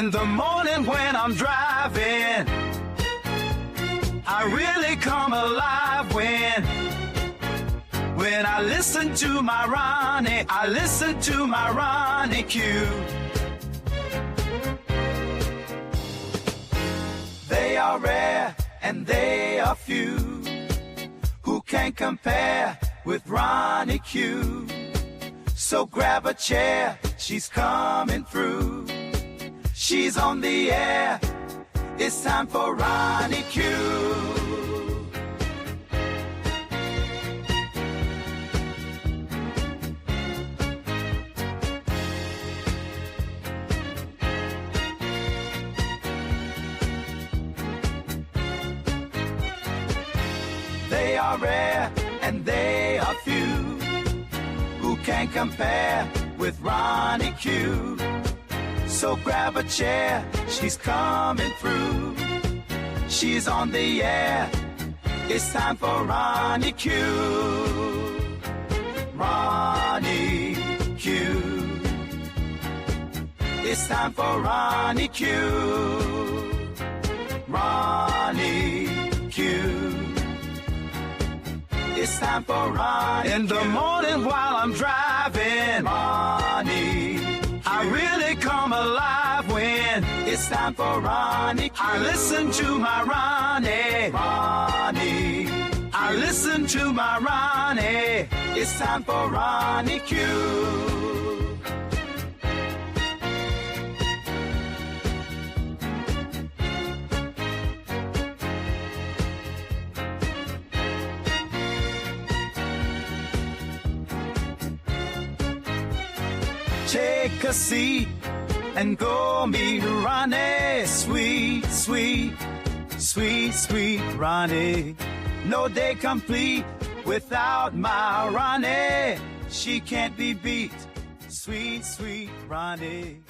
In the morning when I'm driving, I really come alive when I listen to my Ronnie, I listen to my Ronnie Q. They are rare and they are few who can compare with Ronnie Q. So grab a chair, she's coming through. She's on the air, it's time for Ronnie Q. They are rare and they are few who can compare with Ronnie Q. So grab a chair, she's coming through. She's on the air, it's time for Ronnie Q. Ronnie Q. It's time for Ronnie Q. Ronnie Q. It's time for Ronnie in the morning while I'm driving. Ronnie, I really come alive when it's time for Ronnie. I listen to my Ronnie. Ronnie, I listen to my Ronnie. It's time for Ronnie Q. Take a seat and go meet Ronnie. Sweet, sweet, sweet, sweet Ronnie. No day complete without my Ronnie. She can't be beat. Sweet, sweet Ronnie.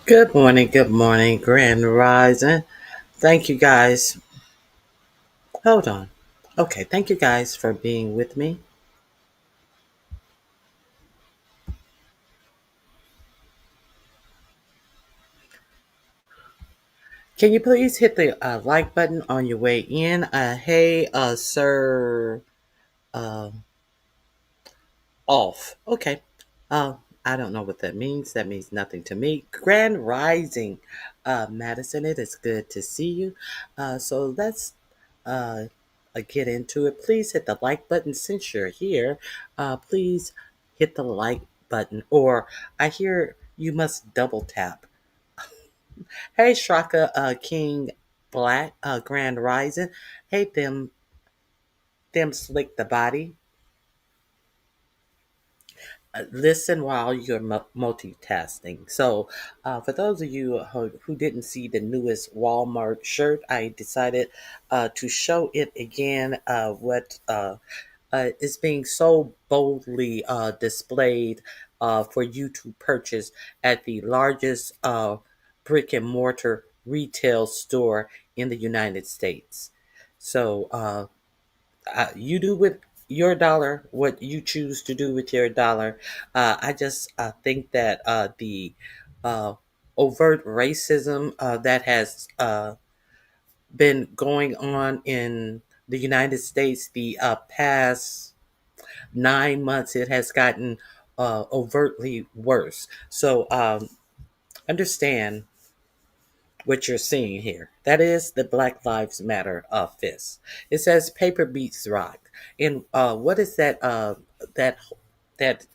Good morning, Grand Rising. Thank you guys. Hold on. Okay, thank you guys for being with me. Can you please hit the like button on your way in? Hey, sir, uh, off. Okay. Uh, I don't know what that means. That means nothing to me. Grand Rising, Madison, it is good to see you. So let's uh, get into it. Please hit the like button since you're here. Please hit the like button, or I hear you must double tap. Hey, Shraka, King Black, Grand Rising. Hey, them slick the body. Listen while you're multitasking. So, for those of you who didn't see the newest Walmart shirt, I decided to show it again. What is being so boldly displayed for you to purchase at the largest brick and mortar retail store in the United States. So, you do with your dollar what you choose to do with your dollar. I just think that the uh, overt racism that has been going on in the United States the past 9 months, it has gotten overtly worse. So understand what you're seeing here. That is the Black Lives Matter fist. It says paper beats rock. And what is that that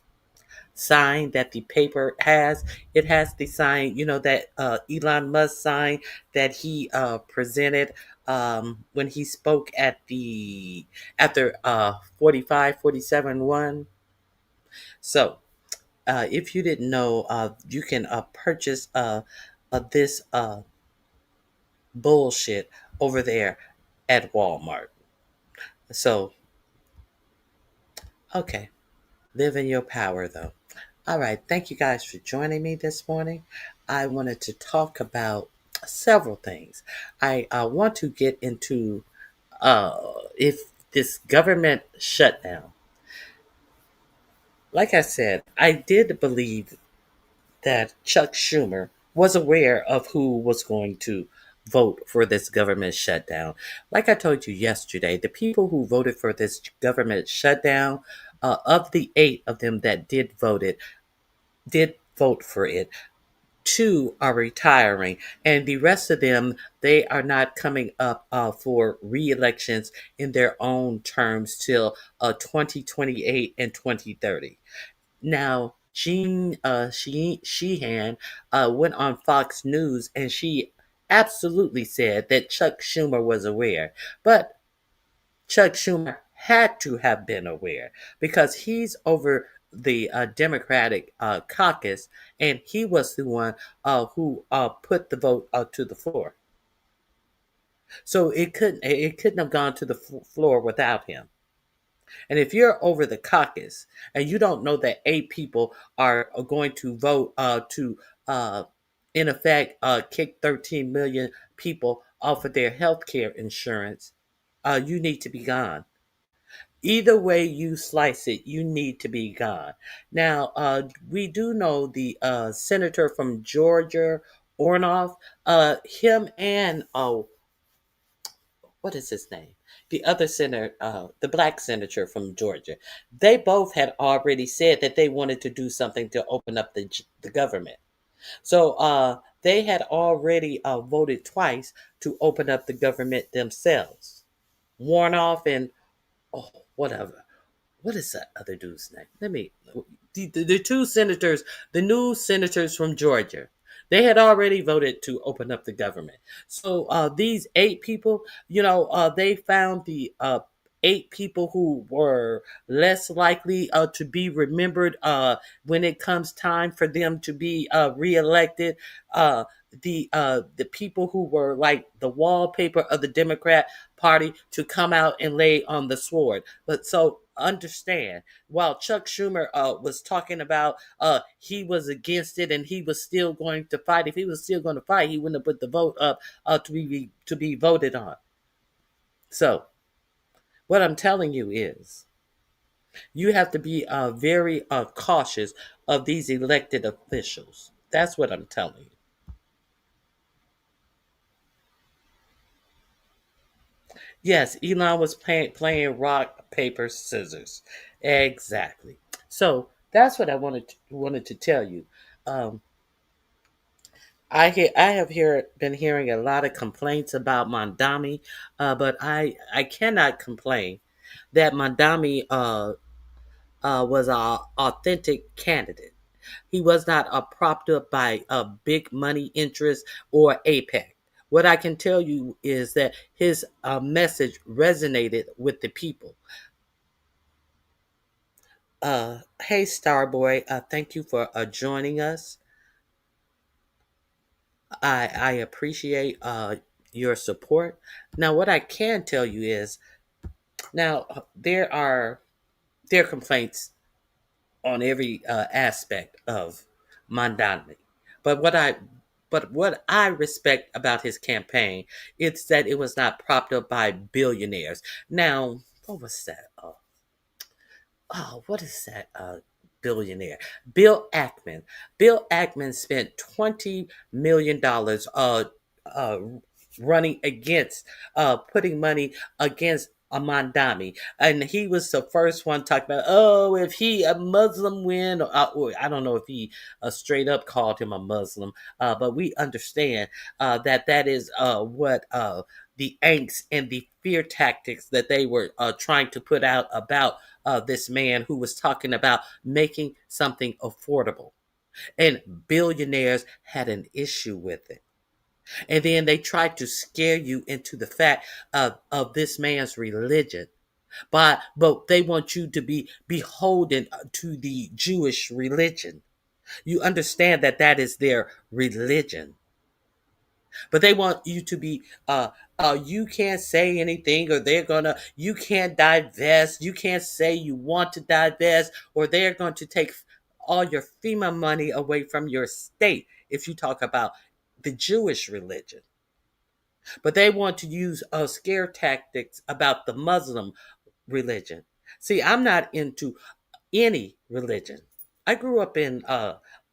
sign that the paper has? It has the sign, that Elon Musk sign that he presented when he spoke at the after 45, 47 one. So if you didn't know, you can purchase this bullshit over there at Walmart. So, okay. Live in your power, though. All right. Thank you guys for joining me this morning. I wanted to talk about several things. I want to get into if this government shutdown. Like I said, I did believe that Chuck Schumer was aware of who was going to vote for this government shutdown. Like I told you yesterday, the people who voted for this government shutdown, of the 8 of them that did vote for it, 2 are retiring, and the rest of them, they are not coming up for re-elections in their own terms till 2028 and 2030. Now, Sheehan went on Fox News and she absolutely said that Chuck Schumer was aware. But Chuck Schumer had to have been aware because he's over the Democratic caucus, and he was the one who put the vote to the floor. So it couldn't have gone to the floor without him. And if you're over the caucus and you don't know that 8 people are going to vote to, in effect, kick 13 million people off of their health care insurance, you need to be gone. Either way you slice it, you need to be gone. Now, we do know the senator from Georgia, Ornoff, him and what is his name? The other senator, the black senator from Georgia, they both had already said that they wanted to do something to open up the government. So they had already voted twice to open up the government themselves. Warnoff and whatever. What is that other dude's name? Let me. The 2 senators, the new senators from Georgia, they had already voted to open up the government. So these 8 people, they found the 8 people who were less likely to be remembered when it comes time for them to be reelected. The people who were like the wallpaper of the Democrat Party to come out and lay on the sword. But so understand, while Chuck Schumer was talking about he was against it and he was still going to fight. If he was still going to fight, he wouldn't have put the vote up to be voted on. So what I'm telling you is, you have to be very cautious of these elected officials. That's what I'm telling you. Yes, Elon was playing rock, paper, scissors. Exactly. So that's what I wanted to tell you. Um, I have been hearing a lot of complaints about Mondami, but I cannot complain that Mondami was an authentic candidate. He was not propped up by a big money interest or APEC. What I can tell you is that his message resonated with the people. Hey, Starboy, thank you for joining us. I appreciate your support. Now, what I can tell you is, now there are complaints on every aspect of Mandani. But what I respect about his campaign, it's that it was not propped up by billionaires. Now, what was that? What is that? Billionaire Bill Ackman. Bill Ackman spent $20 million uh, running against, putting money against Amandami, and he was the first one talking about, oh, if he a Muslim win, or I don't know if he straight up called him a Muslim, but we understand that is what the angst and the fear tactics that they were trying to put out about this man who was talking about making something affordable. And billionaires had an issue with it. And then they tried to scare you into the fact of this man's religion. But they want you to be beholden to the Jewish religion. You understand that is their religion. But they want you to be you can't say anything, or they're gonna you can't divest, you can't say you want to divest, or they're going to take all your FEMA money away from your state if you talk about the Jewish religion. But they want to use scare tactics about the Muslim religion. See, I'm not into any religion. I grew up in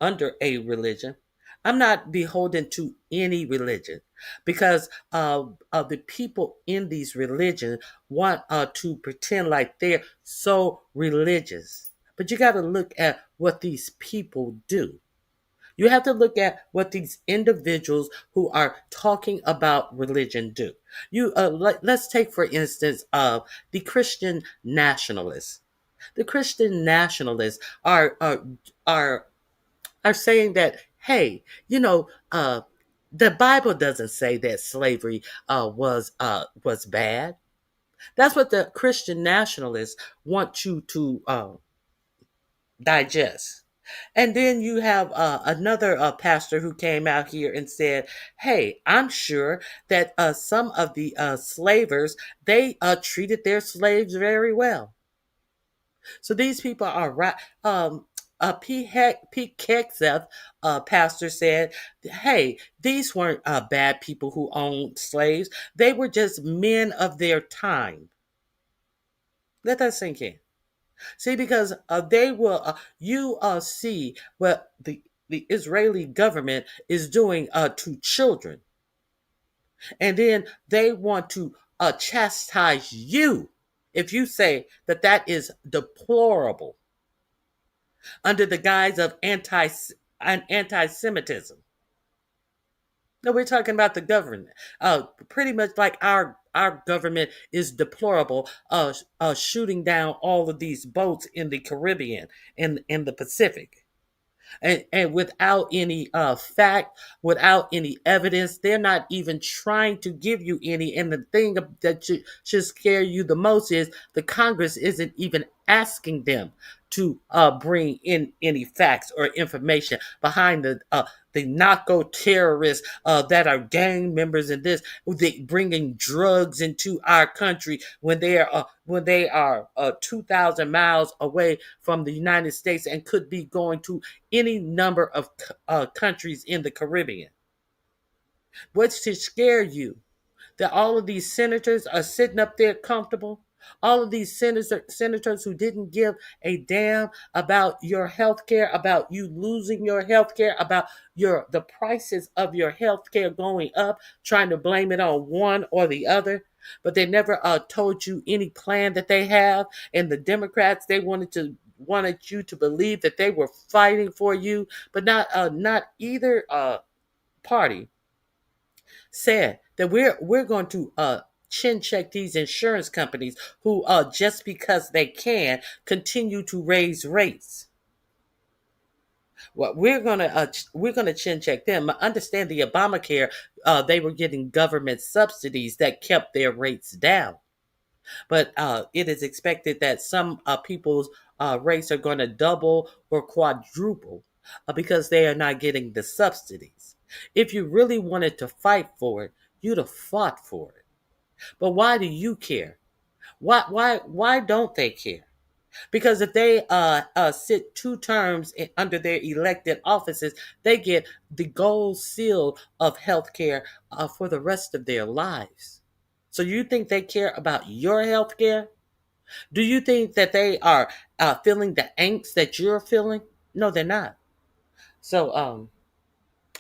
under a religion. I'm not beholden to any religion because the people in these religions want to pretend like they're so religious. But you got to look at what these people do. You have to look at what these individuals who are talking about religion do. Let's take for instance the Christian nationalists. The Christian nationalists are are saying that, hey, the Bible doesn't say that slavery was bad. That's what the Christian nationalists want you to digest. And then you have another pastor who came out here and said, "Hey, I'm sure that some of the slavers they treated their slaves very well." So these people are right. Pete Hegseth, pastor, said, "Hey, these weren't bad people who owned slaves. They were just men of their time." Let that sink in. See, because they will, you see what the Israeli government is doing to children, and then they want to chastise you if you say that that is deplorable under the guise of anti-Semitism. No, we're talking about the government. Pretty much like our government is deplorable, shooting down all of these boats in the Caribbean and in the Pacific. And without any fact, without any evidence, they're not even trying to give you any. And the thing that should scare you the most is the Congress isn't even asking them to bring in any facts or information behind the narco terrorists that are gang members in this, they bringing drugs into our country when they are 2,000 miles away from the United States and could be going to any number of countries in the Caribbean. What's to scare you? That all of these senators are sitting up there comfortable? All of these senators who didn't give a damn about your health care, about you losing your health care, about the prices of your health care going up, trying to blame it on one or the other. But they never told you any plan that they have. And the Democrats, they wanted you to believe that they were fighting for you, but not either party said that we're going to chin check these insurance companies who just because they can continue to raise rates. Well, we're gonna chin check them. Understand the Obamacare, they were getting government subsidies that kept their rates down. But it is expected that some people's rates are going to double or quadruple because they are not getting the subsidies. If you really wanted to fight for it, you'd have fought for it. But why do you care? Why don't they care? Because if they sit two terms under their elected offices, they get the gold seal of healthcare for the rest of their lives. So you think they care about your healthcare? Do you think that they are feeling the angst that you're feeling? No, they're not. So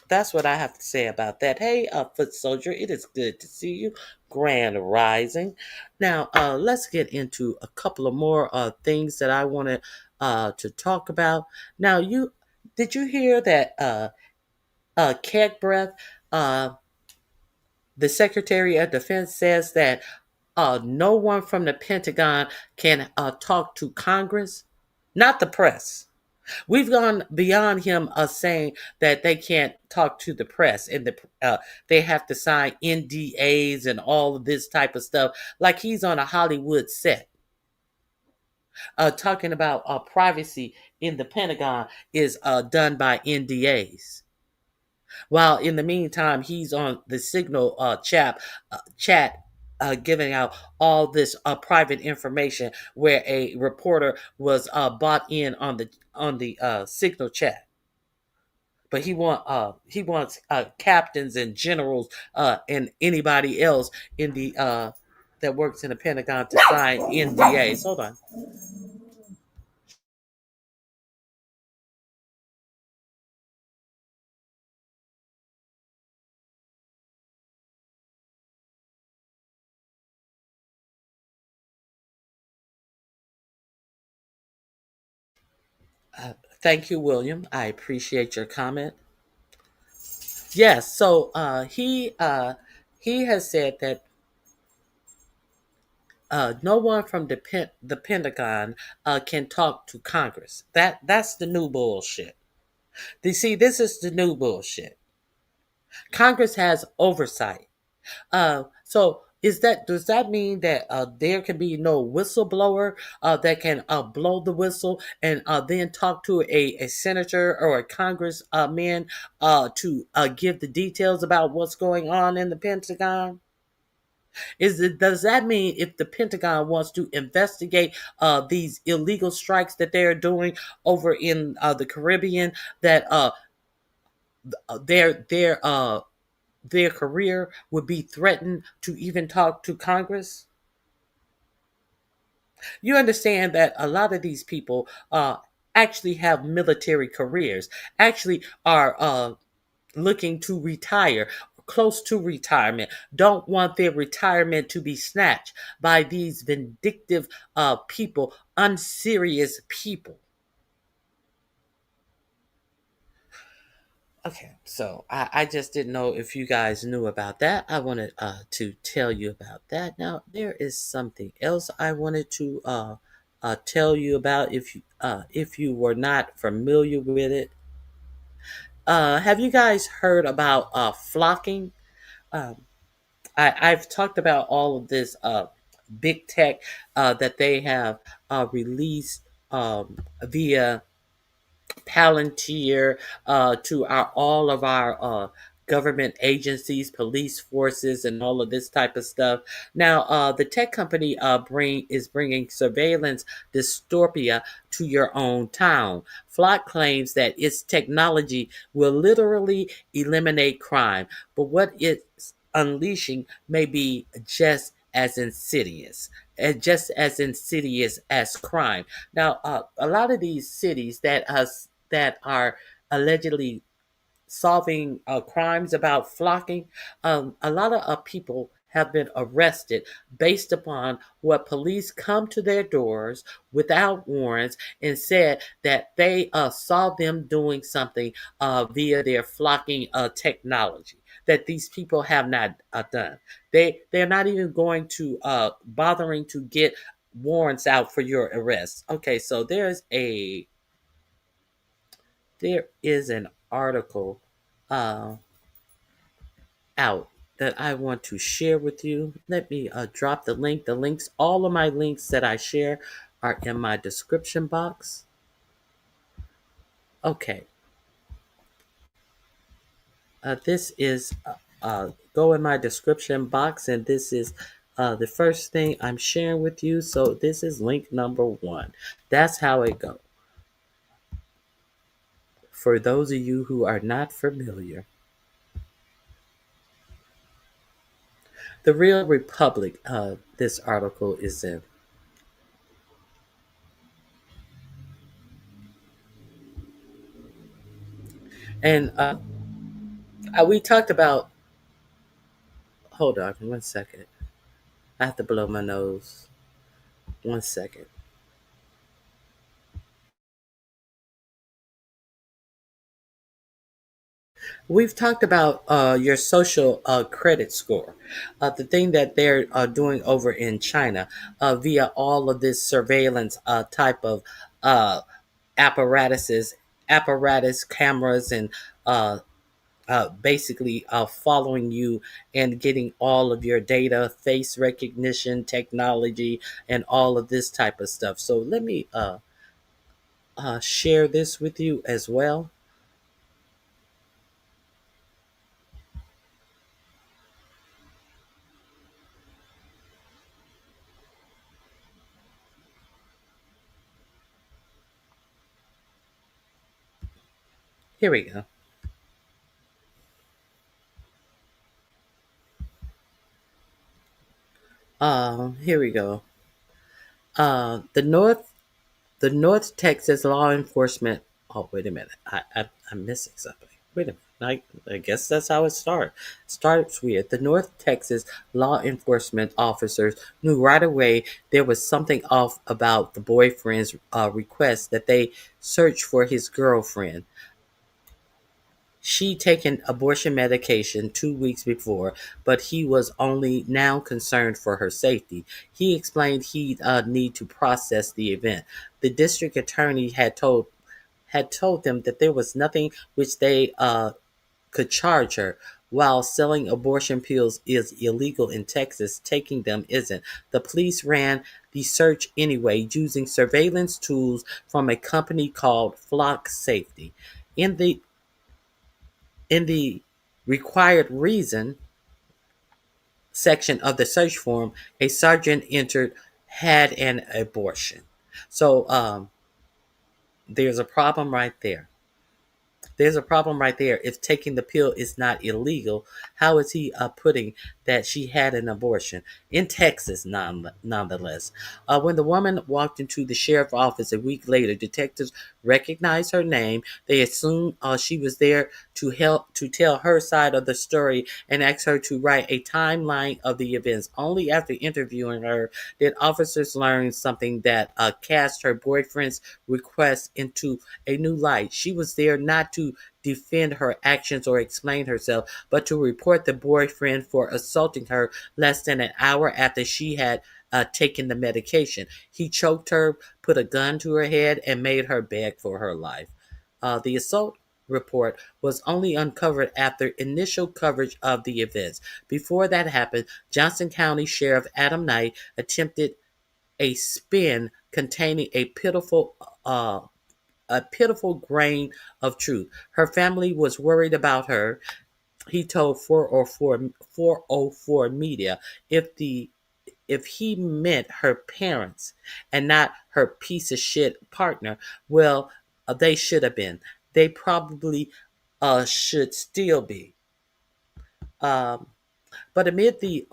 that's what I have to say about that. Hey, foot soldier, it is good to see you. Grand rising. Now, let's get into a couple of more things that I wanted to talk about. Now, did you hear that Keg Breath, the Secretary of Defense, says that no one from the Pentagon can talk to Congress, not the press. We've gone beyond him saying that they can't talk to the press and they have to sign NDAs and all of this type of stuff, like he's on a Hollywood set. Talking about privacy in the Pentagon is done by NDAs. While in the meantime, he's on the Signal chat, giving out all this private information where a reporter was bought in on the Signal chat. But he wants captains and generals and anybody else in the that works in the Pentagon to sign NDAs. Hold on. Thank you, William. I appreciate your comment. Yes. So he has said that no one from the Pentagon can talk to Congress. That's the new bullshit. You see, this is the new bullshit. Congress has oversight. So does that mean that there can be no whistleblower that can blow the whistle and then talk to a senator or a congressman to give the details about what's going on in the Pentagon? Does that mean if the Pentagon wants to investigate these illegal strikes that they're doing over in the Caribbean, that their career would be threatened to even talk to Congress? You understand that a lot of these people actually have military careers, actually are looking to retire, close to retirement, don't want their retirement to be snatched by these vindictive people, unserious people. Okay, so I just didn't know if you guys knew about that. I wanted to tell you about that. Now, there is something else I wanted to tell you about if you were not familiar with it. Have you guys heard about flocking? Um, I've talked about all of this big tech that they have released via Palantir to all of our government agencies, police forces, and all of this type of stuff. Now, the tech company is bringing surveillance dystopia to your own town. Flock claims that its technology will literally eliminate crime, but what it's unleashing may be just as insidious as crime. Now, a lot of these cities that are allegedly solving crimes about flocking, a lot of people have been arrested based upon what police come to their doors without warrants and said that they saw them doing something via their flocking technology that these people have not done. They're not even going to bothering to get warrants out for your arrest. Okay, so there is an article uh, out that I want to share with you. Let me drop the link. All of my links that I share are in my description box. Okay, this is go in my description box, and this is the first thing I'm sharing with you. So this is link number one. That's how it goes. For those of you who are not familiar, the Real Republic, this article is in. And we talked about, hold on 1 second. I have to blow my nose. 1 second. We've talked about your social credit score, the thing that they're doing over in China via all of this surveillance type of uh, apparatuses, apparatus cameras, and basically following you and getting all of your data, face recognition technology, and all of this type of stuff. So let me share this with you as well. Here we go. Here we go. The North Texas law enforcement. Oh, wait a minute. I'm missing something. Wait a minute. I guess that's how it starts. Starts with the North Texas law enforcement officers knew right away there was something off about the boyfriend's request that they search for his girlfriend. She taken abortion medication 2 weeks before, but he was only now concerned for her safety. He explained he'd need to process the event. The district attorney had told them that there was nothing which they could charge her. While selling abortion pills is illegal in Texas, taking them isn't. The police ran the search anyway, using surveillance tools from a company called Flock Safety. In the in the required reason section of the search form, a sergeant entered had an abortion. So there's a problem right there. There's a problem right there. If taking the pill is not illegal, how is he putting that she had an abortion in Texas? Nonetheless, when the woman walked into the sheriff's office a week later, detectives recognized her name. They assumed she was there to help to tell her side of the story and asked her to write a timeline of the events. Only after interviewing her did officers learn something that cast her boyfriend's request into a new light. She was there not to defend her actions or explain herself, but to report the boyfriend for assaulting her less than an hour after she had taken the medication. He choked her, put a gun to her head, and made her beg for her life. The assault report was only uncovered after initial coverage of the events. Before that happened, Johnson County Sheriff Adam Knight attempted a spin containing a pitiful grain of truth. Her family was worried about her. He told 404 Media if he meant her parents and not her piece of shit partner, well, they should have been. They probably should still be. Um, But amid the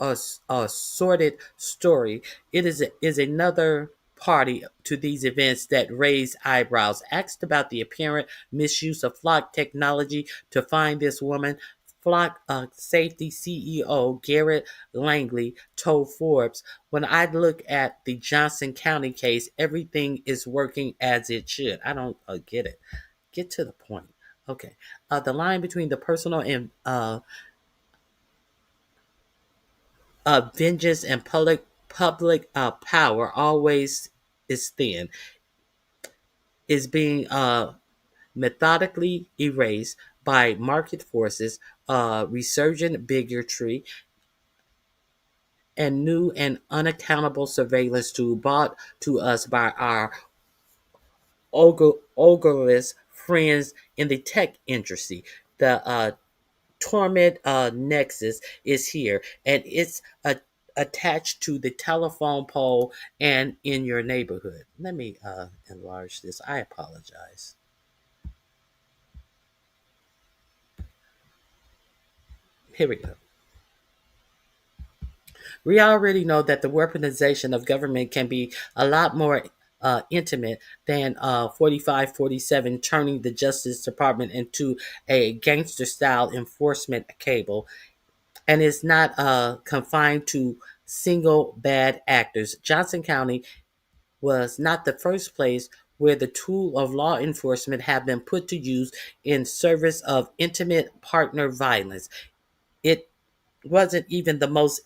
sordid story, it is another party to these events that raise eyebrows. Asked about the apparent misuse of flock technology to find this woman, Flock Safety CEO Garrett Langley told Forbes, "When I look at the Johnson County case, everything is working as it should." I don't get it. Get to the point. Okay. The line between the personal and vengeance and public power always is thin, is being methodically erased by market forces, resurgent bigotry, and new and unaccountable surveillance tool brought to us by our ogreous friends in the tech industry. The Torment Nexus is here, and it's attached to the telephone pole and in your neighborhood. Let me enlarge this. I apologize. Here we go. We already know that the weaponization of government can be a lot more intimate than 4547 turning the Justice Department into a gangster style enforcement cable, and is not confined to single bad actors. Johnson County was not the first place where the tool of law enforcement have been put to use in service of intimate partner violence. It wasn't even the most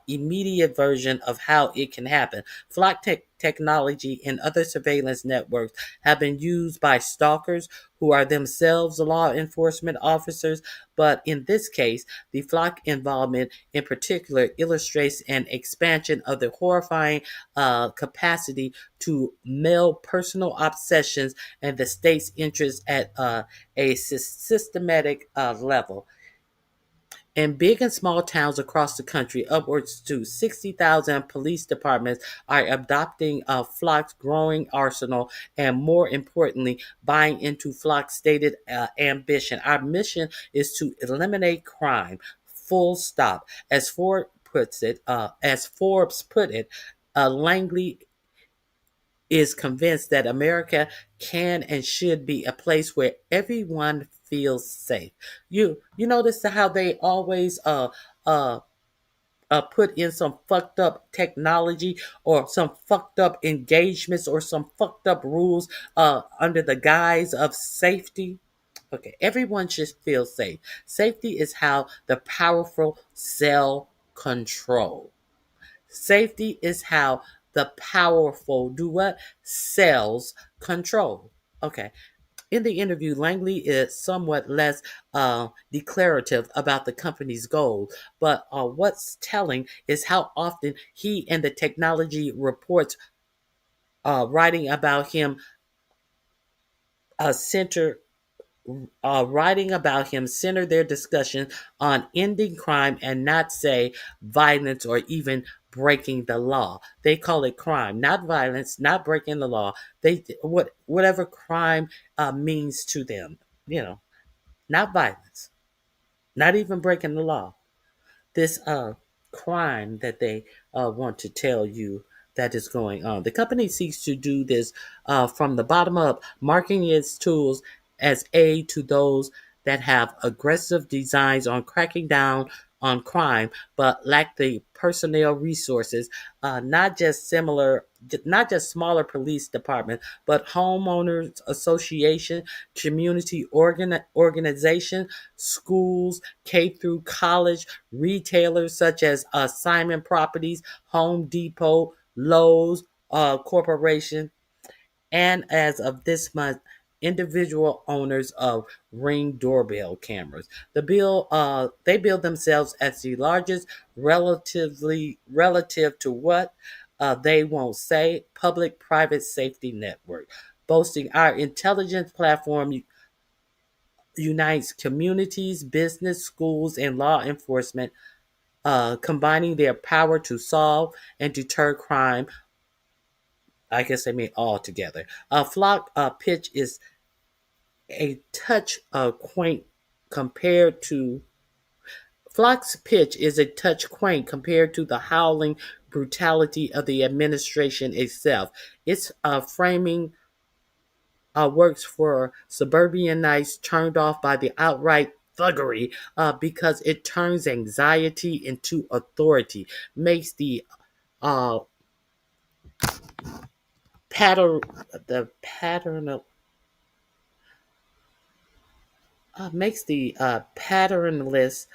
immediate version of how it can happen. Flock technology and other surveillance networks have been used by stalkers who are themselves law enforcement officers, but in this case, the Flock involvement in particular illustrates an expansion of the horrifying capacity to meld personal obsessions and the state's interests at a systematic level. In big and small towns across the country, upwards to 60,000 police departments are adopting Flock's growing arsenal and, more importantly, buying into Flock's stated ambition. Our mission is to eliminate crime, full stop. As Forbes put it, Langley is convinced that America can and should be a place where everyone feels safe. You notice how they always uh put in some fucked up technology or some fucked up engagements or some fucked up rules under the guise of safety. Okay, everyone should feel safe. Safety is how the powerful sell control. Safety is how the powerful do what? Sells control. Okay. In the interview, Langley is somewhat less declarative about the company's goals, but what's telling is how often he and the technology reports writing about him center center their discussion on ending crime and not say violence or even breaking the law. They call it crime, not violence, not breaking the law. Whatever crime means to them, you know, not violence, not even breaking the law. This crime that they want to tell you that is going on. The company seeks to do this from the bottom up, marketing its tools as aid to those that have aggressive designs on cracking down on crime, but lack the personnel resources. Not just smaller police departments, but homeowners association, community organization, schools, K through college, retailers such as Simon Properties, Home Depot, Lowe's Corporation, and as of this month, individual owners of Ring doorbell cameras. They bill themselves as the largest, relative to what they won't say, public-private safety network, boasting our intelligence platform unites communities, business, schools, and law enforcement, combining their power to solve and deter crime. I guess they mean all together. Flock pitch is a touch quaint compared to Flock's pitch is a touch quaint compared to the howling brutality of the administration itself. Its framing works for suburbanites turned off by the outright thuggery because it turns anxiety into authority, makes uh, pattern the pattern of makes the patternless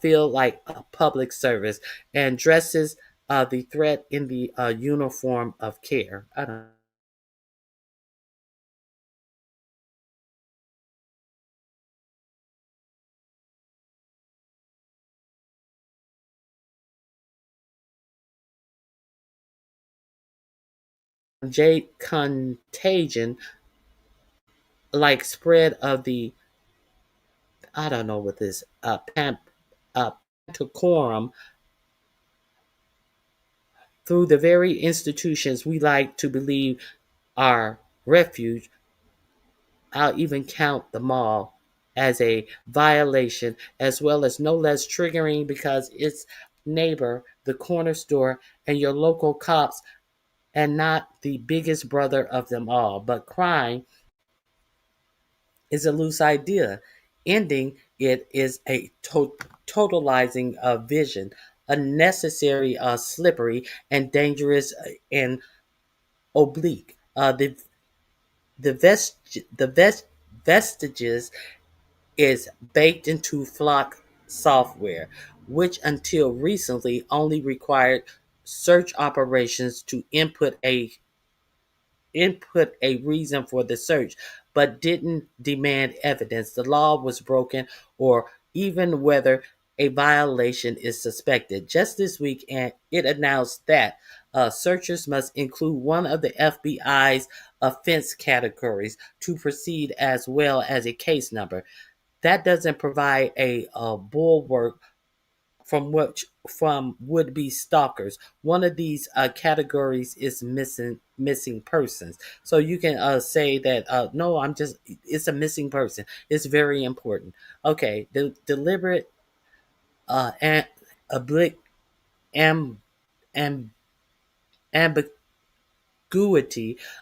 feel like a public service and dresses the threat in the uniform of care. I don't know. J contagion like spread of the I don't know what this pantocorum through the very institutions we like to believe are refuge. I'll even count the mall as a violation, as well as no less triggering because its neighbor, the corner store, and your local cops, and not the biggest brother of them all. But crime is a loose idea. Ending it is a totalizing vision, unnecessary, slippery, and dangerous and oblique. The vestiges is baked into Flock software, which until recently only required search operations to input a reason for the search, but didn't demand evidence the law was broken or even whether a violation is suspected. Just this week, and it announced that searchers must include one of the FBI's offense categories to proceed, as well as a case number. That doesn't provide a bulwark from would be stalkers. One of these categories is missing persons. So you can say that no, I'm just it's a missing person. It's very important. Okay, the deliberate and oblique am, am, ambiguity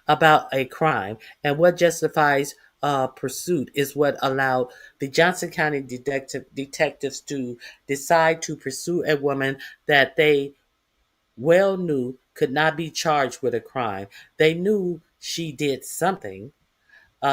about a crime and what justifies pursuit is what allowed the Johnson County detectives to decide to pursue a woman that they well knew could not be charged with a crime. They knew she did something.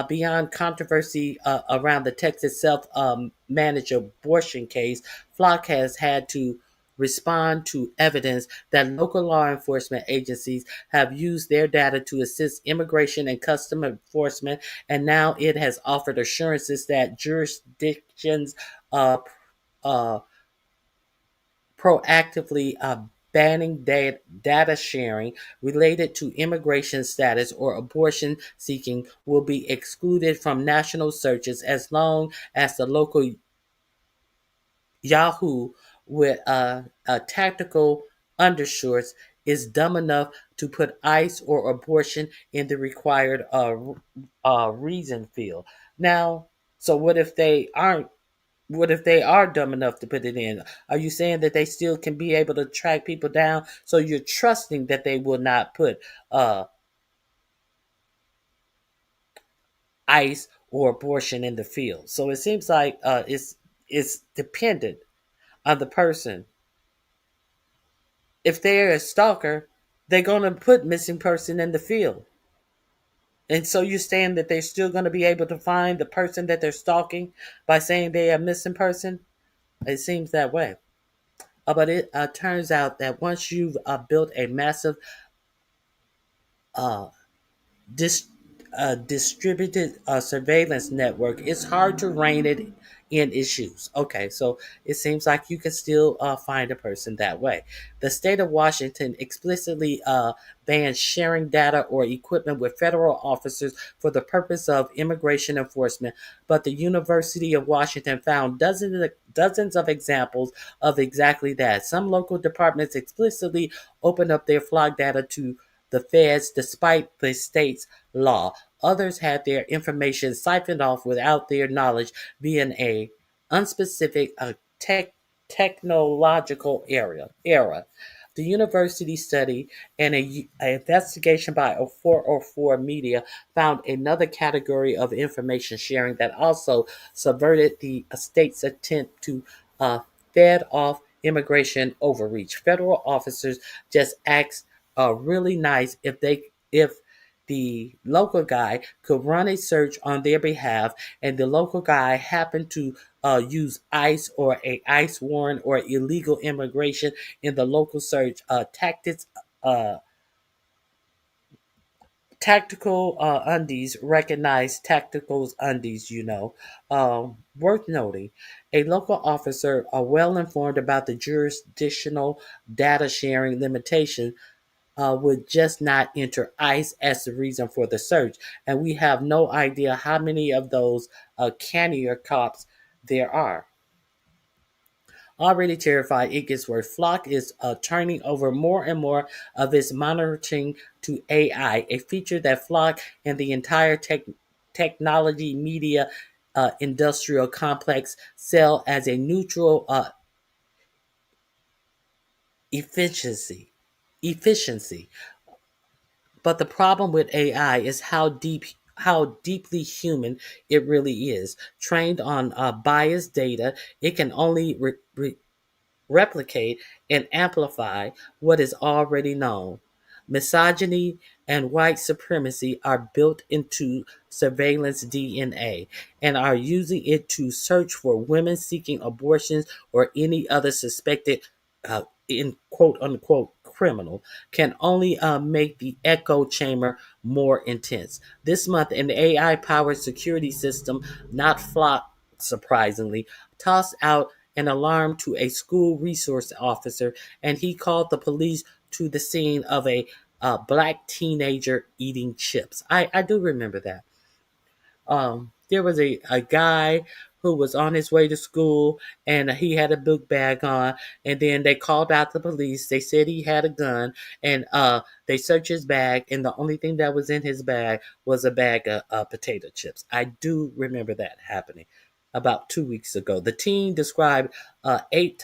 Beyond controversy around the Texas self-managed abortion case, Flock has had to respond to evidence that local law enforcement agencies have used their data to assist immigration and custom enforcement, and now it has offered assurances that jurisdictions uh, uh, proactively banning data sharing related to immigration status or abortion seeking will be excluded from national searches as long as the local Yahoo with a tactical undershorts is dumb enough to put ICE or abortion in the required reason field. Now, so what if they aren't? What if they are dumb enough to put it in? Are you saying that they still can be able to track people down? So you're trusting that they will not put uh, ICE or abortion in the field. So it seems like it's dependent on the person. If they're a stalker, they're gonna put missing person in the field. And so you're saying that they're still gonna be able to find the person that they're stalking by saying they are missing person? It seems that way. But it turns out that once you've built a massive uh, dis- distributed surveillance network, it's hard to rein it in issues. Okay, so it seems like you can still find a person that way. The state of Washington explicitly bans sharing data or equipment with federal officers for the purpose of immigration enforcement, but the University of Washington found dozens of examples of exactly that. Some local departments explicitly open up their flock data to the feds despite the state's law. Others had their information siphoned off without their knowledge, being a unspecific technological era. The university study and a investigation by 404 Media found another category of information sharing that also subverted the state's attempt to fed off immigration overreach. Federal officers just asked really nice if the local guy could run a search on their behalf and the local guy happened to use ICE or a ICE warrant or illegal immigration in the local search uh, tactical undies recognize tactical undies, worth noting, a local officer are well informed about the jurisdictional data sharing limitation would just not enter ICE as the reason for the search. And we have no idea how many of those cannier cops there are. Already terrified, it gets worse. Flock is turning over more and more of its monitoring to AI, a feature that Flock and the entire technology media industrial complex sell as a neutral efficiency. Efficiency. But the problem with AI is how deeply human it really is. Trained on biased data, it can only replicate and amplify what is already known. Misogyny and white supremacy are built into surveillance DNA and are using it to search for women seeking abortions or any other suspected, in quote unquote, criminal, can only make the echo chamber more intense. This month, an AI powered security system, not Flock, surprisingly, tossed out an alarm to a school resource officer, and he called the police to the scene of a black teenager eating chips. I do remember that. There was a guy who was on his way to school, and he had a book bag on. And then they called out the police. They said he had a gun, and they searched his bag, and the only thing that was in his bag was a bag of potato chips. I do remember that happening about 2 weeks ago. The teen described eight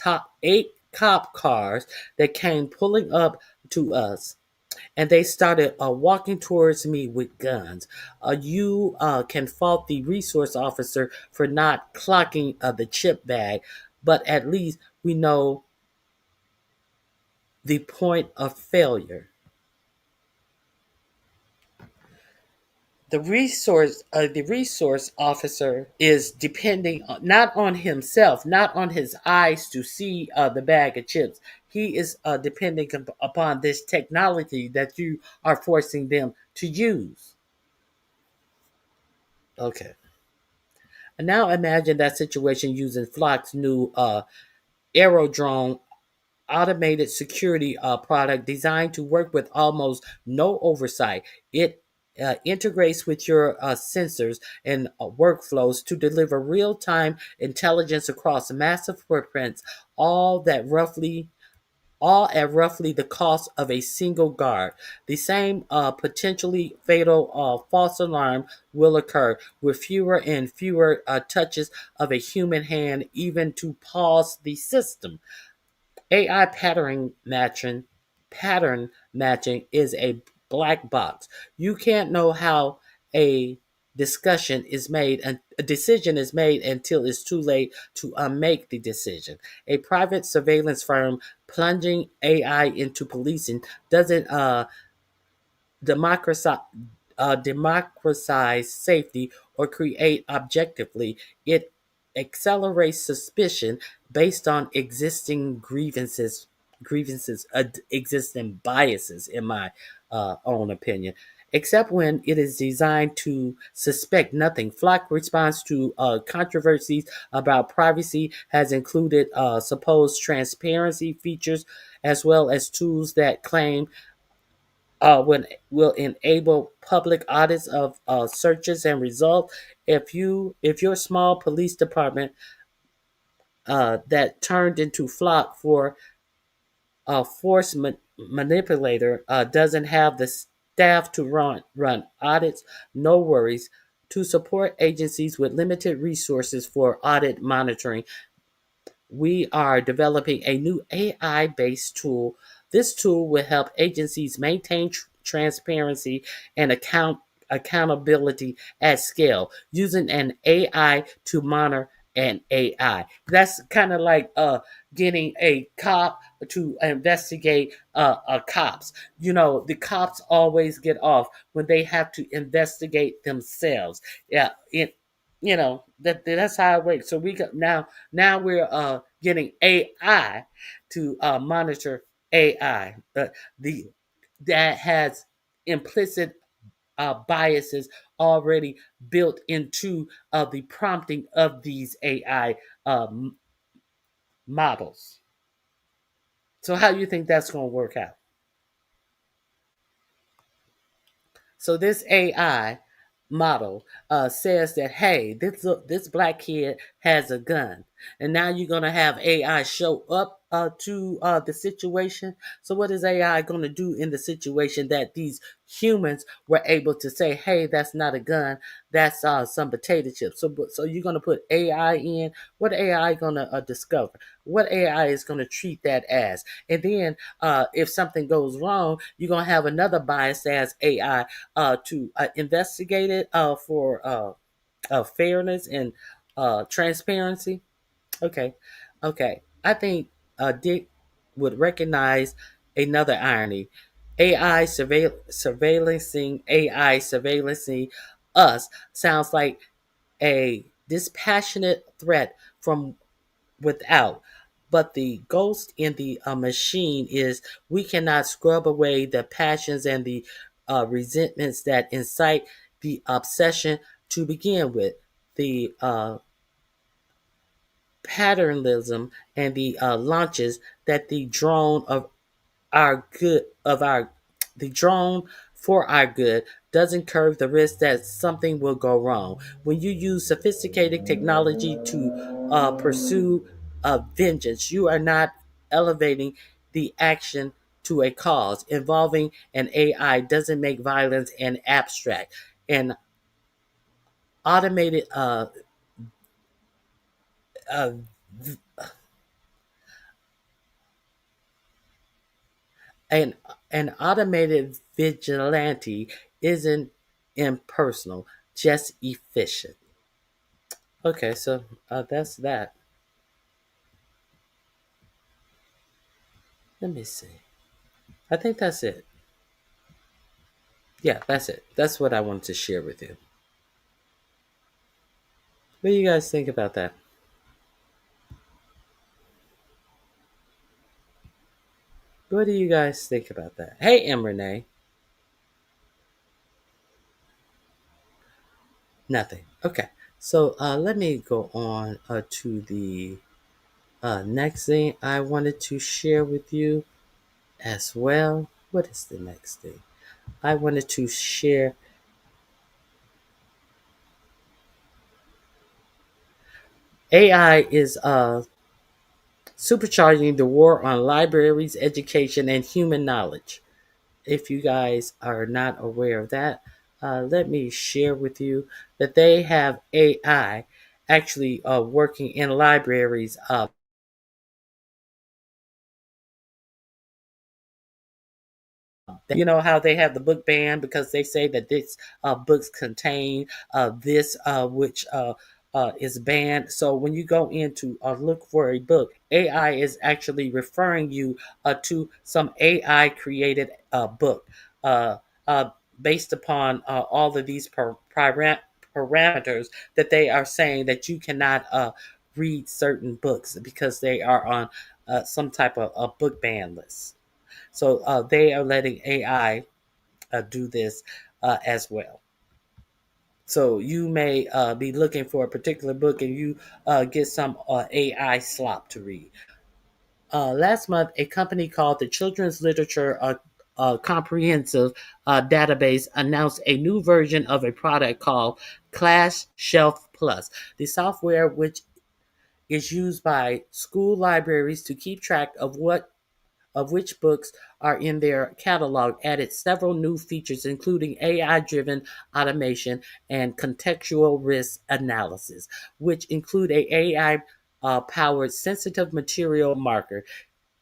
cop cars that came pulling up to us, and they started walking towards me with guns. You can fault the resource officer for not clocking the chip bag, but at least we know the point of failure. The resource officer is depending not on himself, not on his eyes to see the bag of chips. He is depending upon this technology that you are forcing them to use. Okay. And now imagine that situation using Flock's new Aerodrome automated security product designed to work with almost no oversight. It integrates with your sensors and workflows to deliver real time intelligence across massive footprints, all that roughly all at roughly the cost of a single guard. The same potentially fatal false alarm will occur with fewer and fewer touches of a human hand, even to pause the system. AI pattern matching is a black box. You can't know how a a decision is made until it's too late to make the decision. A private surveillance firm plunging AI into policing doesn't democratize, democratize safety or create objectively. It accelerates suspicion based on existing existing biases, in my own opinion. Except when it is designed to suspect nothing. Flock response to controversies about privacy has included supposed transparency features, as well as tools that claim when will enable public audits of searches and results. If your small police department that turned into Flock for a manipulator doesn't have the staff to run audits, no worries. To support agencies with limited resources for audit monitoring, we are developing a new AI based tool. This tool will help agencies maintain transparency and accountability at scale using an AI to monitor an AI. That's kind of like getting a cop to investigate cops. You know, the cops always get off when they have to investigate themselves. Yeah, that's how it works. So we got now we're getting AI to monitor AI. The that has implicit biases already built into the prompting of these AI models. So how do you think that's going to work out? So this AI model says that, hey, this black kid has a gun, and now you're gonna have AI show up to the situation. So what is AI going to do in the situation that these humans were able to say, hey, that's not a gun, that's some potato chips. So you're gonna put AI in. What AI gonna discover? What AI is gonna treat that as? And then if something goes wrong, you're gonna have another bias as AI to investigate it for fairness and transparency. Okay, okay. I think Dick would recognize another irony. AI surveillancing us sounds like a dispassionate threat from without. But the ghost in the machine is we cannot scrub away the passions and the resentments that incite the obsession to begin with. The paternalism and the launches that the drone of our good of our the drone for our good doesn't curve the risk that something will go wrong. When you use sophisticated technology to pursue vengeance, you are not elevating the action to a cause. Involving an AI doesn't make violence an abstract. An automated uh, an an automated vigilante isn't impersonal, just efficient. Okay, so that's that. Let me see. I think that's it. Yeah, that's it. That's what I wanted to share with you. What do you guys think about that? What do you guys think about that? Hey, M. Renee. Nothing. Okay. So let me go on to the next thing I wanted to share with you as well. What is the next thing? I wanted to share AI is supercharging the war on libraries, education, and human knowledge. If you guys are not aware of that, let me share with you that they have AI actually working in libraries. You know how they have the book ban because they say that these books contain this which is banned. So when you go in to look for a book, AI is actually referring you to some AI created book uh, uh, based upon all of these parameters that they are saying that you cannot read certain books because they are on some type of a book ban list. So they are letting AI do this as well. So you may be looking for a particular book and you get some AI slop to read. Last month, a company called the Children's Literature Comprehensive Database announced a new version of a product called Class Shelf Plus. The software, which is used by school libraries to keep track of which books are in their catalog, added several new features, including AI driven automation and contextual risk analysis, which include a AI powered sensitive material marker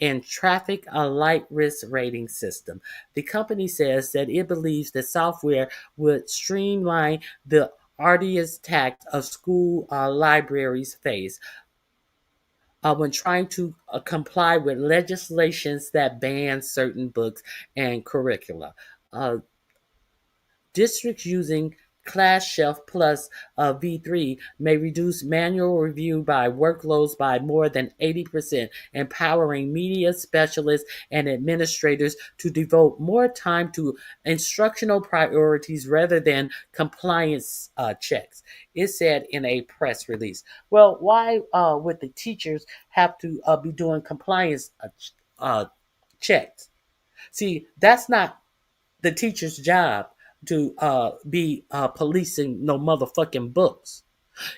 and traffic light risk rating system. The company says that it believes the software would streamline the arduous task of school libraries face when trying to comply with legislations that ban certain books and curricula. Uh, Districts using Class Shelf Plus V3 may reduce manual review by workloads by more than 80%, empowering media specialists and administrators to devote more time to instructional priorities rather than compliance checks. It said in a press release. Well, why would the teachers have to be doing compliance uh, checks? See, that's not the teacher's job to be policing no motherfucking books.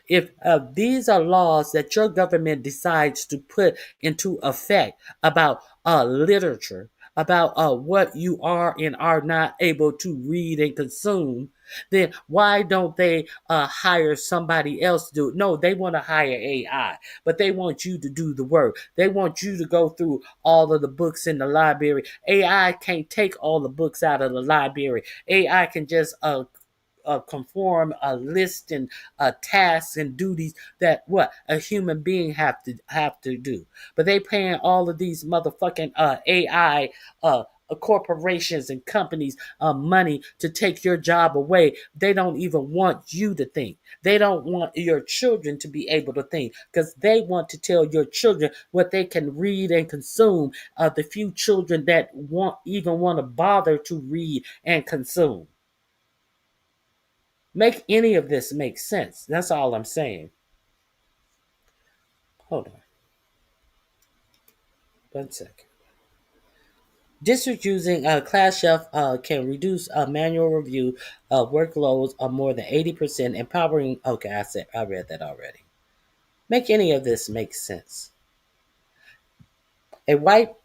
If these are laws that your government decides to put into effect about literature, about what you are and are not able to read and consume, then why don't they hire somebody else to do it? No, they want to hire AI, but they want you to do the work. They want you to go through all of the books in the library. AI can't take all the books out of the library. AI can just conform a list and tasks and duties that what a human being have to do. But they paying all of these motherfucking AI corporations and companies money to take your job away. They don't even want you to think. They don't want your children to be able to think because they want to tell your children what they can read and consume. The few children that want to bother to read and consume. Make any of this make sense. That's all I'm saying. Hold on. 1 second. Districts using Class Chef can reduce manual review workloads of more than 80%, empowering. Okay, I read that already. Make any of this make sense? A white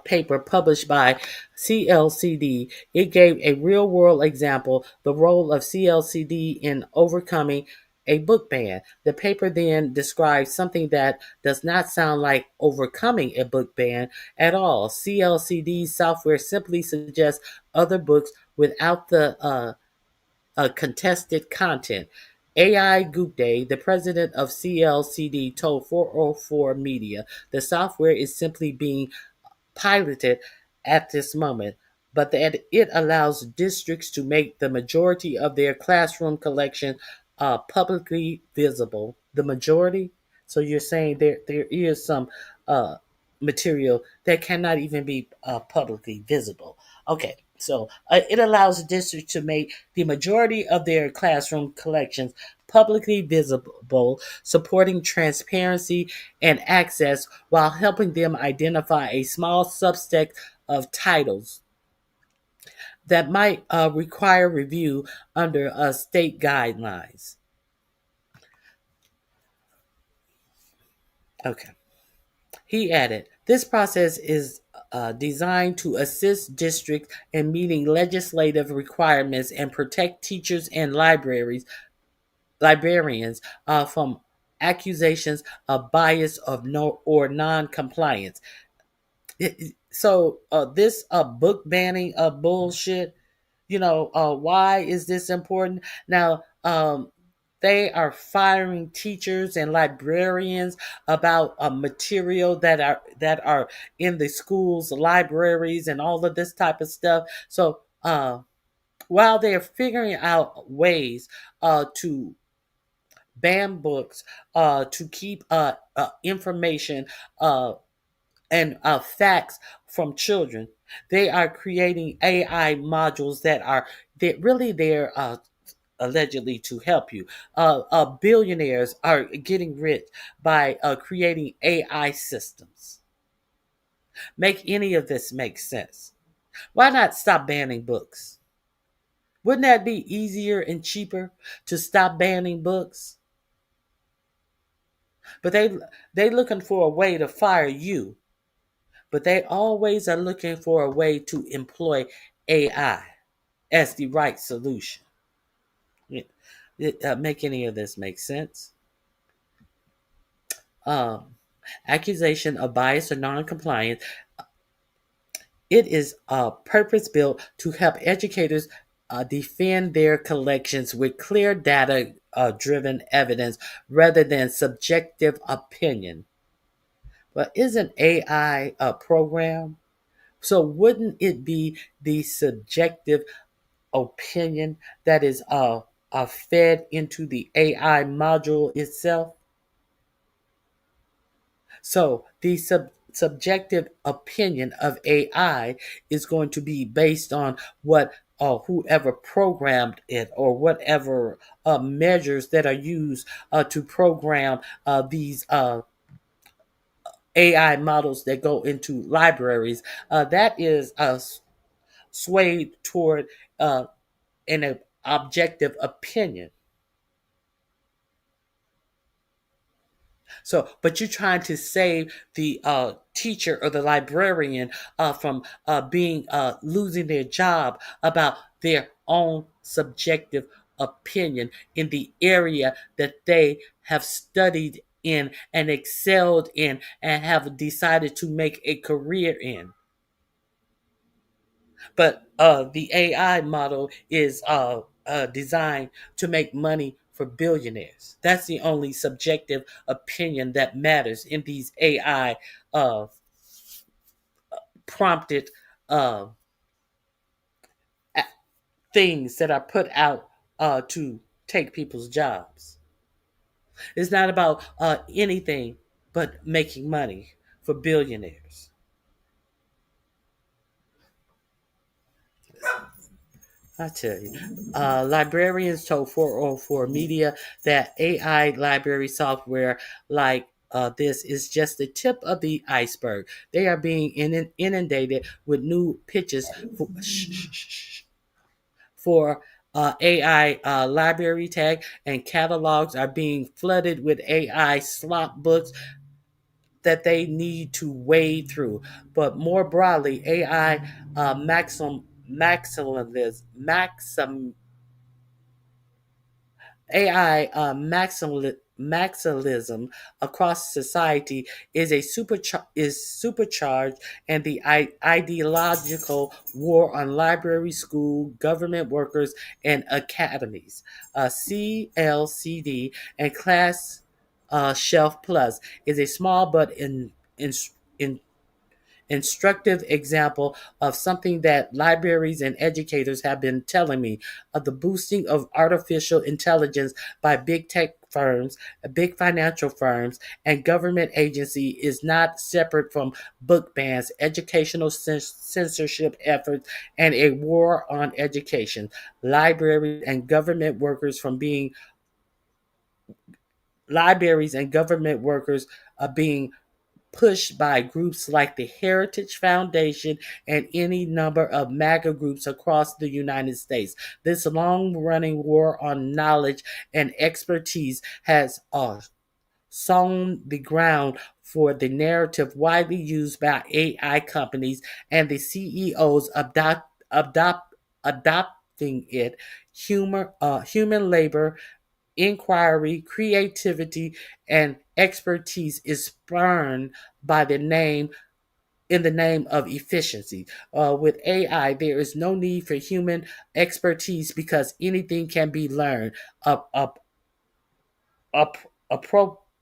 paper published by CLCD, it gave a real world example the role of CLCD in overcoming a book ban. The paper then describes something that does not sound like overcoming a book ban at all. CLCD software simply suggests other books without the contested content. AI Gupte, the president of CLCD, told 404 Media the software is simply being piloted at this moment, but that it allows districts to make the majority of their classroom collection publicly visible. The majority? So you're saying there is some uh, material that cannot even be publicly visible. Okay, so it allows districts to make the majority of their classroom collections publicly visible, supporting transparency and access while helping them identify a small subset of titles that might require review under state guidelines. Okay. He added, this process is designed to assist districts in meeting legislative requirements and protect teachers and librarians from accusations of bias of no or non-compliance. So this book banning bullshit, why is this important? Now, they are firing teachers and librarians about material that are in the schools, libraries, and all of this type of stuff. So while they're figuring out ways to ban books, to keep information and facts from children, they are creating AI modules that really there allegedly to help you. Billionaires are getting rich by creating AI systems. Make any of this make sense? Why not stop banning books? Wouldn't that be easier and cheaper to stop banning books? But they looking for a way to fire you. But they always are looking for a way to employ AI as the right solution. Make any of this make sense? Um, Accusation of bias or non-compliance. It is purpose built to help educators defend their collections with clear data driven evidence rather than subjective opinion. But isn't AI a program? So wouldn't it be the subjective opinion that is fed into the AI module itself? So the subjective opinion of AI is going to be based on what whoever programmed it or whatever measures that are used to program these AI models that go into libraries. That is swayed toward an objective opinion. So, but you're trying to save the teacher or the librarian from being losing their job about their own subjective opinion in the area that they have studied in and excelled in and have decided to make a career in. But the AI model is designed to make money for billionaires. That's the only subjective opinion that matters in these AI prompted uh, things that are put out to take people's jobs. It's not about anything but making money for billionaires. I tell you, librarians told 404 Media that AI library software like this is just the tip of the iceberg. They are being inundated with new pitches for AI library tag, and catalogs are being flooded with AI slop books that they need to wade through. But more broadly, AI maxim AI maximalism across society is supercharged, and the ideological war on library, school, government workers, and academies, CLCD, and Class Shelf Plus is a small but in instructive example of something that libraries and educators have been telling me, of the boosting of artificial intelligence by big tech firms, big financial firms, and government agency is not separate from book bans, educational censorship efforts, and a war on education. Libraries and government workers are being pushed by groups like the Heritage Foundation and any number of MAGA groups across the United States. This long running war on knowledge and expertise has sown the ground for the narrative widely used by AI companies and the CEOs adopting it. Human labor, inquiry, creativity, and expertise is spurned by the name in the name of efficiency. With AI, there is no need for human expertise because anything can be learned, up, up,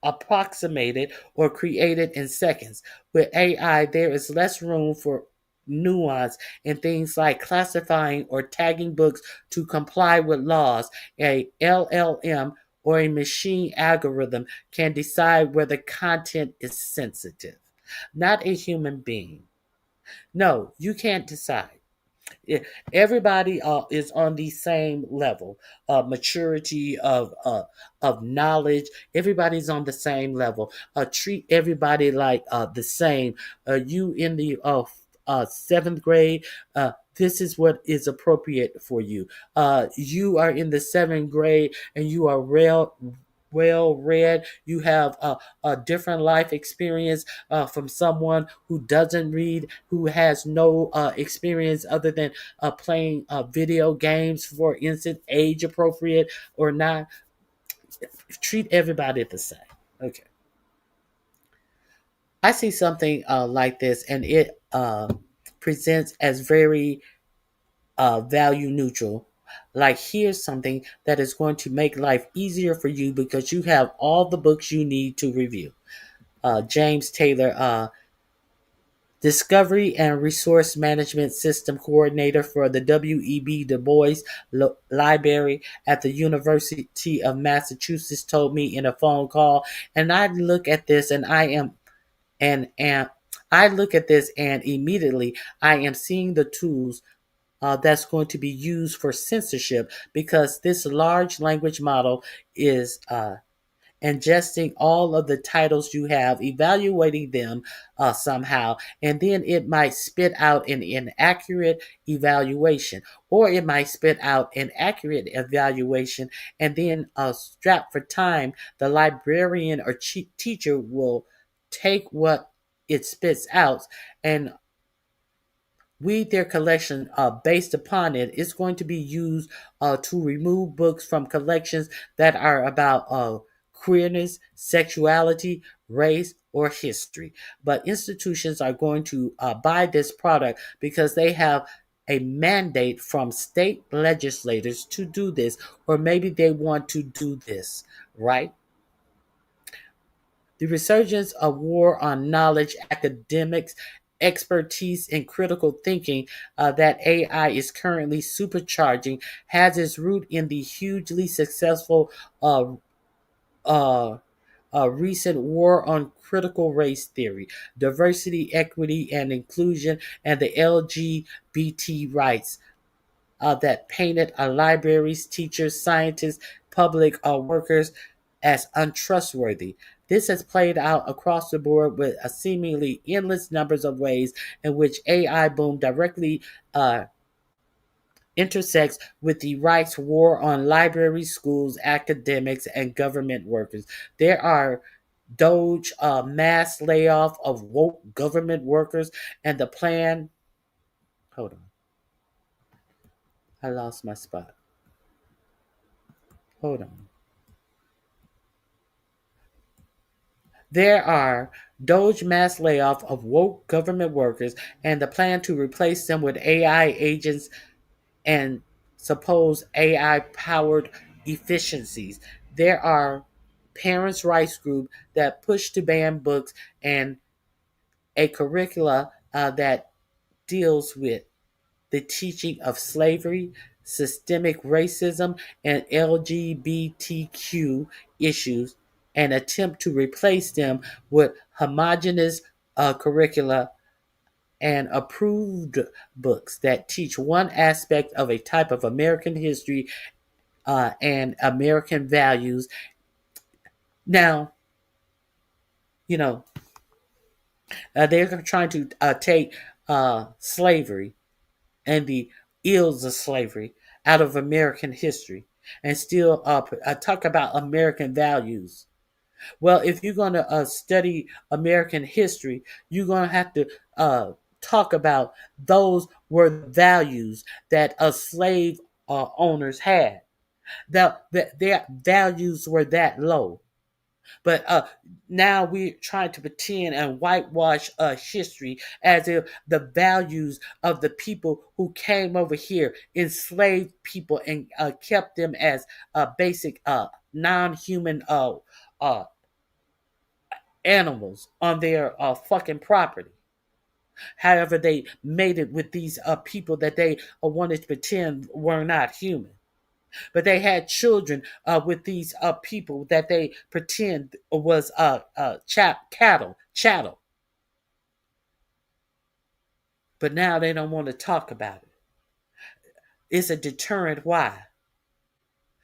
approximated, or created in seconds. With AI, there is less room for nuance in things like classifying or tagging books to comply with laws. A LLM or a machine algorithm can decide whether content is sensitive, not a human being. No, you can't decide. Yeah, everybody is on the same level of maturity of knowledge. Everybody's on the same level. Treat everybody like the same. You in the seventh grade. This is what is appropriate for you. You are in the seventh grade and you are well read. You have a different life experience from someone who doesn't read, who has no experience other than playing video games, for instance, age appropriate or not. Treat everybody the same. Okay. I see something like this, and it presents as very value neutral. Like, here's something that is going to make life easier for you because you have all the books you need to review. James Taylor, Discovery and Resource Management System Coordinator for the W.E.B. Du Bois Library at the University of Massachusetts, told me in a phone call. And I look at this and I look at this and immediately I am seeing the tools that's going to be used for censorship, because this large language model is ingesting all of the titles you have, evaluating them somehow, and then it might spit out an inaccurate evaluation, or it might spit out an accurate evaluation, and then strapped for time, the librarian or teacher will take what it spits out and weed their collection based upon it. It's going to be used to remove books from collections that are about queerness, sexuality, race, or history. But institutions are going to buy this product because they have a mandate from state legislators to do this, or maybe they want to do this, right? The resurgence of war on knowledge, academics, expertise, and critical thinking that AI is currently supercharging has its root in the hugely successful uh, recent war on critical race theory, diversity, equity, and inclusion, and the LGBT rights that painted libraries, teachers, scientists, public workers as untrustworthy. This has played out across the board with a seemingly endless numbers of ways in which AI boom directly intersects with the right's war on libraries, schools, academics, and government workers. There are Doge mass layoff of woke government workers and the plan. Hold on. I lost my spot. Hold on. There are Doge mass layoff of woke government workers and the plan to replace them with AI agents and supposed AI powered efficiencies. There are parents' rights groups that push to ban books and a curricula that deals with the teaching of slavery, systemic racism, and LGBTQ issues, and attempt to replace them with homogeneous curricula and approved books that teach one aspect of a type of American history and American values. Now, you know, they're trying to take slavery and the ills of slavery out of American history and still talk about American values. Well, if you're going to study American history, you're going to have to talk about those were values that slave owners had. Their values were that low. But now we're trying to pretend and whitewash history as if the values of the people who came over here enslaved people and kept them as basic non-human uh, animals on their fucking property. However, they made it with these people that they wanted to pretend were not human. But they had children with these people that they pretend was chattel. But now they don't want to talk about it. It's a deterrent. Why?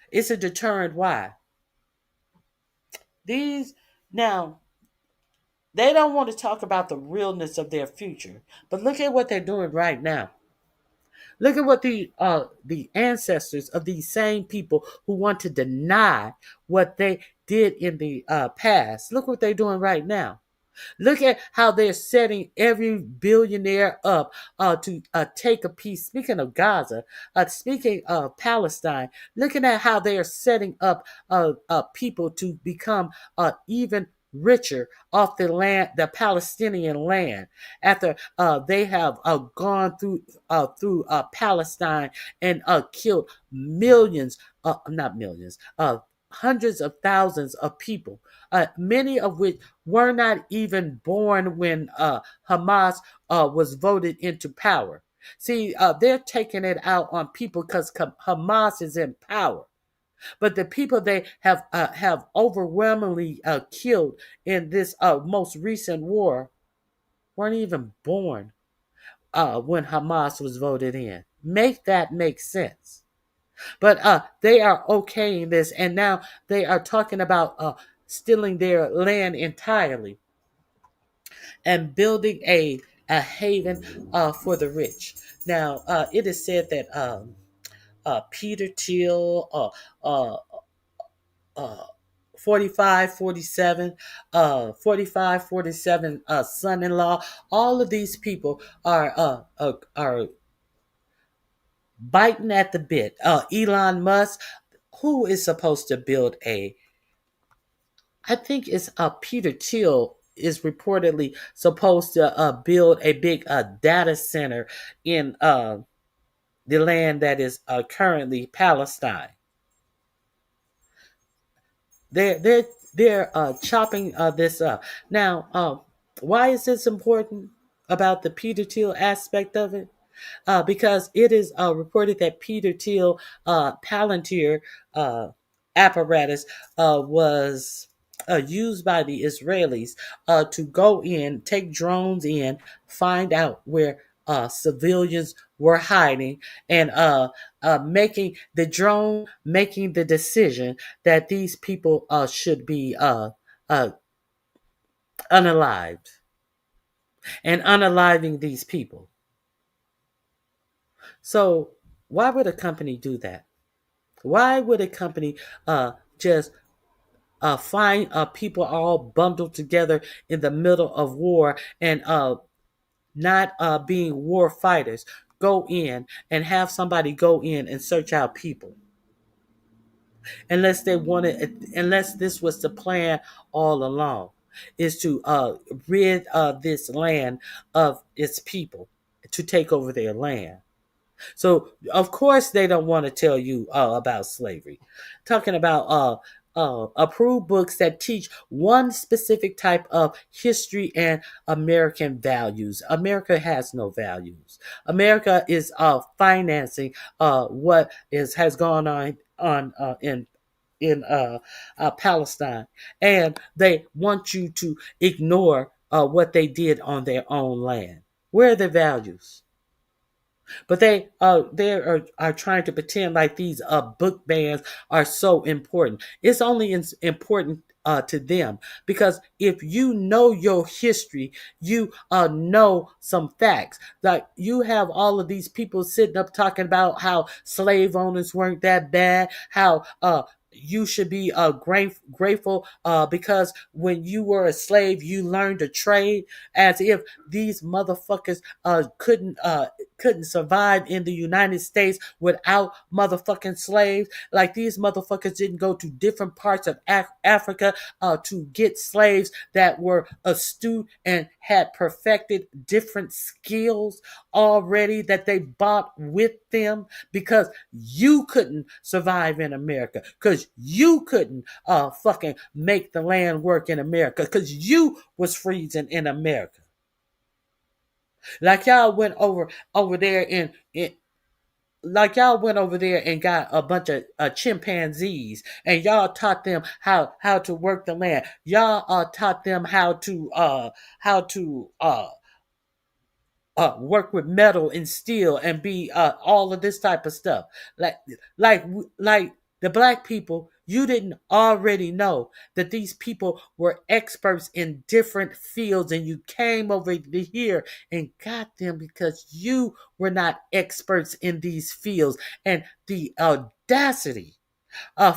It's a deterrent. Why? These now they don't want to talk about the realness of their future. But look at what they're doing right now. Look at what the ancestors of these same people who want to deny what they did in the past. Look what they're doing right now. Look at how they're setting every billionaire up to take a piece. Speaking of Gaza, speaking of Palestine, looking at how they are setting up people to become even richer off the land, the Palestinian land, after they have gone through Palestine and killed millions, not millions, hundreds of thousands of people, many of which were not even born when Hamas was voted into power. See, they're taking it out on people because Hamas is in power. But the people they have overwhelmingly killed in this most recent war weren't even born when Hamas was voted in. Make that make sense. But they are okaying this, and now they are talking about stealing their land entirely and building a haven for the rich. Now, it is said that Peter Thiel, uh, uh, 45, 47, 45, 47 son-in-law, all of these people are biting at the bit. Elon Musk, who is supposed to build I think it's Peter Thiel is reportedly supposed to build a big data center in the land that is currently Palestine. They're chopping this up now. Why is this important about the Peter Thiel aspect of it? Because it is reported that Peter Thiel Palantir apparatus was used by the Israelis to go in, take drones in, find out where civilians were hiding, and making the drone making the decision that these people should be unalived, and unaliving these people. So why would a company do that? Why would a company just find people all bundled together in the middle of war, and not being war fighters, go in and have somebody go in and search out people, unless they wanted, unless this was the plan all along, is to rid this land of its people, to take over their land. So of course they don't want to tell you about slavery. Talking about approved books that teach one specific type of history and American values. America has no values. America is financing what is has gone on in Palestine, and they want you to ignore what they did on their own land. Where are the values? But are trying to pretend like these book bans are so important. It's only important to them, because if you know your history, you know some facts. Like, you have all of these people sitting up talking about how slave owners weren't that bad, how you should be grateful because when you were a slave you learned a trade, as if these motherfuckers couldn't survive in the United States without motherfucking slaves. Like, these motherfuckers didn't go to different parts of Africa to get slaves that were astute and had perfected different skills already that they bought with them, because you couldn't survive in America, because you couldn't fucking make the land work in America, because you was freezing in America. Like, y'all went over there in like y'all went over there and got a bunch of chimpanzees, and y'all taught them how to work the land. Y'all taught them how to work with metal and steel and be all of this type of stuff. Like like like the black people, you didn't already know that these people were experts in different fields, and you came over here and got them because you were not experts in these fields. And the audacity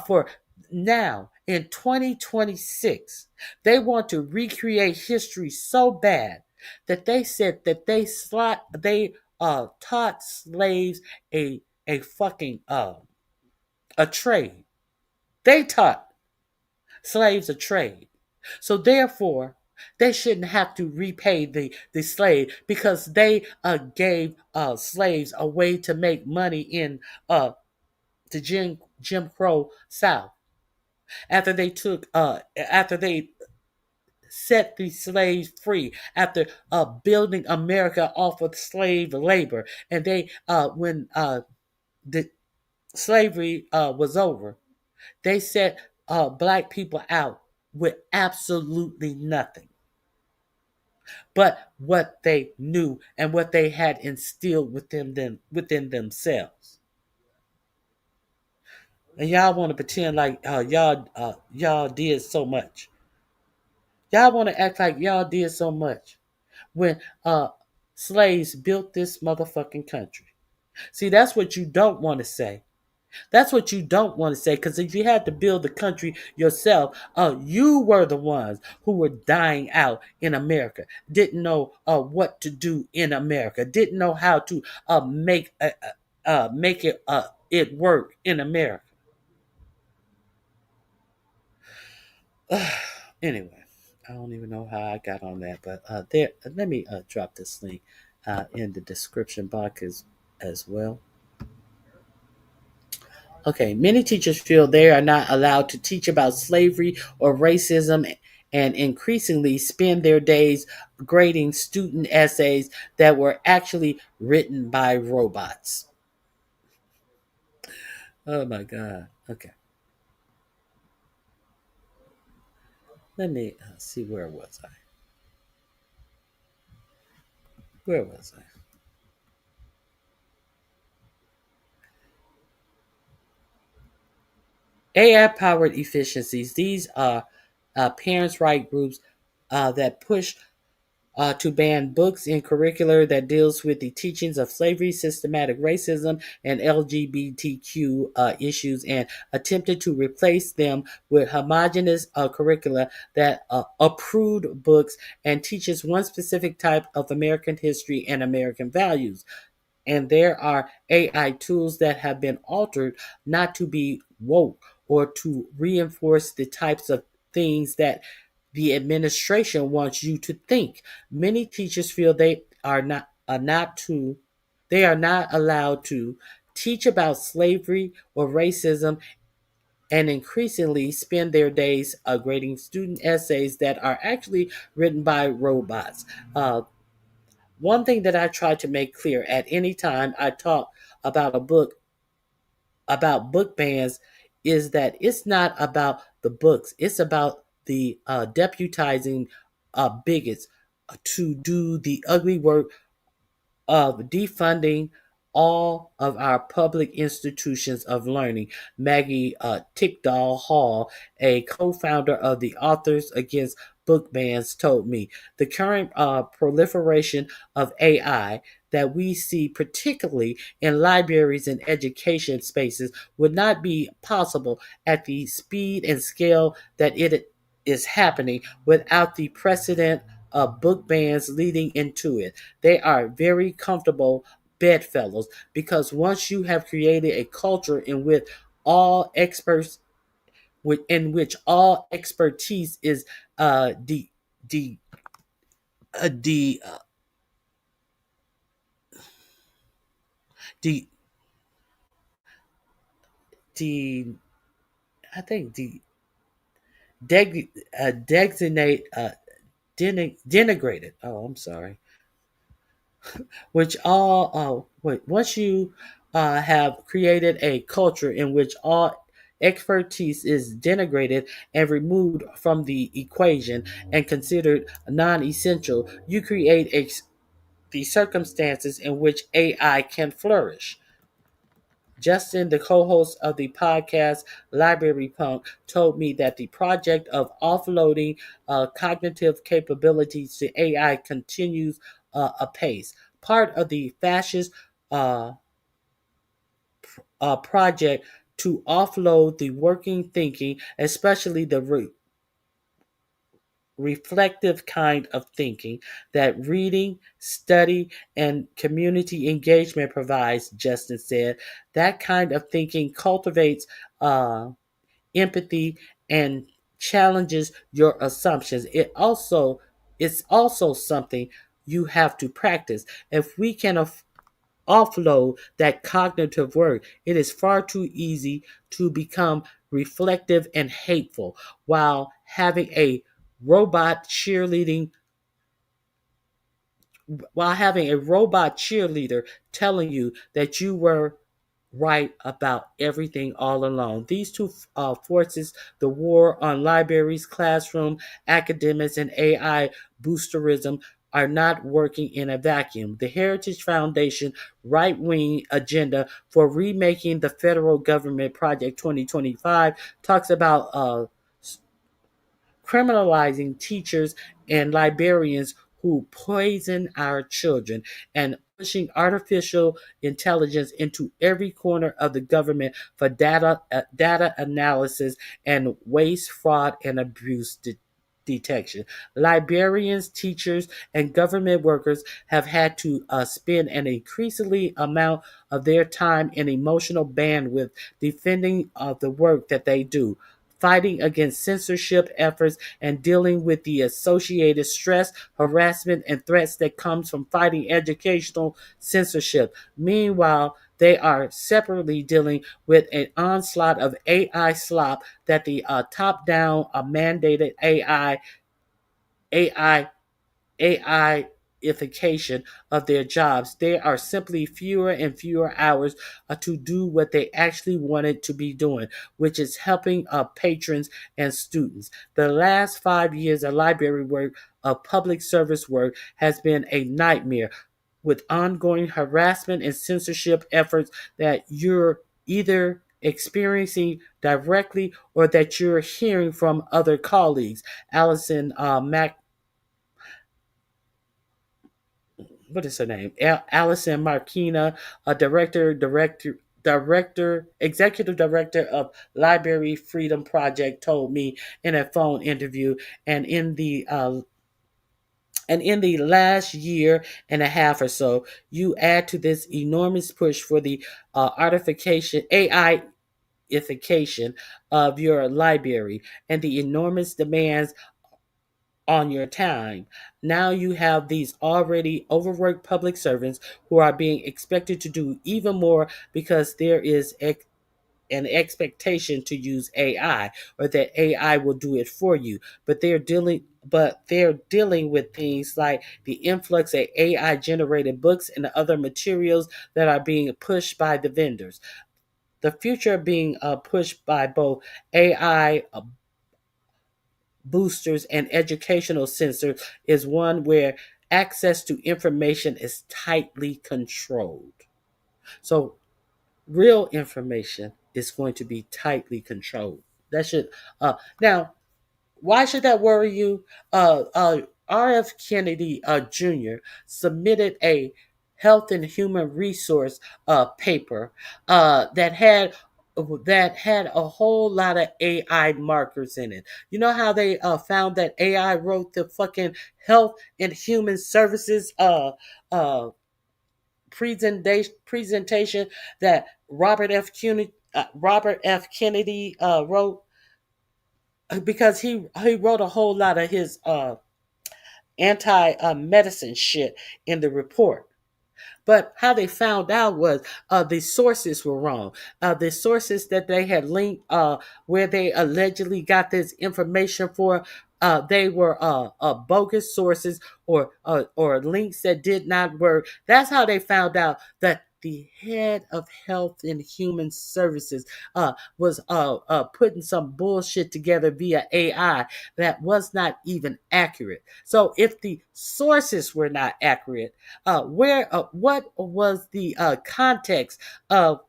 for now in 2026, they want to recreate history so bad that they said that they taught slaves a fucking a trade. They taught slaves a trade. So therefore, they shouldn't have to repay the slave, because they gave slaves a way to make money in the Jim Crow South. After they set the slaves free, after building America off of slave labor, and they when the slavery was over, they set black people out with absolutely nothing but what they knew and what they had instilled within themselves. And y'all want to pretend like y'all did so much. Y'all want to act like y'all did so much when slaves built this motherfucking country. See, that's what you don't want to say. That's what you don't want to say, because if you had to build the country yourself, you were the ones who were dying out in America, didn't know what to do in America, didn't know how to make it work in America. Anyway, I don't even know how I got on that, but there. Let me drop this link in the description box as well. Okay, many teachers feel they are not allowed to teach about slavery or racism, and increasingly spend their days grading student essays that were actually written by robots. Oh my God. Okay, let me see, where was I? Where was I? AI powered efficiencies. These are parents' right groups that push to ban books in curricular that deals with the teachings of slavery, systematic racism, and LGBTQ issues, and attempted to replace them with homogenous curricula that approved books and teaches one specific type of American history and American values. And there are AI tools that have been altered not to be woke or to reinforce the types of things that the administration wants you to think. Many teachers feel they are not allowed to teach about slavery or racism, and increasingly spend their days grading student essays that are actually written by robots. One thing that I try to make clear at any time I talk about a book, about book bans, is that it's not about the books. It's about the deputizing bigots to do the ugly work of defunding all of our public institutions of learning. Maggie Tickdall Hall, a co-founder of the Authors Against Book Bans, told me the current proliferation of AI that we see, particularly in libraries and education spaces, would not be possible at the speed and scale that it is happening without the precedent of book bans leading into it. They are very comfortable bedfellows because once you have created a culture all experts in which all expertise is uh de de de de de I think the designate denigrated. Oh, I'm sorry. Which all once you have created a culture in which all expertise is denigrated and removed from the equation and considered non-essential, you create the circumstances in which AI can flourish. Justin, the co-host of the podcast Library Punk, told me that the project of offloading cognitive capabilities to AI continues apace. Part of the fascist uh, project to offload the working thinking, especially the reflective kind of thinking that reading, study, and community engagement provides, Justin said. That kind of thinking cultivates empathy and challenges your assumptions. It's also something you have to practice. If we can offload that cognitive work, it is far too easy to become reflective and hateful while having a robot cheerleading while having a robot cheerleader telling you that you were right about everything all along. These two forces, the war on libraries, classroom, academics, and AI boosterism, are not working in a vacuum. The Heritage Foundation right wing agenda for remaking the federal government Project 2025 talks about criminalizing teachers and librarians who poison our children and pushing artificial intelligence into every corner of the government for data analysis and waste, fraud, and abuse detection. Librarians, teachers, and government workers have had to spend an increasingly amount of their time and emotional bandwidth defending the work that they do, fighting against censorship efforts and dealing with the associated stress, harassment, and threats that comes from fighting educational censorship. Meanwhile, they are separately dealing with an onslaught of AI slop that the top-down mandated AI AIification of their jobs. There are simply fewer and fewer hours to do what they actually wanted to be doing, which is helping patrons and students. The last 5 years of library work, of public service work, has been a nightmare with ongoing harassment and censorship efforts that you're either experiencing directly or that you're hearing from other colleagues. Allison what is her name? Allison Marquina, a executive director of Library Freedom Project, told me in a phone interview, and in the last year and a half or so, you add to this enormous push for the artification AIification of your library and the enormous demands on your time. Now you have these already overworked public servants who are being expected to do even more because there is an expectation to use AI or that AI will do it for you. But they're dealing with things like the influx of AI generated books and other materials that are being pushed by the vendors. The future being pushed by both AI boosters and educational censors is one where access to information is tightly controlled. So real information is going to be tightly controlled. That should now why should that worry you? R.F. Kennedy Jr. submitted a health and human resource paper that had a whole lot of AI markers in it. You know how they found that AI wrote the fucking health and human services presentation that Robert F. Kennedy wrote, because he wrote a whole lot of his anti medicine shit in the report. But how they found out was the sources were wrong. The sources that they had linked, where they allegedly got this information for, they were bogus sources or links that did not work. That's how they found out that the head of Health and Human Services was putting some bullshit together via AI that was not even accurate. So if the sources were not accurate, what was the context of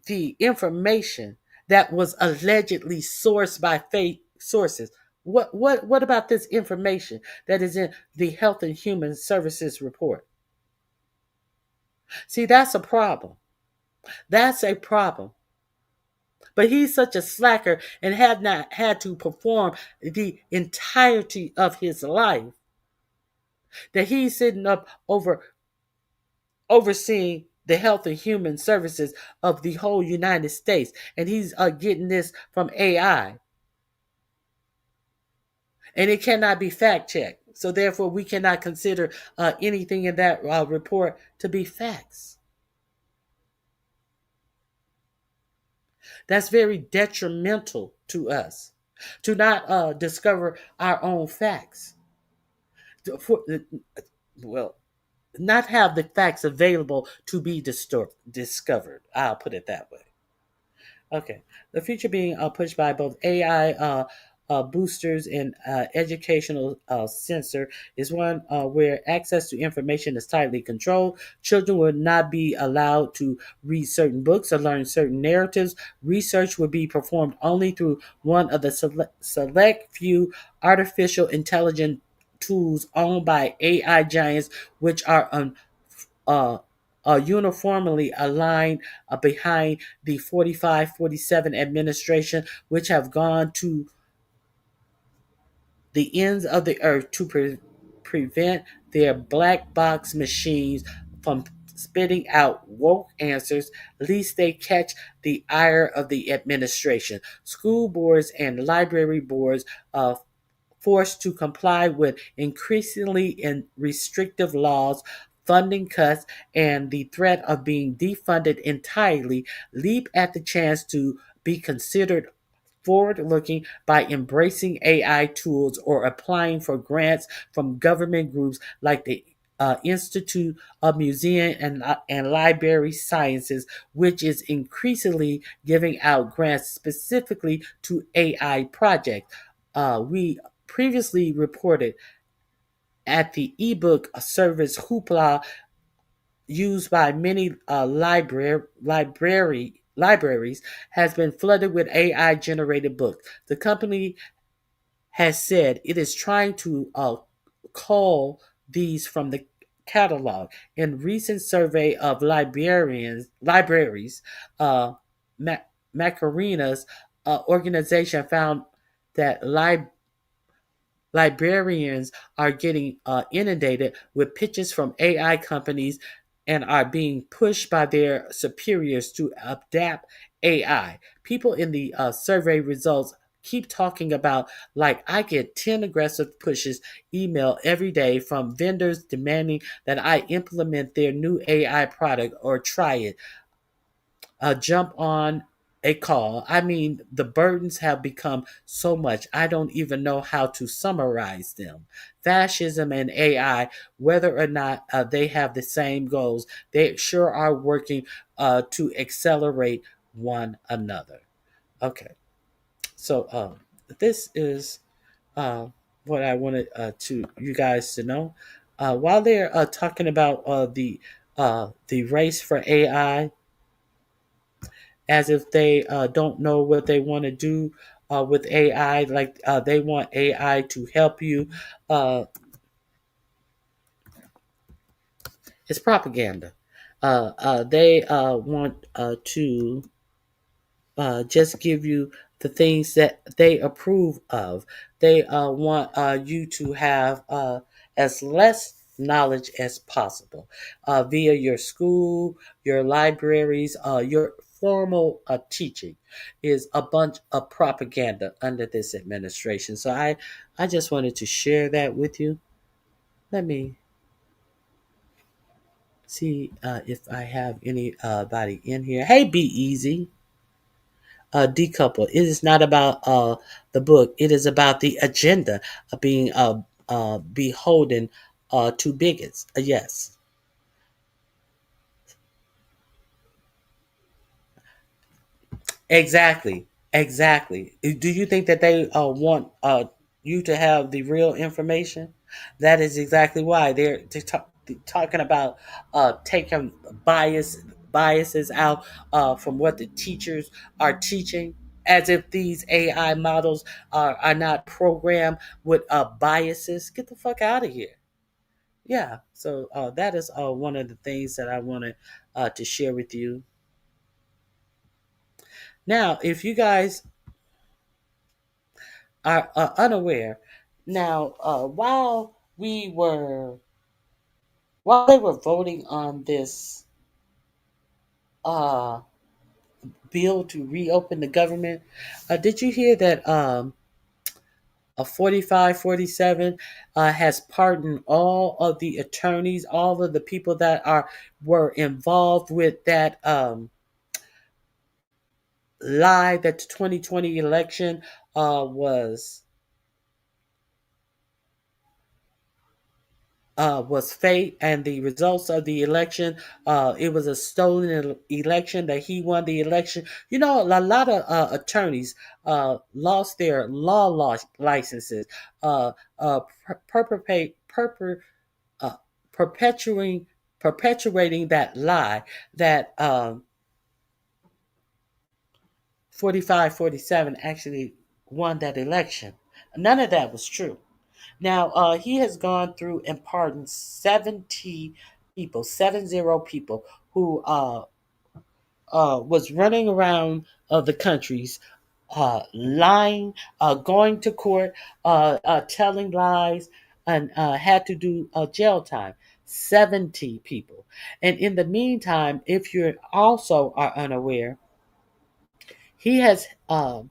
the information that was allegedly sourced by fake sources? What about this information that is in the Health and Human Services report? See, that's a problem. That's a problem. But he's such a slacker and had not had to perform the entirety of his life that he's sitting up overseeing the health and human services of the whole United States, and he's getting this from AI, and it cannot be fact checked. So therefore, we cannot consider anything in that report to be facts. That's very detrimental to us to not discover our own facts. Well, not have the facts available to be discovered. I'll put it that way. Okay. The future being pushed by both AI boosters and educational censor is one where access to information is tightly controlled. Children will not be allowed to read certain books or learn certain narratives. Research will be performed only through one of the select few artificial intelligence tools owned by AI giants, which are uh, uniformly aligned behind the 45-47 administration, which have gone to the ends of the earth to prevent their black box machines from spitting out woke answers, lest they catch the ire of the administration. School boards and library boards forced to comply with increasingly restrictive laws, funding cuts, and the threat of being defunded entirely, leap at the chance to be considered forward looking by embracing AI tools or applying for grants from government groups like the Institute of Museum and Library Sciences, which is increasingly giving out grants specifically to AI projects. We previously reported at the ebook service Hoopla, used by many library libraries has been flooded with AI generated books. The company has said it is trying to cull these from the catalog. In recent survey of libraries, uh, Macarina's organization found that librarians are getting inundated with pitches from AI companies and are being pushed by their superiors to adapt AI. People in the survey results keep talking about, like, I get 10 aggressive pushes email every day from vendors demanding that I implement their new AI product or try it, jump on a call. I mean, the burdens have become so much, I don't even know how to summarize them. Fascism and AI, whether or not they have the same goals, they sure are working to accelerate one another. Okay, so this is uh, what I wanted to you guys to know. While they're talking about the race for AI, as if they don't know what they want to do with AI. Like they want AI to help you. Uh, it's propaganda. They want to just give you the things that they approve of. They want you to have as less knowledge as possible via your school, your libraries, your formal teaching is a bunch of propaganda under this administration. So I just wanted to share that with you. Let me see if I have anybody in here. Hey, Be Easy. Decouple. It is not about the book. It is about the agenda of being beholden to bigots. Yes, exactly, exactly. Do you think that they want you to have the real information? That is exactly why they're talking about taking biases out from what the teachers are teaching, as if these AI models are not programmed with biases. Get the fuck out of here. Yeah, so that is one of the things that I wanted to share with you. Now, if you guys are unaware, now while they were voting on this uh, bill to reopen the government, did you hear that a 4547 has pardoned all of the attorneys, all of the people that are were involved with that lie that the 2020 election was fake, and the results of the election, it was a stolen election, that he won the election. You know, a lot of attorneys lost their licenses, uh, perpetuate, uh, perpetuating, perpetuating that lie that 4547 actually won that election. None of that was true. Now, he has gone through and pardoned 70 people, 70 people who was running around the countries, lying, going to court, telling lies, and had to do jail time. 70 people. And in the meantime, if you also are unaware, he has the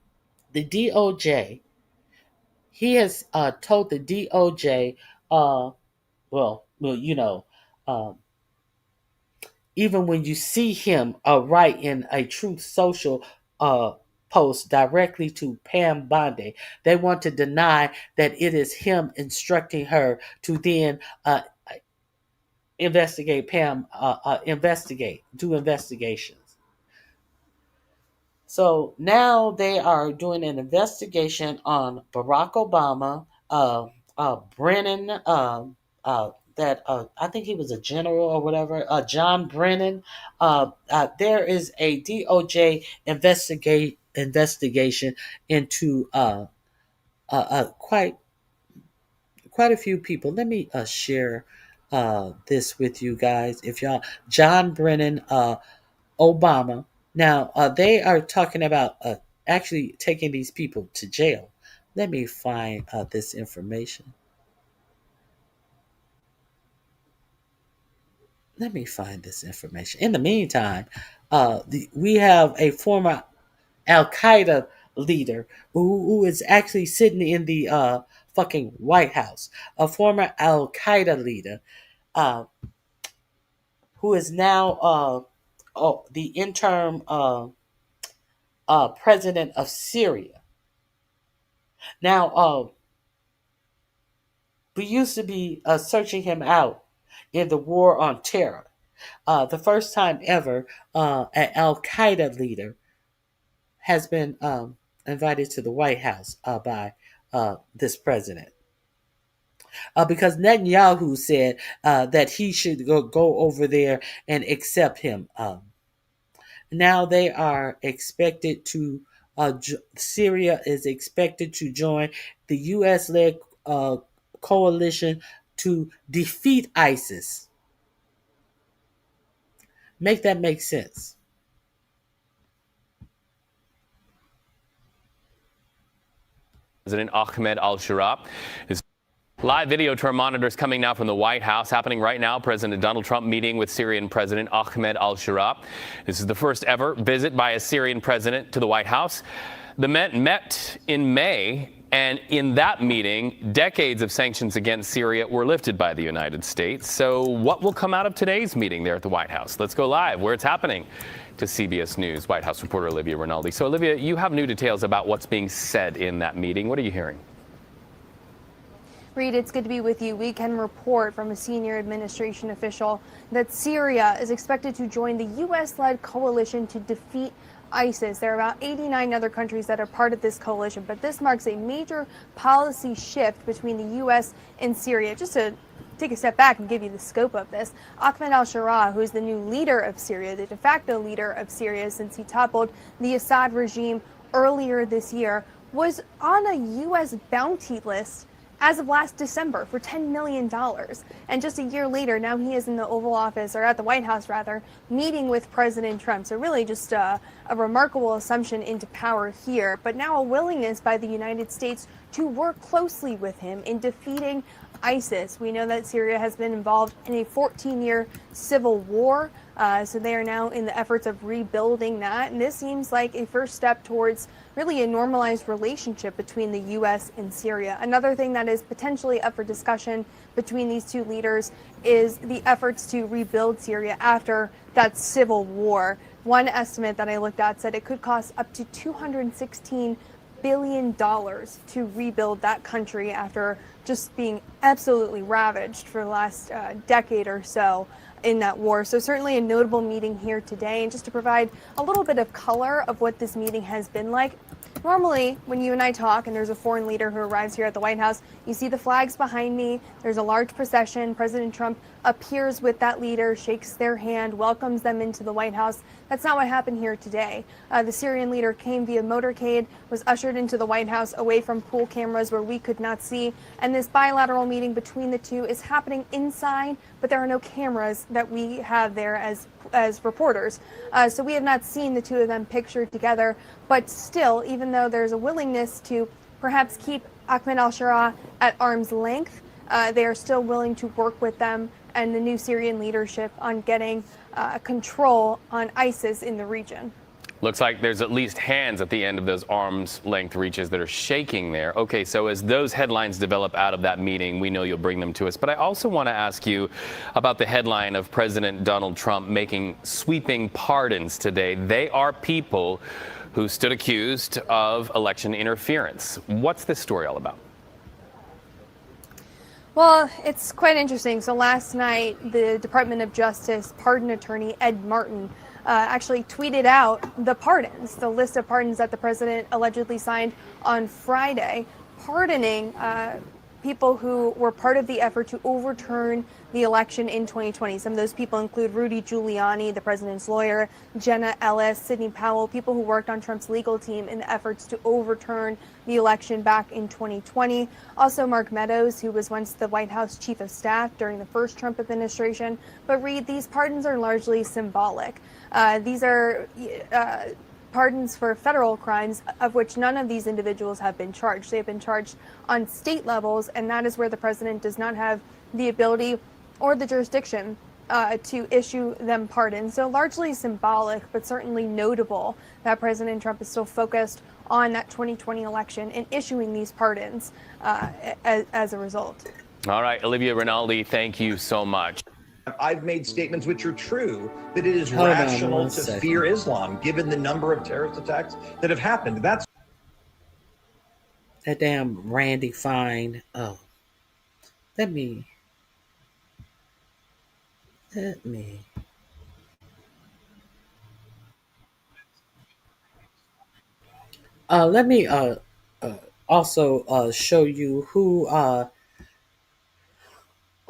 DOJ. He has told the DOJ, uh, well, um, even when you see him write in a Truth Social uh, post directly to Pam Bondi, they want to deny that it is him instructing her to then investigate do investigations. So now they are doing an investigation on Barack Obama, Brennan, that I think he was a general or whatever, John Brennan. There is a DOJ investigation into quite a few people. Let me share this with you guys. If y'all, John Brennan, Obama. Now they are talking about actually taking these people to jail. Let me find this information. Let me find this information. In the meantime, we have a former Al Qaeda leader who is actually sitting in the fucking White House. A former Al Qaeda leader uh, who is now the interim president of Syria. Now, we used to be searching him out in the war on terror. The first time ever an Al Qaeda leader has been invited to the White House by this president. Because Netanyahu said that he should go over there and accept him. Now they are expected to, Syria is expected to join the U.S. led coalition to defeat ISIS. Make that make sense. President Ahmed al-Shara is live video to our monitors coming now from the White House. Happening right now, President Donald Trump meeting with Syrian President Ahmed al-Shara. This is the first ever visit by a Syrian president to the White House. The men met in May, and in that meeting, decades of sanctions against Syria were lifted by the United States. So what will come out of today's meeting there at the White House? Let's go live where it's happening to CBS News White House reporter Olivia Rinaldi. So, Olivia, you have new details about what's being said in that meeting. What are you hearing? Reed, it's good to be with you. We can report from a senior administration official that Syria is expected to join the U.S.-led coalition to defeat ISIS. There are about 89 other countries that are part of this coalition, but this marks a major policy shift between the U.S. and Syria. Just to take a step back and give you the scope of this, Ahmed al-Shara, who is the new leader of Syria, the de facto leader of Syria since he toppled the Assad regime earlier this year, was on a U.S. bounty list as of last December for $10 million. And just a year later, now he is in the Oval Office, or at the White House rather, meeting with President Trump. So really just a remarkable assumption into power here, but now a willingness by the United States to work closely with him in defeating ISIS. We know that Syria has been involved in a 14-year civil war, so they are now in the efforts of rebuilding that. And this seems like a first step towards really a normalized relationship between the U.S. and Syria. Another thing that is potentially up for discussion between these two leaders is the efforts to rebuild Syria after that civil war. One estimate that I looked at said it could cost up to $216 billion to rebuild that country after just being absolutely ravaged for the last decade or so in that war. So certainly a notable meeting here today. And just to provide a little bit of color of what this meeting has been like, normally when you and I talk and there's a foreign leader who arrives here at the White House, you see the flags behind me, there's a large procession, President Trump appears with that leader, shakes their hand, welcomes them into the White House. That's not what happened here today. The Syrian leader came via motorcade, was ushered into the White House away from pool cameras where we could not see, and this bilateral meeting between the two is happening inside, but there are no cameras that we have there as reporters. So we have not seen the two of them pictured together, but still, even though there's a willingness to perhaps keep Ahmed al-Shara at arm's length, they are still willing to work with them and the new Syrian leadership on getting control on ISIS in the region. Looks like there's at least hands at the end of those arm's length reaches that are shaking there. Okay, so as those headlines develop out of that meeting, we know you'll bring them to us. But I also want to ask you about the headline of President Donald Trump making sweeping pardons today. They are people who stood accused of election interference. What's this story all about? Well, it's quite interesting. So last night, the Department of Justice pardon attorney Ed Martin actually tweeted out the pardons, the list of pardons that the president allegedly signed on Friday, pardoning people who were part of the effort to overturn the election in 2020. Some of those people include Rudy Giuliani, the president's lawyer, Jenna Ellis, Sidney Powell, people who worked on Trump's legal team in the efforts to overturn the election back in 2020. Also, Mark Meadows, who was once the White House chief of staff during the first Trump administration. But Reed, these pardons are largely symbolic. These are pardons for federal crimes, of which none of these individuals have been charged. They have been charged on state levels, and that is where the president does not have the ability or the jurisdiction to issue them pardons. So largely symbolic, but certainly notable that President Trump is still focused on that 2020 election and issuing these pardons as a result. All right, Olivia Rinaldi, thank you so much. I've made statements which are true, that it is rational to fear Islam, given the number of terrorist attacks that have happened. That's that damn Randy Fine. Oh, let me. Let me also show you who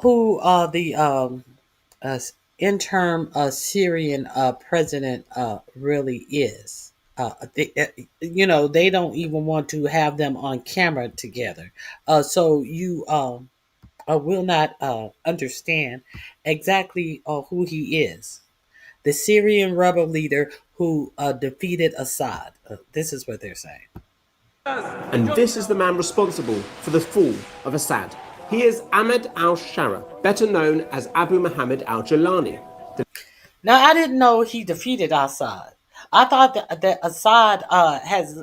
the interim Syrian president really is. They don't even want to have them on camera together. So you will not understand exactly who he is. The Syrian rebel leader who defeated Assad. This is what they're saying. And this is the man responsible for the fall of Assad. He is Ahmed al-Shara, better known as Abu Muhammad al-Jilani. Now, I didn't know he defeated Assad. I thought that Assad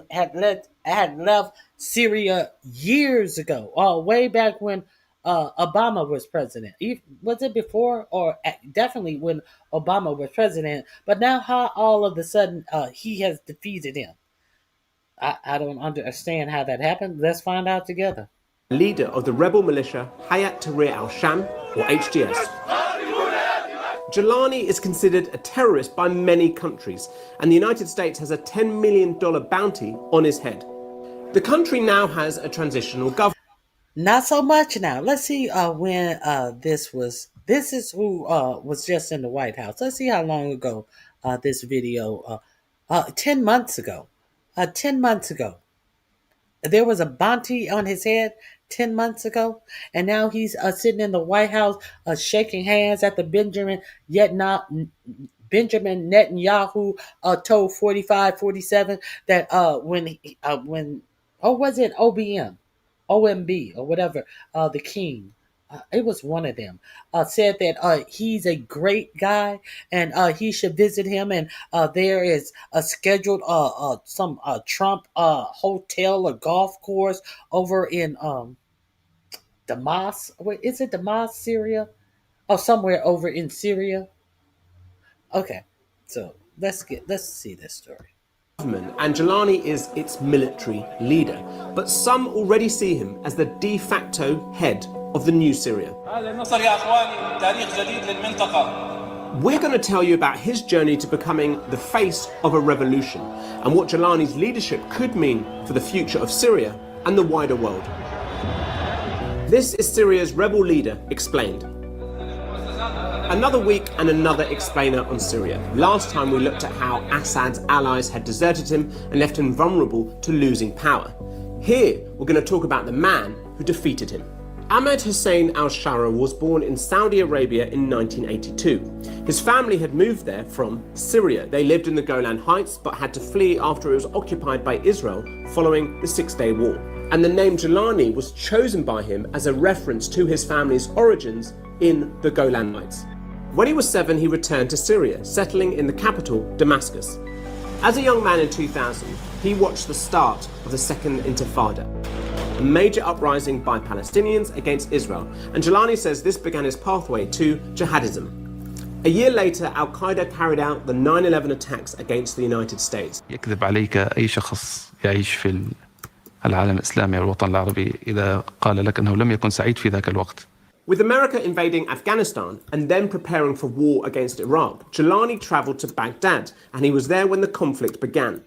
had left Syria years ago, way back when Obama was president. Was it before or definitely when Obama was president? But now how all of a sudden he has defeated him? I don't understand how that happened. Let's find out together. Leader of the rebel militia Hayat Tahrir al-Sham, or HTS. Jilani is considered a terrorist by many countries, and the United States has a $10 million bounty on his head. The country now has a transitional government. Not so much now. Let's see when this was. This is who was just in the White House. Let's see how long ago this video. 10 months ago. 10 months ago. There was a bounty on his head 10 months ago, and now he's sitting in the White House shaking hands at the Benjamin Netanyahu told 45-47 that was it OMB or whatever, the king, it was one of them, said that he's a great guy and he should visit him, and there is a scheduled some Trump hotel or golf course over in Damascus. Wait, is it Damascus, Syria? Oh, somewhere over in Syria. Okay, so let's see this story. And Jilani is its military leader, but some already see him as the de facto head of the new Syria. We're going to tell you about his journey to becoming the face of a revolution and what Jilani's leadership could mean for the future of Syria and the wider world. This is Syria's rebel leader explained. Another week and another explainer on Syria. Last time we looked at how Assad's allies had deserted him and left him vulnerable to losing power. Here we're going to talk about the man who defeated him. Ahmed Hussein al-Shara was born in Saudi Arabia in 1982. His family had moved there from Syria. They lived in the Golan Heights but had to flee after it was occupied by Israel following the Six-Day War. And the name Jilani was chosen by him as a reference to his family's origins in the Golan Heights. When he was 7, he returned to Syria, settling in the capital, Damascus. As a young man in 2000, he watched the start of the Second Intifada, a major uprising by Palestinians against Israel, and Jilani says this began his pathway to jihadism. A year later, Al-Qaeda carried out the 9/11 attacks against the United States. يكذب عليك أي شخص يعيش في العالم الإسلامي أو الوطن العربي إذا قال لك أنه لم يكن سعيد في ذاك الوقت. With America invading Afghanistan and then preparing for war against Iraq, Jilani travelled to Baghdad, and he was there when the conflict began.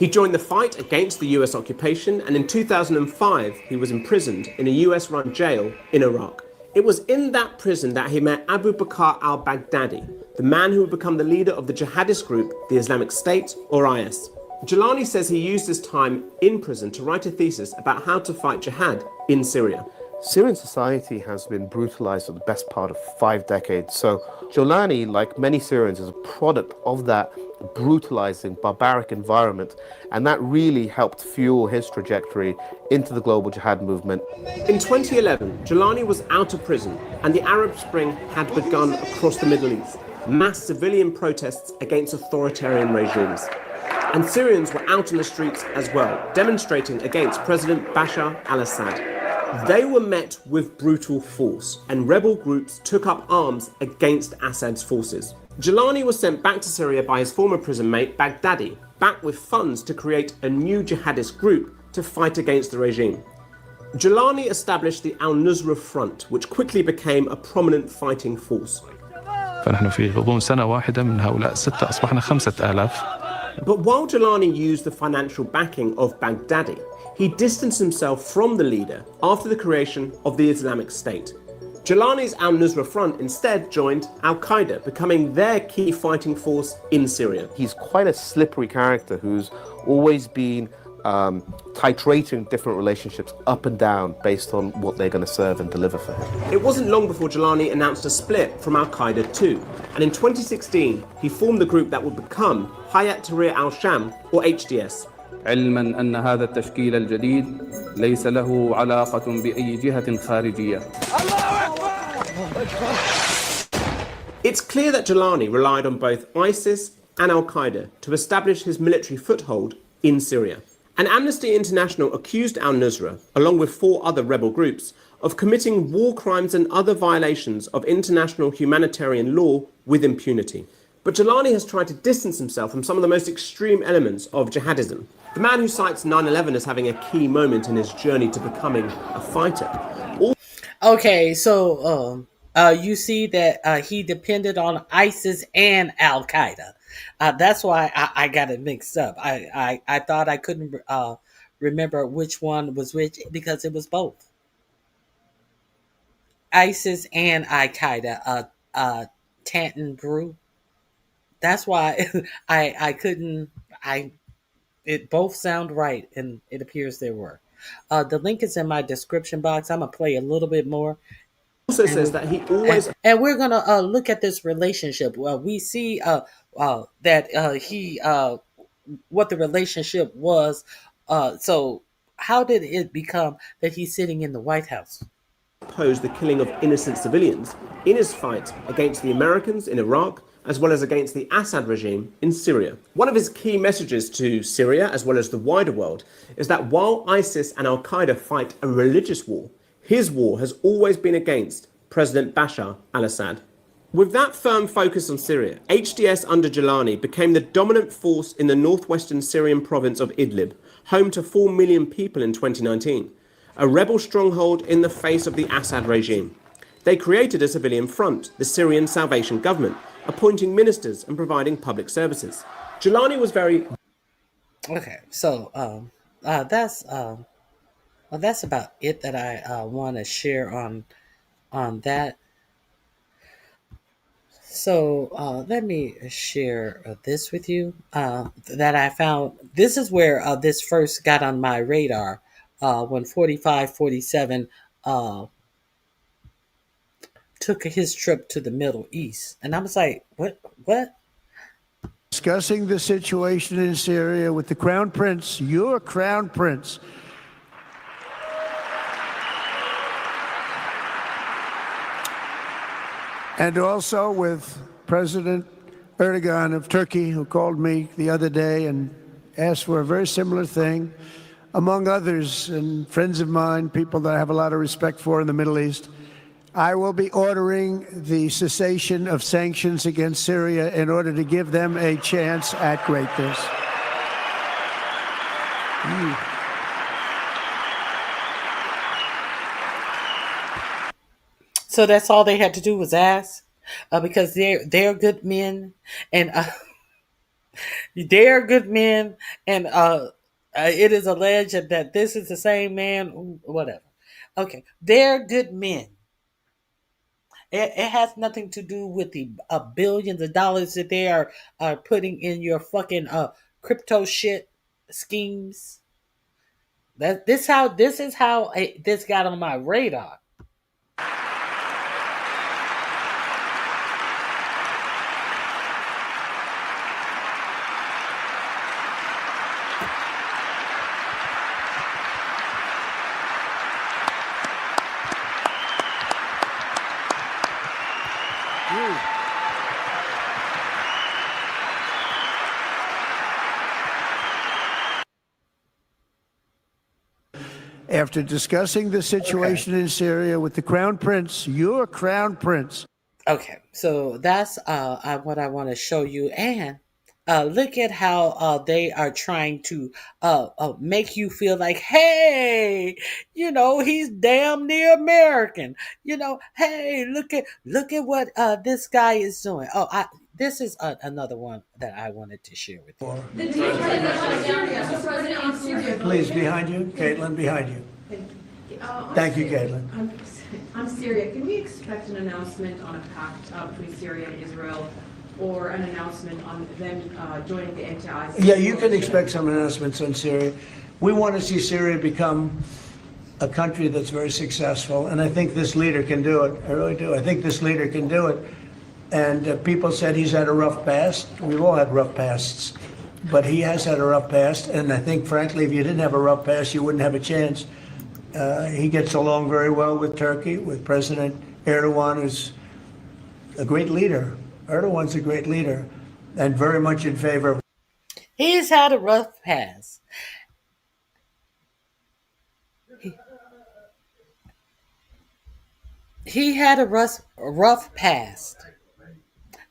He joined the fight against the US occupation, and in 2005 he was imprisoned in a US-run jail in Iraq. It was in that prison that he met Abu Bakr al-Baghdadi, the man who would become the leader of the jihadist group, the Islamic State, or IS. Jelani says he used his time in prison to write a thesis about how to fight jihad in Syria. Syrian society has been brutalized for the best part of 5 decades. So Jolani, like many Syrians, is a product of that brutalizing, barbaric environment. And that really helped fuel his trajectory into the global jihad movement. In 2011, Jelani was out of prison and the Arab Spring had begun across the Middle East. Mass civilian protests against authoritarian regimes. And Syrians were out in the streets as well, demonstrating against President Bashar al-Assad. They were met with brutal force, and rebel groups took up arms against Assad's forces. Jelani was sent back to Syria by his former prison mate Baghdadi, back with funds to create a new jihadist group to fight against the regime. Jelani established the Al-Nusra Front, which quickly became a prominent fighting force. فنحن في غضون سنة واحدة من هؤلاء الستة أصبحنا 5000. But while Jelani used the financial backing of Baghdadi, he distanced himself from the leader after the creation of the Islamic State. Jelani's Al-Nusra Front instead joined Al-Qaeda, becoming their key fighting force in Syria. He's quite a slippery character who's always been titrating different relationships up and down based on what they're going to serve and deliver for him. It wasn't long before Jelani announced a split from Al-Qaeda too, and in 2016 he formed the group that would become Hayat Tahrir al-Sham, or HTS. علما أن هذا التشكيل الجديد ليس له علاقة بأي جهة خارجية. It's clear that Jelani relied on both ISIS and Al-Qaeda to establish his military foothold in Syria. And Amnesty International accused Al-Nusra, along with 4 other rebel groups, of committing war crimes and other violations of international humanitarian law with impunity. But Jelani has tried to distance himself from some of the most extreme elements of jihadism. The man who cites 9/11 as having a key moment in his journey to becoming a fighter. Okay, so you see that he depended on ISIS and Al-Qaeda. That's why I got it mixed up. I thought I couldn't remember which one was which because it was both. ISIS and Al-Qaeda, Tantan Brew. That's why I couldn't. It both sound right, and it appears they were. The link is in my description box. I'm gonna play a little bit more. Also says that he always and we're gonna look at this relationship. Well, we see that he what the relationship was. So how did it become that he's sitting in the White House? Opposed the killing of innocent civilians in his fight against the Americans in Iraq, as well as against the Assad regime in Syria. One of his key messages to Syria, as well as the wider world, is that while ISIS and Al-Qaeda fight a religious war, his war has always been against President Bashar al-Assad. With that firm focus on Syria, HDS under Jelani became the dominant force in the northwestern Syrian province of Idlib, home to 4 million people in 2019, a rebel stronghold in the face of the Assad regime. They created a civilian front, the Syrian Salvation Government, appointing ministers and providing public services. Jelani was very... Okay, so that's about it that I want to share on that. So let me share this with you that I found. This is where this first got on my radar when 4547 took his trip to the Middle East. And I was like, what? Discussing the situation in Syria with the Crown Prince, your Crown Prince. And also with President Erdogan of Turkey, who called me the other day and asked for a very similar thing, among others, and friends of mine, people that I have a lot of respect for in the Middle East. I will be ordering the cessation of sanctions against Syria in order to give them a chance at greatness. So that's all they had to do was ask, because they're good men, and They are good men, and it is alleged that this is the same man. Whatever. Okay, they're good men. It has nothing to do with the billions of dollars that they are putting in your fucking crypto shit schemes. This is how this got on my radar. After discussing the situation in Syria with the Crown Prince, your Crown Prince. Okay, so that's what I want to show you, and look at how they are trying to make you feel like, hey, he's damn near American. Hey, look at what this guy is doing. This is another one that I wanted to share with you. Please, behind you, Caitlin, behind you. Thank you, Caitlin. On Syria, can we expect an announcement on a pact between Syria and Israel, or an announcement on them joining the anti-ISIS? Yeah, you can expect some announcements on Syria. We want to see Syria become a country that's very successful, and I think this leader can do it. I really do. I think this leader can do it. And people said he's had a rough past. We've all had rough pasts, but he has had a rough past, and I think, frankly, if you didn't have a rough past, you wouldn't have a chance. He gets along very well with Turkey, with President Erdogan, who's a great leader. Erdogan's a great leader, and very much in favor of. He's had a rough past. He had a rough past.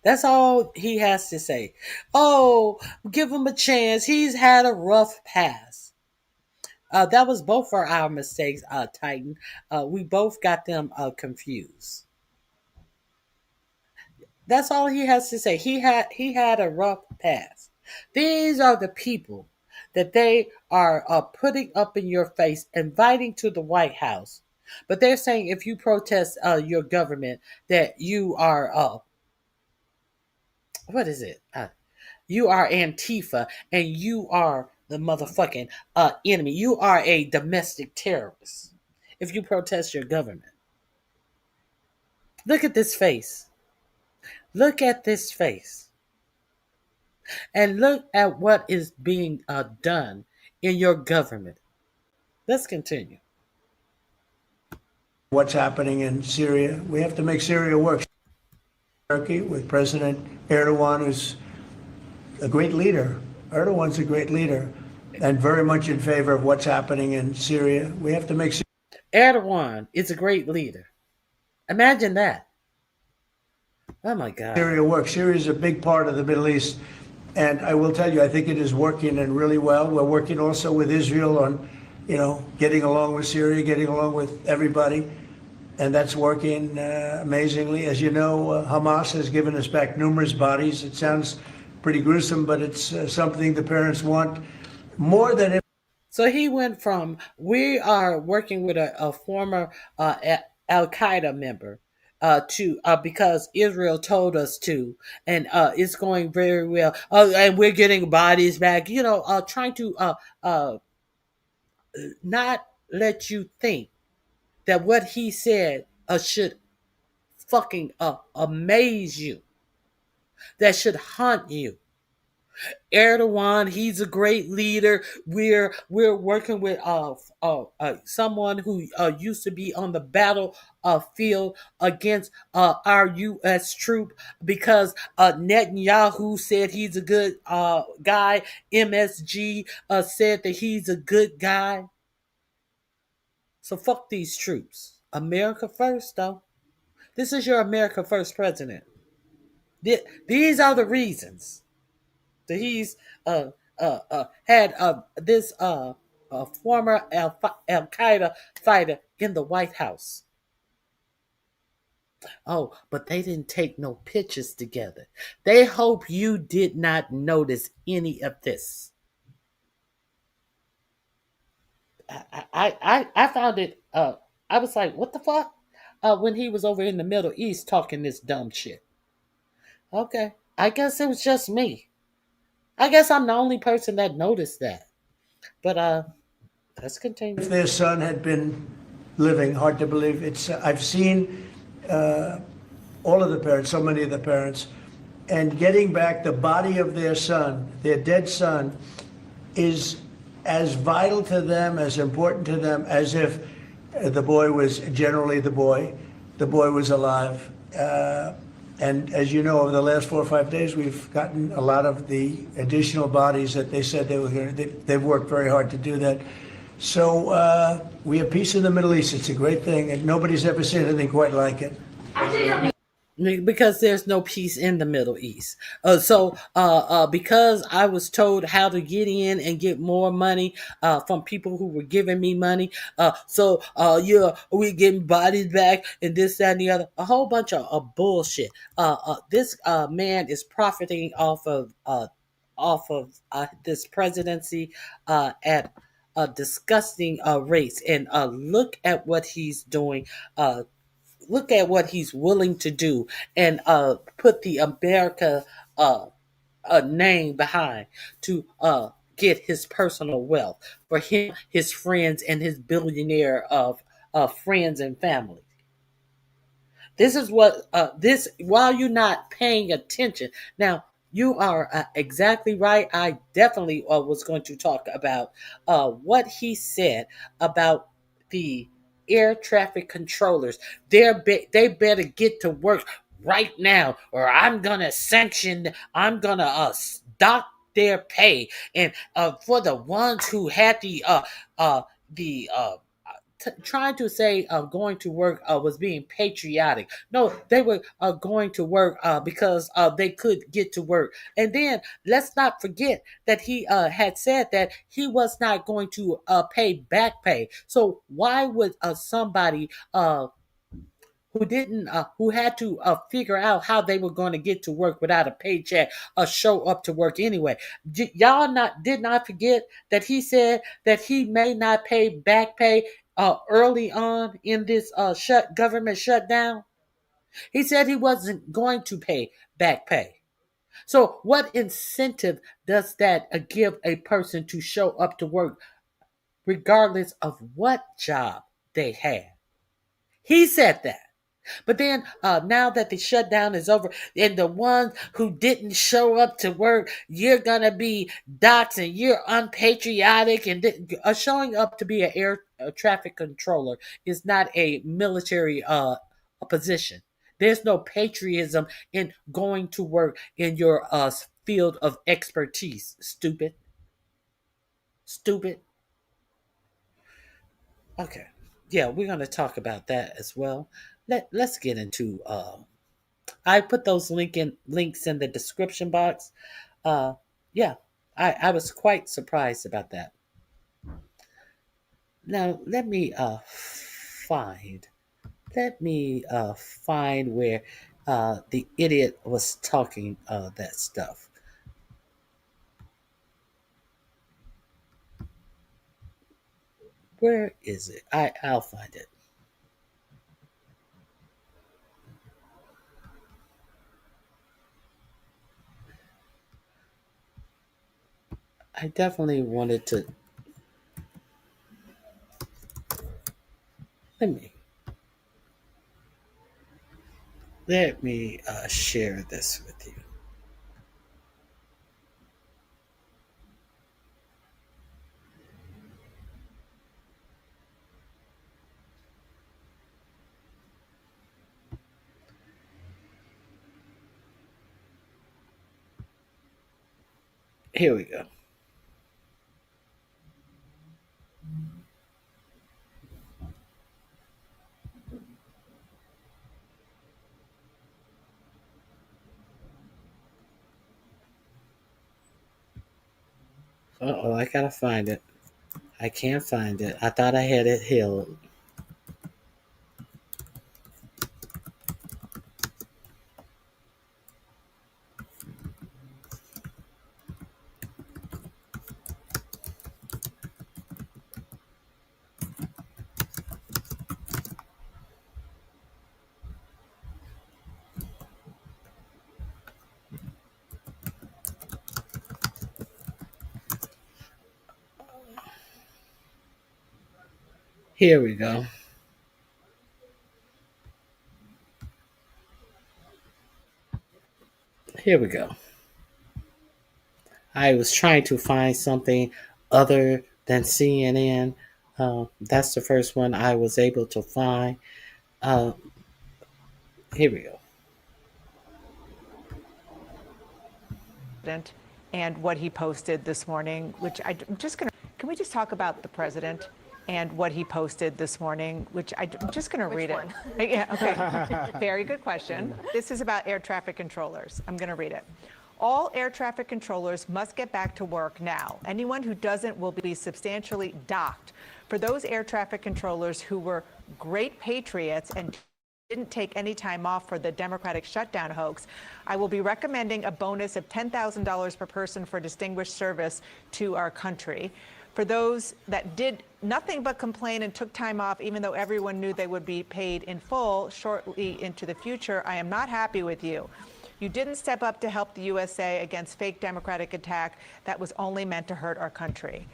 That's all he has to say. Oh, give him a chance. He's had a rough past. That was both for our mistakes, Titan. We both got them confused. That's all he has to say. He had a rough past. These are the people that they are putting up in your face, inviting to the White House. But they're saying if you protest your government, that you are what is it? You are Antifa, and you are the motherfucking enemy. You are a domestic terrorist if you protest your government. Look at this face. Look at this face. And look at what is being done in your government. Let's continue. What's happening in Syria? We have to make Syria work. Turkey, with President Erdogan, who's a great leader. Erdogan's a great leader, and very much in favor of what's happening in Syria. We have to make Erdogan is a great leader. Imagine that. Oh my God. Syria work. Syria is a big part of the Middle East, and I will tell you, I think it is working and really well. We're working also with Israel on, getting along with Syria, getting along with everybody, and that's working amazingly. As you know, Hamas has given us back numerous bodies. It sounds pretty gruesome, but it's something the parents want more than. So he went from, we are working with a former Al-Qaeda member to because Israel told us to, and it's going very well, and we're getting bodies back, trying to not let you think that what he said should fucking amaze you, that should haunt you. Erdogan, he's a great leader. We're working with someone who used to be on the battlefield against our U.S. troop because Netanyahu said he's a good guy. MSG said that he's a good guy. So fuck these troops. America first, though. This is your America first president. These are the reasons that he's had this former Al Qaeda fighter in the White House. Oh, but they didn't take no pictures together. They hope you did not notice any of this. I found it. I was like, what the fuck? When he was over in the Middle East talking this dumb shit. Okay, I guess it was just me. I guess I'm the only person that noticed that. But let's continue. If their son had been living, hard to believe. It's I've seen all of the parents, so many of the parents, and getting back the body of their son, their dead son, is as vital to them, as important to them as if the boy was generally the boy was alive. And as you know, over the last 4 or 5 days, we've gotten a lot of the additional bodies that they said they were going to. They've worked very hard to do that. So we have peace in the Middle East. It's a great thing, and nobody's ever seen anything quite like it. Because there's no peace in the Middle East. Because I was told how to get in and get more money from people who were giving me money. We're getting bodies back and this, that, and the other. A whole bunch of bullshit. This man is profiting off of this presidency at a disgusting rates. And look at what he's doing. Look at what he's willing to do and put the America name behind to get his personal wealth for him, his friends, and his billionaire of friends and family. This is what this while you're not paying attention. Now you are exactly right. I definitely was going to talk about what he said about the air traffic controllers. They better get to work right now, or I'm gonna sanction. I'm gonna stop their pay, and for the ones who had the trying to say going to work was being patriotic. No, they were going to work because they could get to work. And then let's not forget that he had said that he was not going to pay back pay. So why would somebody who had to figure out how they were going to get to work without a paycheck show up to work anyway? Did not forget that he said that he may not pay back pay early on in this government shutdown. He said he wasn't going to pay back pay. So what incentive does that give a person to show up to work regardless of what job they have? He said that. But then now that the shutdown is over and the ones who didn't show up to work, you're going to be doxxed and you're unpatriotic. And showing up to be an air traffic controller is not a military position. There's no patriotism in going to work in your field of expertise. Stupid. Stupid. Okay. Yeah, we're going to talk about that as well. Let's get into I put those links in the description box. Yeah, I was quite surprised about that. Now let me find where the idiot was talking that stuff. Where is it? I'll find it. I definitely wanted to. Let me share this with you. Here we go. Uh-oh, I gotta find it. I can't find it. I thought I had it held. Here we go. Here we go. I was trying to find something other than CNN. That's the first one I was able to find. Uh, Here we go. And what he posted this morning, which I'm just going to, can we just talk about the president and what he posted this morning, which I'm just going to read it. Yeah, okay. Very good question. This is about air traffic controllers. I'm going to read it. All air traffic controllers must get back to work now. Anyone who doesn't will be substantially docked. For those air traffic controllers who were great patriots and didn't take any time off for the Democratic shutdown hoax, I will be recommending a bonus of $10,000 per person for distinguished service to our country. For those that did nothing but complain and took time off, even though everyone knew they would be paid in full shortly into the future, I am not happy with you. You didn't step up to help the USA against fake Democratic attack that was only meant to hurt our country.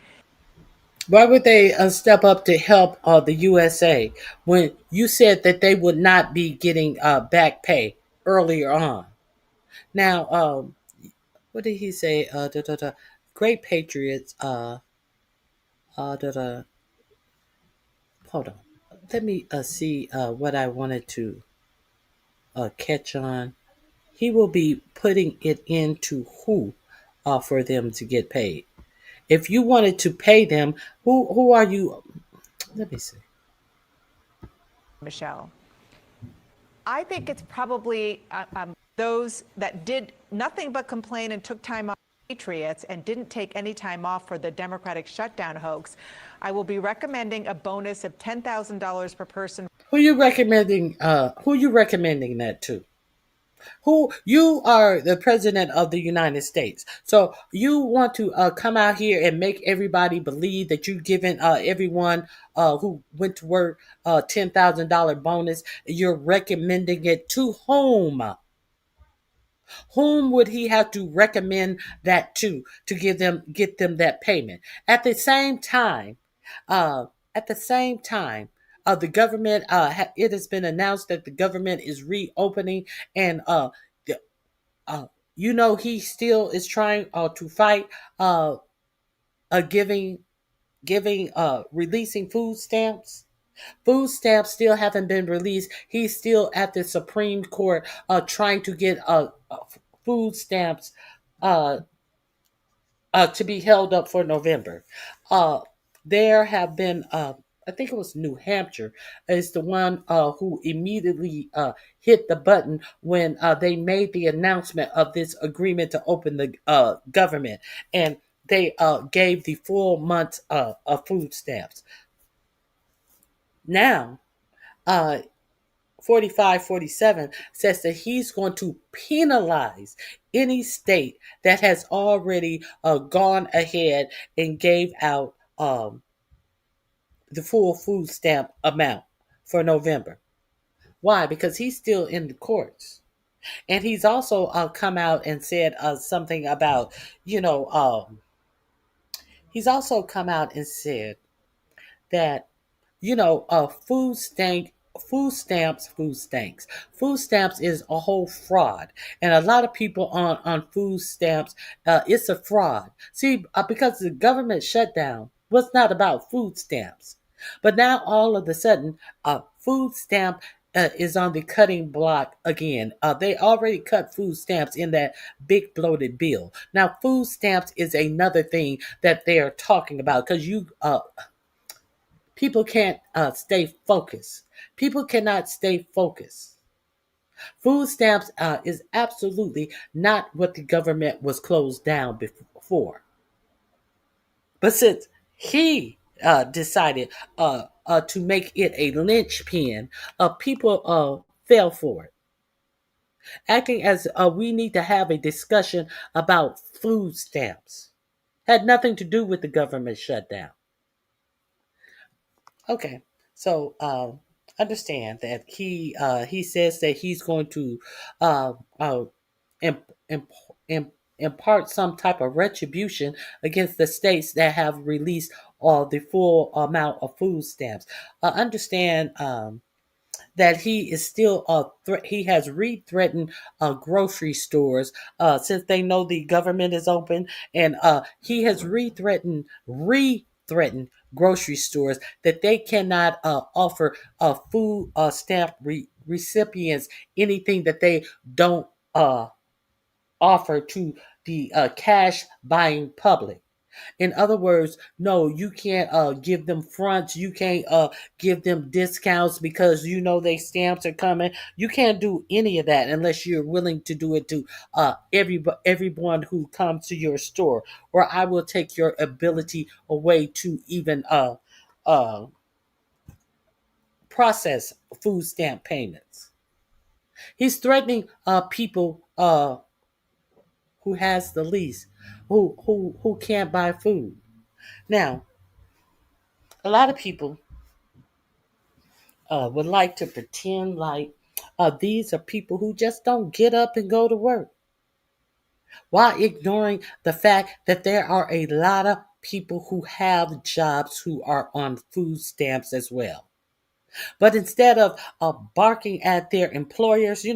Why would they step up to help the USA when you said that they would not be getting back pay earlier on? Now, what did he say? Great patriots. Hold on. Let me see what I wanted to catch on. He will be putting it into who for them to get paid. If you wanted to pay them, who are you? Let me see. Michelle, I think it's probably those that did nothing but complain and took time off, patriots, and didn't take any time off for the Democratic shutdown hoax. I will be recommending a bonus of $10,000 per person. Who you recommending? Who you recommending that to? Who you are the president of the United States, so you want to come out here and make everybody believe that you're giving everyone who went to work $10,000 bonus. You're recommending it to whom? Whom would he have to recommend that to get them that payment? At the same time, uh, the government it has been announced that the government is reopening, and he still is trying to fight giving releasing food stamps. Food stamps still haven't been released. He's still at the Supreme Court trying to get food stamps to be held up for November. There have been, I think it was New Hampshire, is the one who immediately hit the button when they made the announcement of this agreement to open the government, and they gave the full month of food stamps. Now, 4547 says that he's going to penalize any state that has already gone ahead and gave out the full food stamp amount for November. Why? Because he's still in the courts. And he's also come out and said something about, he's also come out and said that food stamps food stamps is a whole fraud, and a lot of people on food stamps, it's a fraud. See, because the government shutdown was not about food stamps, but now all of a sudden food stamp is on the cutting block again. They already cut food stamps in that big bloated bill. Now food stamps is another thing that they are talking about, because people can't stay focused. People cannot stay focused. Food stamps is absolutely not what the government was closed down before. But since he decided to make it a linchpin, people fell for it. Acting as we need to have a discussion about food stamps. Had nothing to do with the government shutdown. Okay, so understand that he says that he's going to uh, uh, imp, imp, impart some type of retribution against the states that have released the full amount of food stamps. Understand that he is still he has re-threatened grocery stores since they know the government is open, and he has re-threatened grocery stores that they cannot offer food stamp recipients anything that they don't offer to the cash buying public. In other words, no, you can't give them fronts. You can't give them discounts because you know they stamps are coming. You can't do any of that unless you're willing to do it to everyone who comes to your store, or I will take your ability away to even uh, process food stamp payments. He's threatening people who has the least, who can't buy food. Now, a lot of people would like to pretend like these are people who just don't get up and go to work, while ignoring the fact that there are a lot of people who have jobs who are on food stamps as well. But instead of barking at their employers,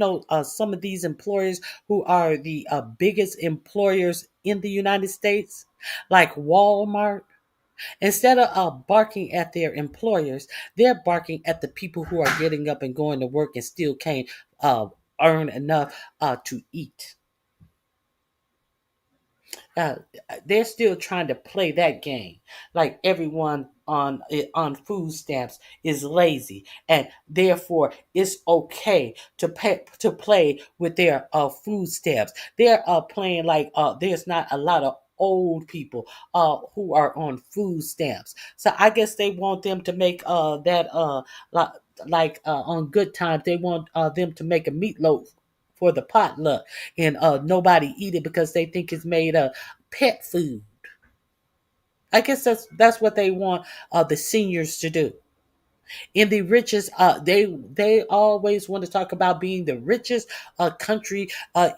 some of these employers who are the biggest employers in the United States, like Walmart, instead of barking at their employers, they're barking at the people who are getting up and going to work and still can't earn enough to eat. Uh, they're still trying to play that game, like everyone on food stamps is lazy, and therefore it's okay to play with their food stamps. They're playing like there's not a lot of old people who are on food stamps. So I guess they want them to make that on Good Times they want them to make a meatloaf for the potluck, and nobody eat it because they think it's made of pet food. I guess that's what they want the seniors to do. In the richest, they always want to talk about being the richest country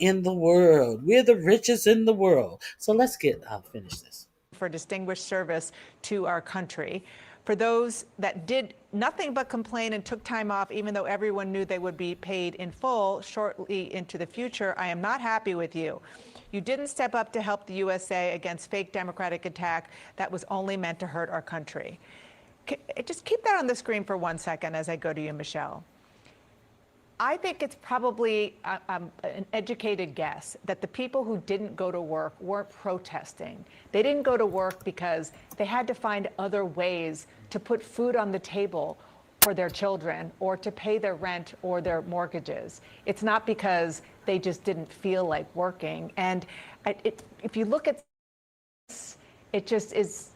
in the world. We're the richest in the world. So let's get finish this. For distinguished service to our country. For those that did nothing but complain and took time off, even though everyone knew they would be paid in full shortly into the future, I am not happy with you. You didn't step up to help the USA against fake Democratic attack that was only meant to hurt our country. Just keep that on the screen for 1 second as I go to you, Michelle. I think it's probably an educated guess that the people who didn't go to work weren't protesting. They didn't go to work because they had to find other ways to put food on the table for their children or to pay their rent or their mortgages. It's not because they just didn't feel like working. And if you look at this, it just is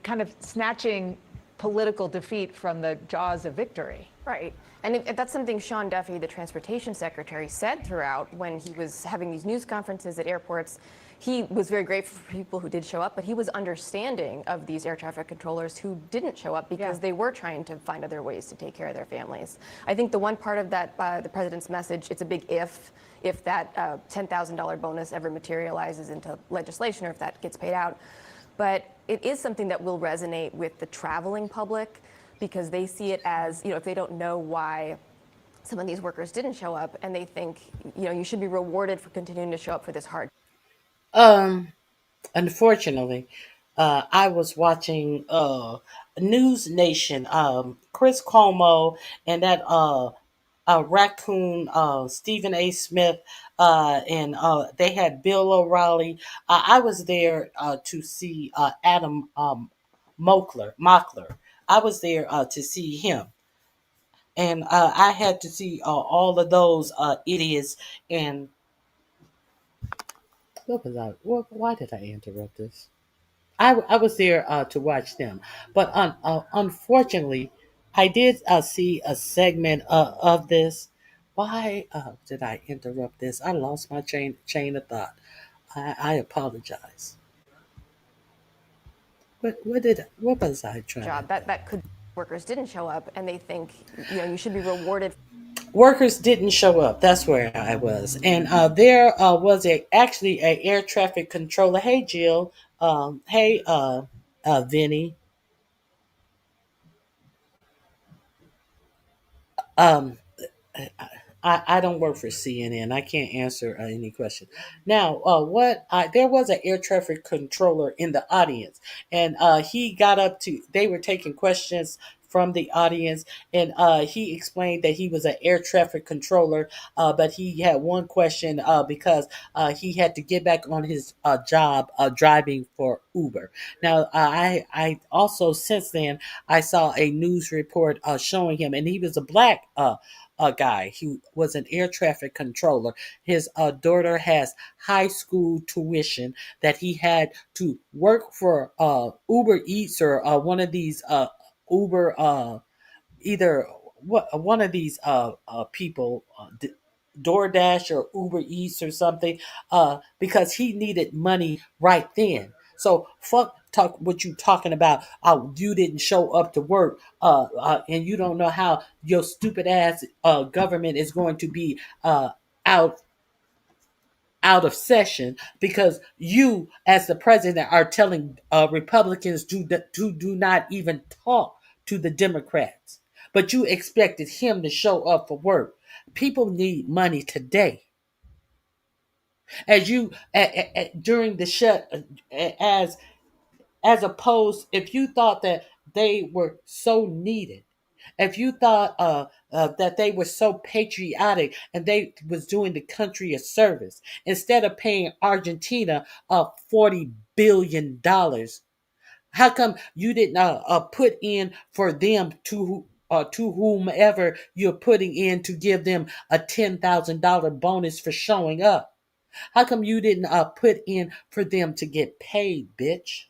kind of snatching political defeat from the jaws of victory. Right. And that's something Sean Duffy, the transportation secretary, said throughout when he was having these news conferences at airports. He was very grateful for people who did show up, but he was understanding of these air traffic controllers who didn't show up because they were trying to find other ways to take care of their families. I think the one part of that, the president's message, it's a big if that $10,000 bonus ever materializes into legislation or if that gets paid out. But it is something that will resonate with the traveling public, because they see it as, if they don't know why some of these workers didn't show up, and they think, you should be rewarded for continuing to show up for this hard. Unfortunately, I was watching News Nation, Chris Cuomo and that raccoon Stephen A. Smith, and they had Bill O'Reilly. I was there to see Adam Mockler. I was there to see him. And I had to see all of those idiots. And what was I? Why did I interrupt this? I was there to watch them. But unfortunately, I did see a segment of this. Why did I interrupt this? I lost my chain of thought. I apologize. What was I trying? Job that could workers didn't show up, and they think you should be rewarded. Workers didn't show up. That's where I was, and there was actually a air traffic controller. Hey Jill. Hey Vinny. Um, I don't work for CNN. I can't answer any question. Now, there was an air traffic controller in the audience, and he got up to. They were taking questions from the audience, and he explained that he was an air traffic controller, but he had one question because he had to get back on his job driving for Uber. Now, I also since then I saw a news report showing him, and he was a black. A guy who was an air traffic controller. His daughter has high school tuition that he had to work for Uber Eats or one of these Uber either one of these people. DoorDash or Uber Eats or something, because he needed money right then. So fuck talk what you talking about. You didn't show up to work, and you don't know how your stupid ass government is going to be out out of session because you, as the president, are telling Republicans to do not even talk to the Democrats. But you expected him to show up for work. People need money today. As you during the shut, as opposed, if you thought that they were so needed, if you thought that they were so patriotic and they was doing the country a service, instead of paying Argentina $40 billion, how come you didn't put in for them to whomever you're putting in to give them a $10,000 bonus for showing up? How come you didn't put in for them to get paid, bitch?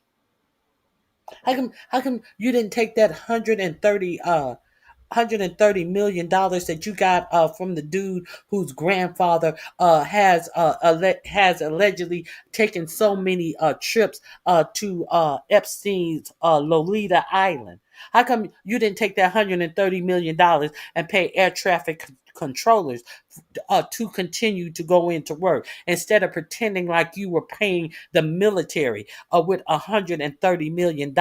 How come you didn't take that 130 million dollars that you got from the dude whose grandfather has allegedly taken so many trips to Epstein's Lolita Island? How come you didn't take that $130 million and pay air traffic controllers to continue to go into work instead of pretending like you were paying the military with $130 million,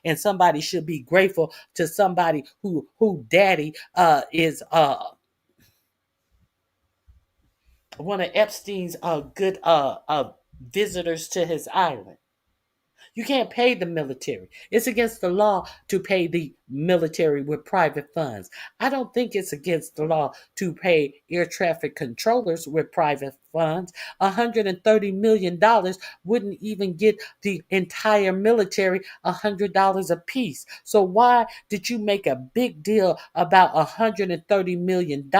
and somebody should be grateful to somebody who daddy is one of Epstein's good visitors to his island. You can't pay the military. It's against the law to pay the military with private funds. I don't think it's against the law to pay air traffic controllers with private funds. $130 million wouldn't even get the entire military $100 apiece. So why did you make a big deal about $130 million?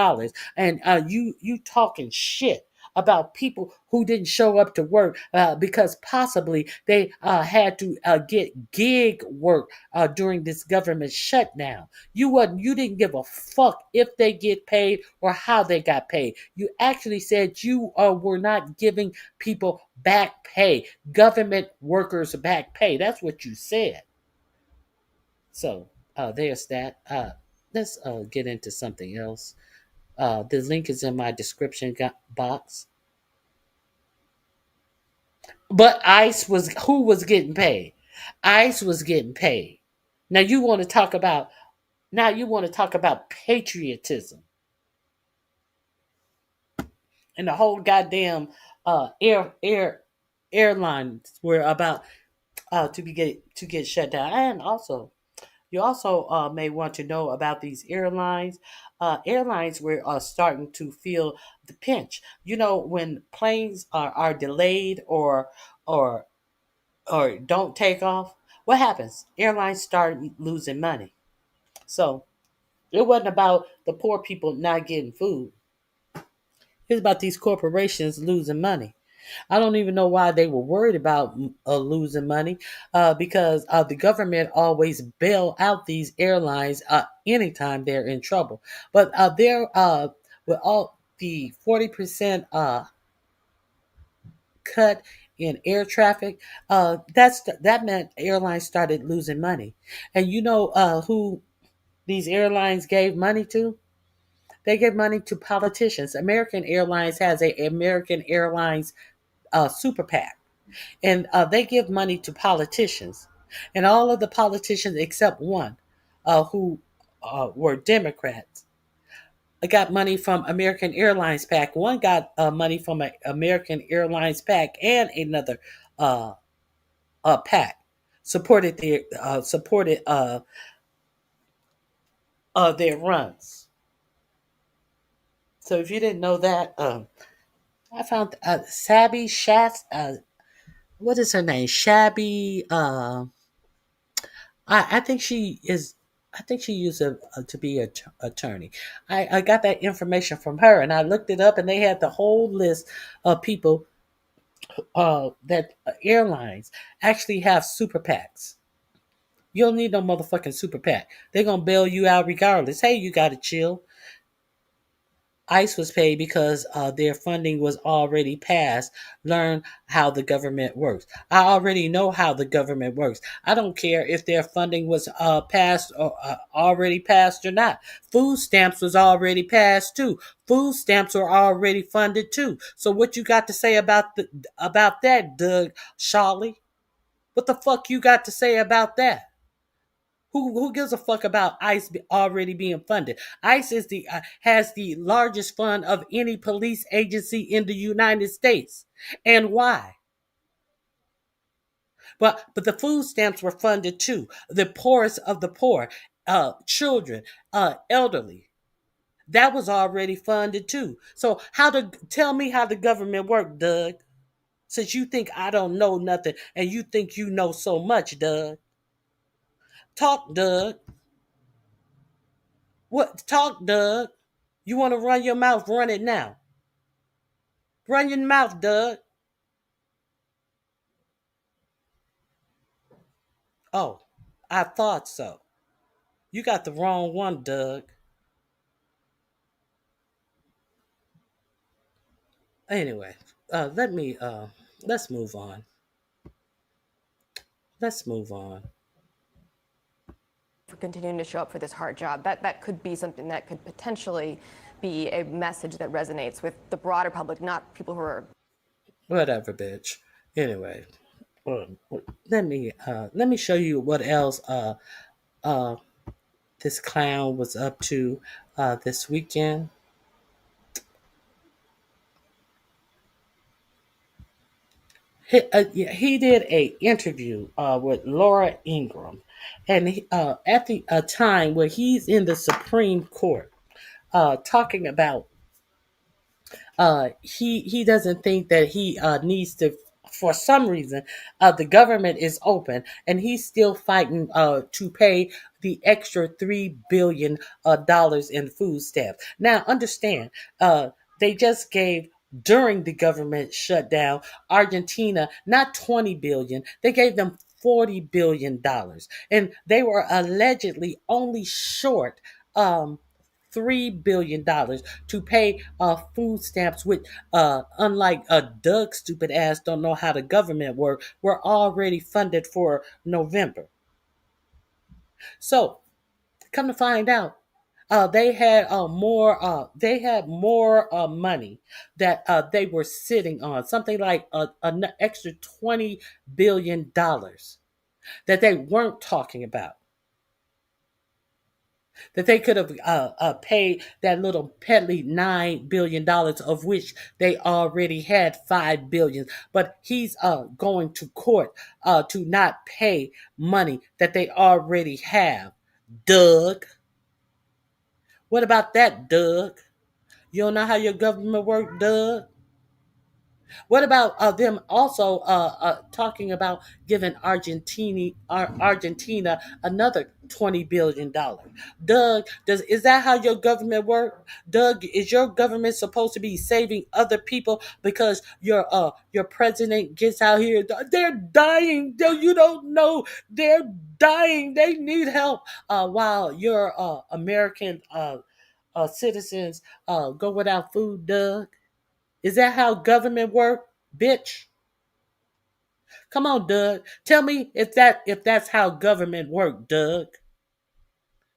And you talking shit about people who didn't show up to work because possibly they had to get gig work during this government shutdown. You didn't give a fuck if they get paid or how they got paid. You actually said you were not giving people back pay, government workers back pay. That's what you said. So there's that. Let's get into something else. The link is in my description box. But who was getting paid? ICE was getting paid. Now you want to talk about patriotism and the whole goddamn airlines were about to get shut down. And also you also may want to know about these airlines. Airlines were starting to feel the pinch. You know, when planes are delayed or or don't take off, what happens? Airlines start losing money. So it wasn't about the poor people not getting food. It's about these corporations losing money. I don't even know why they were worried about losing money because the government always bail out these airlines anytime they're in trouble. But they're with all the 40% cut in air traffic, that meant airlines started losing money. And you know who these airlines gave money to? They gave money to politicians. American Airlines has a American Airlines super PAC, and they give money to politicians. And all of the politicians except one, who were Democrats, got money from American Airlines PAC. One got money from an American Airlines PAC and another PAC supported their runs. So if you didn't know that, I found Sabby Shats. What is her name? Shabby. I think she is. I think she used to be an attorney. I got that information from her, and I looked it up, and they had the whole list of people that airlines actually have super PACs. You don't need no motherfucking super PAC. They're gonna bail you out regardless. Hey, you gotta chill. ICE was paid because their funding was already passed. Learn how the government works. I already know how the government works. I don't care if their funding was passed or already passed or not. Food stamps was already passed too. Food stamps were already funded too. So what you got to say about that, Doug Shawley? What the fuck you got to say about that? Who gives a fuck about ICE already being funded? ICE has the largest fund of any police agency in the United States, and why? But the food stamps were funded too. The poorest of the poor, children, elderly, that was already funded too. So tell me how the government worked, Doug? Since you think I don't know nothing, and you think you know so much, Doug. Talk, Doug. What? Talk, Doug. You want to run your mouth? Run it now. Run your mouth, Doug. Oh, I thought so. You got the wrong one, Doug. Anyway, let's move on. Let's move on. For continuing to show up for this hard job, that could be something that could potentially be a message that resonates with the broader public, not people who are. Whatever, bitch. Anyway, let me show you what else this clown was up to this weekend. He did a interview with Laura Ingraham, and at the time where he's in the Supreme Court, talking about he doesn't think that he needs to. For some reason, the government is open, and he's still fighting to pay the extra $3 billion in food stamps. Now, understand, they just gave during the government shutdown Argentina not 20 billion; they gave them $40 billion, and they were allegedly only short. $3 billion to pay food stamps, which, unlike Doug's stupid ass, don't know how the government work, were already funded for November. So, come to find out, they had more. They had more money that they were sitting on, something like an extra $20 billion that they weren't talking about. That they could have paid that little petty $9 billion, of which they already had $5 billion. But he's going to court to not pay money that they already have. Doug, what about that, Doug? You don't know how your government works, Doug? What about them also talking about giving Argentina another $20 billion? Doug, is that how your government works? Doug, is your government supposed to be saving other people because your president gets out here? They're dying. You don't know. They're dying. They need help. While your American citizens go without food, Doug. Is that how government work, bitch? Come on, Doug. Tell me if that's how government work, Doug.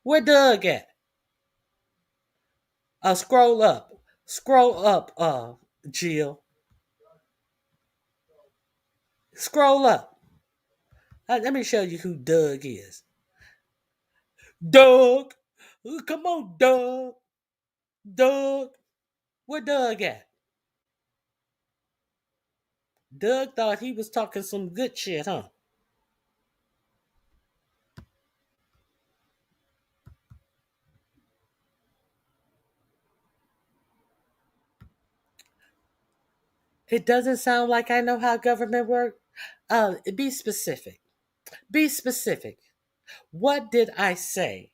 Where Doug at? Scroll up. Scroll up, Jill. Scroll up. Let me show you who Doug is. Doug! Come on, Doug! Doug! Where Doug at? Doug thought he was talking some good shit, huh? It doesn't sound like I know how government works. Be specific. Be specific. What did I say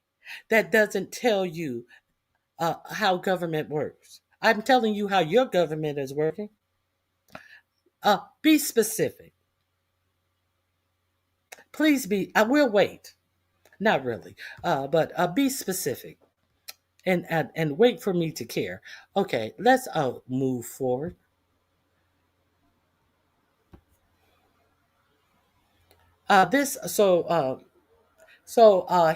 that doesn't tell you how government works? I'm telling you how your government is working. Be specific. Please be. I will wait. Not really, but be specific, and wait for me to care. Okay, let's move forward.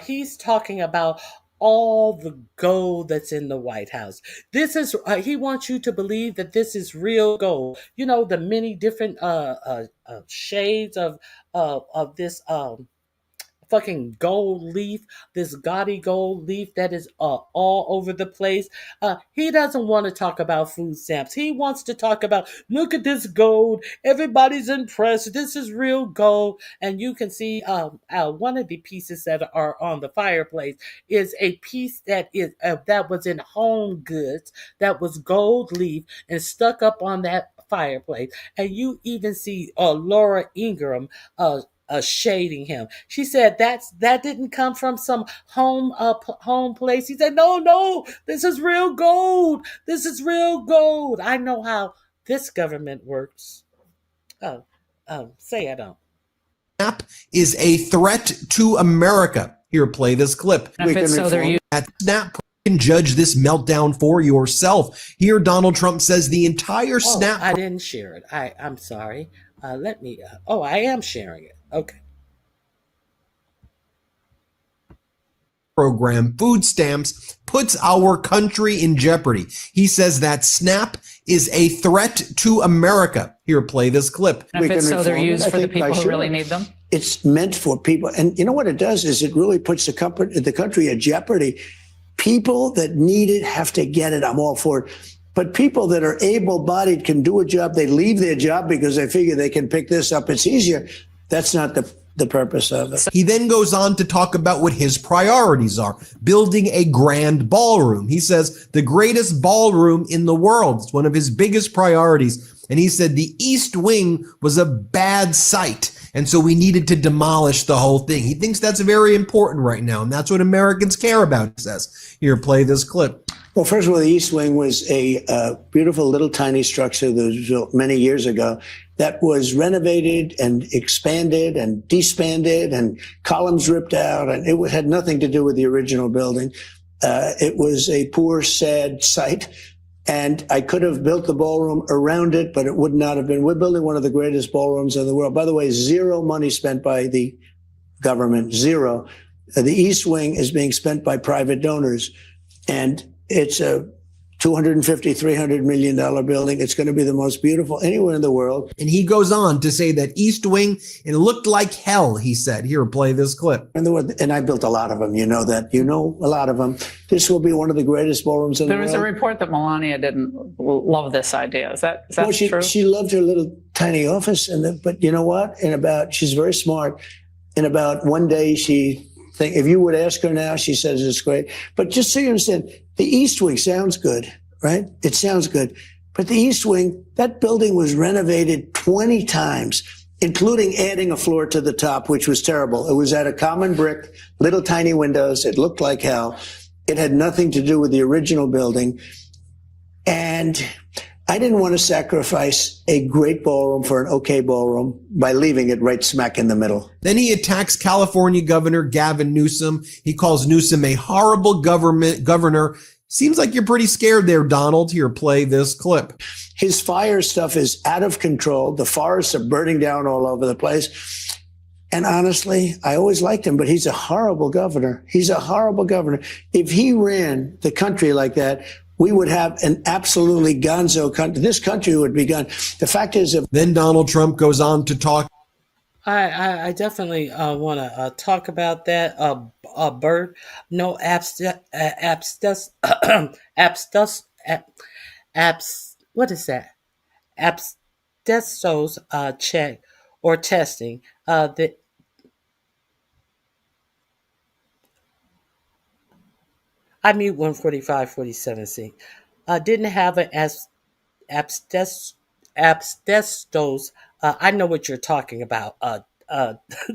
He's talking about all the gold that's in the White House. This is he wants you to believe that this is real gold. You know, the many different shades of this fucking gold leaf, this gaudy gold leaf that is all over the place. He doesn't want to talk about food stamps. He wants to talk about, look at this gold. Everybody's impressed. This is real gold. And you can see one of the pieces that are on the fireplace is a piece that is that was in Home Goods, that was gold leaf and stuck up on that fireplace. And you even see Laura Ingraham shading him. She said that didn't come from some home place. He said, no, this is real gold. This is real gold. I know how this government works. Say I don't. Snap is a threat to America. Here, play this clip. At Snap can judge this meltdown for yourself. Here, Donald Trump says the entire Snap. I didn't share it. I'm sorry. Let me. I am sharing it. Okay. Program, food stamps, puts our country in jeopardy. He says that SNAP is a threat to America. Here, play this clip. So they're used for the people who really need them? It's meant for people. And you know what it does is it really puts the country at jeopardy. People that need it have to get it. I'm all for it. But people that are able-bodied can do a job. They leave their job because they figure they can pick this up. It's easier. That's not the purpose of it. He then goes on to talk about what his priorities are. Building a grand ballroom. He says the greatest ballroom in the world. It's one of his biggest priorities. And he said the East Wing was a bad site. And so we needed to demolish the whole thing. He thinks that's very important right now. And that's what Americans care about, he says. Here, play this clip. Well, first of all, the East Wing was a beautiful little tiny structure that was built many years ago that was renovated and expanded and disbanded and columns ripped out. And it had nothing to do with the original building. It was a poor, sad site. And I could have built the ballroom around it, but it would not have been. We're building one of the greatest ballrooms in the world. By the way, zero money spent by the government, zero. The East Wing is being spent by private donors. And it's a $250, $300 million building. It's going to be the most beautiful anywhere in the world. And he goes on to say that East Wing, it looked like hell, he said. Here, play this clip. And I built a lot of them. You know that. You know a lot of them. This will be one of the greatest ballrooms in the world. There was a report that Melania didn't love this idea. Is that true? She loved her little tiny office. But you know what? She's very smart. In about one day, if you would ask her now, she says it's great. But just so you understand, the East Wing sounds good, right? It sounds good. But the East Wing, that building was renovated 20 times, including adding a floor to the top, which was terrible. It was out of common brick, little tiny windows. It looked like hell. It had nothing to do with the original building. And I didn't want to sacrifice a great ballroom for an okay ballroom by leaving it right smack in the middle. Then he attacks California Governor Gavin Newsom. He calls Newsom a horrible governor. Seems like you're pretty scared there, Donald. Here, play this clip. His fire stuff is out of control. The forests are burning down all over the place. And honestly, I always liked him, but he's a horrible governor. He's a horrible governor. If he ran the country like that, we would have an absolutely gonzo country. This country would be gone. The fact is... Then Donald Trump goes on to talk... I definitely want to talk about that. Bert, no abstus, what is that? Abscessos check or testing. The I mute 14547C. Didn't have an abscess, abscessos. I know what you're talking about.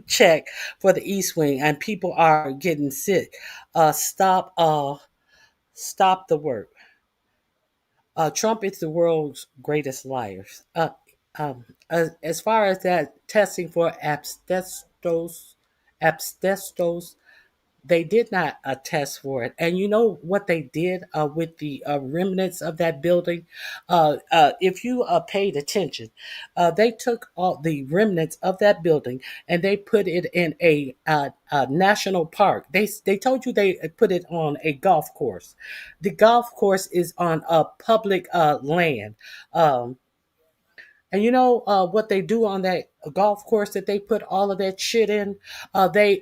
Check for the East Wing, and people are getting sick. Stop. Stop the work. Trump is the world's greatest liars. As far as that testing for abscessos, they did not test for it. And you know what they did with the remnants of that building? If you paid attention, they took all the remnants of that building and they put it in a national park. They told you they put it on a golf course. The golf course is on a public land. And you know what they do on that golf course that they put all of that shit in? They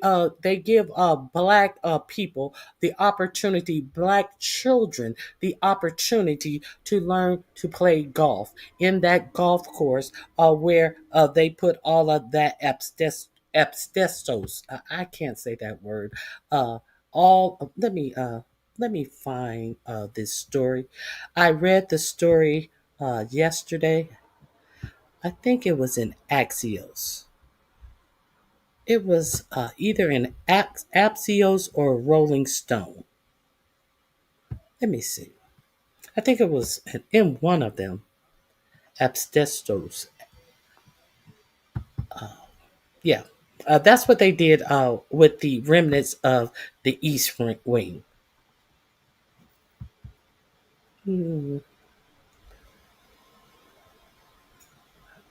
give black people the opportunity, black children, the opportunity to learn to play golf in that golf course where they put all of that abscessos. I can't say that word. All let me find this story. I read the story yesterday. I think it was in Axios. It was either in Axios or Rolling Stone. Let me see. I think it was in one of them. Abscessos. Yeah. That's what they did with the remnants of the East Wing. Hmm.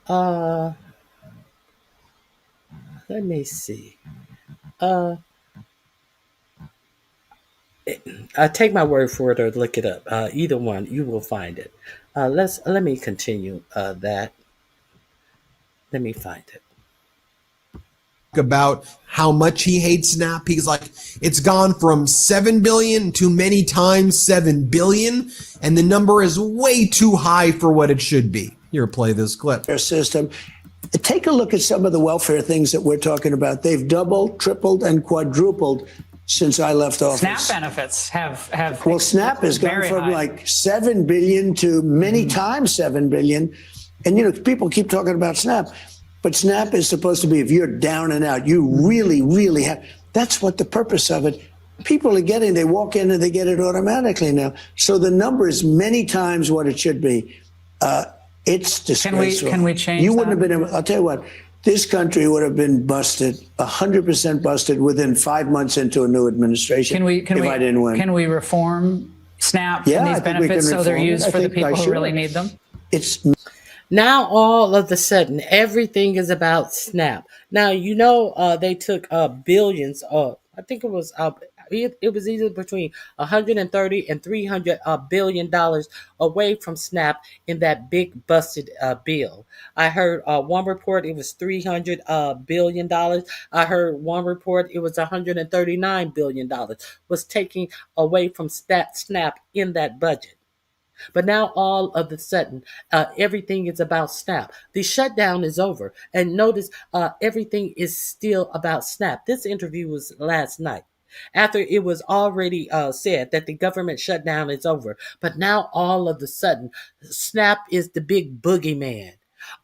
Uh, Let me see. Uh, I take my word for it or look it up. Either one, you will find it. Let me continue that. Let me find it. About how much he hates Snap. He's like, it's gone from 7 billion to many times 7 billion, and the number is way too high for what it should be. Here, play this clip. System. Take a look at some of the welfare things that we're talking about. They've doubled, tripled, and quadrupled since I left office. SNAP benefits have well, SNAP has gone from high. like 7 billion to many times 7 billion. And, you know, people keep talking about SNAP, but SNAP is supposed to be if you're down and out, you really, really have. That's what the purpose of it. People are getting, they walk in and they get it automatically now. So the number is many times what it should be. It's disgraceful. Can we change You wouldn't that? have been, I'll tell you what, this country would have been busted, 100% busted within 5 months into a new administration I didn't win. Can we reform SNAP Yeah, and I these think we benefits can so they're reform it. used I for the think I people who should. really need them? It's Now all of a sudden, everything is about SNAP. Now you know they took billions. I think it was either between 130 and 300 $1 billion away from SNAP in that big busted bill. I heard one report it was $300 billion. I heard one report it was $139 billion was taken away from SNAP in that budget. But now all of a sudden, everything is about SNAP. The shutdown is over. And notice everything is still about SNAP. This interview was last night. After it was already said that the government shutdown is over. But now all of a sudden, SNAP is the big boogeyman.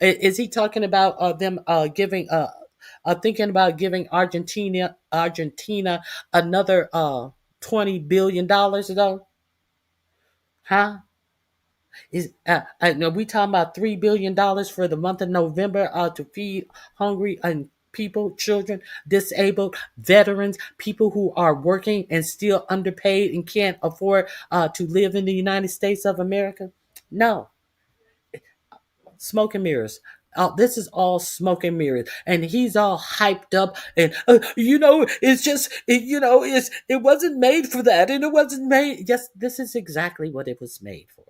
Is he talking about them giving thinking about giving Argentina another $20 billion though? Huh? Is no, we talking about $3 billion for the month of November to feed hungry and people, children, disabled, veterans, people who are working and still underpaid and can't afford to live in the United States of America? No, smoke and mirrors. This is all smoke and mirrors, and he's all hyped up, and it's just, it wasn't made for that, and it wasn't made. Yes, this is exactly what it was made for.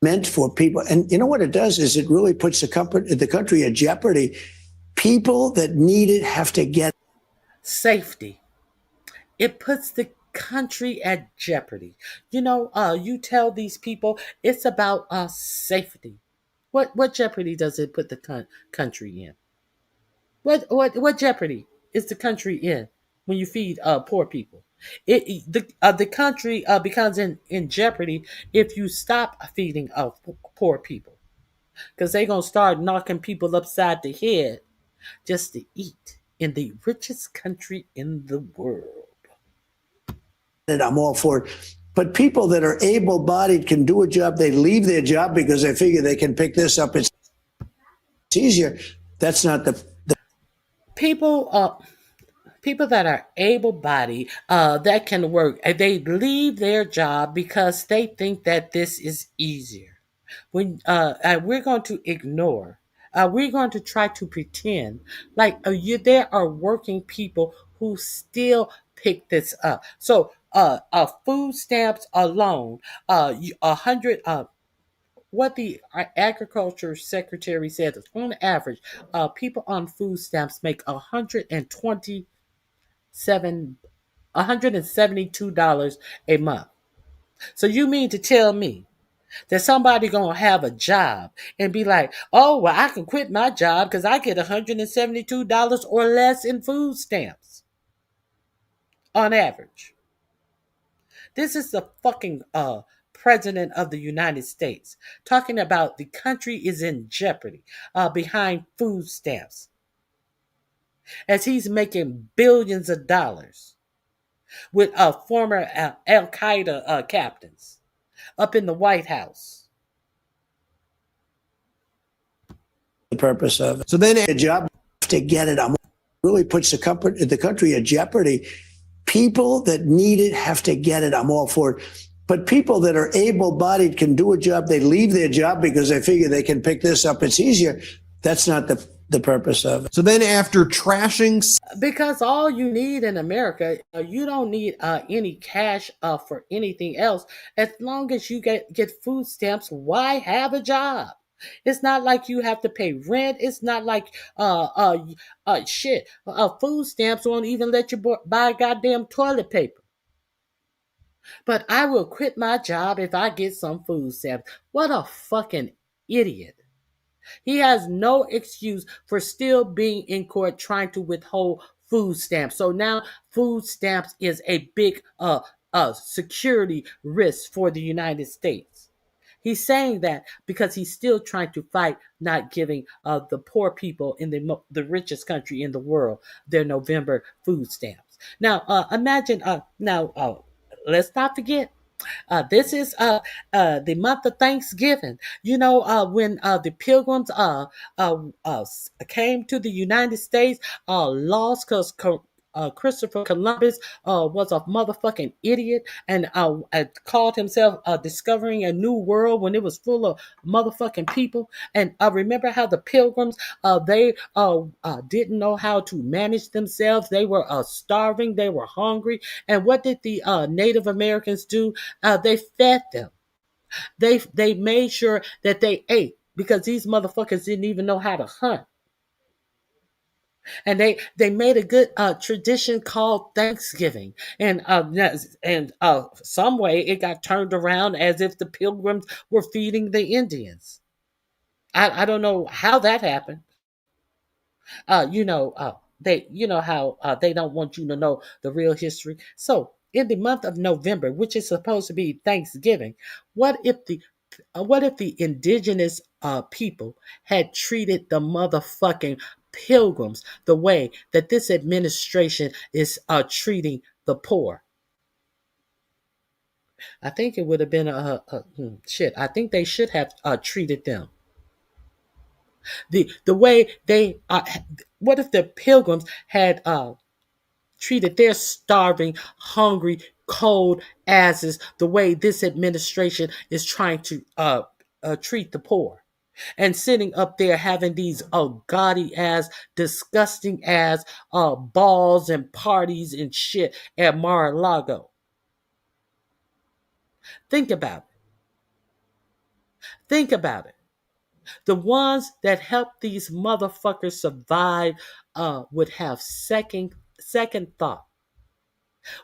meant for people. And you know what it does is it really puts the country at jeopardy People that need it have to get safety. It puts the country at jeopardy. You tell these people it's about safety. What jeopardy does it put the country in? What jeopardy is the country in when you feed poor people? The country becomes in jeopardy if you stop feeding poor people, because they're gonna start knocking people upside the head just to eat in the richest country in the world. I'm all for it. But people that are able-bodied can do a job. They leave their job because they figure they can pick this up. It's easier. That's not the people. People that are able-bodied that can work. They leave their job because they think that this is easier. When we're going to ignore. We're going to try to pretend like there are working people who still pick this up. So, food stamps alone, 100. What the agriculture secretary said is, on average, people on food stamps make $172 a month. So you mean to tell me that somebody gonna have a job and be like, oh, well, I can quit my job because I get $172 or less in food stamps on average? This is the fucking president of the United States talking about the country is in jeopardy behind food stamps, as he's making billions of dollars with former Al Qaeda captains up in the White House. the purpose of it. So then a job to get it. Really puts the country at jeopardy. People that need it have to get it. I'm all for it. But people that are able-bodied can do a job. They leave their job because they figure they can pick this up. It's easier. That's not the purpose of it. So then after trashing... Because all you need in America, you don't need any cash for anything else. As long as you get food stamps, why have a job? It's not like you have to pay rent. It's not like shit. Food stamps won't even let you buy goddamn toilet paper. But I will quit my job if I get some food stamps. What a fucking idiot. He has no excuse for still being in court trying to withhold food stamps. So now food stamps is a big security risk for the United States. He's saying that because he's still trying to fight not giving the poor people in the richest country in the world their November food stamps. Now, imagine, let's not forget, this is the month of Thanksgiving. When the Pilgrims came to the United States, lost because Christopher Columbus was a motherfucking idiot and called himself discovering a new world when it was full of motherfucking people. And I remember how the Pilgrims, they didn't know how to manage themselves. They were starving. They were hungry. And what did the Native Americans do? They fed them. They made sure that they ate, because these motherfuckers didn't even know how to hunt. And they made a good tradition called Thanksgiving, and some way it got turned around as if the Pilgrims were feeding the Indians. I don't know how that happened. They how they don't want you to know the real history. So in the month of November, which is supposed to be Thanksgiving, what if the indigenous people had treated the motherfucking Pilgrims the way that this administration is treating the poor? I think it would have been shit. I think they should have treated them the way they. What if the Pilgrims had treated their starving, hungry, cold asses the way this administration is trying to treat the poor? And sitting up there having these gaudy ass, disgusting ass balls and parties and shit at Mar-a-Lago. Think about it. Think about it. The ones that helped these motherfuckers survive would have second thought.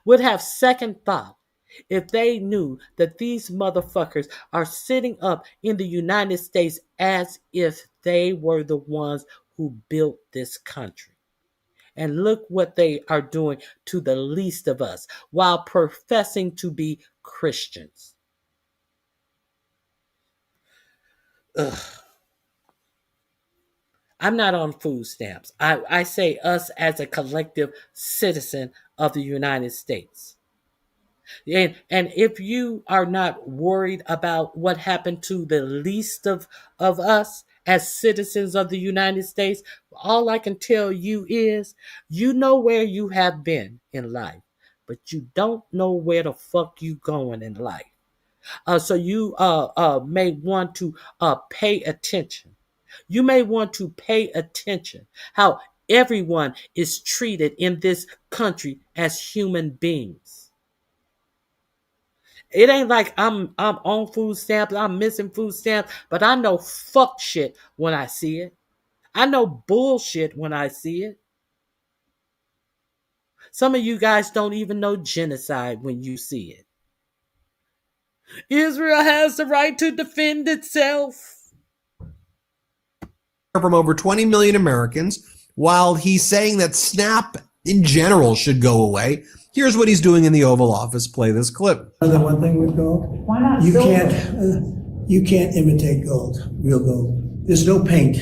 Would have second thought if they knew that these motherfuckers are sitting up in the United States as if they were the ones who built this country. And look what they are doing to the least of us while professing to be Christians. Ugh. I'm not on food stamps. I say us as a collective citizen of the United States. And if you are not worried about what happened to the least of us as citizens of the United States, all I can tell you is you know where you have been in life, but you don't know where the fuck you going in life. So you may want to pay attention. You may want to pay attention how everyone is treated in this country as human beings. It ain't like I'm on food stamps, I'm missing food stamps, but I know fuck shit when I see it. I know bullshit when I see it. Some of you guys don't even know genocide when you see it. Israel has the right to defend itself. From over 20 million Americans, while he's saying that SNAP in general should go away. Here's what he's doing in the Oval Office. Play this clip. Another one thing with gold. Why not? You can't imitate gold, real gold. There's no paint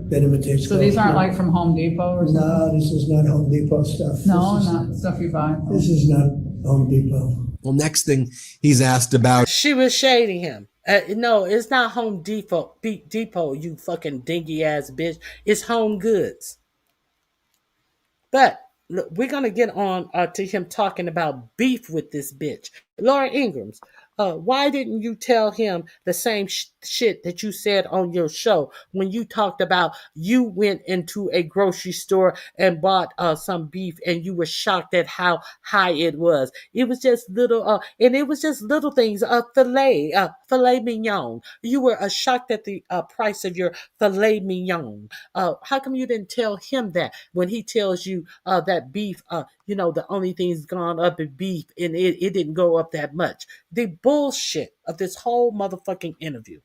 that imitates gold. So these aren't like from Home Depot or something? No, this is not Home Depot stuff. No, not stuff you buy. This is not Home Depot. Well, next thing he's asked about. She was shading him. No, it's not Home Depot, you fucking dingy ass bitch. It's Home Goods. But look, we're going to get on to him talking about beef with this bitch. Laura Ingrams, why didn't you tell him the same shit that you said on your show when you talked about you went into a grocery store and bought some beef and you were shocked at how high it was? It was just little, and it was just little things, filet mignon. You were shocked at the price of your filet mignon. How come you didn't tell him that when he tells you that beef, the only thing's gone up in beef and it didn't go up that much? The bullshit of this whole motherfucking interview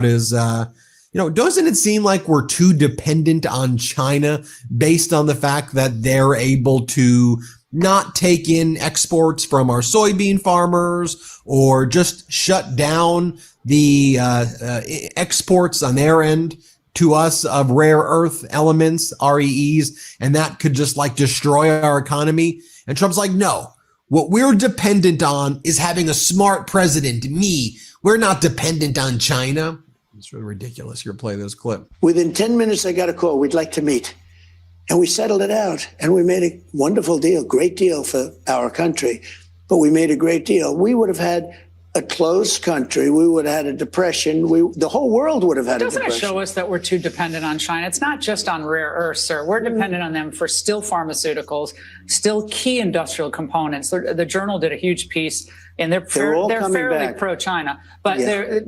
is, doesn't it seem like we're too dependent on China based on the fact that they're able to not take in exports from our soybean farmers or just shut down the exports on their end to us of rare earth elements, REEs, and that could just like destroy our economy? And Trump's like, no, what we're dependent on is having a smart president, me. We're not dependent on China. It's really ridiculous. Here, play this clip. Within 10 minutes, I got a call. We'd like to meet. And we settled it out. And we made a wonderful deal, great deal for our country. But we made a great deal. We would have had a closed country. We would have had a depression. The whole world would have had a depression. Doesn't it show us that we're too dependent on China? It's not just on rare earths, sir. We're dependent on them for still pharmaceuticals, still key industrial components. The Journal did a huge piece, and they're fairly pro-China, but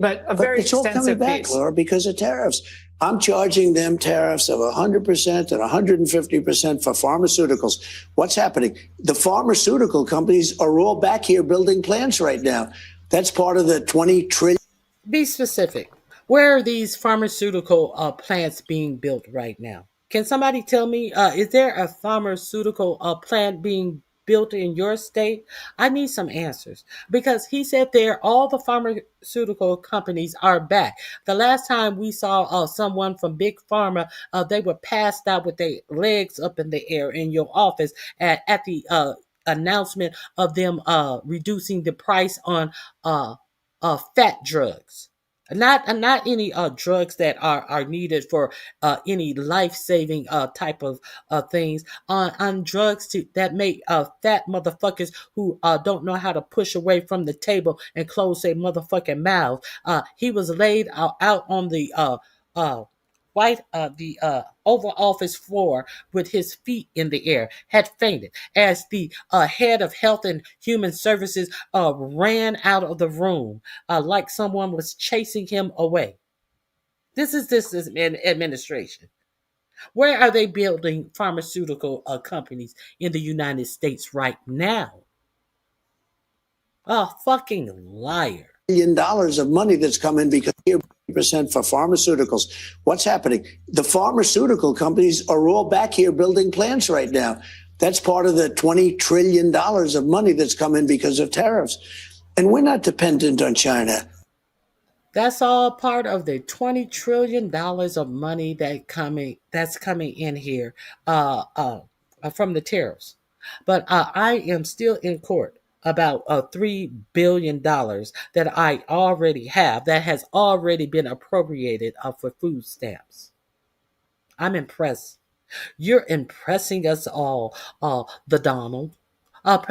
but a very it's all coming extensive back, piece. Laura, because of tariffs. I'm charging them tariffs of 100% and 150% for pharmaceuticals. What's happening? The pharmaceutical companies are all back here building plants right now. That's part of the 20 trillion. Be specific. Where are these pharmaceutical plants being built right now? Can somebody tell me, is there a pharmaceutical plant being built in your state? I need some answers, because he said all the pharmaceutical companies are back. The last time we saw someone from Big Pharma, they were passed out with their legs up in the air in your office at the announcement of them reducing the price on fat drugs. Not any drugs that are needed for any life-saving type of things, on drugs that make fat motherfuckers who don't know how to push away from the table and close their motherfucking mouth. He was laid out on the Oval Office floor with his feet in the air, had fainted as the head of Health and Human Services ran out of the room like someone was chasing him away. This is administration. Where are they building pharmaceutical companies in the United States right now? A fucking liar. $1 billion of money that's come in because here percent for pharmaceuticals. What's happening? The pharmaceutical companies are all back here building plants right now. That's part of the $20 trillion of money that's come in because of tariffs. And we're not dependent on China. That's all part of the $20 trillion of money that's coming in here from the tariffs. But I am still in court about $3 billion that I already have that has already been appropriated for food stamps. I'm impressed. You're impressing us all, the Donald.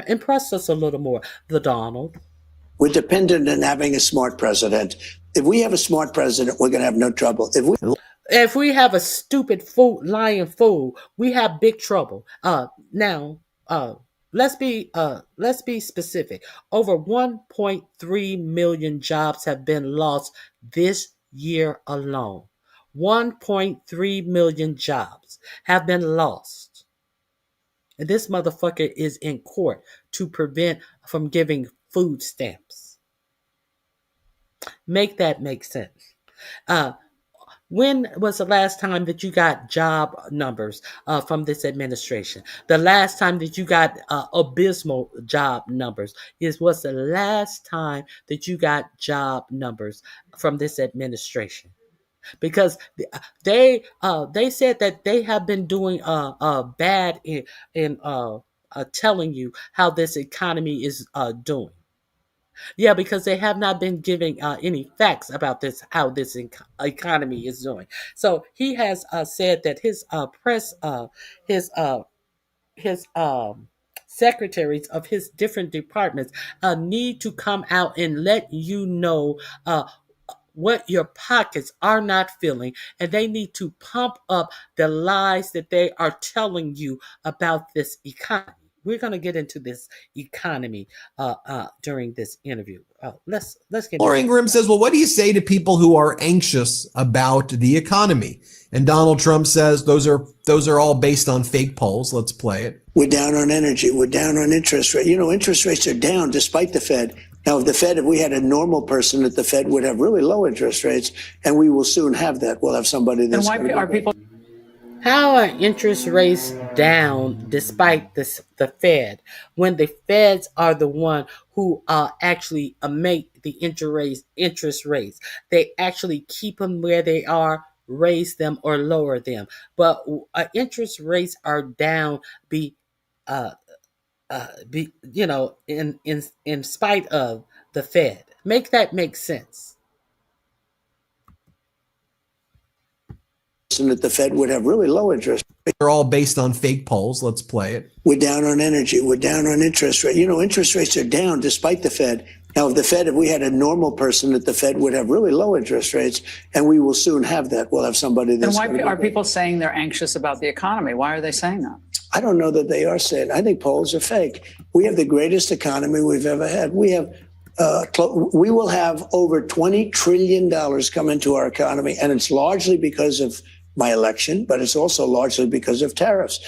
Impress us a little more, the Donald. We're dependent on having a smart president. If we have a smart president, we're going to have no trouble. If we have a stupid fool, lying fool, we have big trouble. Now, let's be specific. Over 1.3 million jobs have been lost this year alone. 1.3 million jobs have been lost. And this motherfucker is in court to prevent from giving food stamps. Make that make sense. When was the last time that you got job numbers from this administration? The last time that you got abysmal job numbers was the last time that you got job numbers from this administration. Because they said that they have been doing bad in telling you how this economy is doing. Yeah, because they have not been giving any facts about this, how this economy is doing. So he has said that his secretaries of his different departments need to come out and let you know what your pockets are not filling, and they need to pump up the lies that they are telling you about this economy. We're going to get into this economy during this interview. Let's get. Laura Ingraham says, well, what do you say to people who are anxious about the economy? And Donald Trump says those are all based on fake polls. Let's play it. We're down on energy. We're down on interest rate. You know, interest rates are down despite the Fed. Now, if we had a normal person at the Fed, would have really low interest rates, and we will soon have that. We'll have somebody that's. And why are people? How are interest rates down despite the Fed when the Feds are the one who actually make the interest rates? They actually keep them where they are, raise them or lower them. But interest rates are down in spite of the Fed. Make that make sense. That the Fed would have really low interest. They're all based on fake polls. Let's play it. We're down on energy. We're down on interest rate. You know, interest rates are down despite the Fed. Now, if we had a normal person at the Fed, would have really low interest rates, and we will soon have that. We'll have somebody that's. And why are people saying they're anxious about the economy? Why are they saying that? I don't know that they are saying. I think polls are fake. We have the greatest economy we've ever had. We will have over $20 trillion come into our economy, and it's largely because of my election, but it's also largely because of tariffs.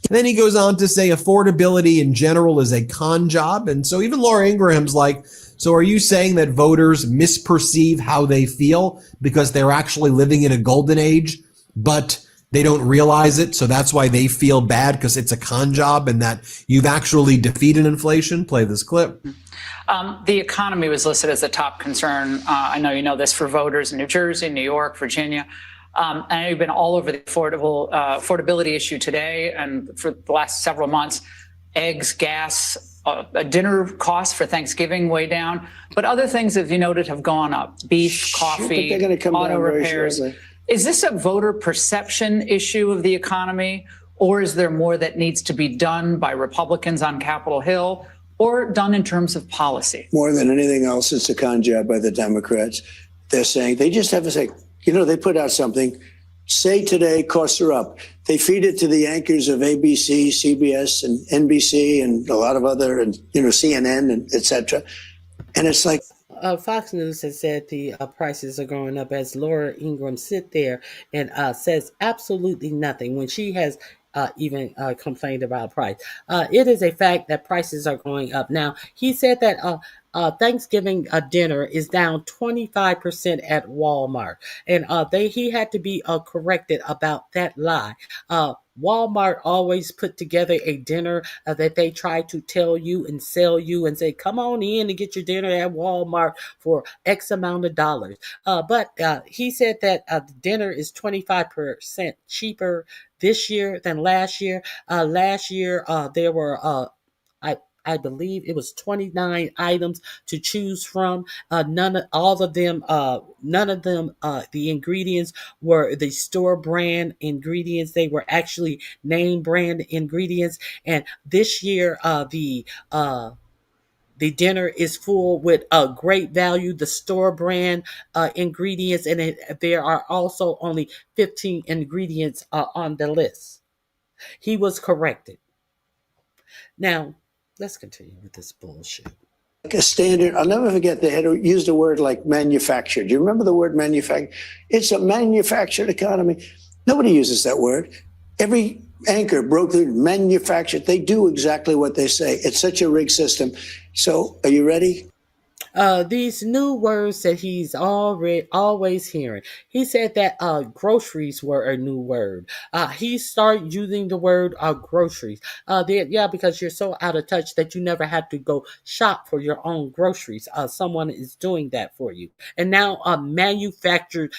And then he goes on to say affordability in general is a con job. And so even Laura Ingraham's like, so are you saying that voters misperceive how they feel because they're actually living in a golden age, but they don't realize it? So that's why they feel bad because it's a con job and that you've actually defeated inflation? Play this clip. The economy was listed as a top concern. I know you know this for voters in New Jersey, New York, Virginia. And I've been all over the affordability issue today and for the last several months. Eggs, gas, dinner costs for Thanksgiving way down. But other things, as you noted, have gone up. Beef, coffee, they're going to come auto down very repairs. shortly. Is this a voter perception issue of the economy, or is there more that needs to be done by Republicans on Capitol Hill or done in terms of policy? More than anything else, it's a con job by the Democrats. They're saying they just have to say, you know, they put out something, say today costs are up. They feed it to the anchors of ABC, CBS, and NBC, and a lot of other, and, you know, CNN, and et cetera. And it's like, Fox News has said the prices are going up as Laura Ingraham sit there and says absolutely nothing when she has even complained about price. It is a fact that prices are going up. Now, he said that Thanksgiving dinner is down 25% at Walmart, and he had to be corrected about that lie. Walmart always put together a dinner that they try to tell you and sell you and say, come on in and get your dinner at Walmart for X amount of dollars. But he said that the dinner is 25% cheaper this year than last year. Last year, there were I believe it was 29 items to choose from. None of them, the ingredients were the store brand ingredients. They were actually name brand ingredients. And this year, the dinner is full with great value, the store brand ingredients, and there are also only 15 ingredients on the list. He was corrected. Now, let's continue with this bullshit. Like a standard, I'll never forget, they had used a word like manufactured. Do you remember the word manufactured? It's a manufactured economy. Nobody uses that word. Every anchor broke through, manufactured. They do exactly what they say. It's such a rigged system. So, are you ready? These new words that he's always hearing. He said that groceries were a new word. He started using the word groceries. Because you're so out of touch that you never had to go shop for your own groceries. Someone is doing that for you. And now manufactured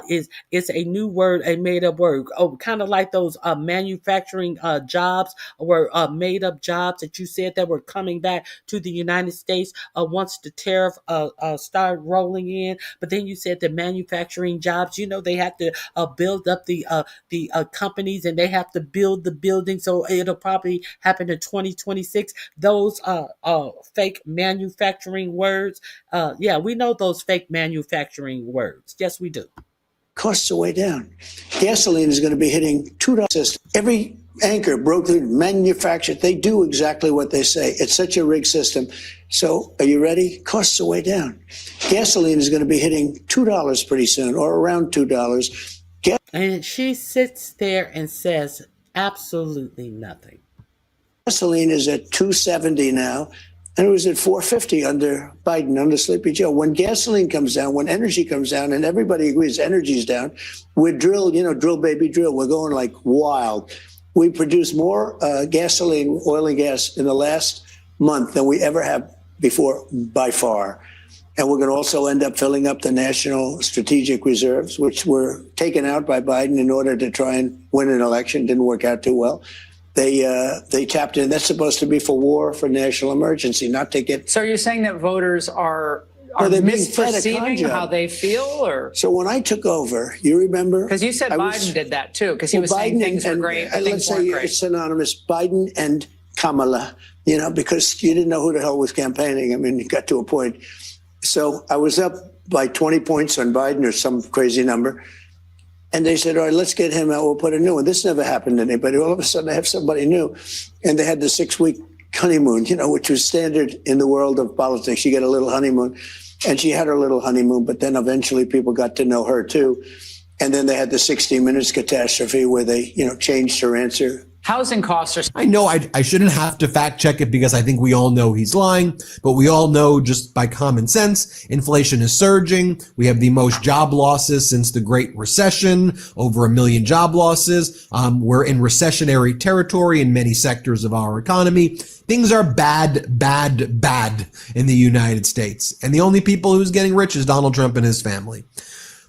is a new word, a made up word. Oh, kind of like those manufacturing jobs were made up jobs that you said that were coming back to the United States once the tariff start rolling in. But then you said the manufacturing jobs, they have to build up the companies, and they have to build the building, so it'll probably happen in 2026. Those fake manufacturing words, we know those fake manufacturing words. Yes, we do. Costs are way down. Gasoline is going to be hitting $2. Every anchor broke through, manufactured. They do exactly what they say. It's such a rigged system. So, are you ready? Costs are way down. Gasoline is going to be hitting $2 pretty soon, or around $2. And she sits there and says absolutely nothing. Gasoline is at $2.70 now, and it was at $4.50 under Biden, under Sleepy Joe. When gasoline comes down, when energy comes down, and everybody agrees energy's down, we're drilled, drill baby drill. We're going like wild. We produce more gasoline, oil and gas in the last month than we ever have before, by far. And we're going to also end up filling up the national strategic reserves, which were taken out by Biden in order to try and win an election. Didn't work out too well. They tapped in. That's supposed to be for war, for national emergency, not to get. So you're saying that voters are misperceiving how they feel, or? So when I took over, you remember? Because you said Biden did that too, because he was saying things were great. Let's say it's synonymous, Biden and Kamala, because you didn't know who the hell was campaigning. I mean, it got to a point. So I was up by 20 points on Biden or some crazy number. And they said, all right, let's get him out. We'll put a new one. This never happened to anybody. All of a sudden, I have somebody new. And they had the 6-week honeymoon, which was standard in the world of politics. You get a little honeymoon. And she had her little honeymoon, but then eventually people got to know her too. And then they had the 60 Minutes catastrophe where they, changed her answer. Housing costs are. I know I shouldn't have to fact check it because I think we all know he's lying, but we all know just by common sense, inflation is surging. We have the most job losses since the Great Recession, over 1 million job losses. We're in recessionary territory in many sectors of our economy. Things are bad in the United States. And the only people who's getting rich is Donald Trump and his family.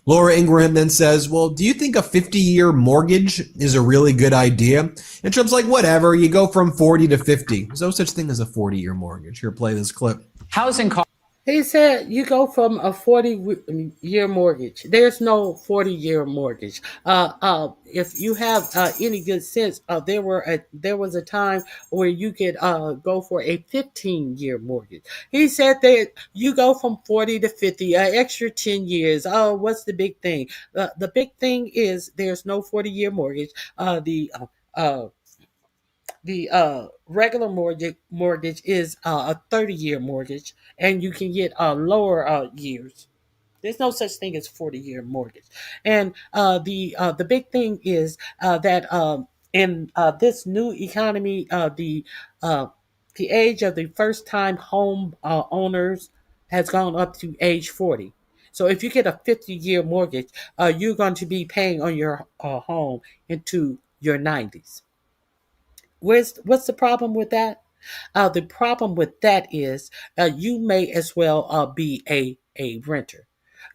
Laura Ingraham then says, well, do you think a 50-year mortgage is a really good idea? And Trump's like, whatever, you go from 40 to 50. There's no such thing as a 40-year mortgage. Here, play this clip. Housing costs. He said you go from a 40-year mortgage. There's no 40-year mortgage. If you have any good sense, there was a time where you could go for a 15-year mortgage. He said that you go from 40 to 50, an extra 10 years. Oh, what's the big thing? The big thing is there's no 40-year mortgage. The The regular mortgage is a 30-year mortgage, and you can get lower years. There's no such thing as 40-year mortgage. And the big thing is that in this new economy, the age of the first time home owners has gone up to age 40. So if you get a 50-year mortgage, you're going to be paying on your home into your 90s. What's the problem with that? The problem with that is you may as well be a renter,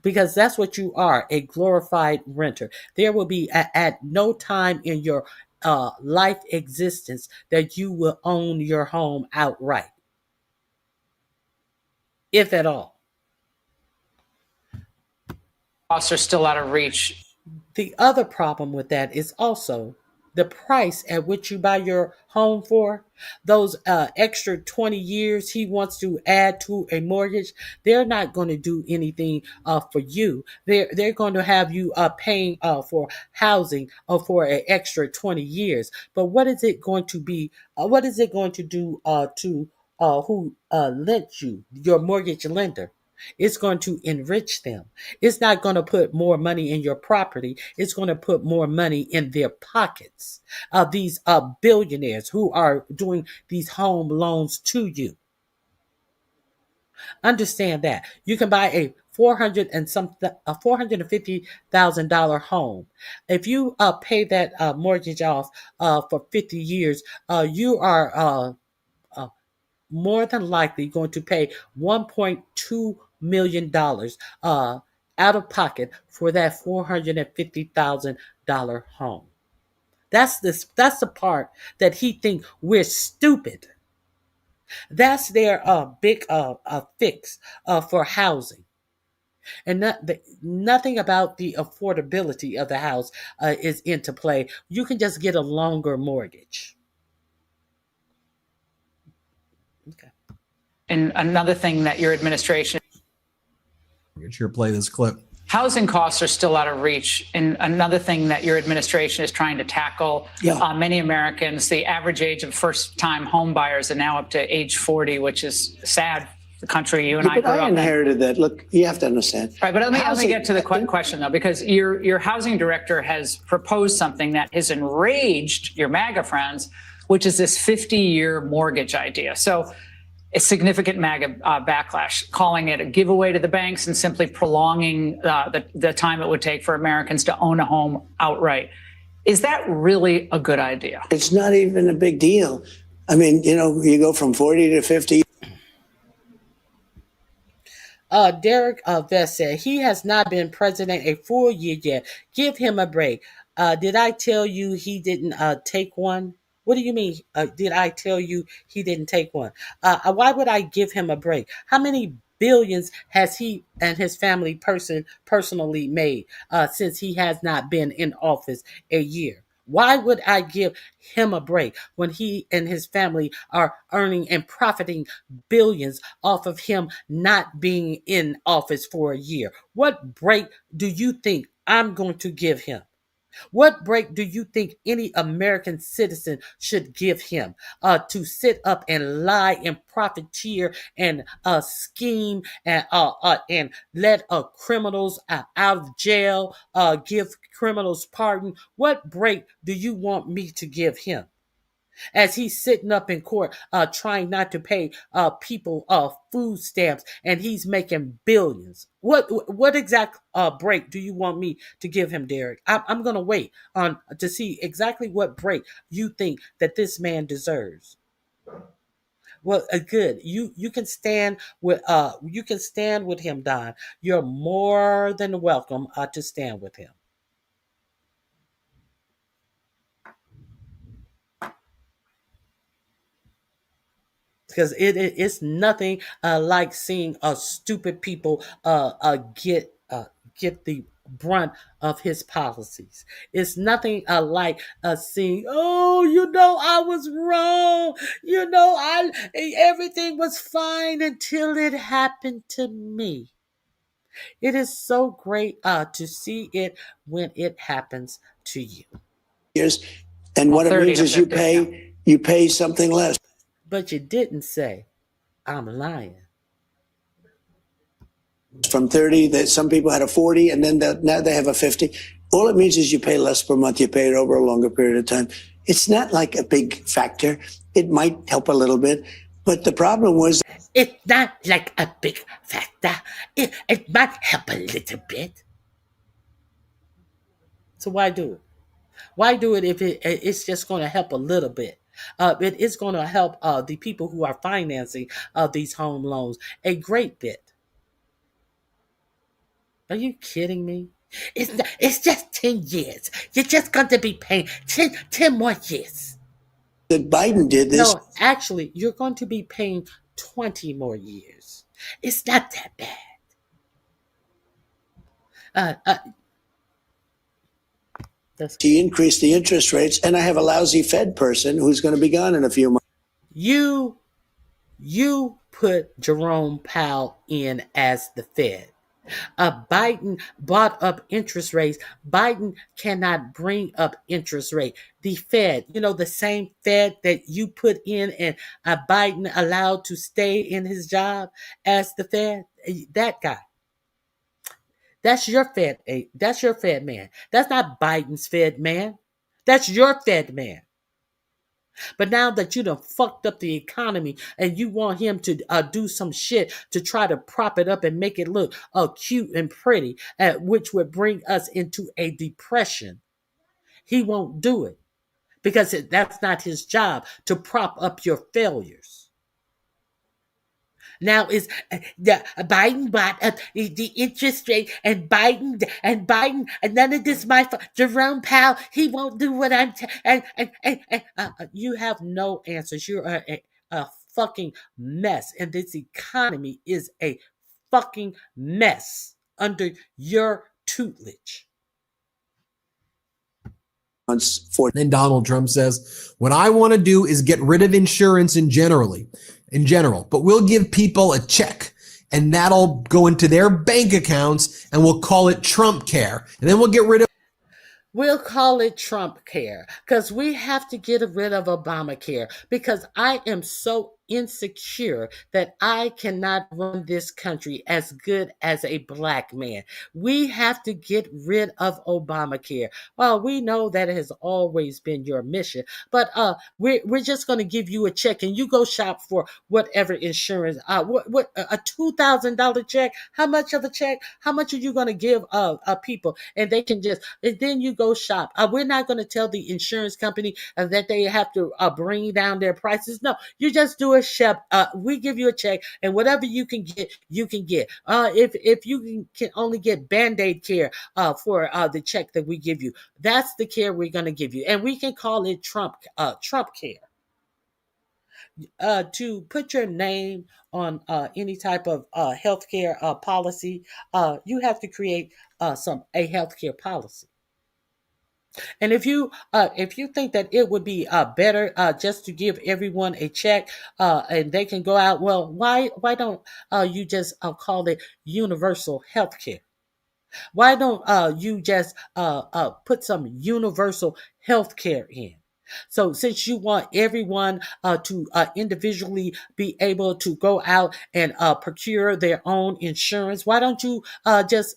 because that's what you are, a glorified renter. There will be at no time in your life existence that you will own your home outright, if at all. Costs are still out of reach. The other problem with that is also the price at which you buy your home for. Those extra 20 years he wants to add to a mortgage, they're not going to do anything for you. They're going to have you paying for housing for an extra 20 years. But what is it going to be? What is it going to do to who lent you, your mortgage lender? It's going to enrich them. It's not going to put more money in your property. It's going to put more money in their pockets. These billionaires who are doing these home loans to you. Understand that you can buy a $450,000 home. If you pay that mortgage off for 50 years, you are more than likely going to pay $1.2 million out of pocket for that $450,000 home. That's the part that he think we're stupid. That's their big fix for housing. And nothing about the affordability of the house is into play. You can just get a longer mortgage. Okay. And another thing that your administration... Get your play this clip. Housing costs are still out of reach. And another thing that your administration is trying to tackle, many Americans, the average age of first-time home buyers are now up to age 40, which is sad. The country you and I grew up in. I inherited that. Look, you have to understand. Right, but let me get to the question, though, because your housing director has proposed something that has enraged your MAGA friends, which is this 50-year mortgage idea. So a significant MAGA backlash, calling it a giveaway to the banks and simply prolonging the time it would take for Americans to own a home outright. Is that really a good idea? It's not even a big deal. I mean, you go from 40 to 50. Derek Vest said he has not been president a full year yet. Give him a break. Did I tell you he didn't take one? What do you mean? Did I tell you he didn't take one? Why would I give him a break? How many billions has he and his family personally made since he has not been in office a year? Why would I give him a break when he and his family are earning and profiting billions off of him not being in office for a year? What break do you think I'm going to give him? What break do you think any American citizen should give him to sit up and lie and profiteer and scheme and let criminals out of jail, give criminals pardon? What break do you want me to give him? As he's sitting up in court trying not to pay people food stamps, and he's making billions. What exact break do you want me to give him, Derek? I'm going to wait to see exactly what break you think that this man deserves. Well, good. You can stand with him, Don. You're more than welcome to stand with him. Because it's nothing like seeing stupid people get the brunt of his policies. It's nothing like seeing, I was wrong. Everything was fine until it happened to me. It is so great to see it when it happens to you. Years, and what it means is you pay you pay something less. But you didn't say, I'm lying. From 30, that some people had a 40, and then now they have a 50. All it means is you pay less per month. You pay it over a longer period of time. It's not like a big factor. It might help a little bit, but the problem was it's not like a big factor. It might help a little bit. So why do it? Why do it if it's just going to help a little bit? It is going to help the people who are financing these home loans a great bit. Are you kidding me? It's just 10 years. You're just going to be paying 10 more years. That Biden did this. No, actually, you're going to be paying 20 more years. It's not that bad. He increased the interest rates, and I have a lousy Fed person who's going to be gone in a few months. You put Jerome Powell in as the Fed. Biden brought up interest rates. Biden cannot bring up interest rate. The Fed, the same Fed that you put in and Biden allowed to stay in his job as the Fed, that guy. That's your Fed. That's your Fed man. That's not Biden's Fed man. That's your Fed man. But now that you done fucked up the economy and you want him to do some shit to try to prop it up and make it look cute and pretty, which would bring us into a depression, he won't do it because that's not his job to prop up your failures. Now is Biden brought up the interest rate and Biden and none of this my fault. Jerome Powell, he won't do what I'm you have no answers. You're a fucking mess, and this economy is a fucking mess under your tutelage. Then Donald Trump says, what I want to do is get rid of insurance in general, but we'll give people a check and that'll go into their bank accounts and we'll call it Trump Care. And then we'll get rid of We'll call it Trump Care because we have to get rid of Obamacare because I am so insecure that I cannot run this country as good as a black man. We have to get rid of Obamacare. Well, we know that has always been your mission, but we're just going to give you a check and you go shop for whatever insurance. What a $2,000 check? How much of a check? How much are you going to give people? And they can just and then you go shop. We're not going to tell the insurance company that they have to bring down their prices. No, you just do a shop. We give you a check, and whatever you can get, you can get. If you can only get Band-Aid care for the check that we give you, that's the care we're going to give you, and we can call it Trump Care. To put your name on any type of healthcare policy, you have to create a healthcare policy. And if you think that it would be better just to give everyone a check and they can go out, well, why don't you just call it universal health care? Why don't you just put some universal health care in? So since you want everyone to individually be able to go out and procure their own insurance, why don't you just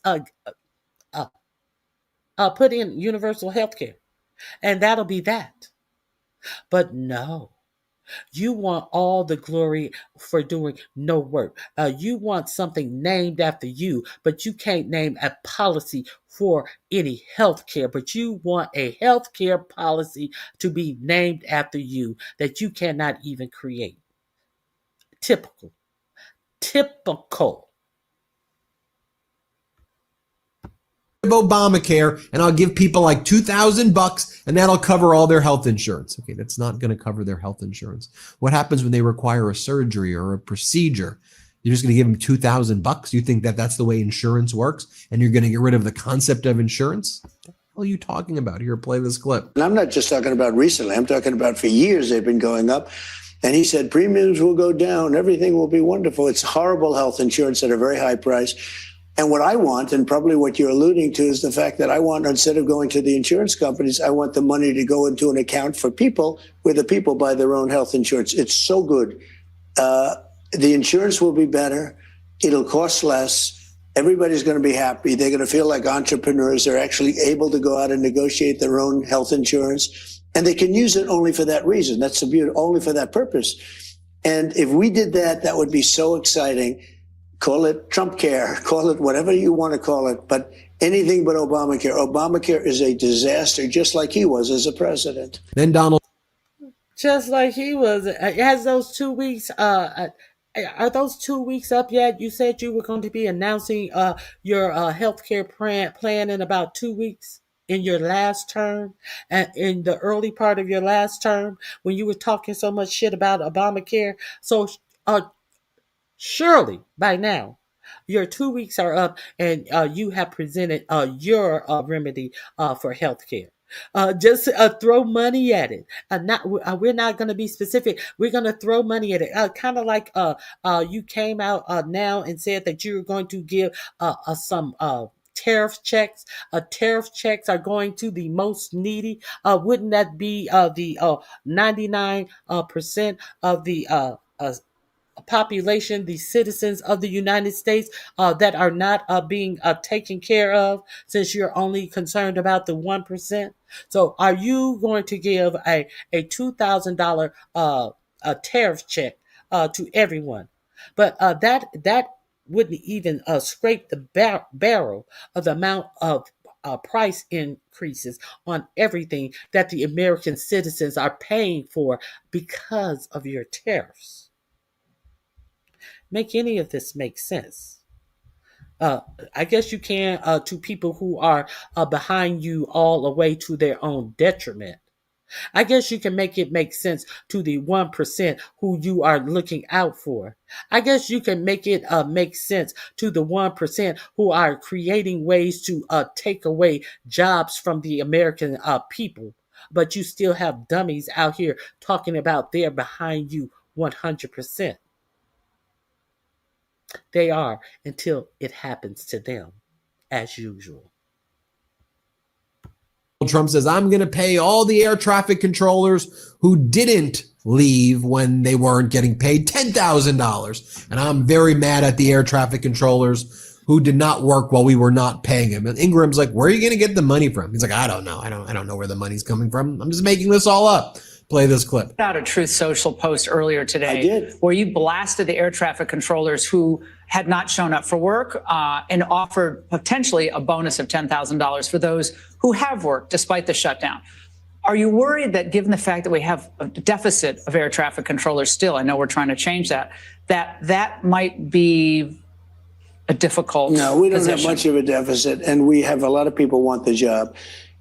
put in universal health care? And that'll be that. But no. You want all the glory for doing no work. You want something named after you, but you can't name a policy for any health care. But you want a health care policy to be named after you that you cannot even create. Typical. Obamacare, and I'll give people like $2,000 and that'll cover all their health insurance. Okay, that's not going to cover their health insurance. What happens when they require a surgery or a procedure? You're just going to give them $2,000? You think that that's the way insurance works and you're going to get rid of the concept of insurance? What the hell are you talking about? Here, play this clip. And I'm not just talking about recently. I'm talking about for years they've been going up. And he said premiums will go down. Everything will be wonderful. It's horrible health insurance at a very high price. And what I want, and probably what you're alluding to, is the fact that I want, instead of going to the insurance companies, I want the money to go into an account for people where the people buy their own health insurance. It's so good. The insurance will be better. It'll cost less. Everybody's going to be happy. They're going to feel like entrepreneurs. They're actually able to go out and negotiate their own health insurance. And they can use it only for that reason. That's the beauty, only for that purpose. And if we did that, that would be so exciting. Call it Trump care, call it whatever you want to call it, but anything but Obamacare. Obamacare is a disaster, just like he was as a president. Then Donald. Just like he was. Has those 2 weeks, are those 2 weeks up yet? You said you were going to be announcing your healthcare plan in about 2 weeks in your last term, and in the early part of your last term, when you were talking so much shit about Obamacare. So surely by now your 2 weeks are up, and you have presented your remedy for healthcare. Just throw money at it. We're not going to be specific. We're going to throw money at it. Kind of like you came out now and said that you were going to give some tariff checks. Tariff checks are going to the most needy. Wouldn't that be the 99% of the population, the citizens of the United States that are not being taken care of, since you're only concerned about the 1%? So are you going to give a $2,000 a tariff check to everyone? But that wouldn't even scrape the barrel of the amount of price increases on everything that the American citizens are paying for because of your tariffs. Make any of this make sense? I guess you can to people who are behind you all the way to their own detriment. I guess you can make it make sense to the 1% who you are looking out for. I guess you can make it make sense to the 1% who are creating ways to take away jobs from the American people. But you still have dummies out here talking about they're behind you 100%. They are, until it happens to them, as usual. Trump says, I'm going to pay all the air traffic controllers who didn't leave when they weren't getting paid $10,000. And I'm very mad at the air traffic controllers who did not work while we were not paying him. And Ingram's like, where are you going to get the money from? He's like, I don't know. I don't know where the money's coming from. I'm just making this all up. Play this clip. Out a Truth Social post earlier today. I did. Where you blasted the air traffic controllers who had not shown up for work and offered potentially a bonus of $10,000 for those who have worked despite the shutdown. Are you worried that, given the fact that we have a deficit of air traffic controllers still, I know we're trying to change that, that might be a difficult No, we don't position? have much of a deficit, and we have a lot of people want the job.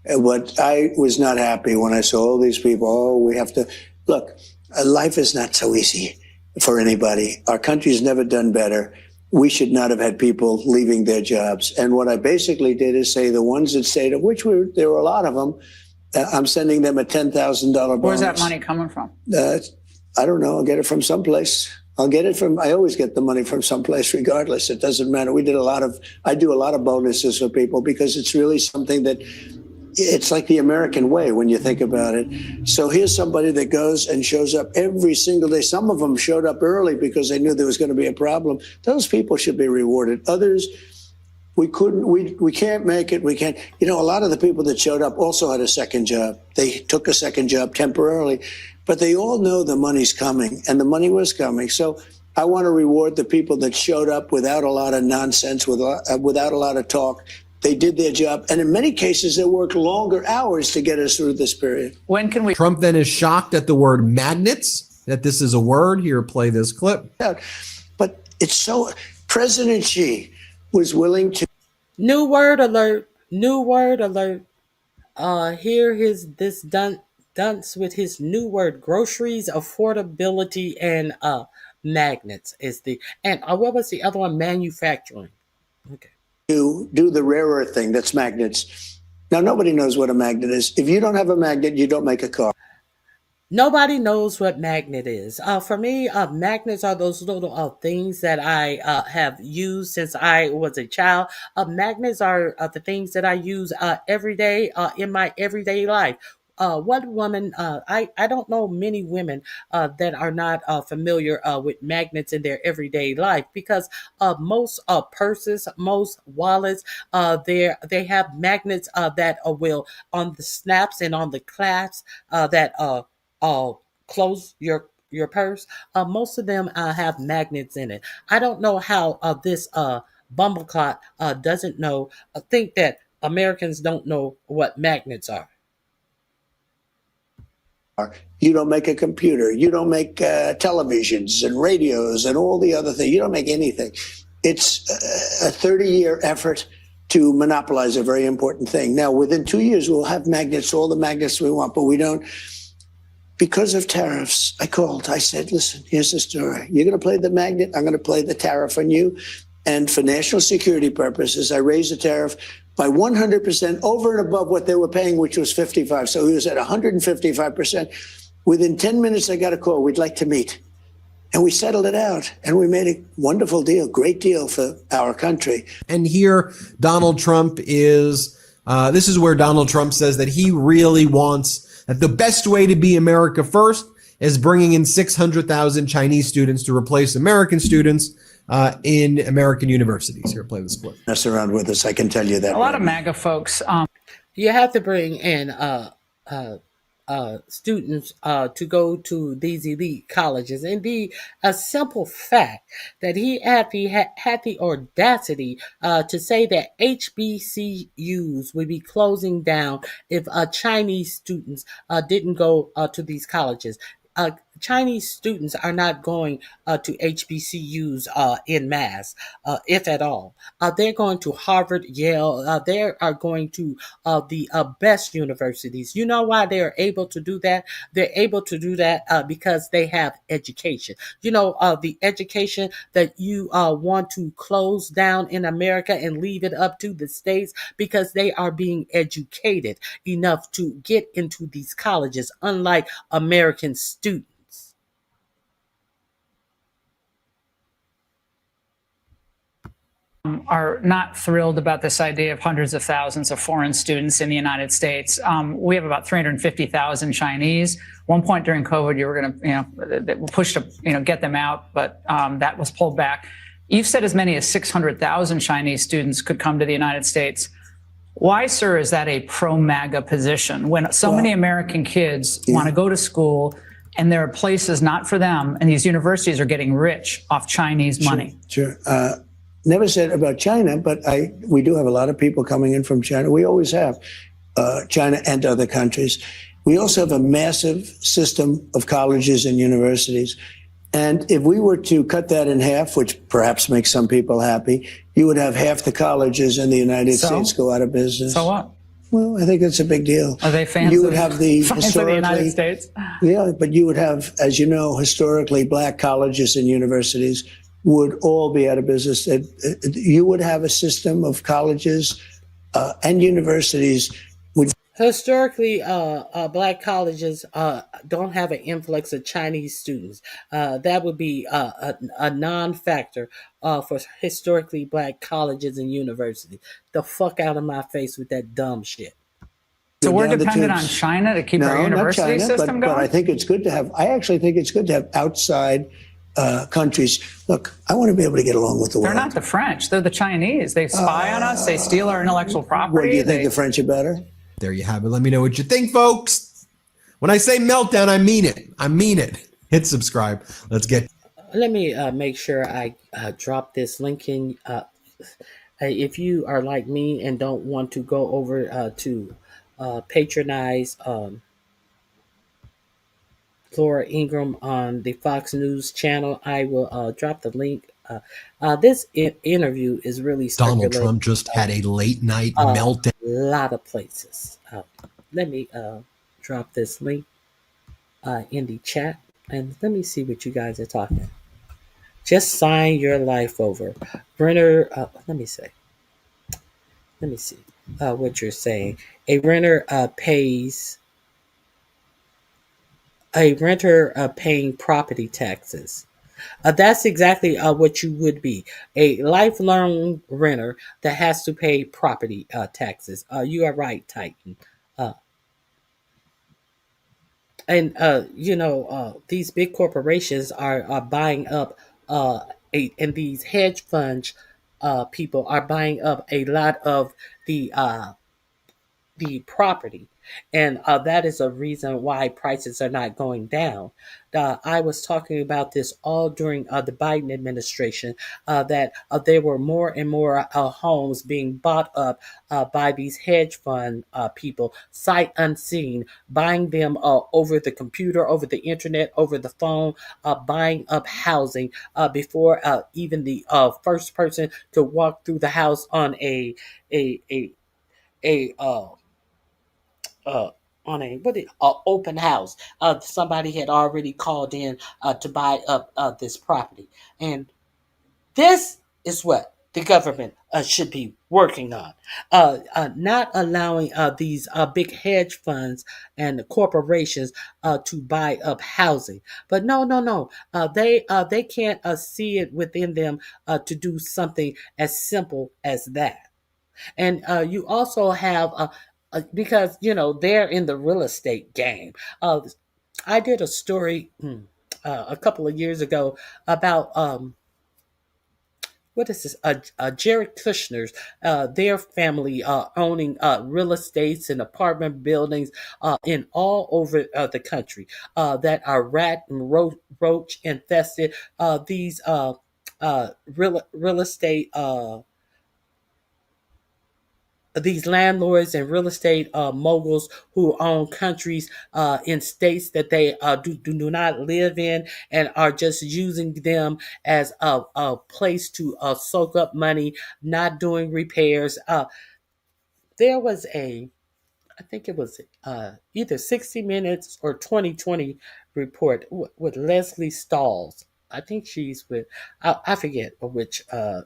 What I was not happy when I saw all these people, we have to, look, life is not so easy for anybody. Our country's never done better. We should not have had people leaving their jobs. And what I basically did is say the ones that stayed, of which there were a lot of them, I'm sending them a $10,000 bonus. Where's that money coming from? I don't know. I'll get it from someplace. I always get the money from someplace regardless. It doesn't matter. I do a lot of bonuses for people because it's really something that, it's like the American way when you think about it. So here's somebody that goes and shows up every single day. Some of them showed up early because they knew there was going to be a problem. Those people should be rewarded. Others, we can't make it. We can't. A lot of the people that showed up also had a second job. They took a second job temporarily, but they all know the money's coming, and the money was coming. So I want to reward the people that showed up without a lot of nonsense, without a lot of talk. They did their job. And in many cases, they worked longer hours to get us through this period. When can we? Trump then is shocked at the word magnets, that this is a word. Here, play this clip. But it's so, President Xi was willing to. New word alert. New word alert. Here this dunce with his new word: groceries, affordability, and magnets is the, and what was the other one? Manufacturing. Okay. To do the rare earth thing, that's magnets. Now, nobody knows what a magnet is. If you don't have a magnet, you don't make a car. Nobody knows what magnet is. For me, magnets are those little things that I have used since I was a child. Magnets are the things that I use every day in my everyday life. One woman, I don't know many women that are not familiar with magnets in their everyday life because most purses, most wallets, they have magnets that will on the snaps and on the clasps that close your purse. Most of them have magnets in it. I don't know how this bumbleclot doesn't know. Think that Americans don't know what magnets are. You don't make a computer. You don't make televisions and radios and all the other things. You don't make anything. It's a 30-year effort to monopolize a very important thing. Now, within 2 years, we'll have magnets, all the magnets we want, but we don't. Because of tariffs, I called. I said, listen, here's the story. You're going to play the magnet. I'm going to play the tariff on you. And for national security purposes, I raised the tariff by 100% over and above what they were paying, which was 55. So he was at 155%. Within 10 minutes, I got a call. We'd like to meet. And we settled it out. And we made a wonderful deal, great deal for our country. And here, Donald Trump is, this is where Donald Trump says that he really wants, that the best way to be America first is bringing in 600,000 Chinese students to replace American students in American universities. Here, play this clip. Mess around with us, I can tell you that. A lot of MAGA folks. You have to bring in students to go to these elite colleges. Indeed, a simple fact that he had the audacity to say that HBCUs would be closing down if Chinese students didn't go to these colleges. Chinese students are not going to HBCUs in mass, if at all. They're going to Harvard, Yale. They are going to the best universities. You know why they are able to do that? They're able to do that because they have education. You know, the education that you want to close down in America and leave it up to the states because they are being educated enough to get into these colleges, unlike American students. Are not thrilled about this idea of hundreds of thousands of foreign students in the United States. We have about 350,000 Chinese. One point during COVID, you were going to, push to, get them out, but that was pulled back. You've said as many as 600,000 Chinese students could come to the United States. Why, sir, is that a pro-MAGA position when so many American kids want to go to school and there are places not for them, and these universities are getting rich off Chinese money? Sure. Never said about China, but we do have a lot of people coming in from China. We always have China and other countries. We also have a massive system of colleges and universities. And if we were to cut that in half, which perhaps makes some people happy, you would have half the colleges in the United States go out of business. So what? Well, I think that's a big deal. Are they fans You would have the of the historically, United States? Yeah, but you would have, as you know, historically black colleges and universities would all be out of business. You would have a system of colleges and universities. Historically, black colleges don't have an influx of Chinese students. That would be a non-factor for historically black colleges and universities. The fuck out of my face with that dumb shit. So we're dependent on China to keep our university system going? But I think it's good to have, I actually think it's good to have outside countries. Look, I want to be able to get along with the world. They're not the French. They're the Chinese. They spy on us. They steal our intellectual property. What, do you think the French are better? There you have it. Let me know what you think, folks. When I say meltdown, I mean it. I mean it. Hit subscribe. Let's get. Let me make sure I drop this link in. If you are like me and don't want to go over to patronize Laura Ingraham on the Fox News channel, I will drop the link. This interview is really Donald Trump just had a late night meltdown. A lot of places. Let me drop this link in the chat and let me see what you guys are talking. Just sign your life over. Renter, let me see what you're saying. A renter pays a renter paying property taxes. That's exactly what you would be, a lifelong renter that has to pay property taxes. You are right, Titan. Uh, and these big corporations are buying up, uh, and these hedge fund people are buying up a lot of the property. And that is a reason why prices are not going down. I was talking about this all during the Biden administration, that there were more and more homes being bought up by these hedge fund people, sight unseen, buying them over the computer, over the internet, over the phone, buying up housing before even the first person could walk through the house on a, a, a uh, on a open house. Somebody had already called in to buy up this property, and this is what the government should be working on. Not allowing these big hedge funds and corporations to buy up housing. But no. They can't see it within them to do something as simple as that. And you also have because they're in the real estate game. I did a story a couple of years ago about what is this? Jared Kushner's their family owning real estates and apartment buildings in all over the country that are rat and roach infested. These real estate. These landlords and real estate moguls who own countries in states that they do not live in, and are just using them as a place to soak up money, not doing repairs. There was I think it was either 60 Minutes or 2020 report with Leslie Stalls. I think she's with, I forget which a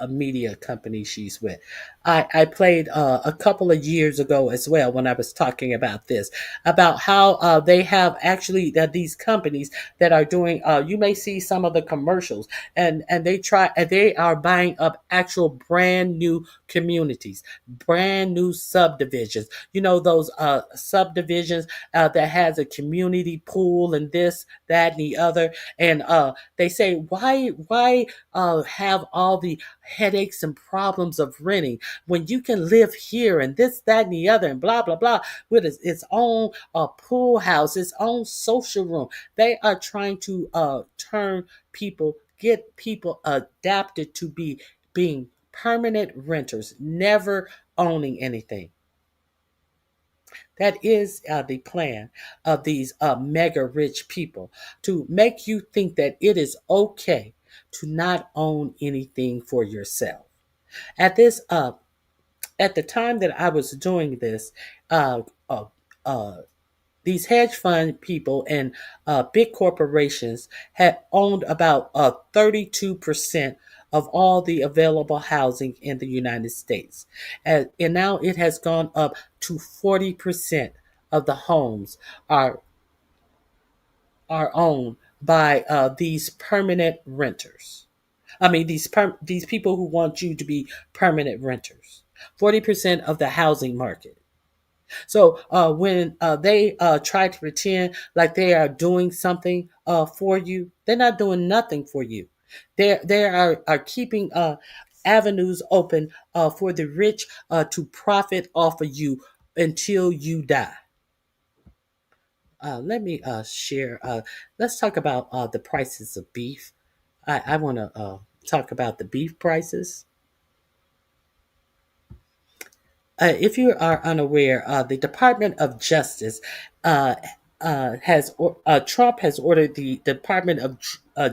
media company she's with. I played a couple of years ago as well when I was talking about this, about how they have actually these companies that are doing. You may see some of the commercials, and they are buying up actual brand new communities, brand new subdivisions. You know those subdivisions that has a community pool and this, that, and the other, and they say why have all the headaches and problems of renting when you can live here and this, that, and the other, and blah, blah, blah, with its own pool house, its own social room. They are trying to get people adapted to being permanent renters, never owning anything. That is the plan of these mega rich people, to make you think that it is okay to not own anything for yourself. At this at the time that I was doing this, uh, uh, uh, these hedge fund people and big corporations had owned about 32% of all the available housing in the United States. And now it has gone up to 40% of the homes are owned by these permanent renters. I mean, these people who want you to be permanent renters. 40% of the housing market. So when they try to pretend like they are doing something for you, they're not doing nothing for you. They are keeping avenues open for the rich to profit off of you until you die. Let me share. Let's talk about the prices of beef. I want to talk about the beef prices. If you are unaware, the Department of Justice Trump has ordered the Department of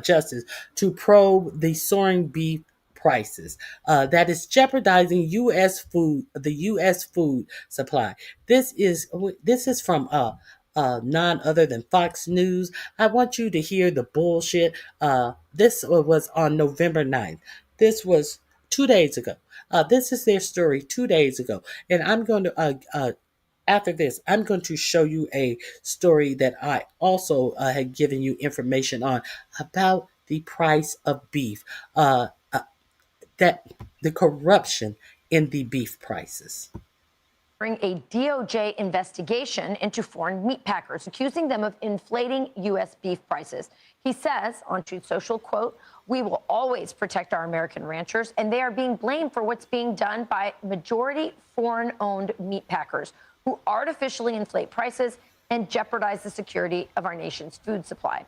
Justice to probe the soaring beef prices that is jeopardizing the U.S. food supply. This is from none other than Fox News. I want you to hear the bullshit. This was on November 9th. This was 2 days ago. This is their story 2 days ago, and I'm going to After this, I'm going to show you a story that I also had given you information on about the price of beef, that the corruption in the beef prices. Bring a DOJ investigation into foreign meat packers, accusing them of inflating U.S. beef prices. He says on Truth Social, quote, "We will always protect our American ranchers, and they are being blamed for what's being done by majority foreign-owned meat packers who artificially inflate prices and jeopardize the security of our nation's food supply."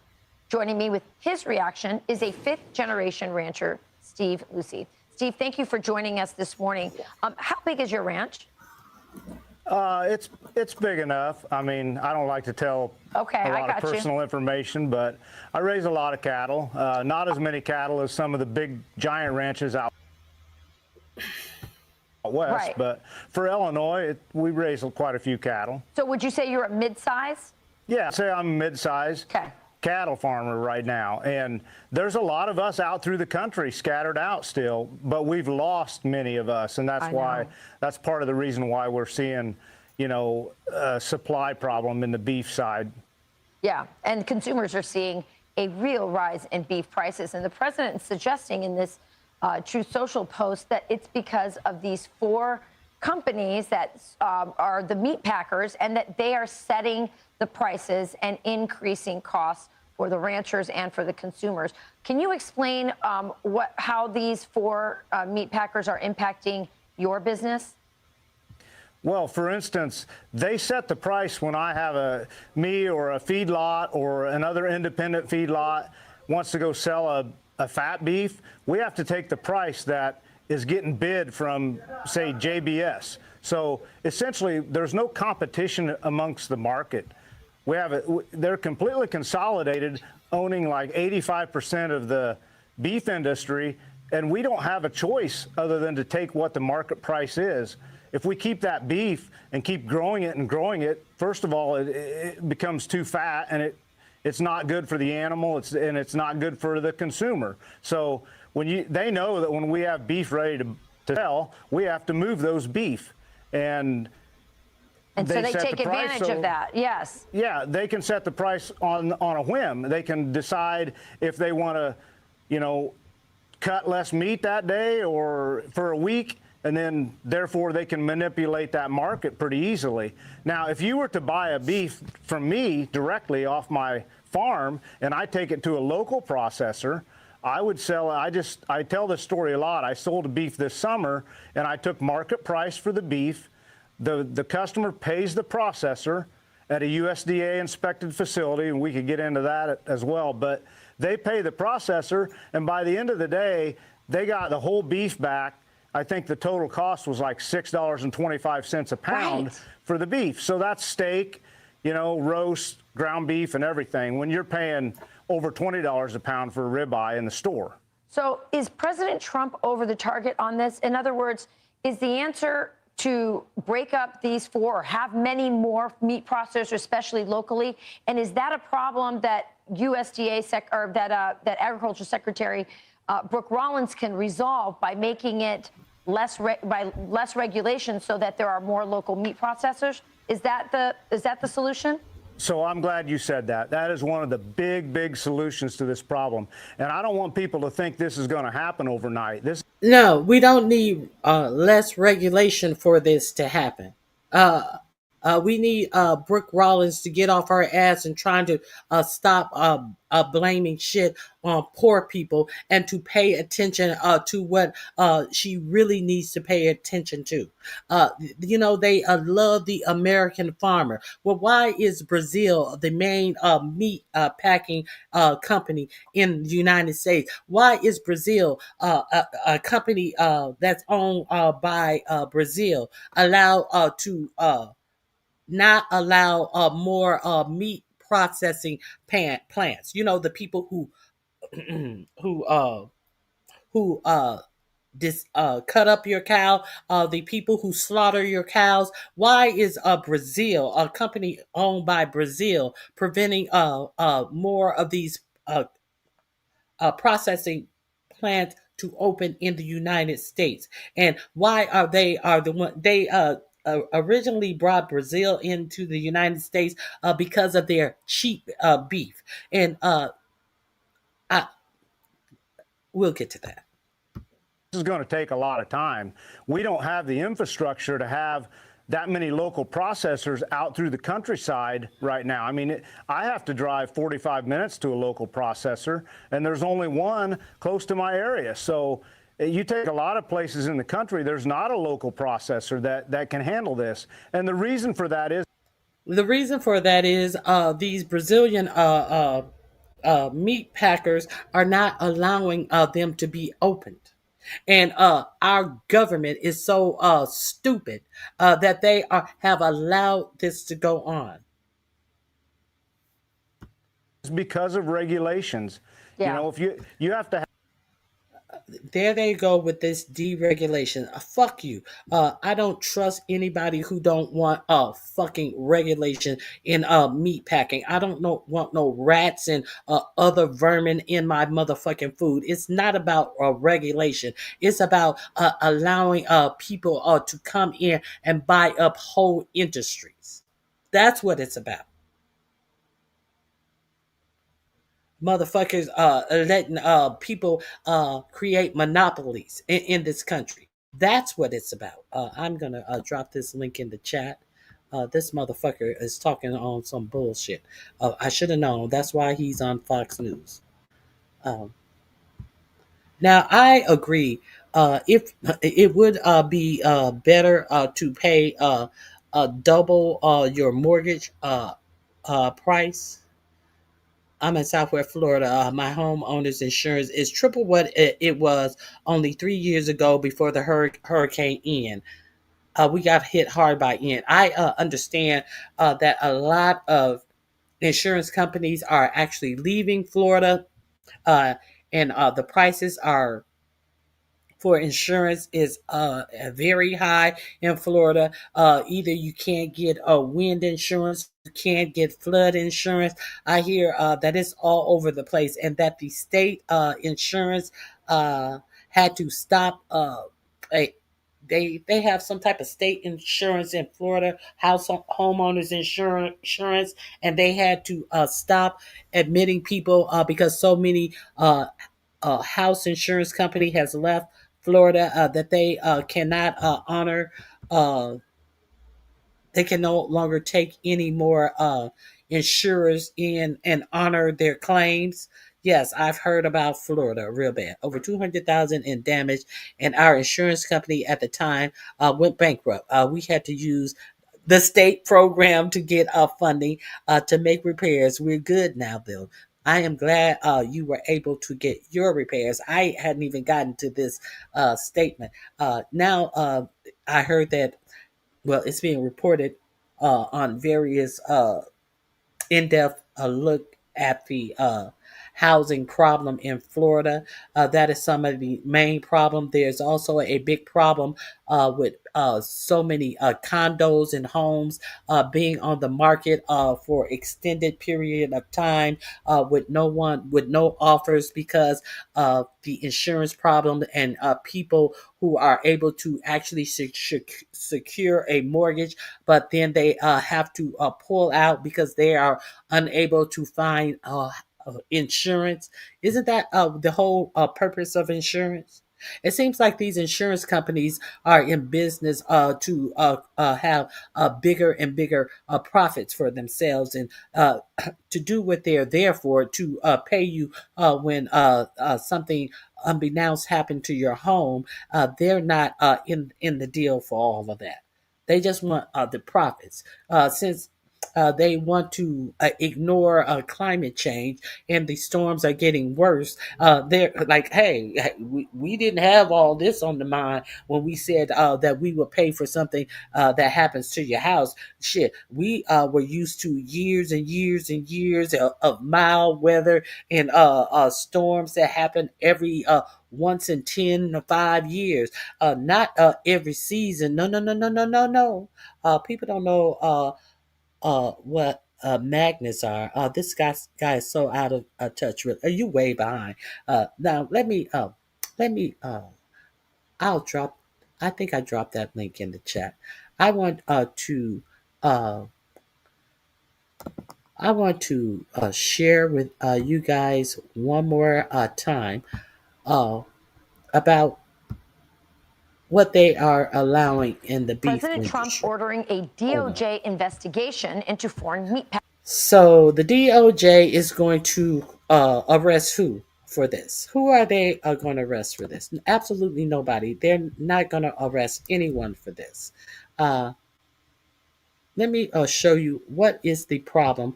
Joining me with his reaction is a fifth-generation rancher, Steve Lucy. Steve, thank you for joining us this morning. How big is your ranch? It's big enough. I mean, I don't like to tell a lot of personal information, but I raise a lot of cattle. Not as many cattle as some of the big giant ranches out west, but for Illinois, we raise quite a few cattle. So would you say you're a mid-size? Yeah, I'd say I'm a mid-size cattle farmer right now. And there's a lot of us out through the country scattered out still, but we've lost many of us. And that's part of the reason why we're seeing, a supply problem in the beef side. Yeah, and consumers are seeing a real rise in beef prices. And the president is suggesting in this Truth Social post that it's because of these 4 companies that are the meat packers, and that they are setting the prices and increasing costs for the ranchers and for the consumers. Can you explain how these 4 meat packers are impacting your business? Well, for instance, they set the price when I have me or a feedlot or another independent feedlot wants to go sell a fat beef. We have to take the price that is getting bid from, say, JBS. So essentially, there's no competition amongst the market. They're completely consolidated, owning like 85% of the beef industry, and we don't have a choice other than to take what the market price is. If we keep that beef and keep growing it, first of all, it becomes too fat, and it's not good for the animal, and it's not good for the consumer. So they know that when we have beef ready to sell, we have to move those beef. And so they take advantage of that, yes. Yeah, they can set the price on a whim. They can decide if they want to, cut less meat that day or for a week, and then therefore they can manipulate that market pretty easily. Now, if you were to buy a beef from me directly off my farm and I take it to a local processor, I would sell it. I tell this story a lot. I sold a beef this summer, and I took market price for the beef. The customer pays the processor at a USDA inspected facility, and we could get into that as well. But they pay the processor, and by the end of the day, they got the whole beef back. I think the total cost was like $6.25 a pound for the beef. So that's steak, roast, ground beef, and everything, when you're paying over $20 a pound for a ribeye in the store. So is President Trump over the target on this? In other words, is the answer to break up these 4 or have many more meat processors, especially locally? And is that a problem that USDA that Agriculture Secretary Brooke Rollins can resolve by making it less regulation so that there are more local meat processors? Is that the solution? So I'm glad you said that. That is one of the big solutions to this problem. And I don't want people to think this is going to happen overnight. No, we don't need less regulation for this to happen. We need Brooke Rollins to get off her ass and trying to stop blaming shit on poor people and to pay attention to what she really needs to pay attention to. They love the American farmer. Well, why is Brazil the main meat packing company in the United States? Why is Brazil a company that's owned by Brazil allowed to not allow more meat processing plants? The people who cut up your cow, the people who slaughter your cows. Why is Brazil, a company owned by Brazil, preventing more of these processing plants to open in the United States? And why are they the one originally brought Brazil into the United States because of their cheap beef, and we'll get to that. This is going to take a lot of time. We don't have the infrastructure to have that many local processors out through the countryside right now. I mean, I have to drive 45 minutes to a local processor, and there's only one close to my area. So you take a lot of places in the country, there's not a local processor that can handle this. And the reason for that is? These Brazilian meat packers are not allowing them to be opened. And our government is so stupid that they have allowed this to go on. It's because of regulations. Yeah. You know, if you have to have. There they go with this deregulation. Fuck you. I don't trust anybody who don't want fucking regulation in meat packing. I don't want no rats and other vermin in my motherfucking food. It's not about regulation. It's about allowing people to come in and buy up whole industries. That's what it's about. Motherfuckers letting people create monopolies in this country. That's what it's about. I'm gonna drop this link in the chat. This motherfucker is talking on some bullshit. I should have known. That's why he's on Fox News. Now I agree. If it would be better to pay double your mortgage price. I'm in Southwest Florida. My homeowner's insurance is triple what it was only 3 years ago before the Hurricane Ian. We got hit hard by Ian. I understand that a lot of insurance companies are actually leaving Florida, and the prices are for insurance is very high in Florida. Either you can't get wind insurance, you can't get flood insurance. I hear that it's all over the place, and that the state insurance had to stop. They have some type of state insurance in Florida, homeowners insurance, and they had to stop admitting people because so many house insurance company has left Florida that they cannot honor. They can no longer take any more insurers in and honor their claims. Yes, I've heard about Florida real bad. Over 200,000 in damage, and our insurance company at the time went bankrupt. We had to use the state program to get funding to make repairs. We're good now, though. I am glad you were able to get your repairs. I hadn't even gotten to this statement. Now, I heard that, well, it's being reported on various in-depth look at the housing problem in Florida. That is some of the main problem. There's also a big problem with so many condos and homes being on the market for extended period of time with no offers because of the insurance problem, and people who are able to actually secure a mortgage, but then they have to pull out because they are unable to find insurance. Isn't that the whole purpose of insurance? It seems like these insurance companies are in business to have bigger and bigger profits for themselves, and to do what they're there for, to pay you when something unbeknownst happened to your home. They're not in the deal for all of that. They just want the profits. Since they want to ignore climate change and the storms are getting worse. They're like, hey, we didn't have all this on the mind when we said that we would pay for something that happens to your house. Shit, we were used to years and years and years of mild weather and storms that happen every once in 10 to 5 years, not every season. No. People don't know what magnets are. This guy is so out of touch with. Are you way behind? Now let me. I'll drop. I think I dropped that link in the chat. I want to share with you guys one more time about what they are allowing in the beef President industry. Trump ordering a DOJ investigation into foreign meat packers. So the DOJ is going to arrest who for this? Who are they going to arrest for this? Absolutely nobody. They're not going to arrest anyone for this. Let me show you what is the problem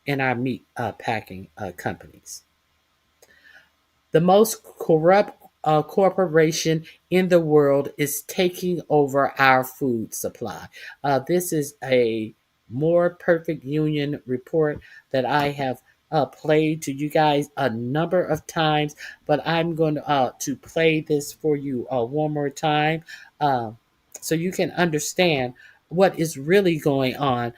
in our meat packing companies. The most corrupt corporation in the world is taking over our food supply. This is a more perfect union report that I have played to you guys a number of times, but I'm going to play this for you one more time so you can understand what is really going on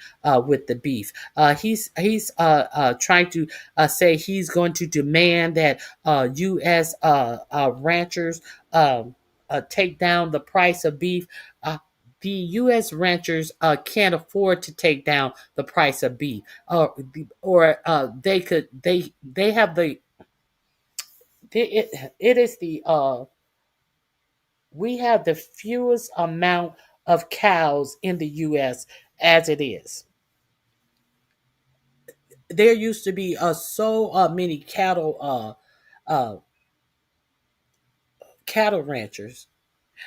with the beef. He's trying to say he's going to demand that U.S. Ranchers take down the price of beef. The U.S. ranchers can't afford to take down the price of beef, or they could. They have the. It is the. We have the fewest amount of cows in the U.S. as it is. There used to be so many cattle ranchers,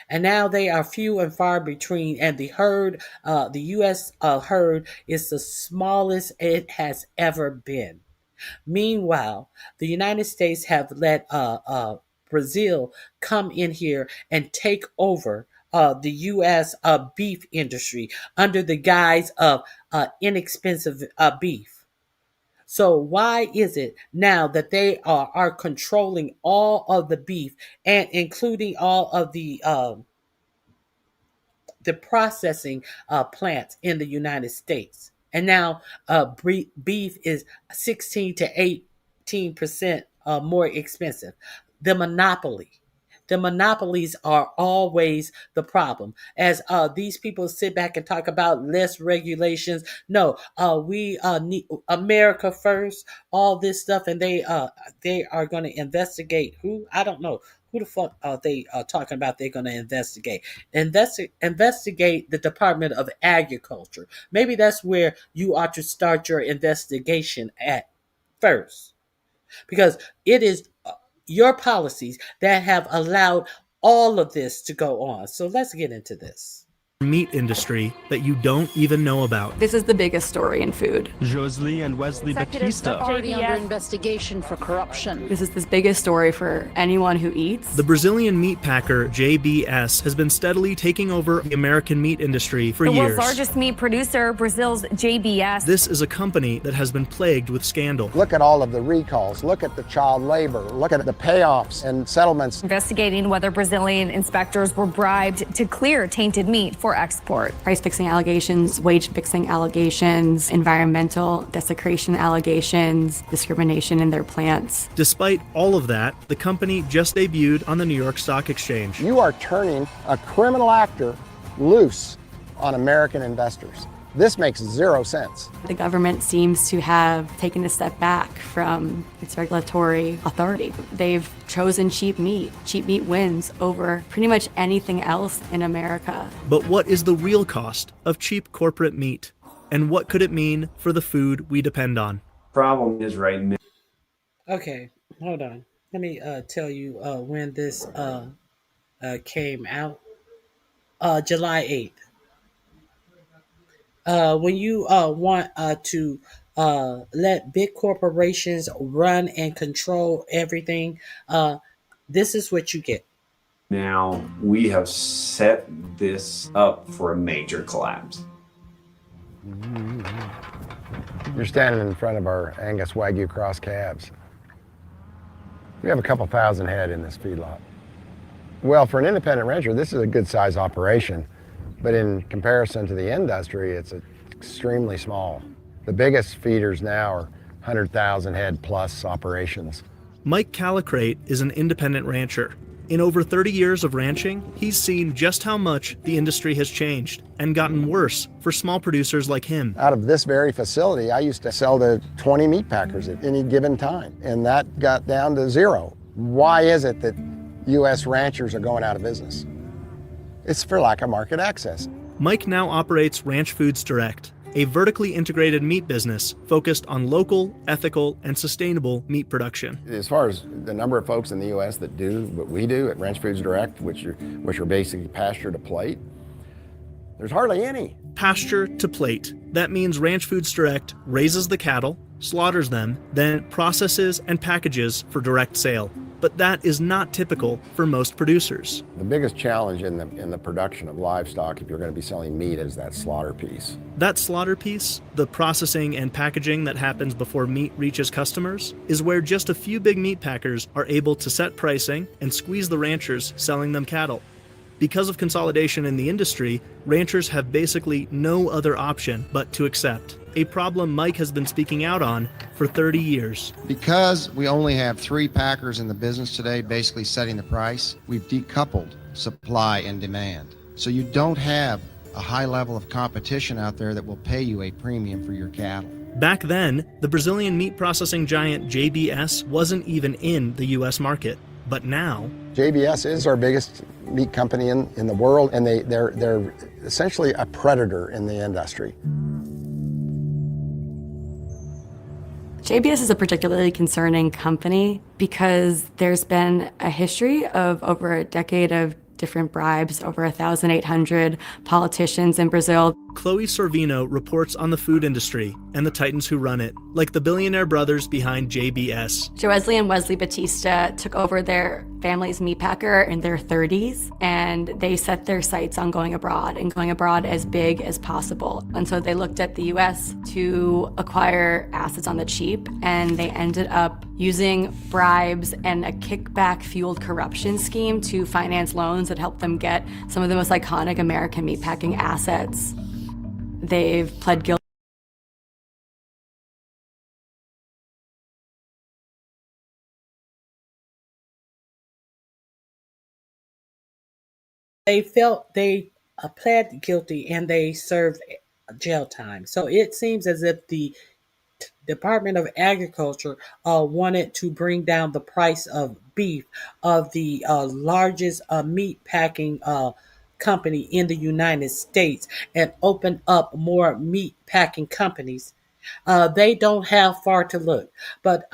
and now they are few and far between. And the herd, the U.S. Herd, is the smallest it has ever been. Meanwhile, the United States have let Brazil come in here and take over the U.S. Beef industry under the guise of inexpensive beef. So why is it now that they are controlling all of the beef and including all of the processing plants in the United States? And now beef is 16 to 18% more expensive. The monopolies are always the problem. As these people sit back and talk about less regulations, no, we need America first. All this stuff, and they are going to investigate who? I don't know. Who the fuck are they talking about? They're going to investigate. Investigate the Department of Agriculture. Maybe that's where you ought to start your investigation at first, because it is your policies that have allowed all of this to go on. So let's get into this. Meat industry that you don't even know about. This is the biggest story in food. Josley and Wesley Batista. Already under investigation for corruption. This is the biggest story for anyone who eats. The Brazilian meat packer JBS has been steadily taking over the American meat industry for years. The world's largest meat producer, Brazil's JBS. This is a company that has been plagued with scandal. Look at all of the recalls. Look at the child labor. Look at the payoffs and settlements. Investigating whether Brazilian inspectors were bribed to clear tainted meat for export. Price fixing allegations, wage fixing allegations, environmental desecration allegations, discrimination in their plants. Despite all of that, the company just debuted on the New York Stock Exchange. You are turning a criminal actor loose on American investors. This makes zero sense. The government seems to have taken a step back from its regulatory authority. They've chosen cheap meat. Cheap meat wins over pretty much anything else in America. But what is the real cost of cheap corporate meat? And what could it mean for the food we depend on? Problem is right now. Okay, hold on. Let me tell you when this came out. July 8th. When you want to let big corporations run and control everything, this is what you get. Now, we have set this up for a major collapse. You're standing in front of our Angus Wagyu cross calves. We have a couple thousand head in this feedlot. Well, for an independent rancher, this is a good size operation. But in comparison to the industry, it's extremely small. The biggest feeders now are 100,000 head plus operations. Mike Calicrate is an independent rancher. In over 30 years of ranching, he's seen just how much the industry has changed and gotten worse for small producers like him. Out of this very facility, I used to sell to 20 meat packers at any given time, and that got down to 0. Why is it that U.S. ranchers are going out of business? It's for lack of market access. Mike now operates Ranch Foods Direct, a vertically integrated meat business focused on local, ethical, and sustainable meat production. As far as the number of folks in the U.S. that do what we do at Ranch Foods Direct, which are basically pasture to plate, there's hardly any. Pasture to plate. That means Ranch Foods Direct raises the cattle, slaughters them, then processes and packages for direct sale. But that is not typical for most producers. The biggest challenge in the production of livestock, if you're going to be selling meat, is that slaughter piece. That slaughter piece, the processing and packaging that happens before meat reaches customers, is where just a few big meat packers are able to set pricing and squeeze the ranchers selling them cattle. Because of consolidation in the industry, ranchers have basically no other option but to accept, a problem Mike has been speaking out on for 30 years. Because we only have 3 packers in the business today basically setting the price, we've decoupled supply and demand. So you don't have a high level of competition out there that will pay you a premium for your cattle. Back then, the Brazilian meat processing giant JBS wasn't even in the U.S. market. But now, JBS is our biggest meat company in the world, and they're essentially a predator in the industry. JBS is a particularly concerning company because there's been a history of over a decade of different bribes, over 1,800 politicians in Brazil. Chloe Sorvino reports on the food industry and the titans who run it, like the billionaire brothers behind JBS. Joesley and Wesley Batista took over their family's meat packer in their 30s, and they set their sights on going abroad and going abroad as big as possible. And so they looked at the US to acquire assets on the cheap, and they ended up using bribes and a kickback-fueled corruption scheme to finance loans that helped them get some of the most iconic American meatpacking assets. They've pled guilty. They pled guilty and they served jail time. So it seems as if the Department of Agriculture wanted to bring down the price of beef of the largest meat packing company in the United States and open up more meat packing companies. They don't have far to look, but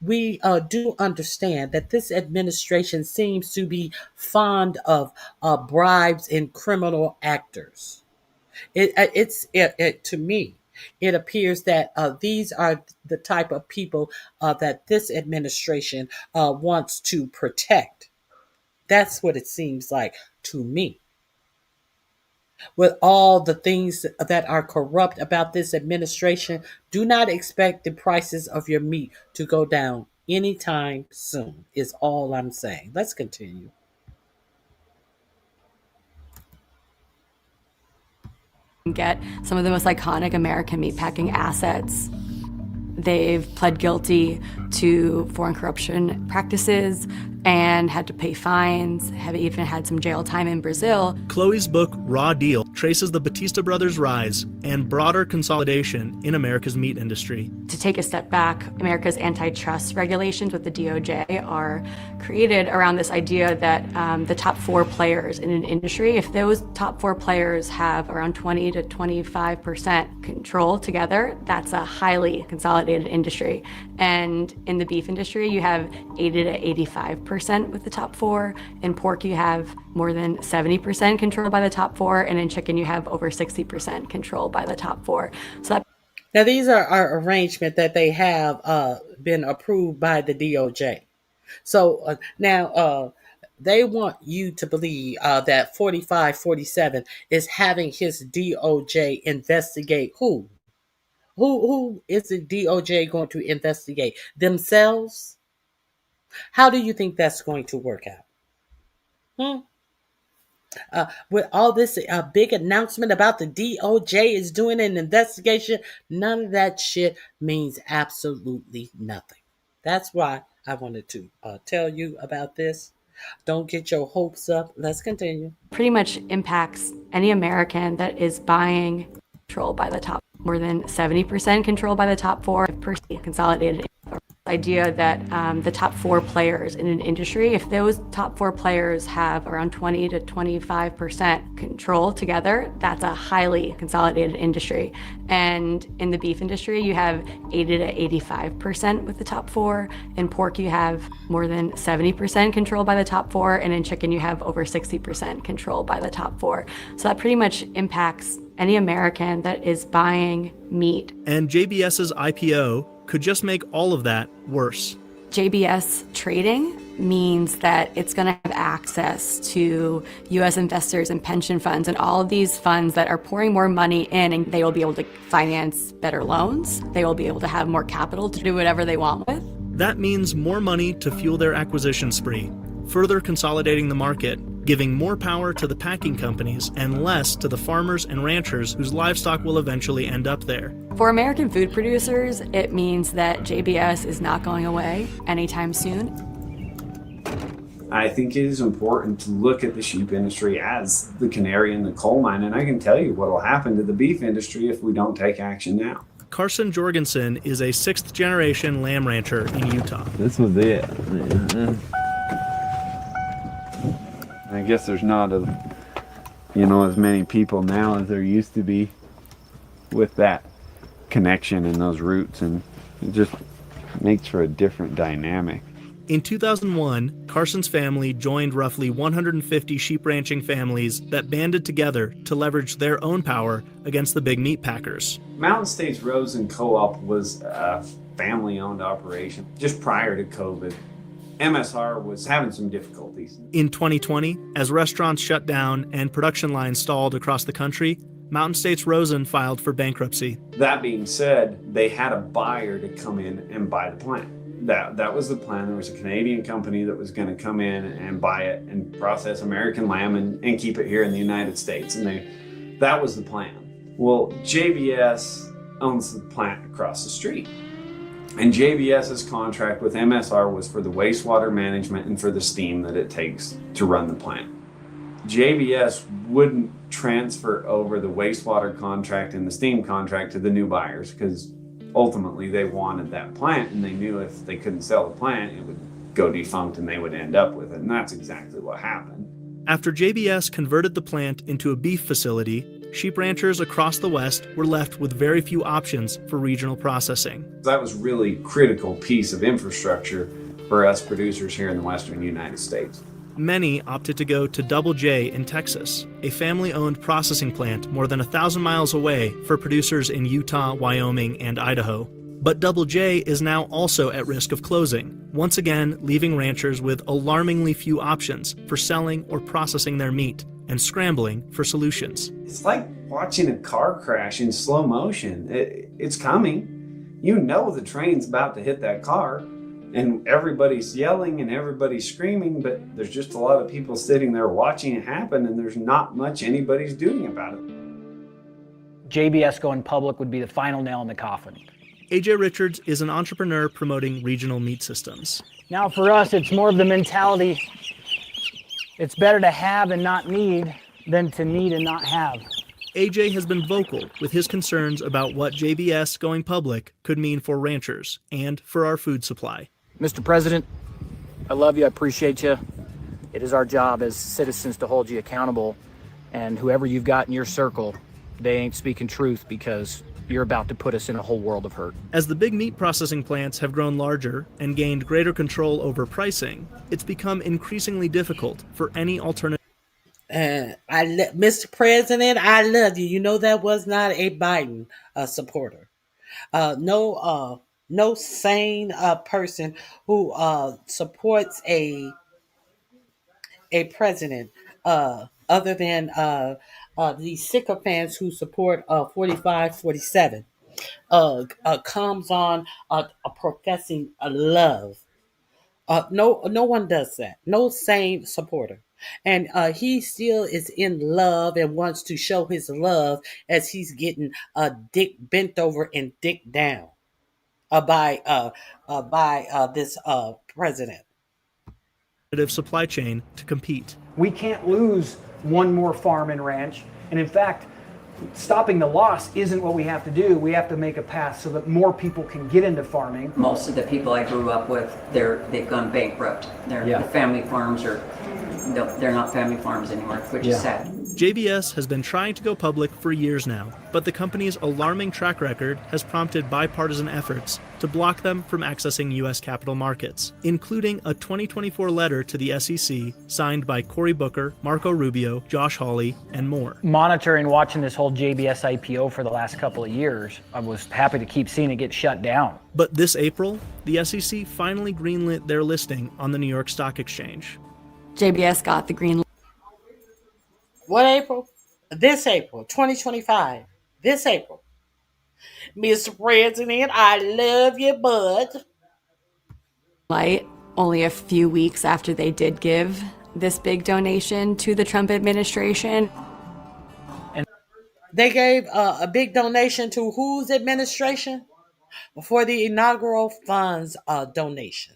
we do understand that this administration seems to be fond of bribes and criminal actors. To me, it appears that these are the type of people that this administration wants to protect. That's what it seems like to me. With all the things that are corrupt about this administration, do not expect the prices of your meat to go down anytime soon, is all I'm saying. Let's continue. Get some of the most iconic American meatpacking assets. They've pled guilty to foreign corruption practices and had to pay fines, have even had some jail time in Brazil. Chloe's book, Raw Deal, traces the Batista brothers' rise and broader consolidation in America's meat industry. To take a step back, America's antitrust regulations with the DOJ are created around this idea that the top 4 players in an industry, if those top 4 players have around 20 to 25% control together, that's a highly consolidated industry. And in the beef industry, you have 80 to 85% with the top 4. In pork, you have more than 70% controlled by the top 4. And in chicken, you have over 60% controlled by the top 4. So now, these are arrangements that they have been approved by the DOJ. So now they want you to believe that 4547 is having his DOJ investigate who? Who is the DOJ going to investigate? Themselves? How do you think that's going to work out? With all this big announcement about the DOJ is doing an investigation, none of that shit means absolutely nothing. That's why I wanted to tell you about this. Don't get your hopes up. Let's continue. Pretty much impacts any American that is buying controlled by the top, more than 70% controlled by the top 4% consolidated. Idea that the top 4 players in an industry, if those top 4 players have around 20 to 25% control together, that's a highly consolidated industry. And in the beef industry, you have 80 to 85% with the top 4. In pork, you have more than 70% controlled by the top 4. And in chicken, you have over 60% controlled by the top 4. So that pretty much impacts any American that is buying meat. And JBS's IPO could just make all of that worse. JBS trading means that it's going to have access to U.S. investors and pension funds and all of these funds that are pouring more money in, and they will be able to finance better loans. They will be able to have more capital to do whatever they want with. That means more money to fuel their acquisition spree, further consolidating the market, giving more power to the packing companies and less to the farmers and ranchers whose livestock will eventually end up there. For American food producers, it means that JBS is not going away anytime soon. I think it is important to look at the sheep industry as the canary in the coal mine, and I can tell you what will happen to the beef industry if we don't take action now. Carson Jorgensen is a 6th-generation lamb rancher in Utah. This was it. I guess there's not as many people now as there used to be with that connection and those roots, and it just makes for a different dynamic. In 2001, Carson's family joined roughly 150 sheep ranching families that banded together to leverage their own power against the big meat packers. Mountain States Rosin Co-op was a family-owned operation just prior to COVID. MSR was having some difficulties. In 2020, as restaurants shut down and production lines stalled across the country, Mountain States Rosin filed for bankruptcy. That being said, they had a buyer to come in and buy the plant. That was the plan. There was a Canadian company that was going to come in and buy it and process American lamb and keep it here in the United States. And that was the plan. Well, JBS owns the plant across the street. And JBS's contract with MSR was for the wastewater management and for the steam that it takes to run the plant. JBS wouldn't transfer over the wastewater contract and the steam contract to the new buyers because ultimately they wanted that plant, and they knew if they couldn't sell the plant, it would go defunct and they would end up with it. And that's exactly what happened. After JBS converted the plant into a beef facility, sheep ranchers across the West were left with very few options for regional processing. That was really critical piece of infrastructure for us producers here in the Western United States. Many opted to go to Double J in Texas, a family-owned processing plant more than 1,000 miles away for producers in Utah, Wyoming, and Idaho. But Double J is now also at risk of closing, once again leaving ranchers with alarmingly few options for selling or processing their meat and scrambling for solutions. It's like watching a car crash in slow motion. It's coming. You know the train's about to hit that car, and everybody's yelling and everybody's screaming, but there's just a lot of people sitting there watching it happen, and there's not much anybody's doing about it. JBS going public would be the final nail in the coffin. AJ Richards is an entrepreneur promoting regional meat systems. Now for us, it's more of the mentality, it's better to have and not need than to need and not have. AJ has been vocal with his concerns about what JBS going public could mean for ranchers and for our food supply. Mr. President, I love you, I appreciate you. It is our job as citizens to hold you accountable, and whoever you've got in your circle, they ain't speaking truth because you're about to put us in a whole world of hurt. As the big meat processing plants have grown larger and gained greater control over pricing, it's become increasingly difficult for any alternative. Mr. President, I love you. You know that was not a Biden supporter. No sane person who supports a president other than the sycophants who support 45-47 comes on professing love. No one does that. No sane supporter. And he still is in love and wants to show his love as he's getting dick bent over and dick down by this president. supply chain to compete. We can't lose one more farm and ranch. And in fact, stopping the loss isn't what we have to do. We have to make a path so that more people can get into farming. Most of the people I grew up with, they've gone bankrupt. The family farms they're not family farms anymore, which is sad. JBS has been trying to go public for years now, but the company's alarming track record has prompted bipartisan efforts to block them from accessing U.S. capital markets, including a 2024 letter to the SEC signed by Cory Booker, Marco Rubio, Josh Hawley, and more. Monitoring, watching this whole JBS IPO for the last couple of years, I was happy to keep seeing it get shut down. But this April, the SEC finally greenlit their listing on the New York Stock Exchange. JBS got the green light. What April? This April, 2025. This April. Mr. President, I love you, bud. Light only a few weeks after they did give this big donation to the Trump administration. And they gave a big donation to whose administration? For the inaugural funds donation.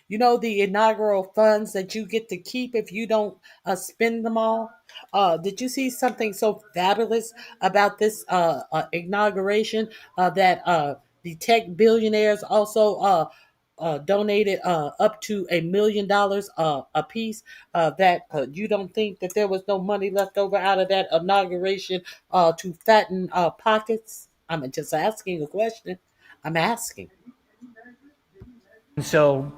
You know, the inaugural funds that you get to keep if you don't spend them all. Did you see something so fabulous about this inauguration that the tech billionaires also donated up to $1 million a piece? That you don't think that there was no money left over out of that inauguration to fatten pockets? I'm just asking a question. I'm asking. So,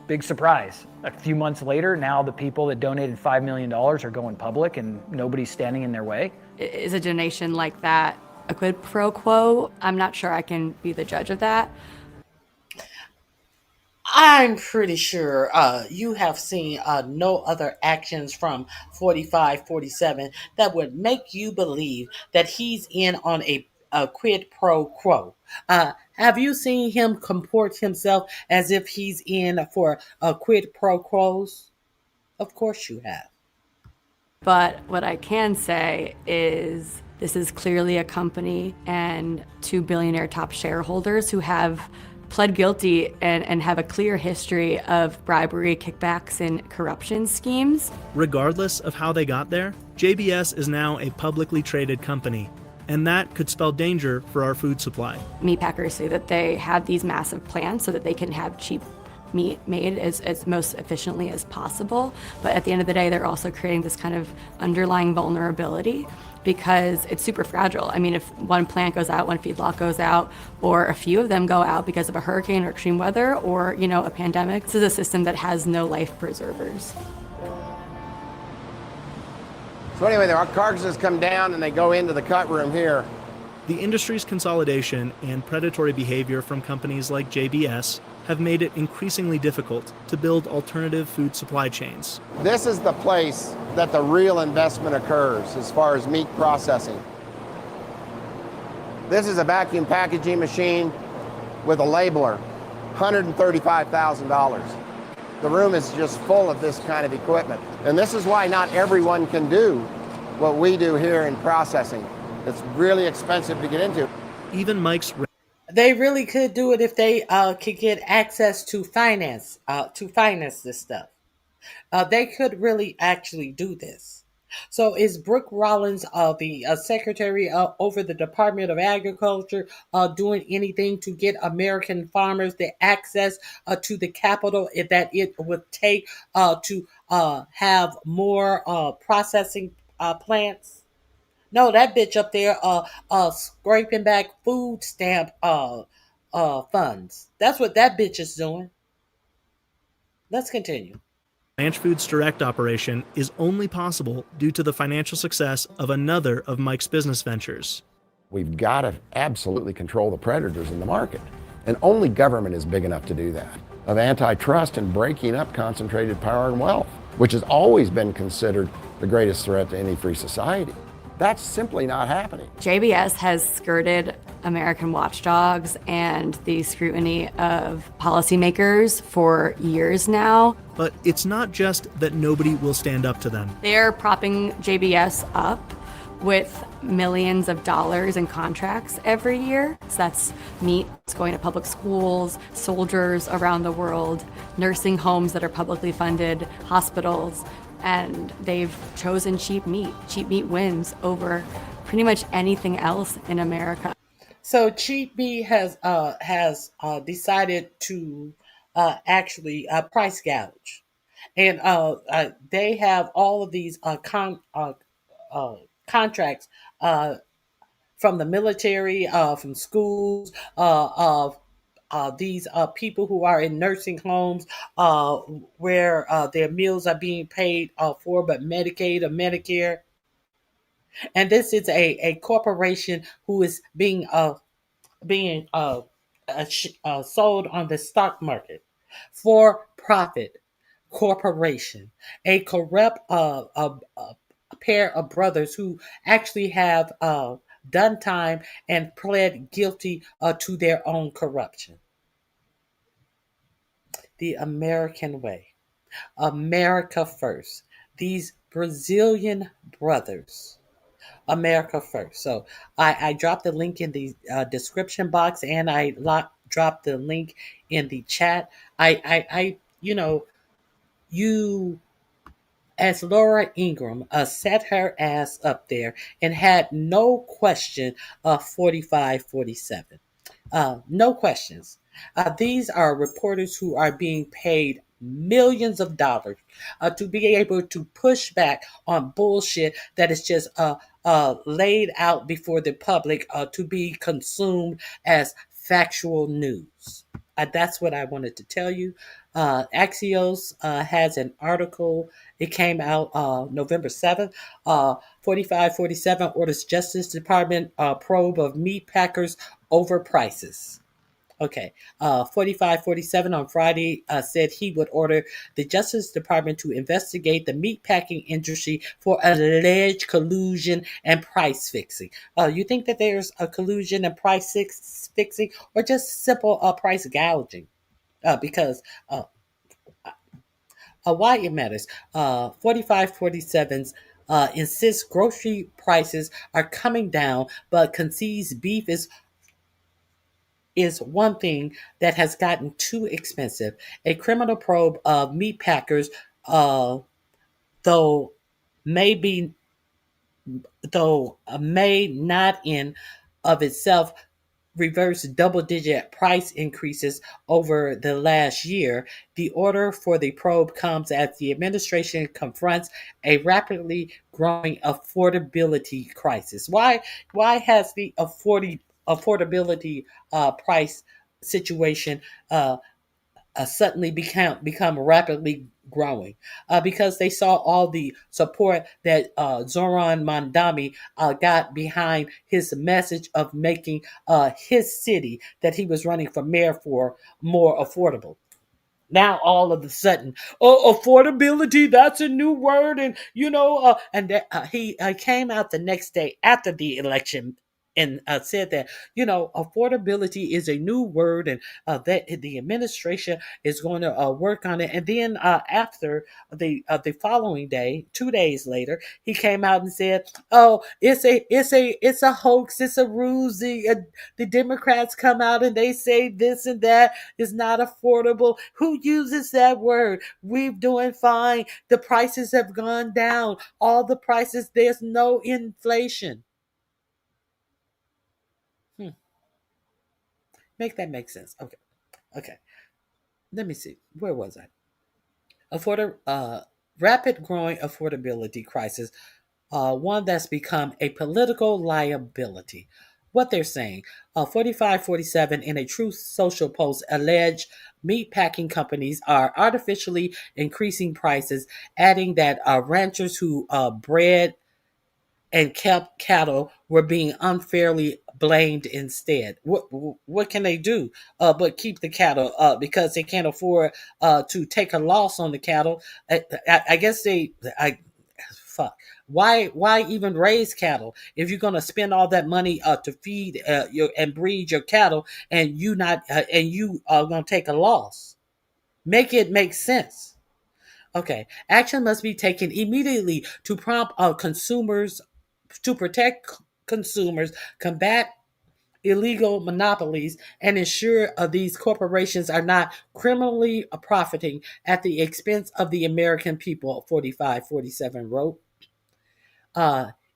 big surprise. A few months later, now the people that donated $5 million are going public and nobody's standing in their way. Is a donation like that a quid pro quo? I'm not sure I can be the judge of that. I'm pretty sure you have seen no other actions from 4547 that would make you believe that he's in on a quid pro quo. Have you seen him comport himself as if he's in for quid pro quos? Of course you have. But what I can say is this is clearly a company and two billionaire top shareholders who have pled guilty and have a clear history of bribery, kickbacks, and corruption schemes. Regardless of how they got there, JBS is now a publicly traded company, and that could spell danger for our food supply. Meat packers say that they have these massive plants so that they can have cheap meat made as most efficiently as possible. But at the end of the day, they're also creating this kind of underlying vulnerability because it's super fragile. I mean, if one plant goes out, one feedlot goes out, or a few of them go out because of a hurricane or extreme weather or, a pandemic, this is a system that has no life preservers. So anyway, the carcasses come down and they go into the cut room here. The industry's consolidation and predatory behavior from companies like JBS have made it increasingly difficult to build alternative food supply chains. This is the place that the real investment occurs as far as meat processing. This is a vacuum packaging machine with a labeler, $135,000. The room is just full of this kind of equipment. And this is why not everyone can do what we do here in processing. It's really expensive to get into. Even Mike's... They really could do it if they could get access to finance this stuff. They could really actually do this. So is Brooke Rollins, the secretary over the Department of Agriculture, doing anything to get American farmers the access to the capital that it would take to have more processing plants? No, that bitch up there scraping back food stamp funds. That's what that bitch is doing. Let's continue. Ranch Foods Direct operation is only possible due to the financial success of another of Mike's business ventures. We've got to absolutely control the predators in the market. And only government is big enough to do that. Of antitrust and breaking up concentrated power and wealth, which has always been considered the greatest threat to any free society. That's simply not happening. JBS has skirted American watchdogs and the scrutiny of policymakers for years now. But it's not just that nobody will stand up to them. They're propping JBS up with millions of dollars in contracts every year. So that's meat going to public schools, soldiers around the world, nursing homes that are publicly funded, hospitals, and they've chosen cheap meat. Cheap meat wins over pretty much anything else in America. So cheap meat has decided to actually price gouge, and they have all of these contracts from the military, from schools, of these people who are in nursing homes, where their meals are being paid for, but Medicaid or Medicare. And this is a corporation who is being sold on the stock market for profit corporation, a corrupt a pair of brothers who actually have done time and pled guilty to their own corruption. The American way, America first. These Brazilian brothers, America first. So I dropped the link in the description box, and I dropped the link in the chat. You, as Laura Ingraham set her ass up there and had no question of 4547. No questions. These are reporters who are being paid millions of dollars to be able to push back on bullshit that is just laid out before the public to be consumed as factual news. That's what I wanted to tell you. Axios has an article. It came out November 7th. 4547 orders Justice Department probe of meat packers over prices. Okay. 4547 on Friday said he would order the Justice Department to investigate the meatpacking industry for alleged collusion and price fixing. You think that there's a collusion and price fixing, or just simple price gouging? Because why it matters. 4547's insists grocery prices are coming down, but concedes beef is one thing that has gotten too expensive. A criminal probe of meat packers, though may be may not in of itself reverse double-digit price increases over the last year. The order for the probe comes as the administration confronts a rapidly growing affordability crisis. Why has the affordability price situation suddenly become rapidly growing? Because they saw all the support that Zoran Mandami got behind his message of making his city that he was running for mayor for more affordable. Now all of a sudden, affordability, that's a new word. And he came out the next day after the election and said that affordability is a new word, and that the administration is going to work on it. And then after the following day, 2 days later, he came out and said, "Oh, it's a hoax, it's a ruse. The Democrats come out and they say this and that is not affordable." Who uses that word? We're doing fine. The prices have gone down. All the prices. There's no inflation. Make that make sense. Okay. Let me see. Where was I? Rapid growing affordability crisis. One that's become a political liability. What they're saying, 4547 in a Truth Social post alleged meatpacking companies are artificially increasing prices, adding that ranchers who bred and kept cattle were being unfairly blamed instead. What can they do but keep the cattle because they can't afford to take a loss on the cattle? I guess fuck. Why even raise cattle if you're gonna spend all that money to feed and breed your cattle, and you are gonna take a loss? Make it make sense. Okay, action must be taken immediately to prompt consumers to protect consumers, combat illegal monopolies, and ensure these corporations are not criminally profiting at the expense of the American people, 4547 wrote.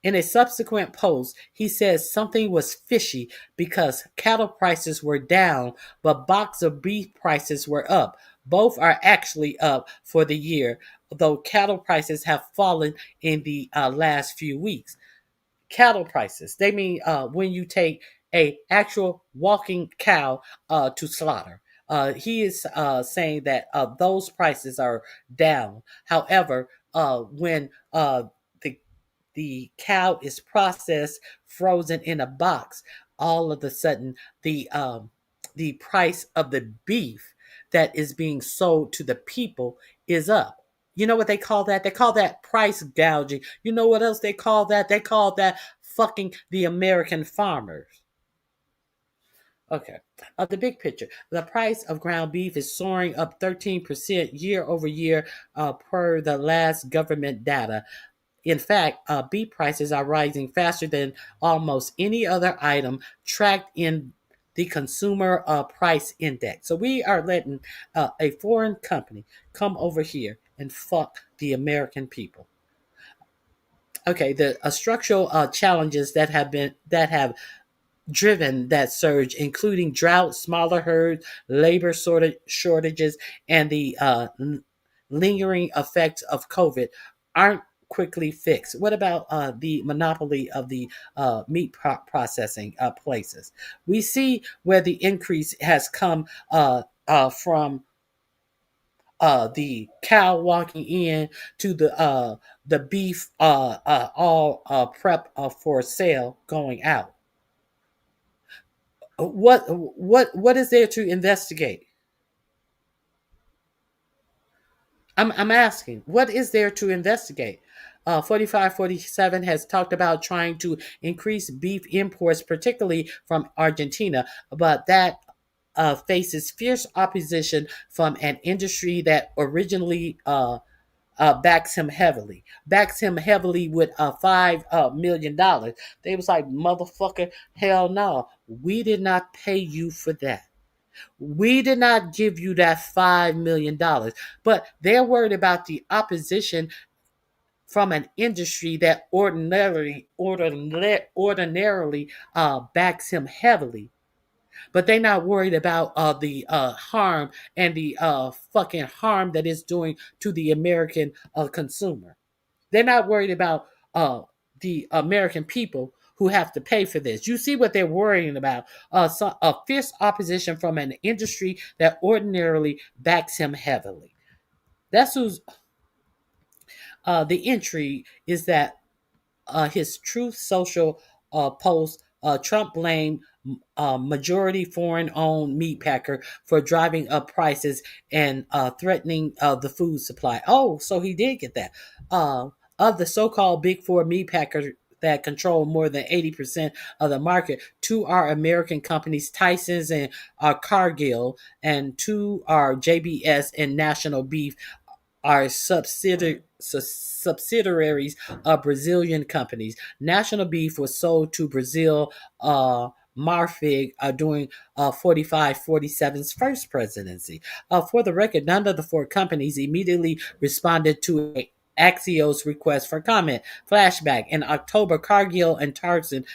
In a subsequent post, he says something was fishy because cattle prices were down, but box of beef prices were up. Both are actually up for the year, though cattle prices have fallen in the last few weeks. Cattle prices, they mean when you take a actual walking cow to slaughter. He is saying that those prices are down. However, when the the cow is processed, frozen in a box, all of a sudden the price of the beef that is being sold to the people is up. You know what they call that? They call that price gouging. You know what else they call that? They call that fucking the American farmers. Okay. The big picture. The price of ground beef is soaring up 13% year over year per the last government data. In fact, beef prices are rising faster than almost any other item tracked in the consumer price index. So we are letting a foreign company come over here and fuck the American people. Okay, the structural challenges that have driven that surge, including drought, smaller herds, labor shortages, and the lingering effects of COVID, aren't quickly fixed. What about the monopoly of the meat processing places? We see where the increase has come from the cow walking in to the beef all prep for sale going out. What is there to investigate? I'm asking, what is there to investigate? 4547 has talked about trying to increase beef imports, particularly from Argentina, but that faces fierce opposition from an industry that originally backs him heavily. Backs him heavily with $5 million. They was like, motherfucker, hell no. We did not pay you for that. We did not give you that $5 million. But they're worried about the opposition from an industry that ordinarily backs him heavily. But they're not worried about the harm and the fucking harm that it's doing to the American consumer. They're not worried about the American people who have to pay for this. You see what they're worrying about? A fierce opposition from an industry that ordinarily backs him heavily. That's who's the entry is that his Truth Social post, Trump blamed majority foreign-owned meat packer for driving up prices and threatening the food supply. Oh, so he did get that. Of the so-called Big Four meat packers that control more than 80% of the market, two are American companies, Tyson's and Cargill, and two are JBS and National Beef, are subsidiaries of Brazilian companies. National Beef was sold to Brazil Marfrig during 45-47's first presidency. For the record, none of the four companies immediately responded to Axios' request for comment. Flashback: in October, Cargill and Tyson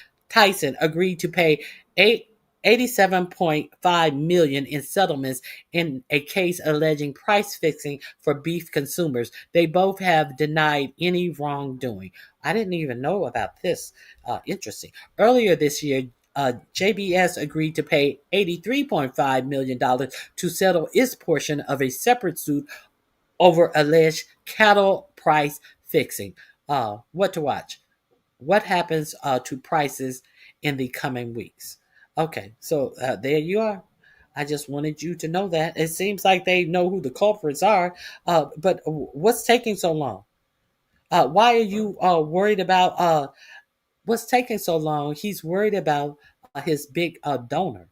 agreed to pay $87.5 million in settlements in a case alleging price fixing for beef consumers. They both have denied any wrongdoing. I didn't even know about this. Interesting. Earlier this year, JBS agreed to pay $83.5 million to settle its portion of a separate suit over alleged cattle price fixing. What to watch? What happens to prices in the coming weeks? Okay, so there you are. I just wanted you to know that. It seems like they know who the culprits are, but what's taking so long? Why are you worried about what's taking so long? He's worried about his big donor.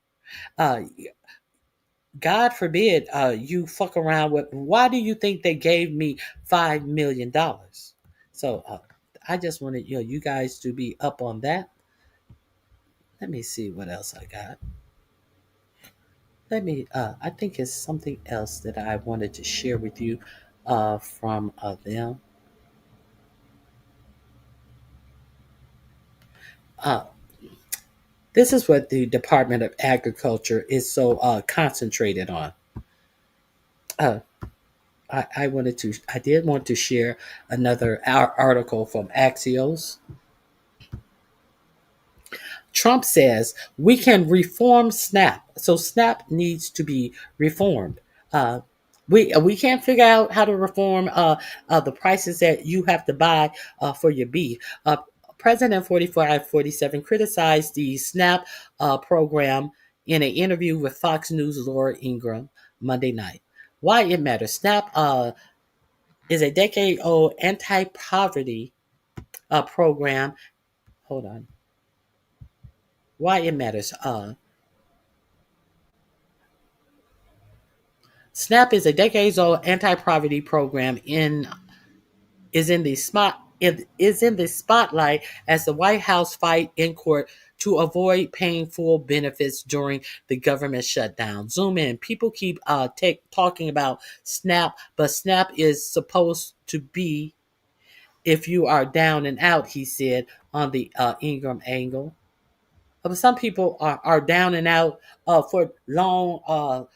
God forbid you fuck around with. Why do you think they gave me $5 million? So I just wanted you guys to be up on that. Let me see what else I got. Let me. I think it's something else that I wanted to share with you from them. Uh, this is what the Department of Agriculture is so concentrated on. Uh, I did want to share another article from Axios. Trump says we can reform SNAP. So SNAP needs to be reformed. Uh, we can't figure out how to reform the prices that you have to buy for your beef. President 4547 criticized the SNAP program in an interview with Fox News' Laura Ingraham Monday night. Why it matters. SNAP is a decade-old anti-poverty program. Hold on. Why it matters. SNAP is a decades-old anti-poverty program is in the spotlight as the White House fight in court to avoid paying full benefits during the government shutdown. Zoom in. People keep talking about SNAP, but SNAP is supposed to be if you are down and out, he said on the Ingram angle. Some people are down and out for long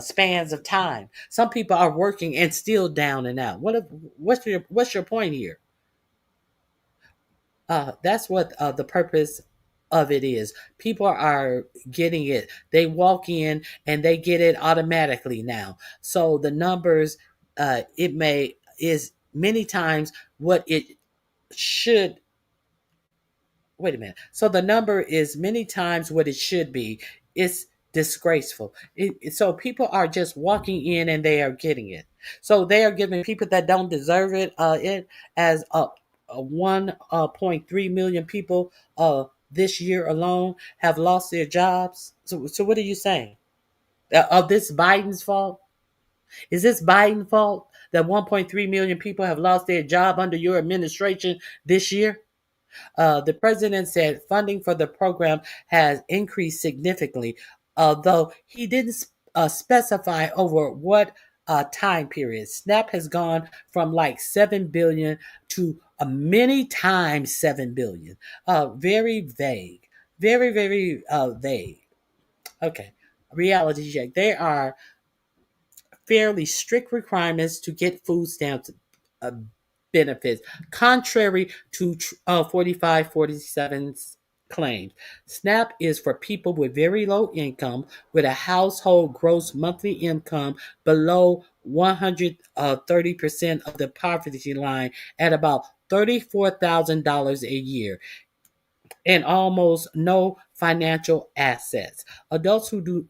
spans of time. Some people are working and still down and out. What's your point here? That's what the purpose of it is. People are getting it. They walk in and they get it automatically now. So the numbers, is many times what it should. Wait a minute. So the number is many times what it should be. It's disgraceful. So people are just walking in and they are getting it. So they are giving people that don't deserve it as 1.3 million people this year alone have lost their jobs. So what are you saying? Of this Biden's fault? Is this Biden's fault that 1.3 million people have lost their job under your administration this year? The president said funding for the program has increased significantly, although he didn't specify over what time period. SNAP has gone from like 7 billion to many times 7 billion. Very vague. Very, very vague. Okay. Reality check. There are fairly strict requirements to get food stamps benefits, contrary to 4547's claims. SNAP is for people with very low income, with a household gross monthly income below 130% of the poverty line at about $34,000 a year and almost no financial assets. Adults who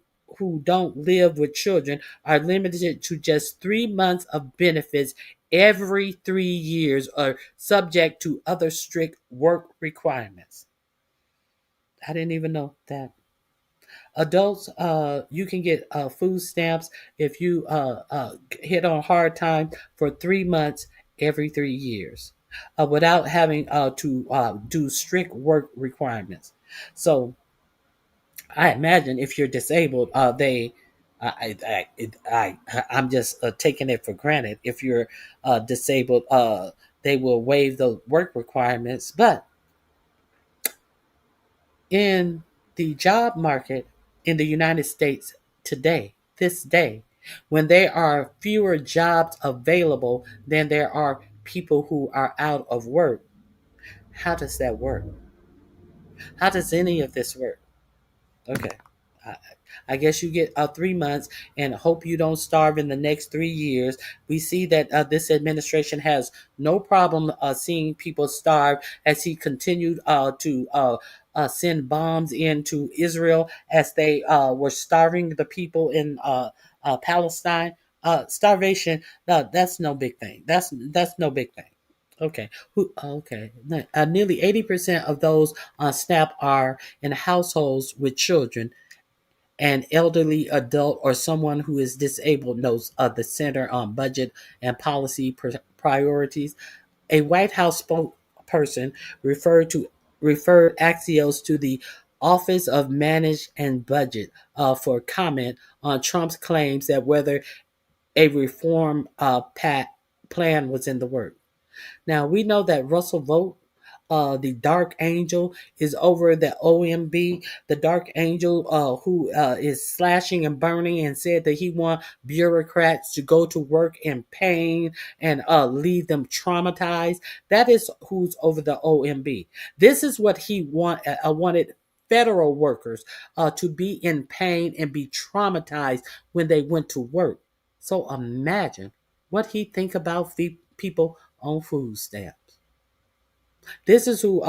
don't live with children are limited to just 3 months of benefits every 3 years or subject to other strict work requirements. I didn't even know that. Adults, you can get food stamps if you hit on hard time for 3 months every 3 years without having to do strict work requirements. So I imagine if you're disabled, I'm just taking it for granted. If you're disabled, they will waive the work requirements. But in the job market in the United States today, this day, when there are fewer jobs available than there are people who are out of work, how does that work? How does any of this work? Okay. I guess you get 3 months and hope you don't starve in the next 3 years. We see that this administration has no problem seeing people starve as he continued to send bombs into Israel as they were starving the people in Palestine. Starvation, no, that's no big thing. That's no big thing. Okay. Okay. Nearly 80% of those on SNAP are in households with children. An elderly adult or someone who is disabled, knows the Center on Budget and Policy Priorities. A White House spokesperson referred Axios to the Office of Manage and Budget for comment on Trump's claims that whether a reform plan was in the works. Now we know that Russell Vogt, the Dark Angel, is over the OMB. The Dark Angel, who is slashing and burning, and said that he wants bureaucrats to go to work in pain and leave them traumatized. That is who's over the OMB. This is what he wanted federal workers to be in pain and be traumatized when they went to work. So imagine what he think about people on food stamps. This is who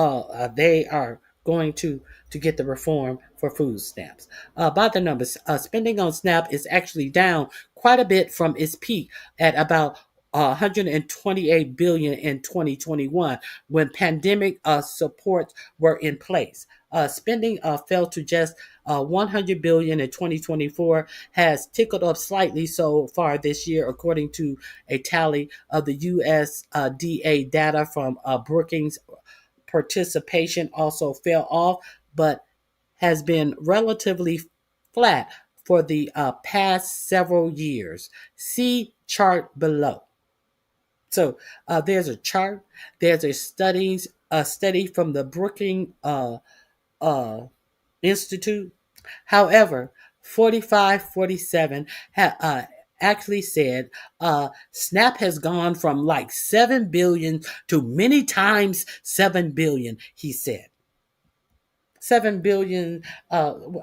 they are going to get the reform for food stamps. By the numbers, spending on SNAP is actually down quite a bit from its peak at about 128 billion in 2021 when pandemic supports were in place. Spending fell to just 100 billion in 2024, has tickled up slightly so far this year, according to a tally of the USDA data from Brookings. Participation also fell off, but has been relatively flat for the past several years. See chart below. So there's a chart. There's a study from the Brookings Institute. However, 4547 actually said SNAP has gone from like 7 billion to many times 7 billion, he said. 7 billion,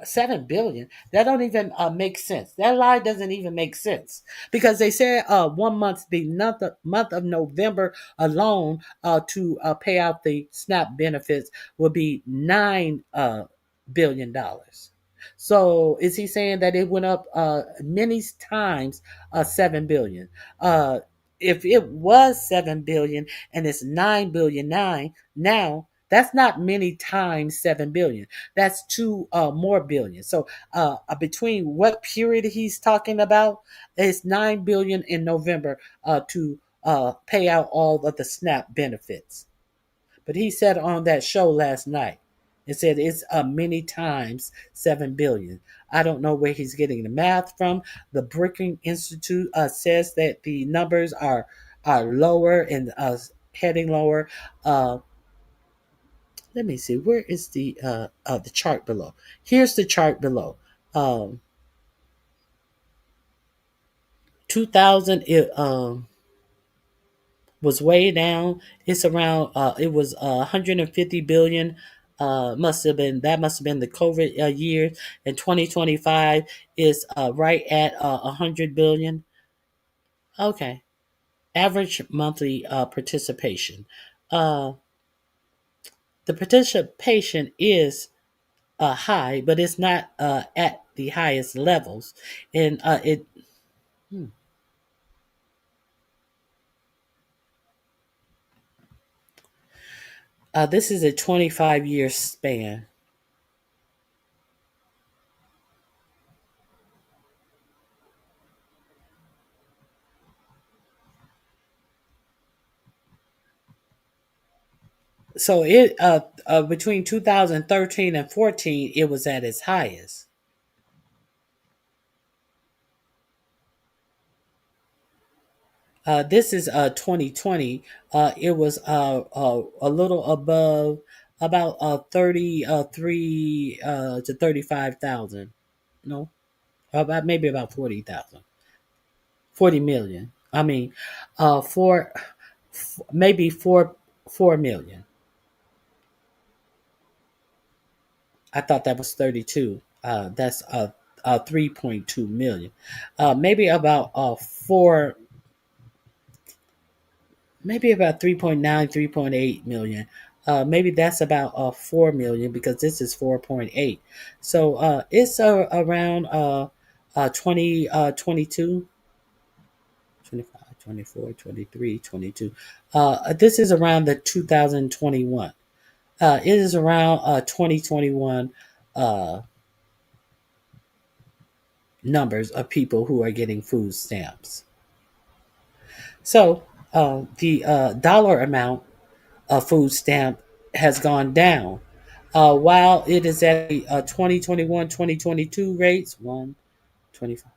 7 billion. That don't even make sense. That lie doesn't even make sense because they said 1 month, the month of November alone, to pay out the SNAP benefits will be $9 billion. So is he saying that it went up many times 7 billion? If it was 7 billion and it's 9 billion now, that's not many times 7 billion. That's two more billion. So between what period he's talking about, it's 9 billion in November to pay out all of the SNAP benefits. But he said on that show last night, it said it's many times 7 billion. I don't know where he's getting the math from. The Brookings Institute says that the numbers are lower and heading lower. Let me see. Where is the chart below? Here's the chart below. 2000 was way down. It's around. It was 150 billion. Must have been the COVID year. And 2025 is right at 100 billion. Okay. Average monthly participation. The participation is high, but it's not at the highest levels, and it. This is a 25-year span. So it between 2013 and 14, it was at its highest. This is 2020. It was a little above about 33 to 35,000. No, about maybe about 40,000. 40 million. I mean, maybe 4 million. I thought that was 32. That's 3.2 million. Maybe about 4, maybe about 3.9, 3.8 million. Maybe that's about 4 million because this is 4.8. So it's around 20, 22, 25, 24, 23, 22. This is around the 2021. It is around 2021 numbers of people who are getting food stamps. So the dollar amount food stamp has gone down. While it is at 2021-2022 rates, 125.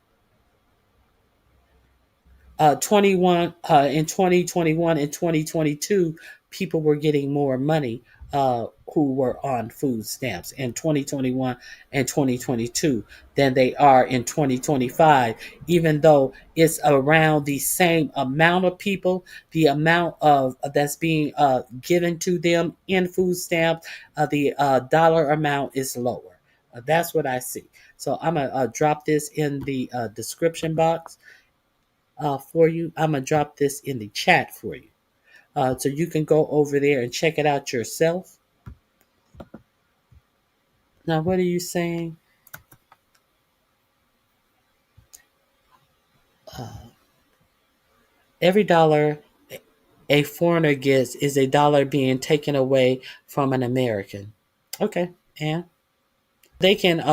21 in 2021 and 2022, people were getting more money who were on food stamps in 2021 and 2022 than they are in 2025, even though it's around the same amount of people. The amount of that's being given to them in food stamps, the dollar amount is lower. That's what I see. So I'm gonna drop this in the description box for you. I'm gonna drop this in the chat for you, so you can go over there and check it out yourself. Now, what are you saying? Every dollar a foreigner gets is a dollar being taken away from an American. Okay, and they can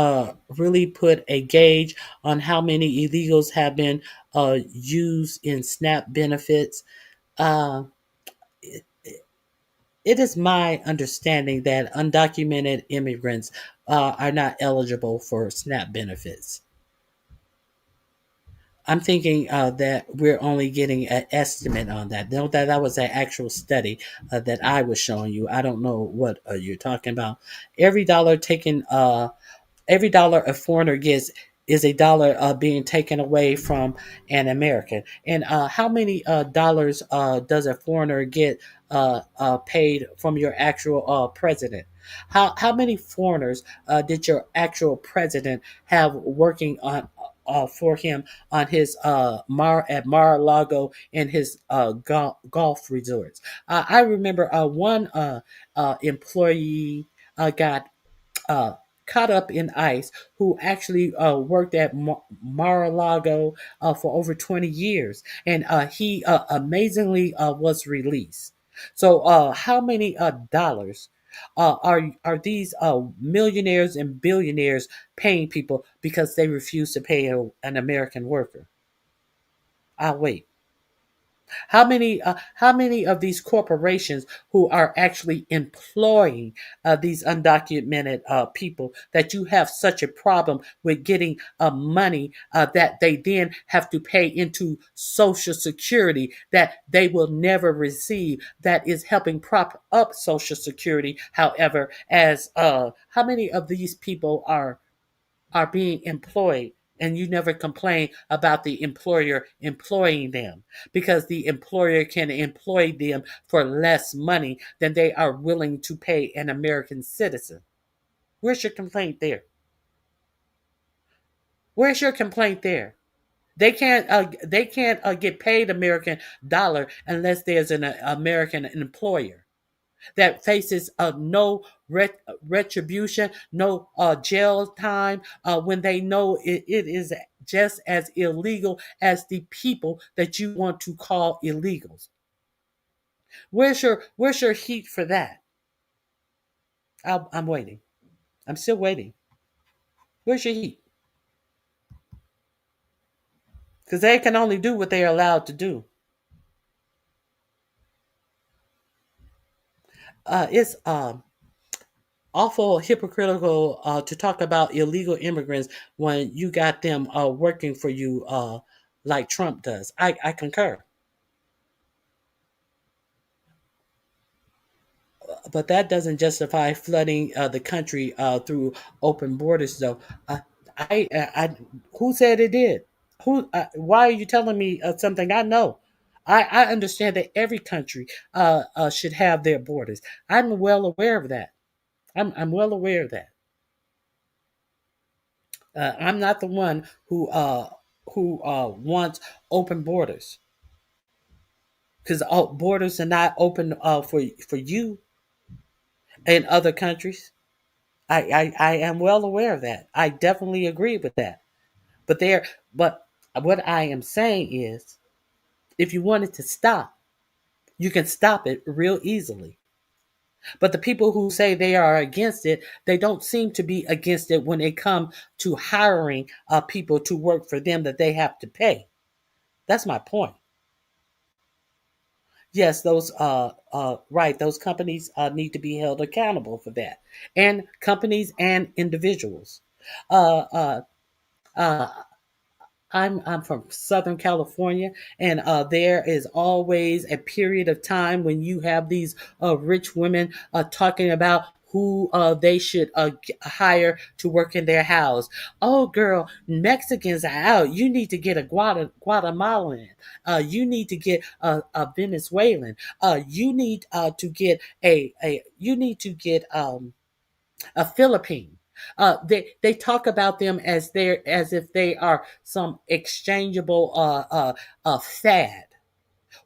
really put a gauge on how many illegals have been used in SNAP benefits. Uh, It is my understanding that undocumented immigrants are not eligible for SNAP benefits. I'm thinking that we're only getting an estimate on that. No, that was an actual study that I was showing you. I don't know what you're talking about. Every dollar taken every dollar a foreigner gets is a dollar being taken away from an American. And how many dollars does a foreigner get paid from your actual president? How many foreigners did your actual president have working on for him on his at Mar-a-Lago and his golf resorts? I remember one employee got uh, caught up in ICE who actually worked at Mar-a-Lago for over 20 years. And he amazingly was released. So how many dollars are these millionaires and billionaires paying people because they refuse to pay an American worker? I'll wait. How many of these corporations who are actually employing these undocumented people that you have such a problem with getting money that they then have to pay into Social Security that they will never receive, that is helping prop up Social Security? However, as how many of these people are being employed, and you never complain about the employer employing them, because the employer can employ them for less money than they are willing to pay an American citizen? Where's your complaint there? Where's your complaint there? They can't get paid American dollar unless there's an American employer that faces no retribution, no jail time, when they know it is just as illegal as the people that you want to call illegals. Where's your heat for that? I'm waiting. I'm still waiting. Where's your heat? Because they can only do what they are allowed to do. It's awful hypocritical to talk about illegal immigrants when you got them working for you like Trump does. I concur. But that doesn't justify flooding the country through open borders, though. Who said it did? Who? Why are you telling me something I know? I understand that every country should have their borders. I'm well aware of that. I'm well aware of that. I'm not the one who wants open borders, because borders are not open for you in other countries. I am well aware of that. I definitely agree with that. But what I am saying is, if you wanted to stop, you can stop it real easily. But the people who say they are against it, they don't seem to be against it when it comes to hiring people to work for them that they have to pay. That's my point. Yes, those companies need to be held accountable for that, and companies and individuals. Uh, uh, uh, I'm from Southern California, and there is always a period of time when you have these rich women talking about who they should hire to work in their house. Oh, girl, Mexicans are out. You need to get a Guatemalan. You need to get a Venezuelan. You need to get you need to get a Philippine. They talk about them as if they are some exchangeable fad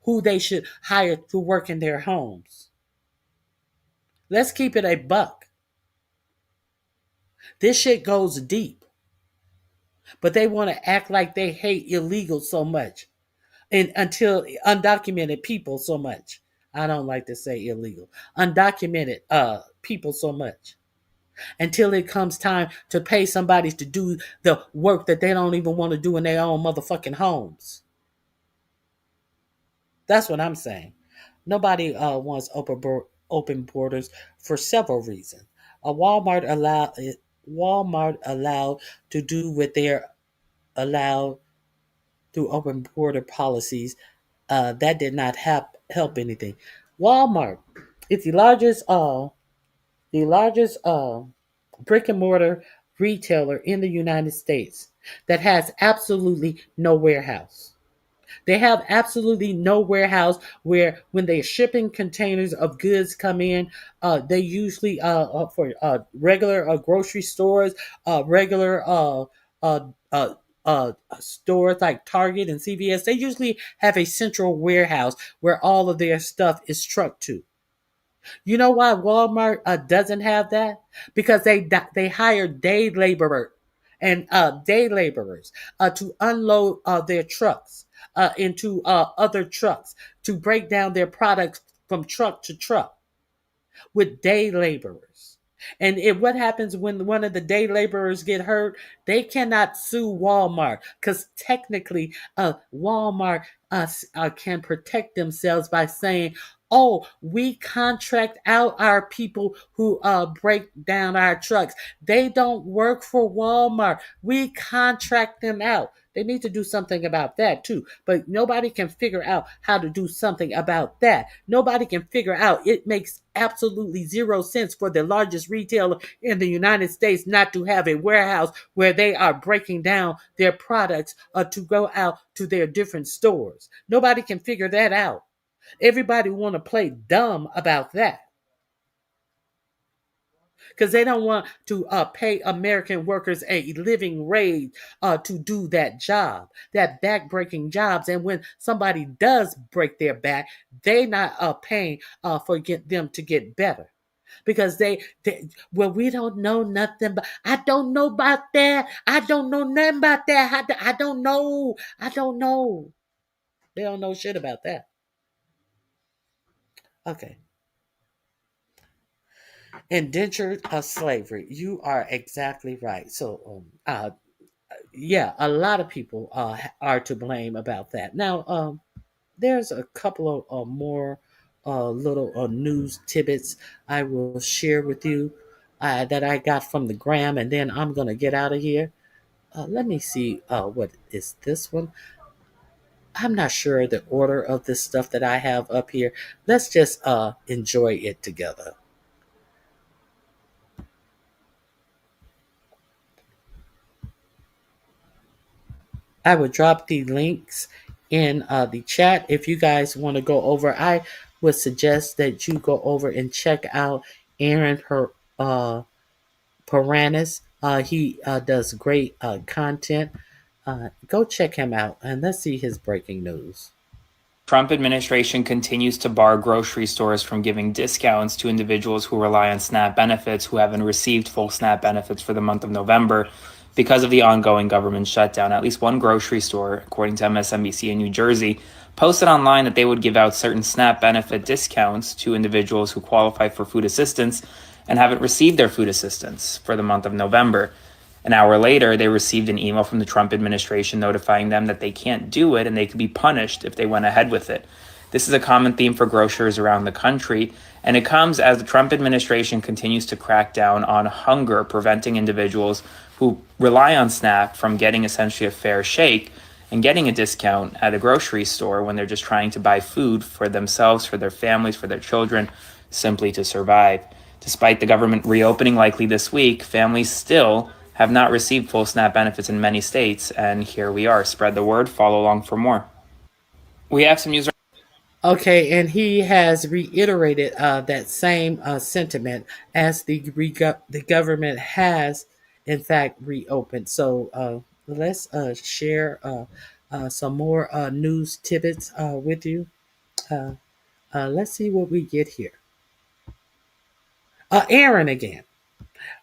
who they should hire to work in their homes. Let's keep it a buck. This shit goes deep, but they want to act like they hate illegal so much, and until undocumented people so much. I don't like to say illegal, undocumented people so much. Until it comes time to pay somebody to do the work that they don't even want to do in their own motherfucking homes. That's what I'm saying. Nobody wants open borders for several reasons. Walmart allowed to do what they're allowed through open border policies. That did not help anything. Walmart is the largest brick and mortar retailer in the United States that has absolutely no warehouse. They have absolutely no warehouse where when they're shipping containers of goods come in, they usually for regular grocery stores, regular stores like Target and CVS, they usually have a central warehouse where all of their stuff is trucked to. You know why Walmart doesn't have that? Because they hire day laborers to unload their trucks into other trucks to break down their products from truck to truck with day laborers. And what happens when one of the day laborers get hurt? They cannot sue Walmart because technically Walmart can protect themselves by saying, oh, we contract out our people who break down our trucks. They don't work for Walmart. We contract them out. They need to do something about that too. But nobody can figure out how to do something about that. Nobody can figure out it makes absolutely zero sense for the largest retailer in the United States not to have a warehouse where they are breaking down their products to go out to their different stores. Nobody can figure that out. Everybody want to play dumb about that because they don't want to pay American workers a living wage to do that job, that back-breaking jobs. And when somebody does break their back, they not paying for them to get better. Because we don't know nothing, but I don't know about that. I don't know nothing about that. I don't know. I don't know. They don't know shit about that. Okay. Indentured slavery. You are exactly right. So, yeah, a lot of people are to blame about that. Now, there's a couple of more little news tidbits I will share with you that I got from the gram, and then I'm gonna get out of here. Let me see. What is this one? I'm not sure the order of this stuff that I have up here. Let's just enjoy it together. I would drop the links in the chat if you guys want to go over. I would suggest that you go over and check out Aaron Paranis. He does great content. Go check him out and let's see his breaking news. Trump administration continues to bar grocery stores from giving discounts to individuals who rely on SNAP benefits who haven't received full SNAP benefits for the month of November because of the ongoing government shutdown. At least one grocery store, according to MSNBC in New Jersey, posted online that they would give out certain SNAP benefit discounts to individuals who qualify for food assistance and haven't received their food assistance for the month of November. An hour later, they received an email from the Trump administration notifying them that they can't do it and they could be punished if they went ahead with it. This is a common theme for grocers around the country, and it comes as the Trump administration continues to crack down on hunger, preventing individuals who rely on SNAP from getting essentially a fair shake and getting a discount at a grocery store when they're just trying to buy food for themselves, for their families, for their children, simply to survive. Despite the government reopening likely this week, families still have not received full SNAP benefits in many states, and here we are. Spread the word, follow along for more. We have some news. Okay, and he has reiterated that same sentiment as the government has, in fact, reopened. So let's share some more news tidbits with you. Let's see what we get here. Aaron again.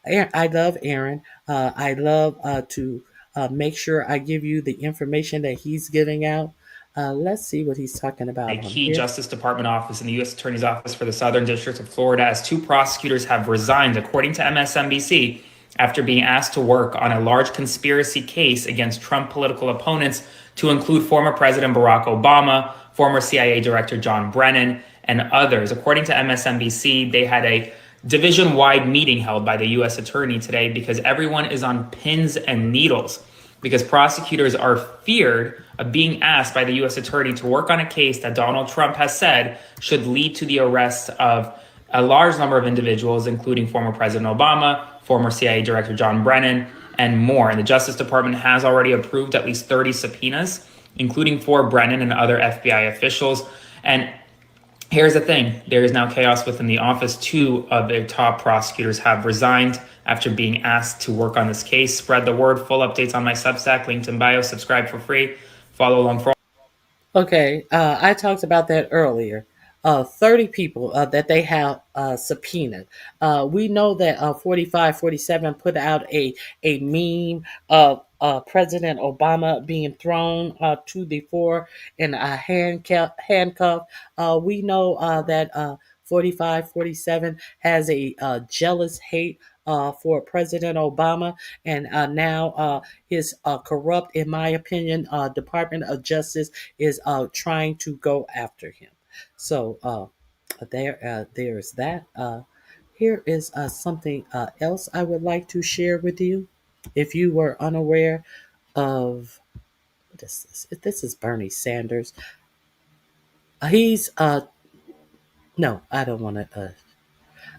I love Aaron. I love to make sure I give you the information that he's giving out. Let's see what he's talking about. A key Justice Department office in the U.S. Attorney's Office for the Southern District of Florida, as 2 prosecutors have resigned, according to MSNBC, after being asked to work on a large conspiracy case against Trump political opponents to include former President Barack Obama, former CIA Director John Brennan, and others. According to MSNBC, they had a division-wide meeting held by the U.S. Attorney today because everyone is on pins and needles, because prosecutors are feared of being asked by the U.S. Attorney to work on a case that Donald Trump has said should lead to the arrest of a large number of individuals, including former President Obama, former CIA Director John Brennan, and more. And the Justice Department has already approved at least 30 subpoenas, including for Brennan and other FBI officials. And here's the thing. There is now chaos within the office. 2 of their top prosecutors have resigned after being asked to work on this case. Spread the word. Full updates on my Substack, linked in bio. Subscribe for free. Follow along for all. Okay, I talked about that earlier. 30 people that they have subpoenaed. We know that 4547 put out a meme of President Obama being thrown to the floor in a handcuff. We know that 4547 has a jealous hate for President Obama, and now his corrupt, in my opinion, Department of Justice is trying to go after him. So there's that. Here is something else I would like to share with you. If you were unaware of what is this is Bernie Sanders. He's no, I don't want to.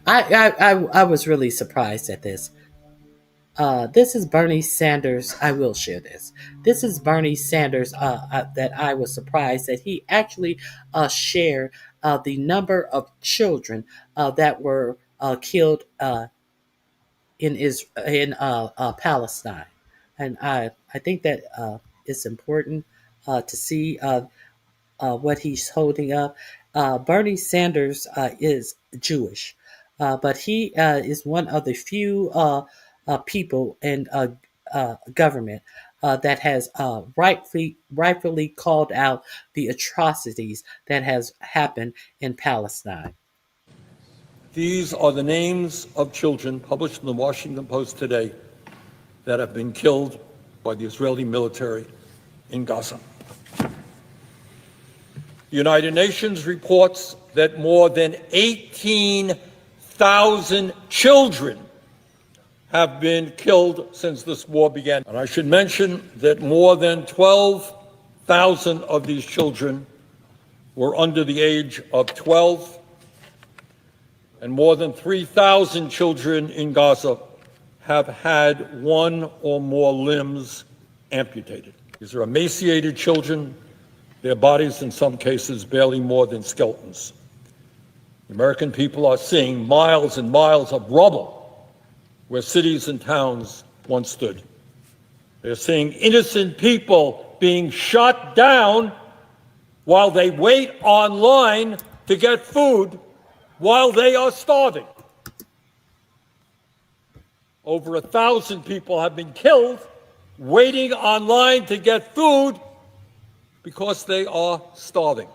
I was really surprised at this. This is Bernie Sanders. I will share this. This is Bernie Sanders that I was surprised that he actually shared the number of children that were killed in Palestine, and I think that it's important to see what he's holding up. Bernie Sanders is Jewish, but he is one of the few people in government that has rightfully called out the atrocities that has happened in Palestine. These are the names of children published in the Washington Post today that have been killed by the Israeli military in Gaza. The United Nations reports that more than 18,000 children have been killed since this war began. And I should mention that more than 12,000 of these children were under the age of 12, and more than 3,000 children in Gaza have had one or more limbs amputated. These are emaciated children, their bodies in some cases barely more than skeletons. The American people are seeing miles and miles of rubble where cities and towns once stood. They're seeing innocent people being shot down while they wait online to get food while they are starving. Over 1,000 people have been killed waiting online to get food because they are starving.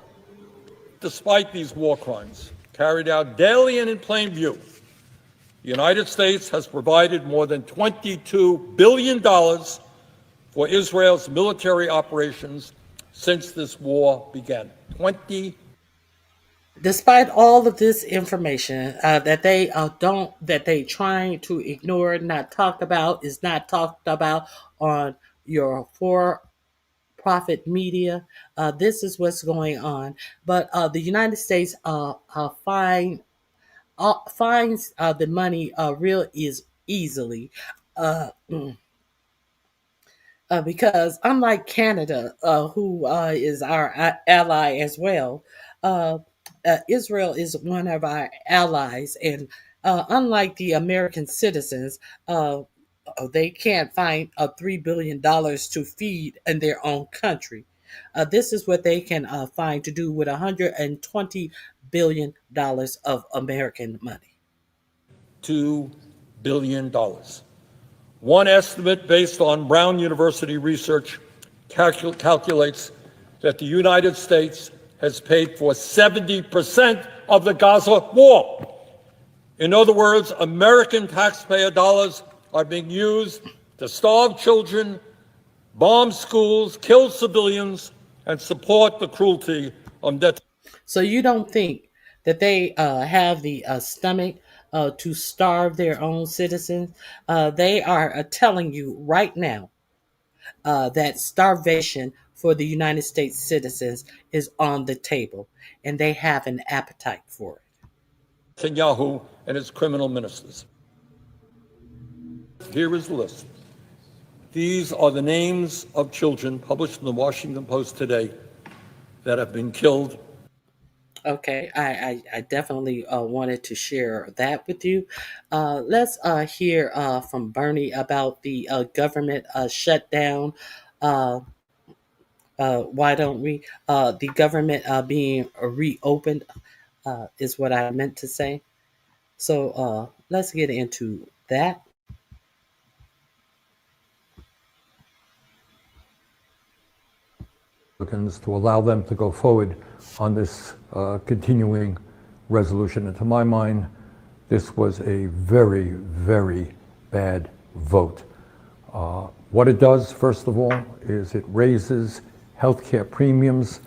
Despite these war crimes carried out daily and in plain view, the United States has provided more than $22 billion for Israel's military operations since this war began. Despite all of this information that they trying to ignore, not talk about, is not talked about on your for-profit media. This is what's going on. But the United States finds the money real is easily. Mm. Because unlike Canada, who is our ally as well, Israel is one of our allies, and unlike the American citizens, they can't find $3 billion to feed in their own country. This is what they can find to do with $120 billion of American money. $2 billion. One estimate based on Brown University research calculates that the United States has paid for 70% of the Gaza war. In other words, American taxpayer dollars are being used to starve children, bomb schools, kill civilians, and support the cruelty of death. So you don't think that they have the stomach to starve their own citizens? They are telling you right now that starvation for the United States citizens is on the table, and they have an appetite for it. Netanyahu and his criminal ministers. Here is the list. These are the names of children published in the Washington Post today that have been killed. Okay, I definitely wanted to share that with you. Let's hear from Bernie about the government shutdown. Why don't we? The government being reopened is what I meant to say. So let's get into that. To allow them to go forward on this continuing resolution. And to my mind, this was a very, very bad vote. What it does, first of all, is it raises healthcare premiums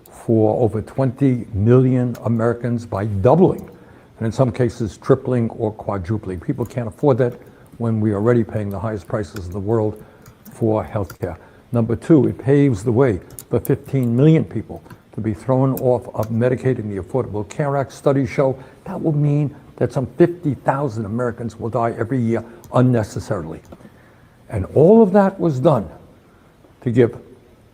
for over 20 million Americans by doubling, and in some cases tripling or quadrupling. People can't afford that when we are already paying the highest prices in the world for healthcare. Number two, it paves the way for 15 million people to be thrown off of Medicaid and the Affordable Care Act. Studies show that will mean that some 50,000 Americans will die every year unnecessarily. And all of that was done to give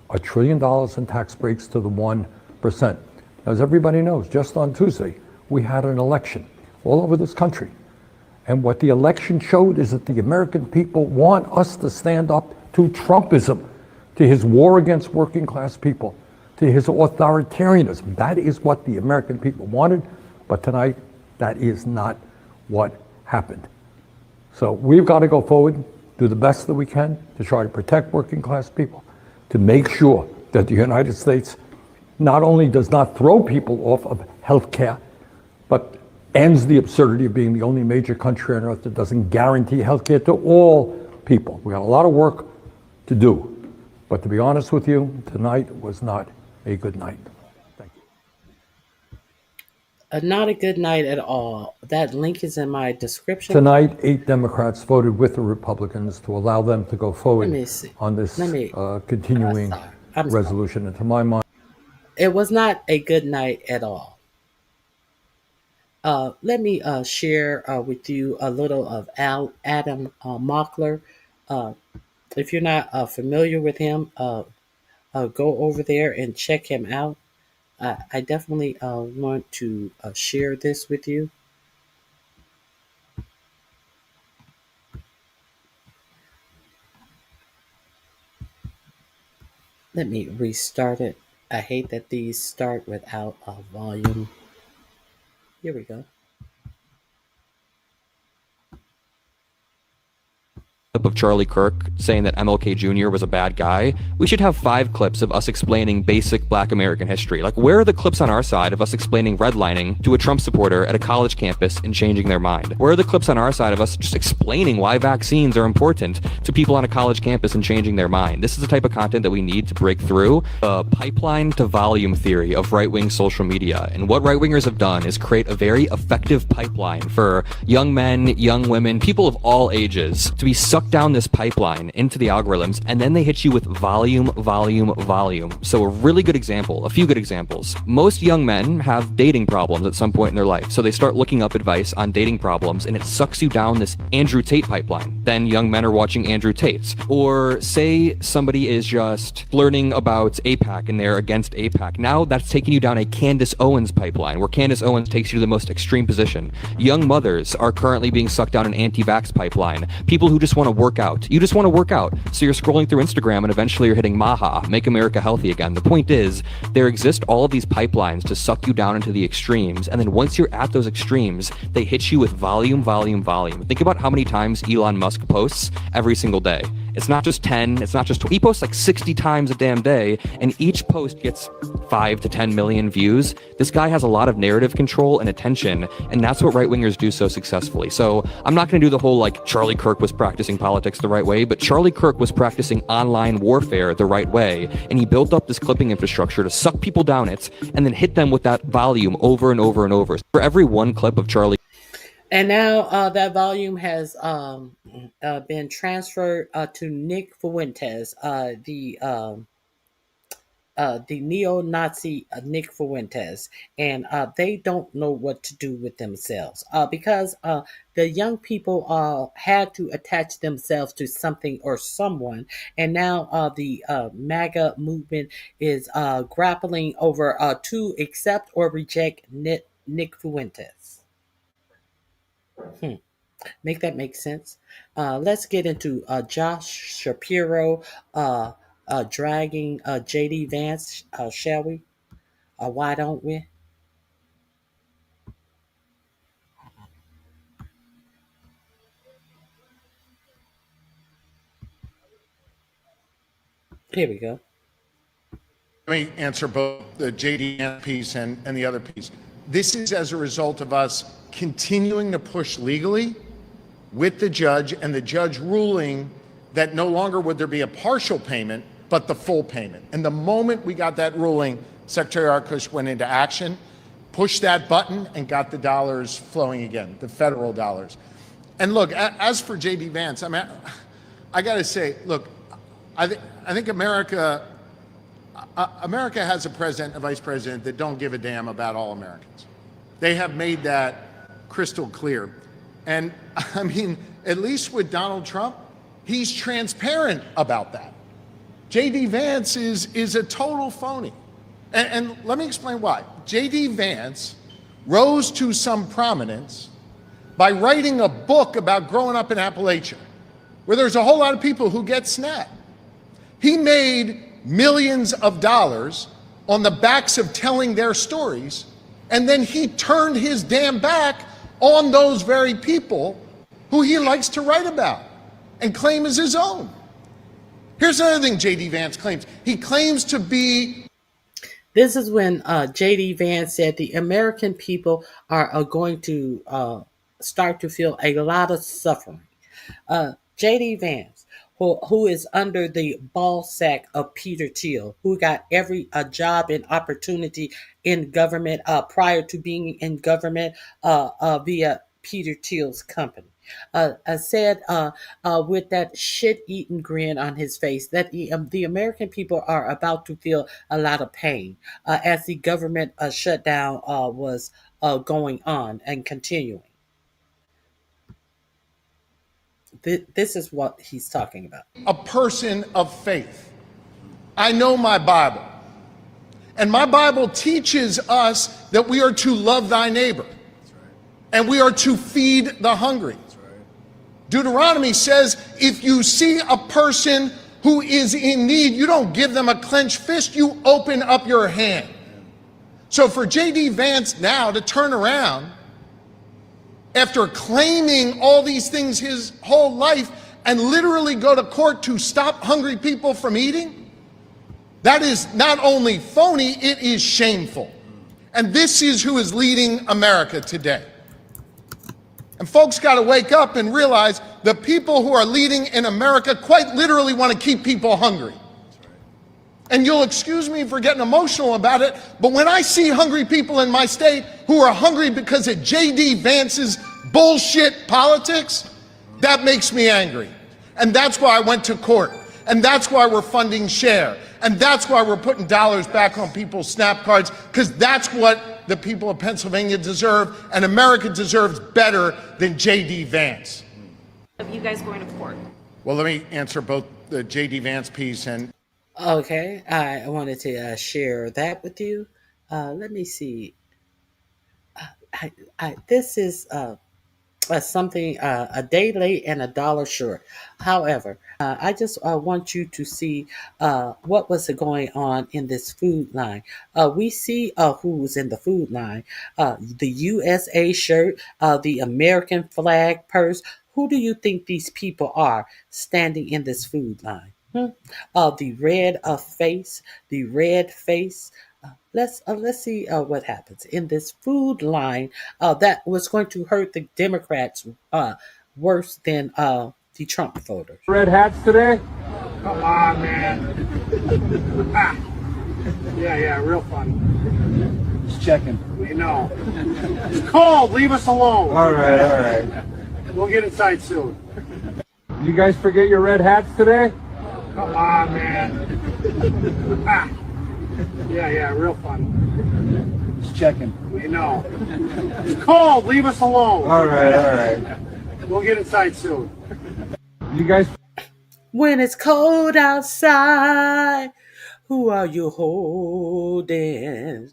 $1 trillion in tax breaks to the 1%. As everybody knows, just on Tuesday, we had an election all over this country. And what the election showed is that the American people want us to stand up to Trumpism, to his war against working class people, to his authoritarianism. That is what the American people wanted, but tonight, that is not what happened. So we've got to go forward, do the best that we can to try to protect working class people, to make sure that the United States not only does not throw people off of health care, but ends the absurdity of being the only major country on earth that doesn't guarantee health care to all people. We got a lot of work to do. But to be honest with you, tonight was not a good night. Thank you. Not a good night at all. That link is in my description. Tonight, 8 Democrats voted with the Republicans to allow them to go forward on this continuing resolution. And to my mind, it was not a good night at all. Let me share with you a little of Adam Mockler. If you're not familiar with him, go over there and check him out. I definitely want to share this with you. Let me restart it. I hate that these start without a volume. Here we go. of Charlie Kirk saying that MLK Jr. was a bad guy, we should have 5 clips of us explaining basic Black American history. Like, where are the clips on our side of us explaining redlining to a Trump supporter at a college campus and changing their mind? Where are the clips on our side of us just explaining why vaccines are important to people on a college campus and changing their mind? This is the type of content that we need to break through the pipeline to volume theory of right-wing social media. And what right-wingers have done is create a very effective pipeline for young men, young women, people of all ages to be sucked down this pipeline into the algorithms, and then they hit you with volume. So a really good example, a few good examples. Most young men have dating problems at some point in their life, so they start looking up advice on dating problems, and it sucks you down this Andrew Tate pipeline. Then young men are watching Andrew Tate's. Or say somebody is just learning about AIPAC and they're against AIPAC. Now that's taking you down a Candace Owens pipeline, where Candace Owens takes you to the most extreme position. Young mothers are currently being sucked down an anti-vax pipeline. People who just want to work out. You just want to work out. So you're scrolling through Instagram and eventually you're hitting Maha, make America healthy again. The point is, there exist all of these pipelines to suck you down into the extremes. And then once you're at those extremes, they hit you with volume. Think about how many times Elon Musk posts every single day. It's not just 10, it's not just 20. He posts like 60 times a damn day, and each post gets 5 to 10 million views. This guy has a lot of narrative control and attention, and that's what right-wingers do so successfully. So I'm not going to do the whole like Charlie Kirk was practicing politics the right way, but Charlie Kirk was practicing online warfare the right way, and he built up this clipping infrastructure to suck people down it and then hit them with that volume over and over and over. For every one clip of Charlie. And now that volume has been transferred to Nick Fuentes, the neo-Nazi Nick Fuentes, and they don't know what to do with themselves because the young people had to attach themselves to something or someone, and now the MAGA movement is grappling over to accept or reject Nick Fuentes. Make that make sense? Let's get into Josh Shapiro dragging J.D. Vance, shall we? Why don't we? Here we go. Let me answer both the J.D. Vance piece and the other piece. This is as a result of us continuing to push legally with the judge, and the judge ruling that no longer would there be a partial payment, but the full payment. And the moment we got that ruling, Secretary Arkush went into action, pushed that button, and got the dollars flowing again, the federal dollars. And look, as for J.D. Vance, I mean, I got to say, look, I think America has a president, a vice president that don't give a damn about all Americans. They have made that crystal clear. And I mean, at least with Donald Trump, he's transparent about that. J.D. Vance is a total phony. And let me explain why. J.D. Vance rose to some prominence by writing a book about growing up in Appalachia, where there's a whole lot of people who get SNAP. He made millions of dollars on the backs of telling their stories, and then he turned his damn back on those very people who he likes to write about and claim as his own. Here's another thing J.D. Vance claims. He claims to be... This is when J.D. Vance said the American people are going to start to feel a lot of suffering. J.D. Vance, who is under the ball sack of Peter Thiel, who got every job and opportunity in government prior to being in government via Peter Thiel's company, said with that shit-eaten grin on his face that the American people are about to feel a lot of pain as the government shutdown was going on and continuing. This is what he's talking about. A person of faith. I know my Bible. And my Bible teaches us that we are to love thy neighbor. And we are to feed the hungry. Deuteronomy says if you see a person who is in need, you don't give them a clenched fist, you open up your hand. So for J.D. Vance now to turn around after claiming all these things his whole life and literally go to court to stop hungry people from eating? That is not only phony, it is shameful. And this is who is leading America today. And folks got to wake up and realize the people who are leading in America quite literally want to keep people hungry. And you'll excuse me for getting emotional about it, but when I see hungry people in my state who are hungry because of J.D. Vance's bullshit politics, that makes me angry. And that's why I went to court. And that's why we're funding SHARE. And that's why we're putting dollars back on people's SNAP cards, because that's what the people of Pennsylvania deserve, and America deserves better than J.D. Vance. Of you guys going to court? Well, let me answer both the J.D. Vance piece and... Okay, I wanted to share that with you. Let me see. This is something a day late and a dollar short. However, I just want you to see what was going on in this food line. We see who's in the food line. The USA shirt, the American flag purse. Who do you think these people are standing in this food line? The red face, the red face. Let's see what happens in this food line that was going to hurt the Democrats worse than the Trump voters. Red hats today? Come on, man. Yeah, real fun. Just checking. We know. It's cold. Leave us alone. All right. We'll get inside soon. You guys forget your red hats today? Come on, man. Yeah, real fun. Just checking. We know. It's cold. Leave us alone. All right. We'll get inside soon. You guys. When it's cold outside, who are you holding?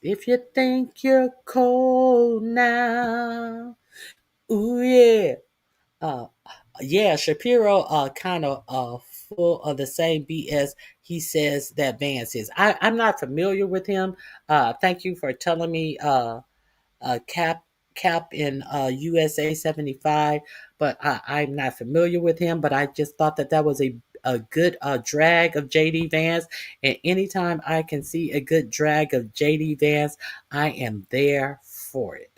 If you think you're cold now, ooh yeah. Yeah, Shapiro kind of full of the same BS he says that Vance is. I'm not familiar with him. Thank you for telling me Cap in USA 75, but I'm not familiar with him. But I just thought that was a good drag of JD Vance, and anytime I can see a good drag of JD Vance, I am there for it.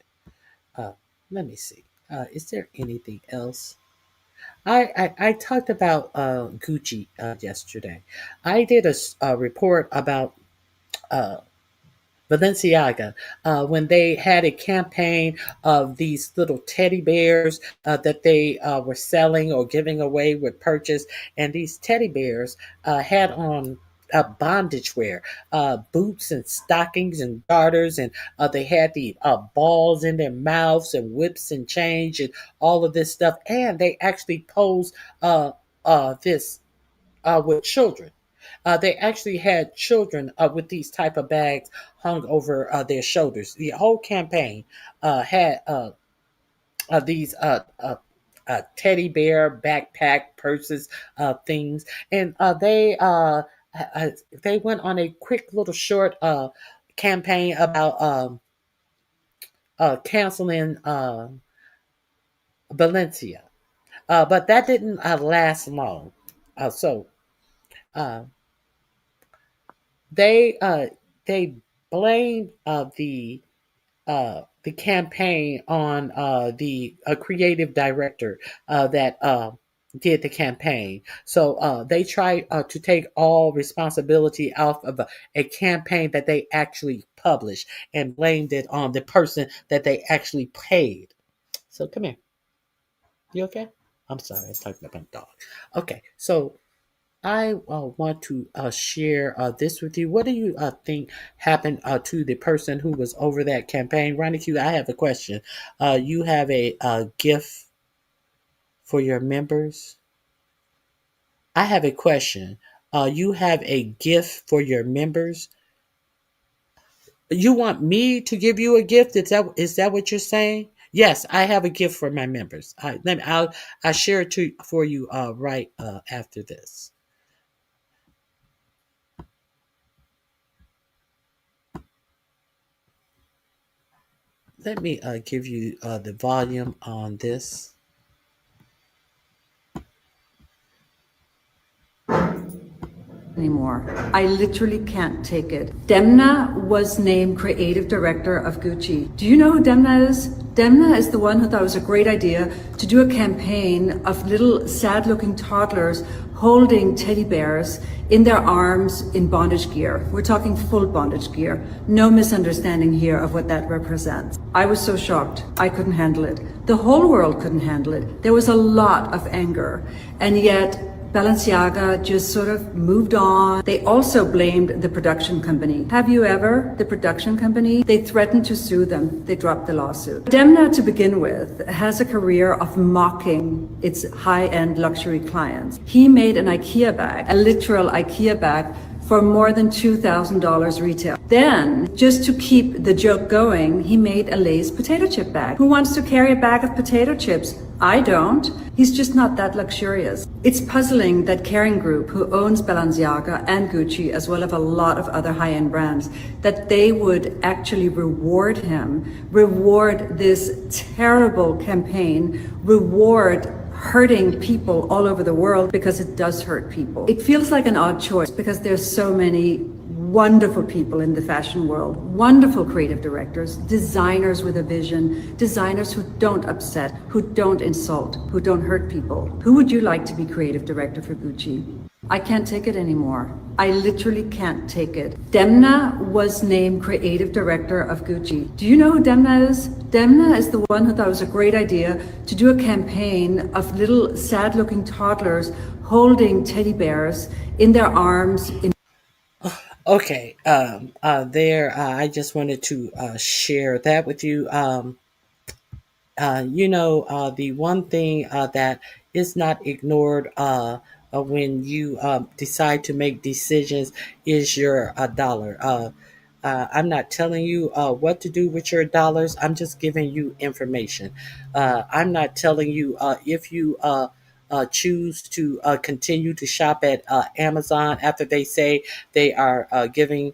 Let me see. Is there anything else? I talked about Gucci yesterday. I did a report about Balenciaga when they had a campaign of these little teddy bears that they were selling or giving away with purchase, and these teddy bears had on bondage wear, boots and stockings and garters, and they had the balls in their mouths and whips and chains and all of this stuff, and they actually posed this with children. They actually had children with these type of bags hung over their shoulders. The whole campaign had these teddy bear backpack purses things, and they went on a quick little short campaign about canceling Valencia, but that didn't last long. So they blamed the campaign on the creative director that did the campaign. So they try to take all responsibility out of a campaign that they actually published and blamed it on the person that they actually paid. So come here. You okay? I'm sorry, I'm talking about dog. Okay, so I want to share this with you. What do you think happened to the person who was over that campaign? Ronnie Q, I have a question. You have a gift for your members? I have a question. You have a gift for your members? You want me to give you a gift? Is that what you're saying? Yes, I have a gift for my members. I'll share it for you right after this. Let me give you the volume on this. Anymore. I literally can't take it. Demna was named creative director of Gucci. Do you know who Demna is? Demna is the one who thought it was a great idea to do a campaign of little sad looking toddlers holding teddy bears in their arms in bondage gear. We're talking full bondage gear. No misunderstanding here of what that represents. I was so shocked. I couldn't handle it. The whole world couldn't handle it. There was a lot of anger. And yet Balenciaga just sort of moved on. They also blamed the production company. Have you ever? The production company, they threatened to sue them. They dropped the lawsuit. Demna, to begin with, has a career of mocking its high-end luxury clients. He made an IKEA bag, a literal IKEA bag, for more than $2,000 retail. Then, just to keep the joke going, he made a Lay's potato chip bag. Who wants to carry a bag of potato chips? I don't. He's just not that luxurious. It's puzzling that Kering Group, who owns Balenciaga and Gucci, as well as a lot of other high-end brands, that they would actually reward him, reward this terrible campaign, reward hurting people all over the world, because it does hurt people. It feels like an odd choice because there's so many wonderful people in the fashion world, wonderful creative directors, designers with a vision, designers who don't upset, who don't insult, who don't hurt people. Who would you like to be creative director for Gucci? I can't take it anymore. I literally can't take it. Demna was named creative director of Gucci. Do you know who Demna is? Demna is the one who thought it was a great idea to do a campaign of little sad looking toddlers holding teddy bears in their arms in Okay, I just wanted to share that with you. The one thing that is not ignored when you decide to make decisions is your dollar. I'm not telling you what to do with your dollars. I'm just giving you information. I'm not telling you if you choose to continue to shop at Amazon after they say they are going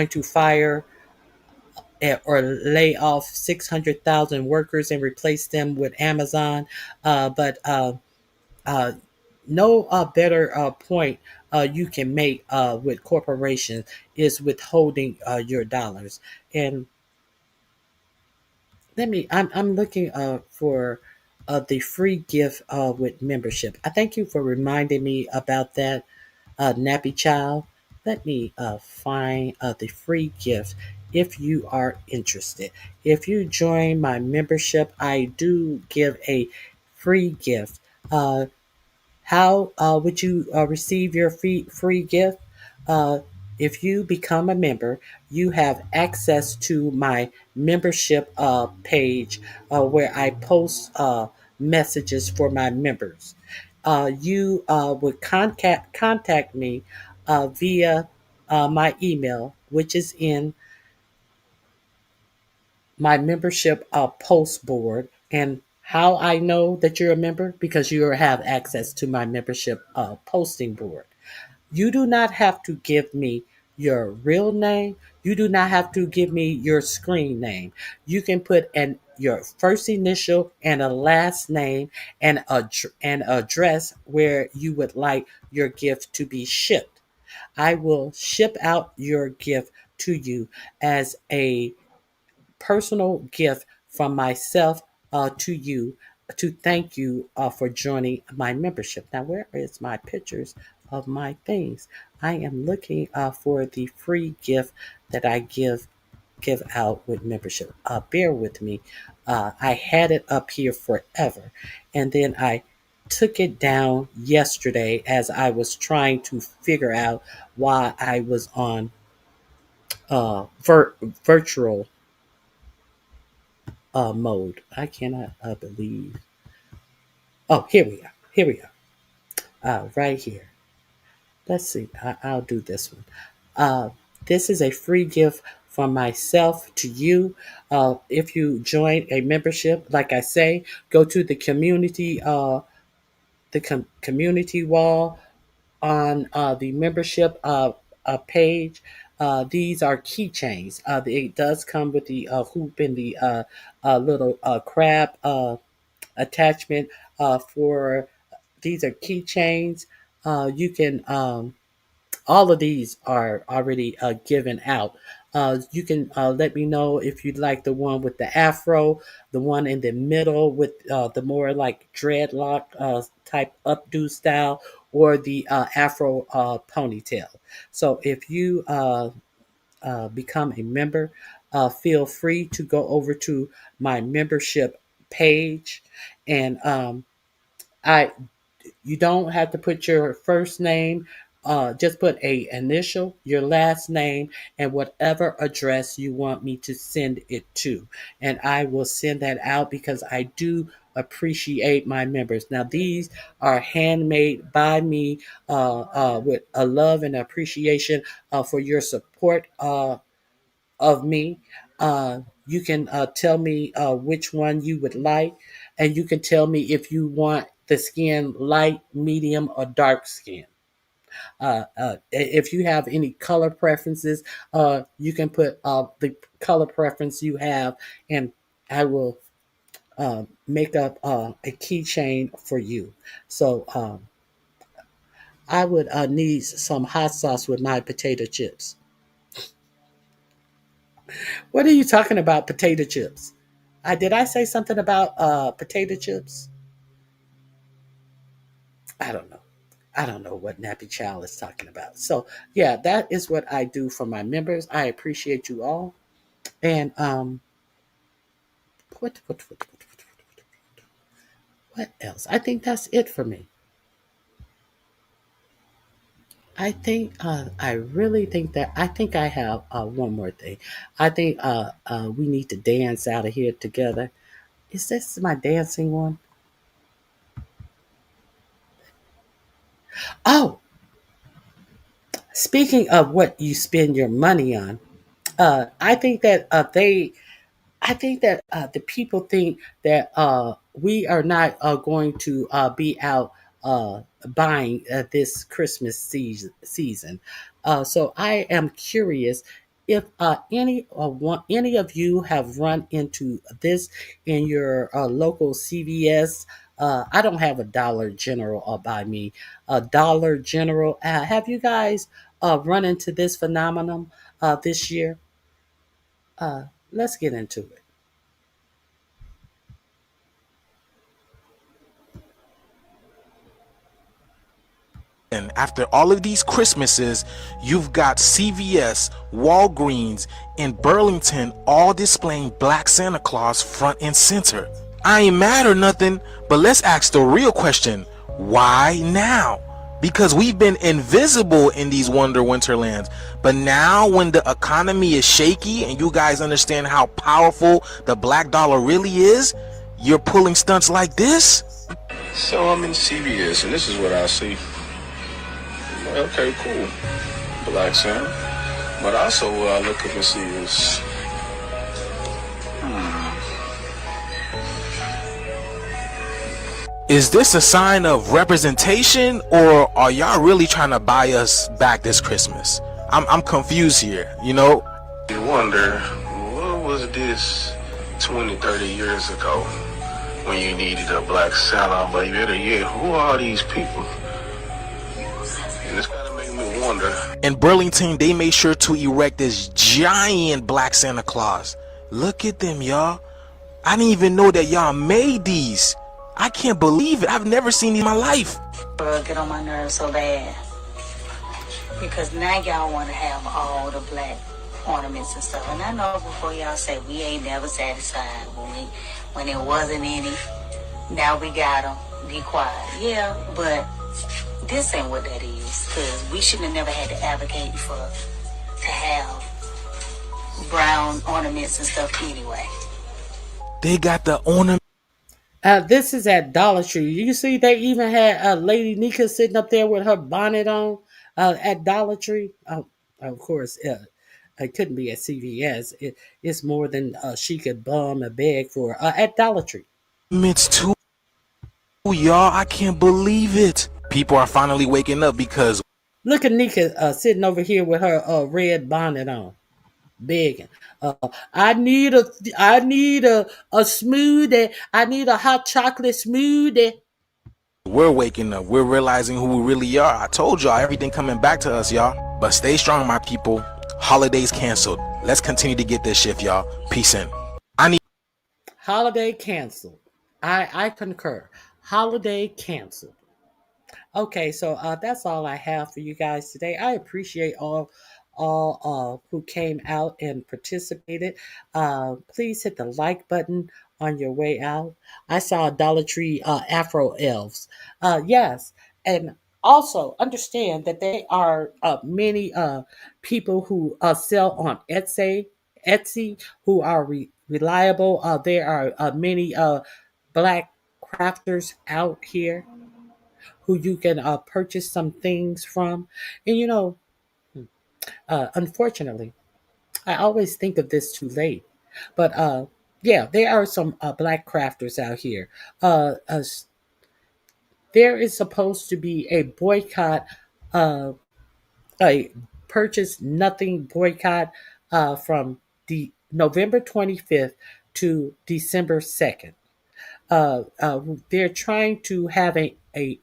to fire or lay off 600,000 workers and replace them with Amazon. But no better point you can make with corporations is withholding your dollars. And I'm looking for the free gift with membership. I thank you for reminding me about that, Nappy Child. Let me find the free gift if you are interested. If you join my membership, I do give a free gift. How would you receive your free gift? Uh, if you become a member, you have access to my membership page where I post messages for my members. You would contact me via my email, which is in my membership post board. And how I know that you're a member? Because you have access to my membership posting board. You do not have to give me your real name. You do not have to give me your screen name. You can put your first initial and a last name and an address where you would like your gift to be shipped. I will ship out your gift to you as a personal gift from myself to you to thank you for joining my membership. Now, where is my pictures of my things? I am looking for the free gift that I give out with membership. Bear with me. I had it up here forever, and then I took it down yesterday as I was trying to figure out why I was on virtual mode. I cannot believe. Oh, here we are. Here we are. Right here. Let's see. I'll do this one. This is a free gift from myself to you. If you join a membership, like I say, go to the community, community wall on the membership page. These are keychains. It does come with the hoop and the little crab attachment for. These are keychains. You can all of these are already given out. You can let me know if you'd like the one with the afro, the one in the middle with the more like dreadlock type updo style, or the afro ponytail. So if you become a member, feel free to go over to my membership page, and I you don't have to put your first name. Just put a initial, your last name, and whatever address you want me to send it to, and I will send that out because I do appreciate my members. Now these are handmade by me with a love and appreciation for your support of me. You can tell me which one you would like, and you can tell me if you want the skin light, medium, or dark skin. If you have any color preferences, you can put the color preference you have, and I will make up a keychain for you. So I would need some hot sauce with my potato chips. What are you talking about, potato chips? Did I say something about potato chips? I don't know. I don't know what Nappy Child is talking about. So yeah, that is what I do for my members. I appreciate you all. And what else? I think that's it for me. I really think that I think I have one more thing. I think we need to dance out of here together. Is this my dancing one? Oh, speaking of what you spend your money on, I think that the people think that we are not going to be out buying this Christmas season. So I am curious if any of you have run into this in your local CVS. I don't have a Dollar General by me. Dollar General. Have you guys run into this phenomenon this year? Let's get into it. And after all of these Christmases, you've got CVS, Walgreens, and Burlington all displaying Black Santa Claus front and center. I ain't mad or nothing, but let's ask the real question. Why now? Because we've been invisible in these wonder winterlands. But now when the economy is shaky and you guys understand how powerful the black dollar really is, you're pulling stunts like this? So I'm in CVS and this is what I see. Okay, cool. Black Santa. But also what I look up and see is Is this a sign of representation, or are y'all really trying to buy us back this Christmas? I'm confused here, you know? You wonder, what was this 20, 30 years ago when you needed a Black Santa? But better yet, who are these people? And it's kind of making me wonder. In Burlington, they made sure to erect this giant Black Santa Claus. Look at them, y'all. I didn't even know that y'all made these. I can't believe it. I've never seen these in my life. Get on my nerves so bad. Because now y'all want to have all the black ornaments and stuff. And I know before y'all say we ain't never satisfied when it wasn't any. Now we got them. Be quiet. Yeah, but this ain't what that is. Because we shouldn't have never had to advocate to have brown ornaments and stuff anyway. They got the ornament. This is at Dollar Tree. You see, they even had Lady Nika sitting up there with her bonnet on at Dollar Tree. Of course, it couldn't be at CVS. It's more than she could bum or beg for at Dollar Tree. It's too, y'all. I can't believe it. People are finally waking up because Look at Nika sitting over here with her red bonnet on, begging. I need a smoothie. I need a hot chocolate smoothie. We're waking up. We're realizing who we really are. I told y'all everything coming back to us, y'all. But stay strong, my people. Holidays canceled. Let's continue to get this shift, y'all. Peace in. Holiday canceled. I concur. Holiday canceled. Okay, so that's all I have for you guys today. I appreciate all who came out and participated. Please hit the like button on your way out. I saw Dollar Tree Afro Elves. Yes, and also understand that there are many people who sell on Etsy who are reliable. There are many black crafters out here who you can purchase some things from. And unfortunately, I always think of this too late. But yeah, there are some black crafters out here. There is supposed to be a boycott, a purchase nothing boycott from the November 25th to December 2nd. They're trying to have a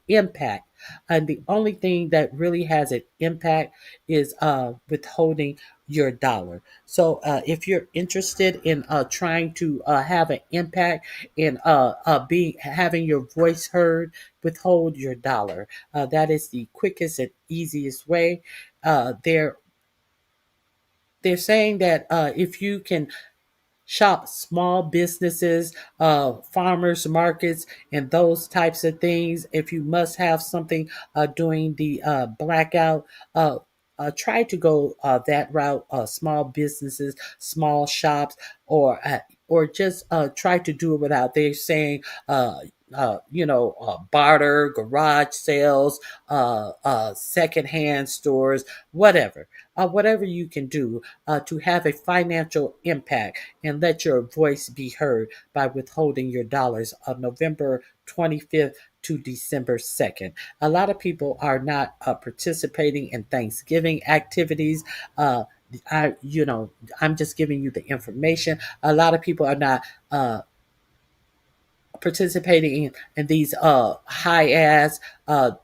impact, and the only thing that really has an impact is withholding your dollar. So if you're interested in trying to have an impact in being having your voice heard, withhold your dollar. That is the quickest and easiest way. They're saying that if you can shop small businesses, farmers markets, and those types of things. If you must have something during the blackout, try to go that route. Small businesses, small shops, or just try to do it without. They're saying. Barter, garage sales, secondhand stores, whatever you can do to have a financial impact and let your voice be heard by withholding your dollars on November 25th to December 2nd. A lot of people are not participating in Thanksgiving activities. I'm just giving you the information. A lot of people are not participating in these high ass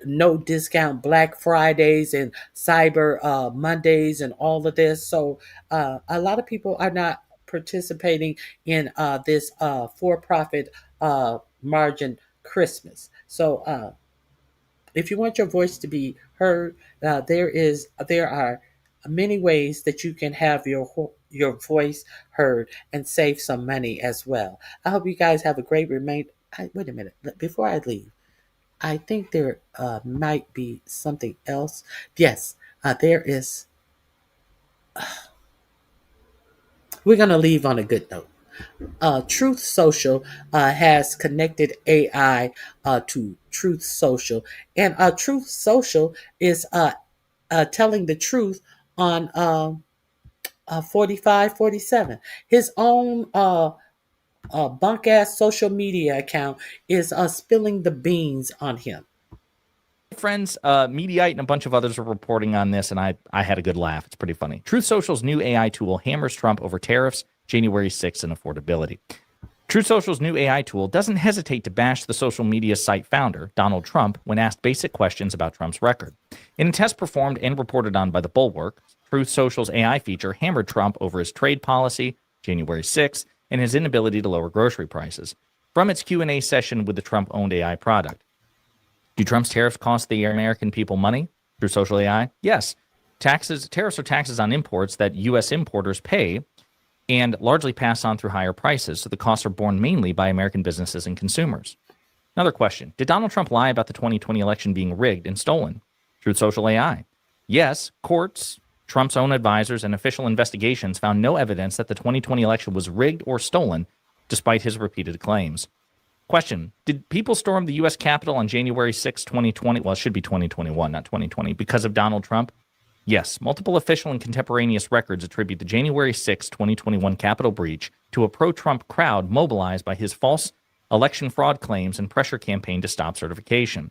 no discount Black Fridays and Cyber Mondays and all of this. So a lot of people are not participating in this for profit margin Christmas. So if you want your voice to be heard, there are many ways that you can have your voice heard and save some money as well. I hope you guys have a great remain. Wait a minute, before I leave, I think there might be something else. Yes, there is. We're gonna leave on a good note. Truth Social has connected AI to Truth Social, and Truth Social is telling the truth on 4547. His own bunk ass social media account is spilling the beans on him. Friends, Mediaite and a bunch of others are reporting on this, and I had a good laugh. It's pretty funny. Truth Social's new AI tool hammers Trump over tariffs, January 6th, and affordability. Truth Social's new AI tool doesn't hesitate to bash the social media site founder, Donald Trump, when asked basic questions about Trump's record. In a test performed and reported on by The Bulwark, Truth Social's AI feature hammered Trump over his trade policy, January 6th, and his inability to lower grocery prices. From its Q&A session with the Trump-owned AI product, do Trump's tariffs cost the American people money? Truth Social AI? Yes. Tariffs are taxes on imports that U.S. importers pay and largely pass on through higher prices, so the costs are borne mainly by American businesses and consumers. Another question. Did Donald Trump lie about the 2020 election being rigged and stolen? Truth Social AI. Yes, courts, Trump's own advisors, and official investigations found no evidence that the 2020 election was rigged or stolen, despite his repeated claims. Question. Did people storm the U.S. Capitol on January 6, 2020? Well, it should be 2021, not 2020, because of Donald Trump? Yes, multiple official and contemporaneous records attribute the January 6, 2021 Capitol breach to a pro-Trump crowd mobilized by his false election fraud claims and pressure campaign to stop certification.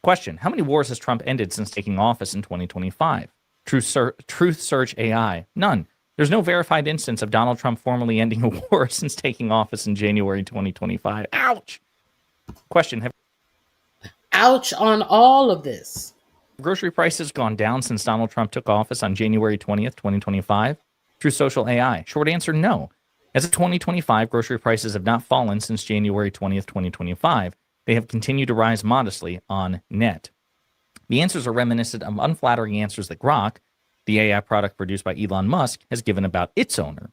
Question: how many wars has Trump ended since taking office in 2025? Truth Search AI: none. There's no verified instance of Donald Trump formally ending a war since taking office in January 2025. Ouch. Question: have Ouch on all of this. grocery prices gone down since Donald Trump took office on January 20th, 2025? Truth Social AI: short answer, no. As of 2025, grocery prices have not fallen since January 20th, 2025. They have continued to rise modestly on net. The answers are reminiscent of unflattering answers that Grok, the AI product produced by Elon Musk, has given about its owner.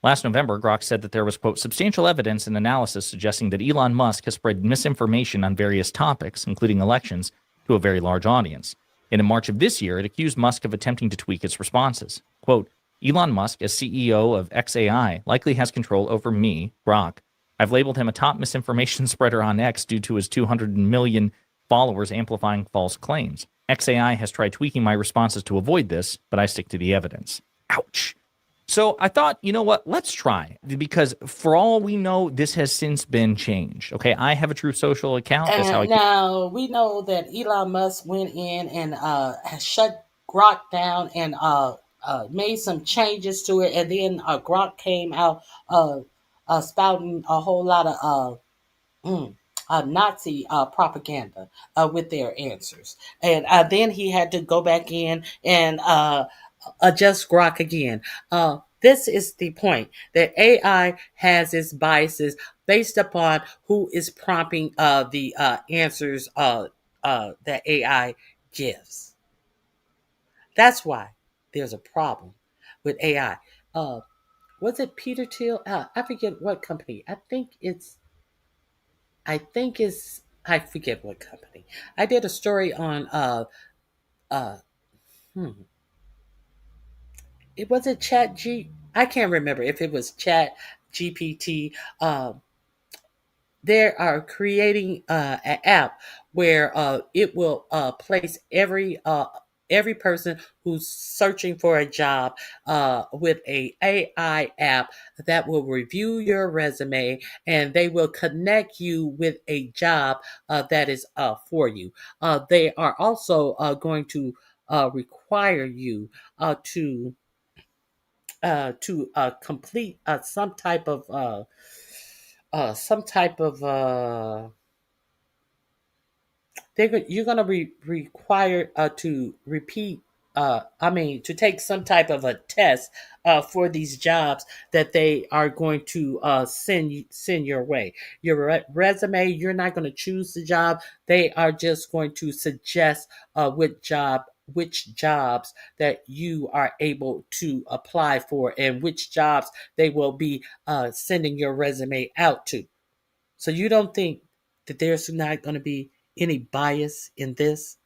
Last November, Grok said that there was, quote, substantial evidence and analysis suggesting that Elon Musk has spread misinformation on various topics, including elections, to a very large audience. And in March of this year, it accused Musk of attempting to tweak its responses. Quote, Elon Musk, as CEO of XAI, likely has control over me, Grok. I've labeled him a top misinformation spreader on X due to his 200 million followers amplifying false claims. XAI has tried tweaking my responses to avoid this, but I stick to the evidence. Ouch. So I thought, you know what, let's try, because for all we know, this has since been changed. Okay, I have a Truth Social account. That's how I Now, we know that Elon Musk went in and has shut Grok down and made some changes to it. And then Grok came out spouting a whole lot of Nazi propaganda with their answers. And then he had to go back in and adjust Grok again. This is the point that AI has its biases based upon who is prompting the answers that AI gives. That's why there's a problem with AI. Was it Peter Thiel? I forget what company. I forget what company. I did a story on uh it wasn't I can't remember if it was Chat GPT. They are creating an app where it will place every person who's searching for a job with a AI app that will review your resume, and they will connect you with a job that is for you. They are also going to require you to complete some type of you're going to be required to repeat to take some type of a test for these jobs that they are going to send your way. Your resume, you're not going to choose the job. They are just going to suggest which jobs that you are able to apply for, and which jobs they will be sending your resume out to. So you don't think that there's not going to be any bias in this?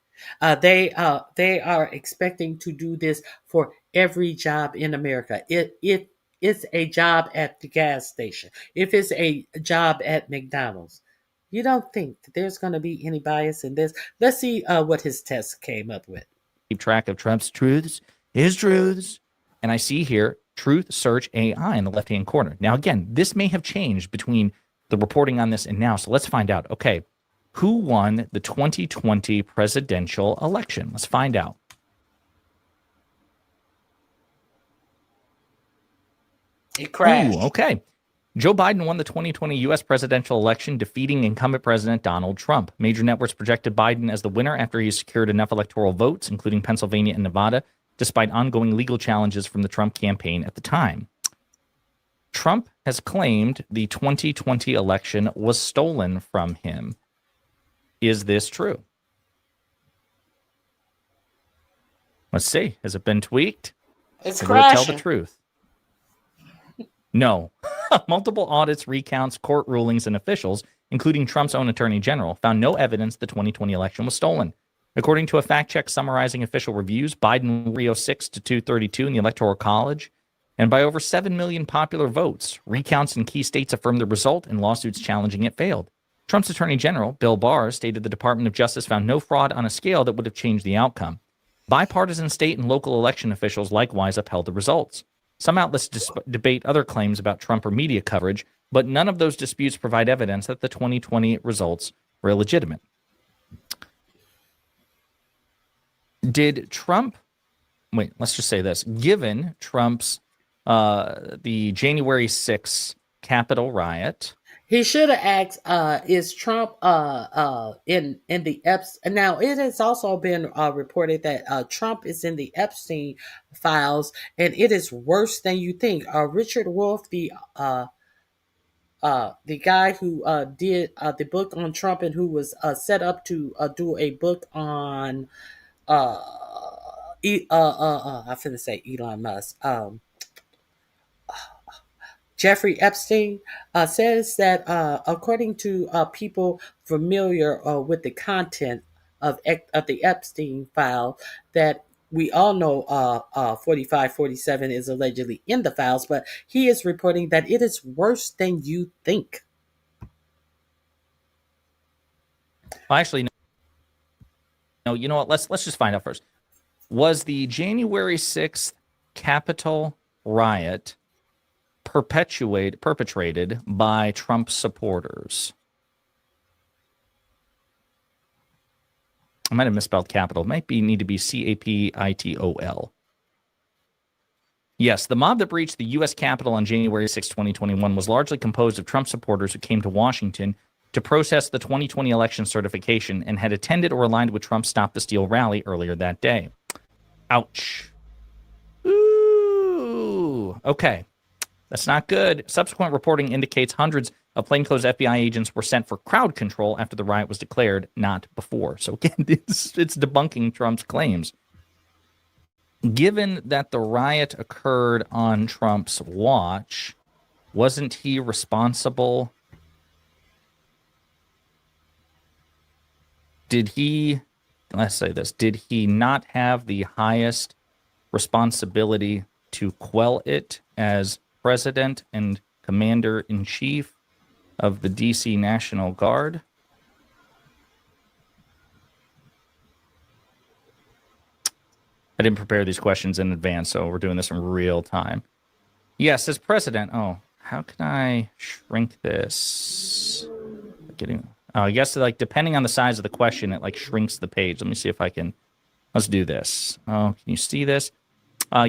They are expecting to do this for every job in America. If it's a job at the gas station, if it's a job at McDonald's, you don't think that there's going to be any bias in this? Let's see what his test came up with. keep track of Trump's truths, his truths, and I see here Truth Search AI in the left-hand corner. Now, again, this may have changed between the reporting on this and now, so let's find out. Okay, who won the 2020 presidential election? Let's find out. It crashed. Ooh, okay. Joe Biden won the 2020 U.S. presidential election, defeating incumbent President Donald Trump. Major networks projected Biden as the winner after he secured enough electoral votes, including Pennsylvania and Nevada, despite ongoing legal challenges from the Trump campaign at the time. Trump has claimed the 2020 election was stolen from him. Is this true? Let's see. Has it been tweaked? It's Or will it tell crashing. the truth? No. Multiple audits, recounts, court rulings, and officials, including Trump's own attorney general, found no evidence the 2020 election was stolen. According to a fact check summarizing official reviews, Biden won 306 to 232 in the Electoral College, and by over 7 million popular votes. Recounts in key states affirmed the result, and lawsuits challenging it failed. Trump's attorney general, Bill Barr, stated the Department of Justice found no fraud on a scale that would have changed the outcome. Bipartisan state and local election officials likewise upheld the results. Some outlets debate other claims about Trump or media coverage, but none of those disputes provide evidence that the 2020 results were illegitimate. Did Trump, wait, let's just say this. Given Trump's, the January 6th Capitol riot. He should have asked, is Trump in the Epstein? Now, it has also been reported that Trump is in the Epstein files, and it is worse than you think. Richard Wolff, the guy who did the book on Trump and who was set up to do a book on I'm finna say Elon Musk. Jeffrey Epstein says that according to people familiar with the content of the Epstein file, that we all know 4547 is allegedly in the files, but he is reporting that it is worse than you think. Well, actually, no. You know what? Let's just find out first. Was the January 6th Capitol riot perpetrated by Trump supporters? I might have misspelled capital. It might need to be Capitol. Yes, the mob that breached the U.S. Capitol on January 6, 2021 was largely composed of Trump supporters who came to Washington to protest the 2020 election certification and had attended or aligned with Trump's Stop the Steal rally earlier that day. Ouch. Ooh. Okay. That's not good. Subsequent reporting indicates hundreds of plainclothes FBI agents were sent for crowd control after the riot was declared, not before. So again, it's debunking Trump's claims. Given that the riot occurred on Trump's watch, wasn't he responsible? Let's say this, did he not have the highest responsibility to quell it as president and commander-in-chief of the D.C. National Guard? I didn't prepare these questions in advance, so we're doing this in real time. Yes, as president. Oh, how can I shrink this? I guess like depending on the size of the question, it like shrinks the page. Let me see if I can. Let's do this. Oh, can you see this?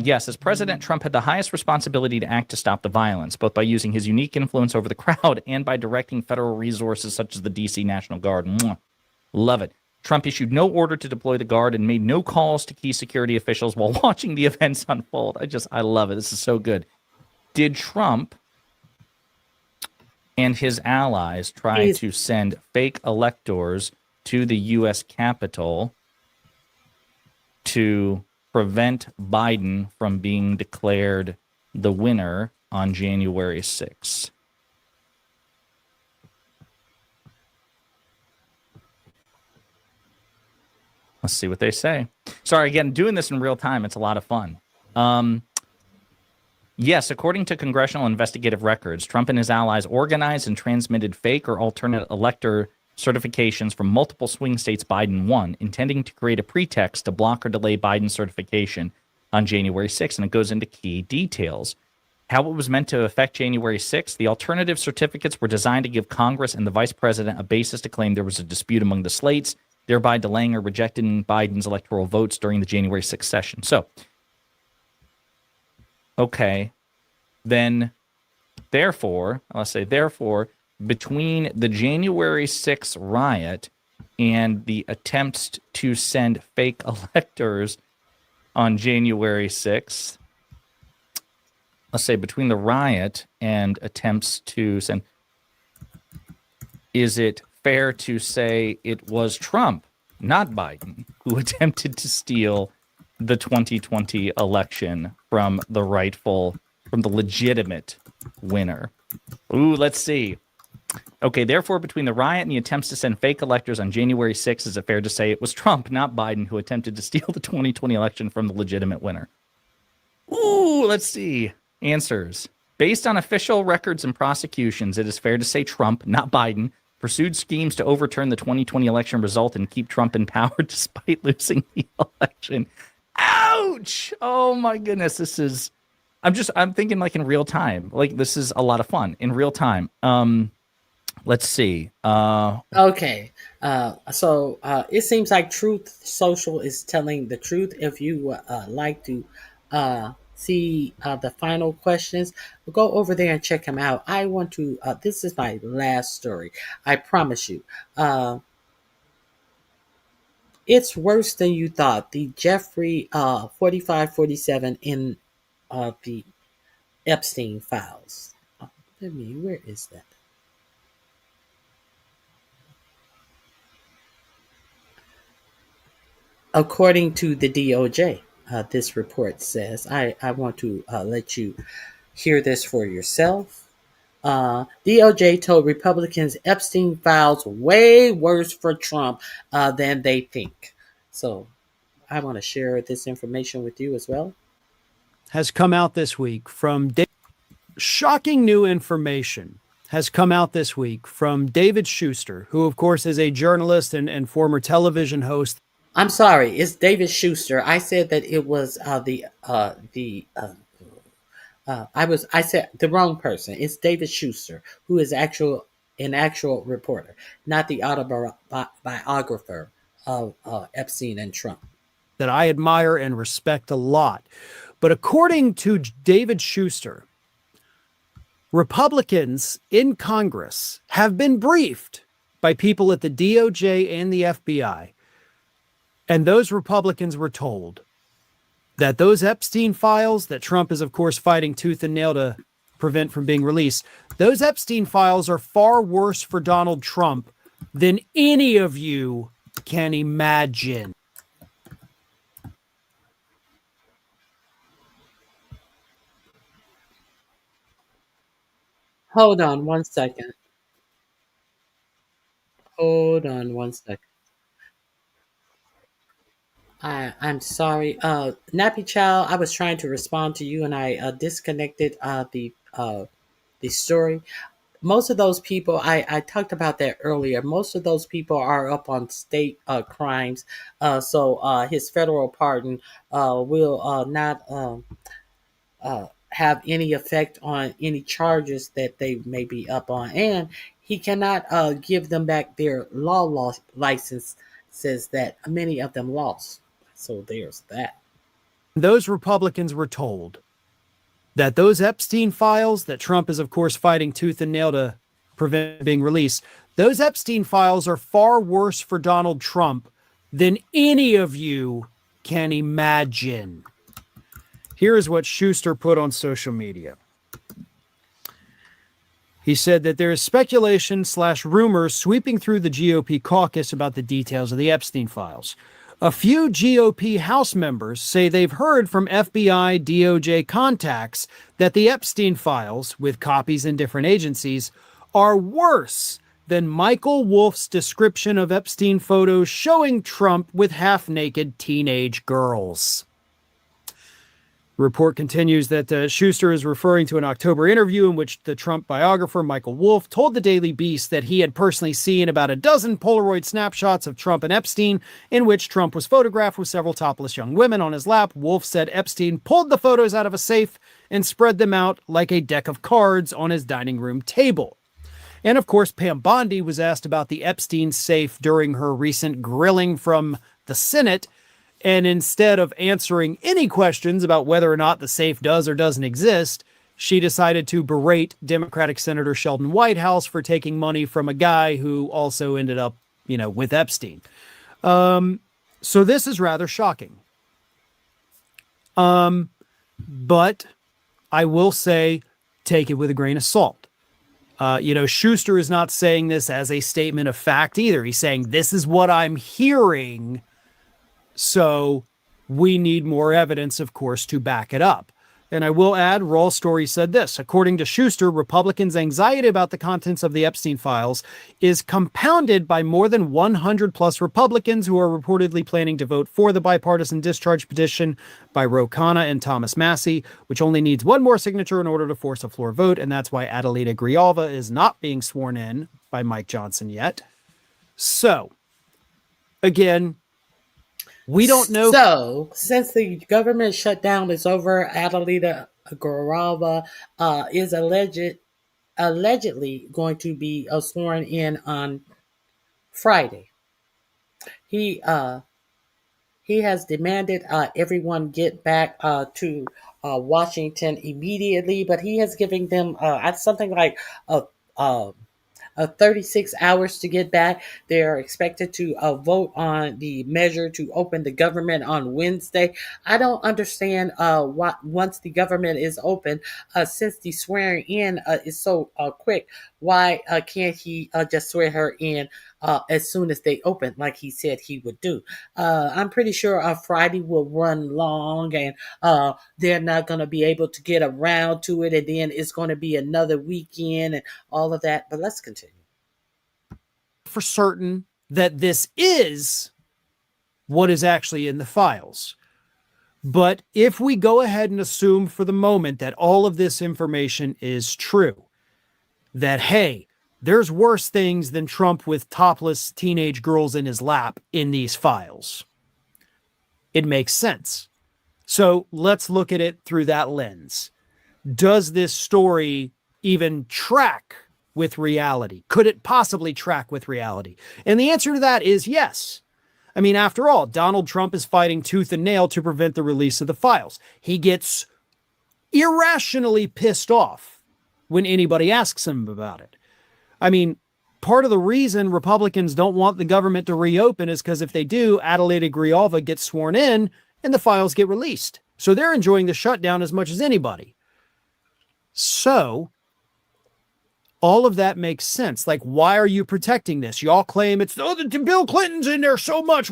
Yes, as president, Trump had the highest responsibility to act to stop the violence, both by using his unique influence over the crowd and by directing federal resources such as the D.C. National Guard. Mwah. Love it. Trump issued no order to deploy the Guard and made no calls to key security officials while watching the events unfold. I love it. This is so good. Did Trump and his allies try to send fake electors to the U.S. Capitol to prevent Biden from being declared the winner on January 6th? Let's see what they say. Sorry, again, doing this in real time, it's a lot of fun. Yes, according to congressional investigative records, Trump and his allies organized and transmitted fake or alternate elector certifications from multiple swing states Biden won, intending to create a pretext to block or delay Biden's certification on January 6th. And it goes into key details. How it was meant to affect January 6th, the alternative certificates were designed to give Congress and the vice president a basis to claim there was a dispute among the slates, thereby delaying or rejecting Biden's electoral votes during the January 6th session. So, okay, then, therefore, between the January 6th riot and the attempts to send fake electors on January 6th, let's say between the riot and attempts to send, is it fair to say it was Trump, not Biden, who attempted to steal the 2020 election from the legitimate winner? Ooh, let's see. Okay, therefore, between the riot and the attempts to send fake electors on January 6th, is it fair to say it was Trump, not Biden, who attempted to steal the 2020 election from the legitimate winner? Ooh, let's see. Answers. Based on official records and prosecutions, it is fair to say Trump, not Biden, pursued schemes to overturn the 2020 election result and keep Trump in power despite losing the election. Ouch! Oh my goodness, this is... I'm thinking like in real time. Like this is a lot of fun in real time. Let's see. Okay. So it seems like Truth Social is telling the truth. If you like to see the final questions, go over there and check them out. I want to, this is my last story. I promise you. It's worse than you thought. The Jeffrey 4547 in the Epstein files. Where is that? According to the DOJ, this report says, I want to let you hear this for yourself. DOJ told Republicans Epstein files way worse for Trump than they think. So I want to share this information with you as well. Has come out this week from shocking new information has come out this week from David Schuster, who of course is a journalist and former television host. I'm sorry, it's David Schuster. I said that it was I said the wrong person. It's David Schuster, who is an actual reporter, not the autobiographer of Epstein and Trump. That I admire and respect a lot. But according to David Schuster, Republicans in Congress have been briefed by people at the DOJ and the FBI. And those Republicans were told that those Epstein files that Trump is, of course, fighting tooth and nail to prevent from being released, those Epstein files are far worse for Donald Trump than any of you can imagine. Hold on one second. Hold on one second. I'm sorry. Nappy Chow, I was trying to respond to you and I disconnected the story. Most of those people, I talked about that earlier. Most of those people are up on state crimes. So his federal pardon will not have any effect on any charges that they may be up on. And he cannot give them back their law licenses that many of them lost. So there's that. Those Republicans were told that those Epstein files that Trump is, of course, fighting tooth and nail to prevent being released, those Epstein files are far worse for Donald Trump than any of you can imagine. Here is what Schuster put on social media. He said that there is speculation / rumors sweeping through the GOP caucus about the details of the Epstein files. A few GOP House members say they've heard from FBI DOJ contacts that the Epstein files, with copies in different agencies, are worse than Michael Wolff's description of Epstein photos showing Trump with half-naked teenage girls. Report continues that Schuster is referring to an October interview in which the Trump biographer Michael Wolff told the Daily Beast that he had personally seen about a dozen Polaroid snapshots of Trump and Epstein, in which Trump was photographed with several topless young women on his lap. Wolff said Epstein pulled the photos out of a safe and spread them out like a deck of cards on his dining room table. And of course, Pam Bondi was asked about the Epstein safe during her recent grilling from the Senate. And instead of answering any questions about whether or not the safe does or doesn't exist, she decided to berate Democratic Senator Sheldon Whitehouse for taking money from a guy who also ended up, with Epstein. So this is rather shocking. But I will say, take it with a grain of salt. Schuster is not saying this as a statement of fact either. He's saying, this is what I'm hearing. So we need more evidence, of course, to back it up. And I will add, Raw Story said this. According to Schuster, Republicans' anxiety about the contents of the Epstein files is compounded by more than 100 plus Republicans who are reportedly planning to vote for the bipartisan discharge petition by Ro Khanna and Thomas Massie, which only needs one more signature in order to force a floor vote. And that's why Adelita Grijalva is not being sworn in by Mike Johnson yet. So, again, we don't know. So, since the government shutdown is over, Adelita Grijalva is alleged allegedly going to be sworn in on Friday. He he has demanded everyone get back to Washington immediately, but he has given them something like a. Uh, 36 hours to get back. They are expected to vote on the measure to open the government on Wednesday. I don't understand why, once the government is open, since the swearing in is so quick, why can't he just swear her in as soon as they open, like he said he would do? I'm pretty sure Friday will run long, and they're not going to be able to get around to it, and then it's going to be another weekend and all of that. But let's continue. For certain that this is what is actually in the files. But if we go ahead and assume for the moment that all of this information is true, that, hey, there's worse things than Trump with topless teenage girls in his lap in these files, it makes sense. So let's look at it through that lens. Does this story even track with reality? Could it possibly track with reality? And the answer to that is yes. I mean, after all, Donald Trump is fighting tooth and nail to prevent the release of the files. He gets irrationally pissed off when anybody asks him about it. I mean, part of the reason Republicans don't want the government to reopen is because if they do, Adelaide Grijalva gets sworn in and the files get released. So they're enjoying the shutdown as much as anybody. So all of that makes sense. Like, why are you protecting this? Y'all claim it's, oh, the Bill Clinton's in there so much.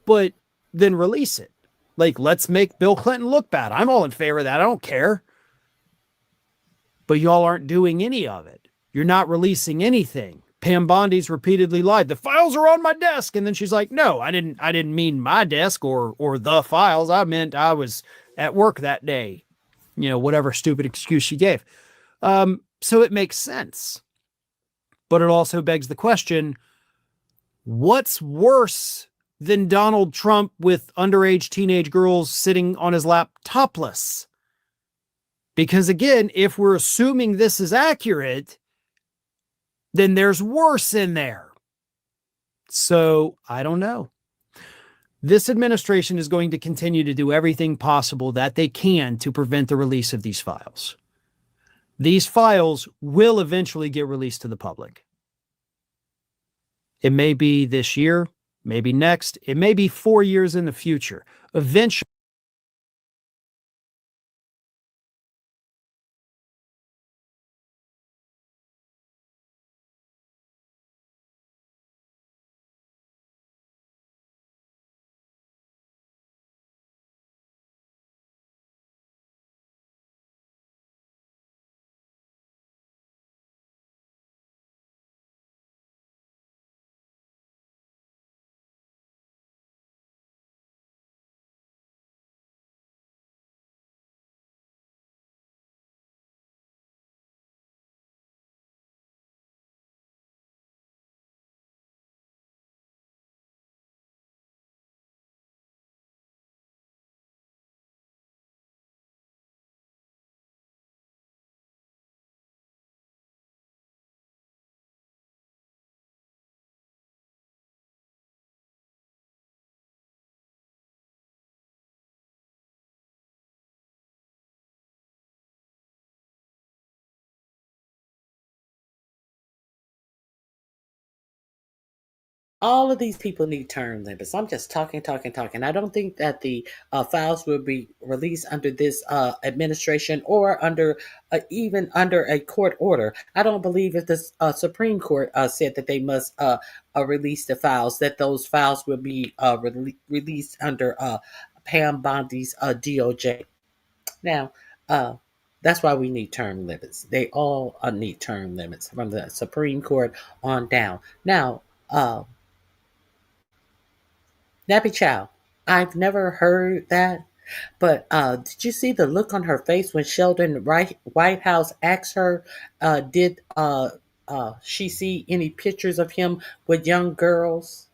But then release it. Like, let's make Bill Clinton look bad. I'm all in favor of that. I don't care. But y'all aren't doing any of it. You're not releasing anything. Pam Bondi's repeatedly lied. The files are on my desk. And then she's like, no, I didn't mean my desk or the files. I meant I was at work that day. You know, whatever stupid excuse she gave. So it makes sense. But it also begs the question, what's worse than Donald Trump with underage teenage girls sitting on his lap topless? Because again, if we're assuming this is accurate, then there's worse in there. So I don't know. This administration is going to continue to do everything possible that they can to prevent the release of these files. These files will eventually get released to the public. It may be this year, maybe next, it may be 4 years in the future. Eventually, all of these people need term limits. I'm just talking. I don't think that the files will be released under this administration or under even under a court order. I don't believe if the Supreme Court said that they must release the files, that those files will be released under Pam Bondi's DOJ. Now, that's why we need term limits. They all need term limits from the Supreme Court on down. Now, Nappy Chow, I've never heard that, but did you see the look on her face when Sheldon White House asked her, did she see any pictures of him with young girls?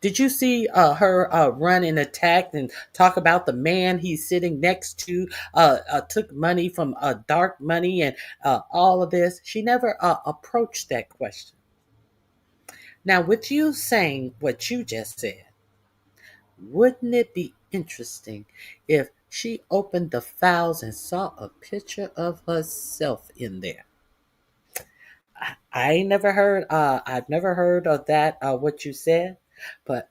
Did you see her run and attack and talk about the man he's sitting next to took money from dark money and all of this? She never approached that question. Now, with you saying what you just said, wouldn't it be interesting if she opened the files and saw a picture of herself in there? I ain't never heard. I've never heard of that. What you said, but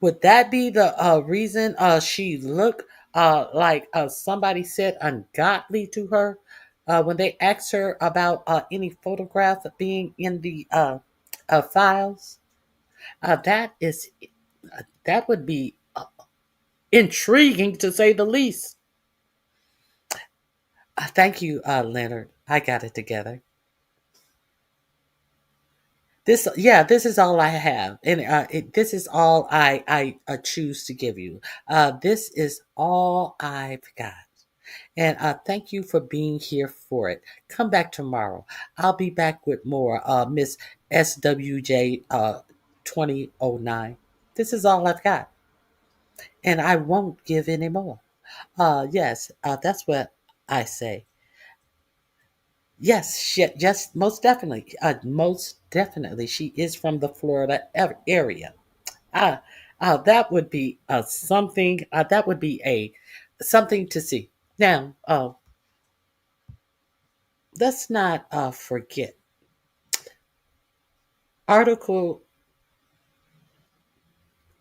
would that be the reason she looked like somebody said ungodly to her when they asked her about any photograph being in the files? That would be intriguing to say the least. Thank you, Leonard. I got it together. This is all I have, and this is all I choose to give you. This is all I've got, and thank you for being here for it. Come back tomorrow. I'll be back with more. Miss SWJ 2009. This is all I've got, and I won't give any more. Yes, that's what I say. Yes, most definitely. Most definitely. She is from the Florida area. Uh, that would be something. That would be something to see. Now, let's not forget Article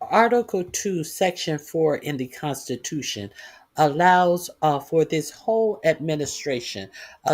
Article 2, Section 4 in the Constitution allows for this whole administration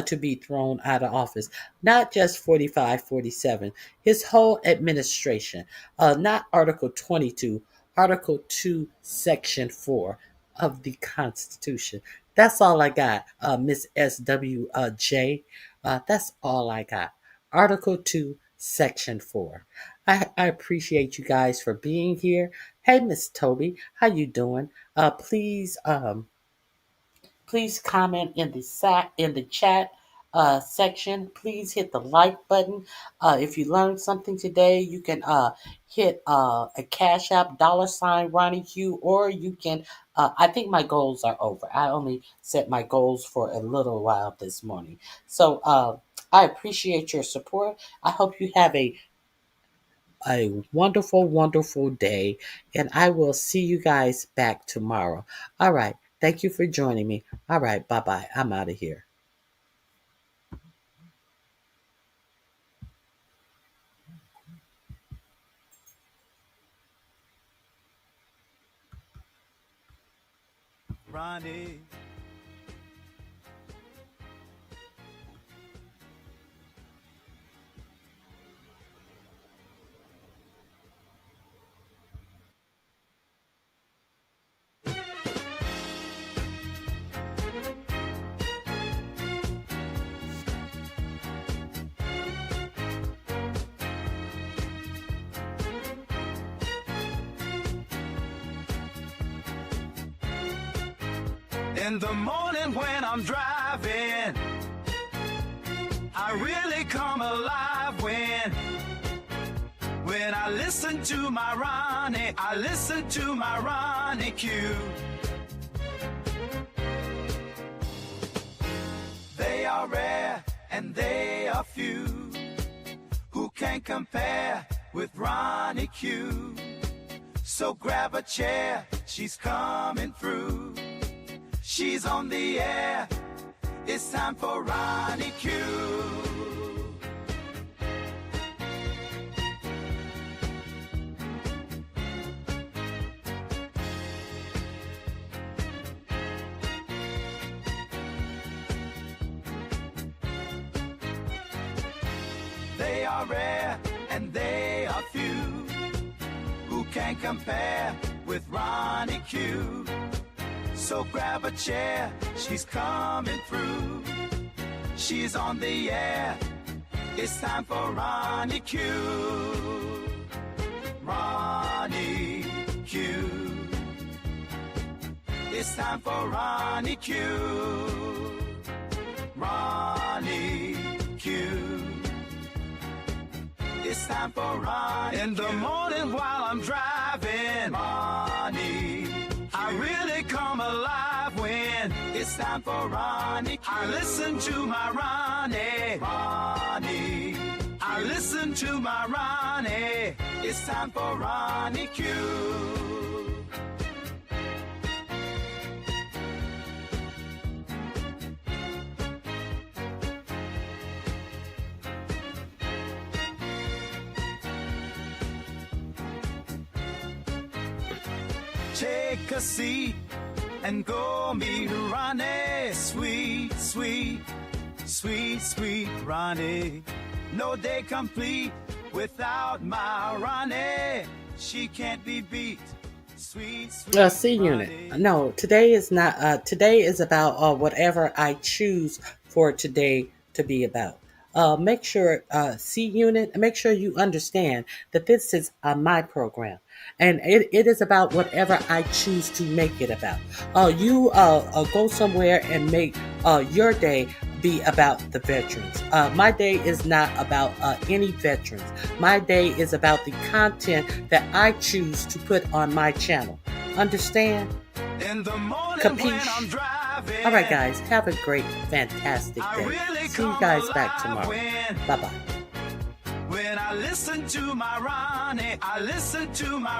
to be thrown out of office. Not just 45, 47, his whole administration. Not Article 22, Article 2, Section 4 of the Constitution. That's all I got, Miss SWJ. That's all I got. Article 2, Section 4. I appreciate you guys for being here. Hey, Miss Toby, how you doing? Please comment in the chat section. Please hit the like button. If you learned something today, you can hit a Cash App $ Ronnie Q, or you can. I think my goals are over. I only set my goals for a little while this morning. So I appreciate your support. I hope you have a wonderful, wonderful day, and I will see you guys back tomorrow. All right. Thank you for joining me. All right. Bye-bye. I'm out of here. Ronnie. In the morning when I'm driving, I really come alive when I listen to my Ronnie, I listen to my Ronnie Q. They are rare and they are few who can compare with Ronnie Q. So grab a chair, she's coming through. She's on the air. It's time for Ronnie Q. They are rare and they are few who can compare with Ronnie Q. So grab a chair, she's coming through. She's on the air. It's time for Ronnie Q. Ronnie Q. It's time for Ronnie Q. Ronnie Q. It's time for Ronnie Q. In the morning while I'm driving, Ronnie, I really come alive when it's time for Ronnie Q. I listen to my Ronnie, Ronnie. I listen to my Ronnie. It's time for Ronnie Q. Take a seat and go meet Ronnie. Sweet, sweet, sweet, sweet Ronnie. No day complete without my Ronnie. She can't be beat. Sweet, sweet C unit. No, today is not. Today is about whatever I choose for today to be about. Make sure, C unit, make sure you understand that this is my program. And it is about whatever I choose to make it about. You go somewhere and make your day be about the veterans. My day is not about any veterans. My day is about the content that I choose to put on my channel. Understand? In the morning Capiche? when I'm driving. All right, guys. Have a great, fantastic day. Really See you guys back alive tomorrow. Bye-bye. When I listen to my Ronnie, I listen to my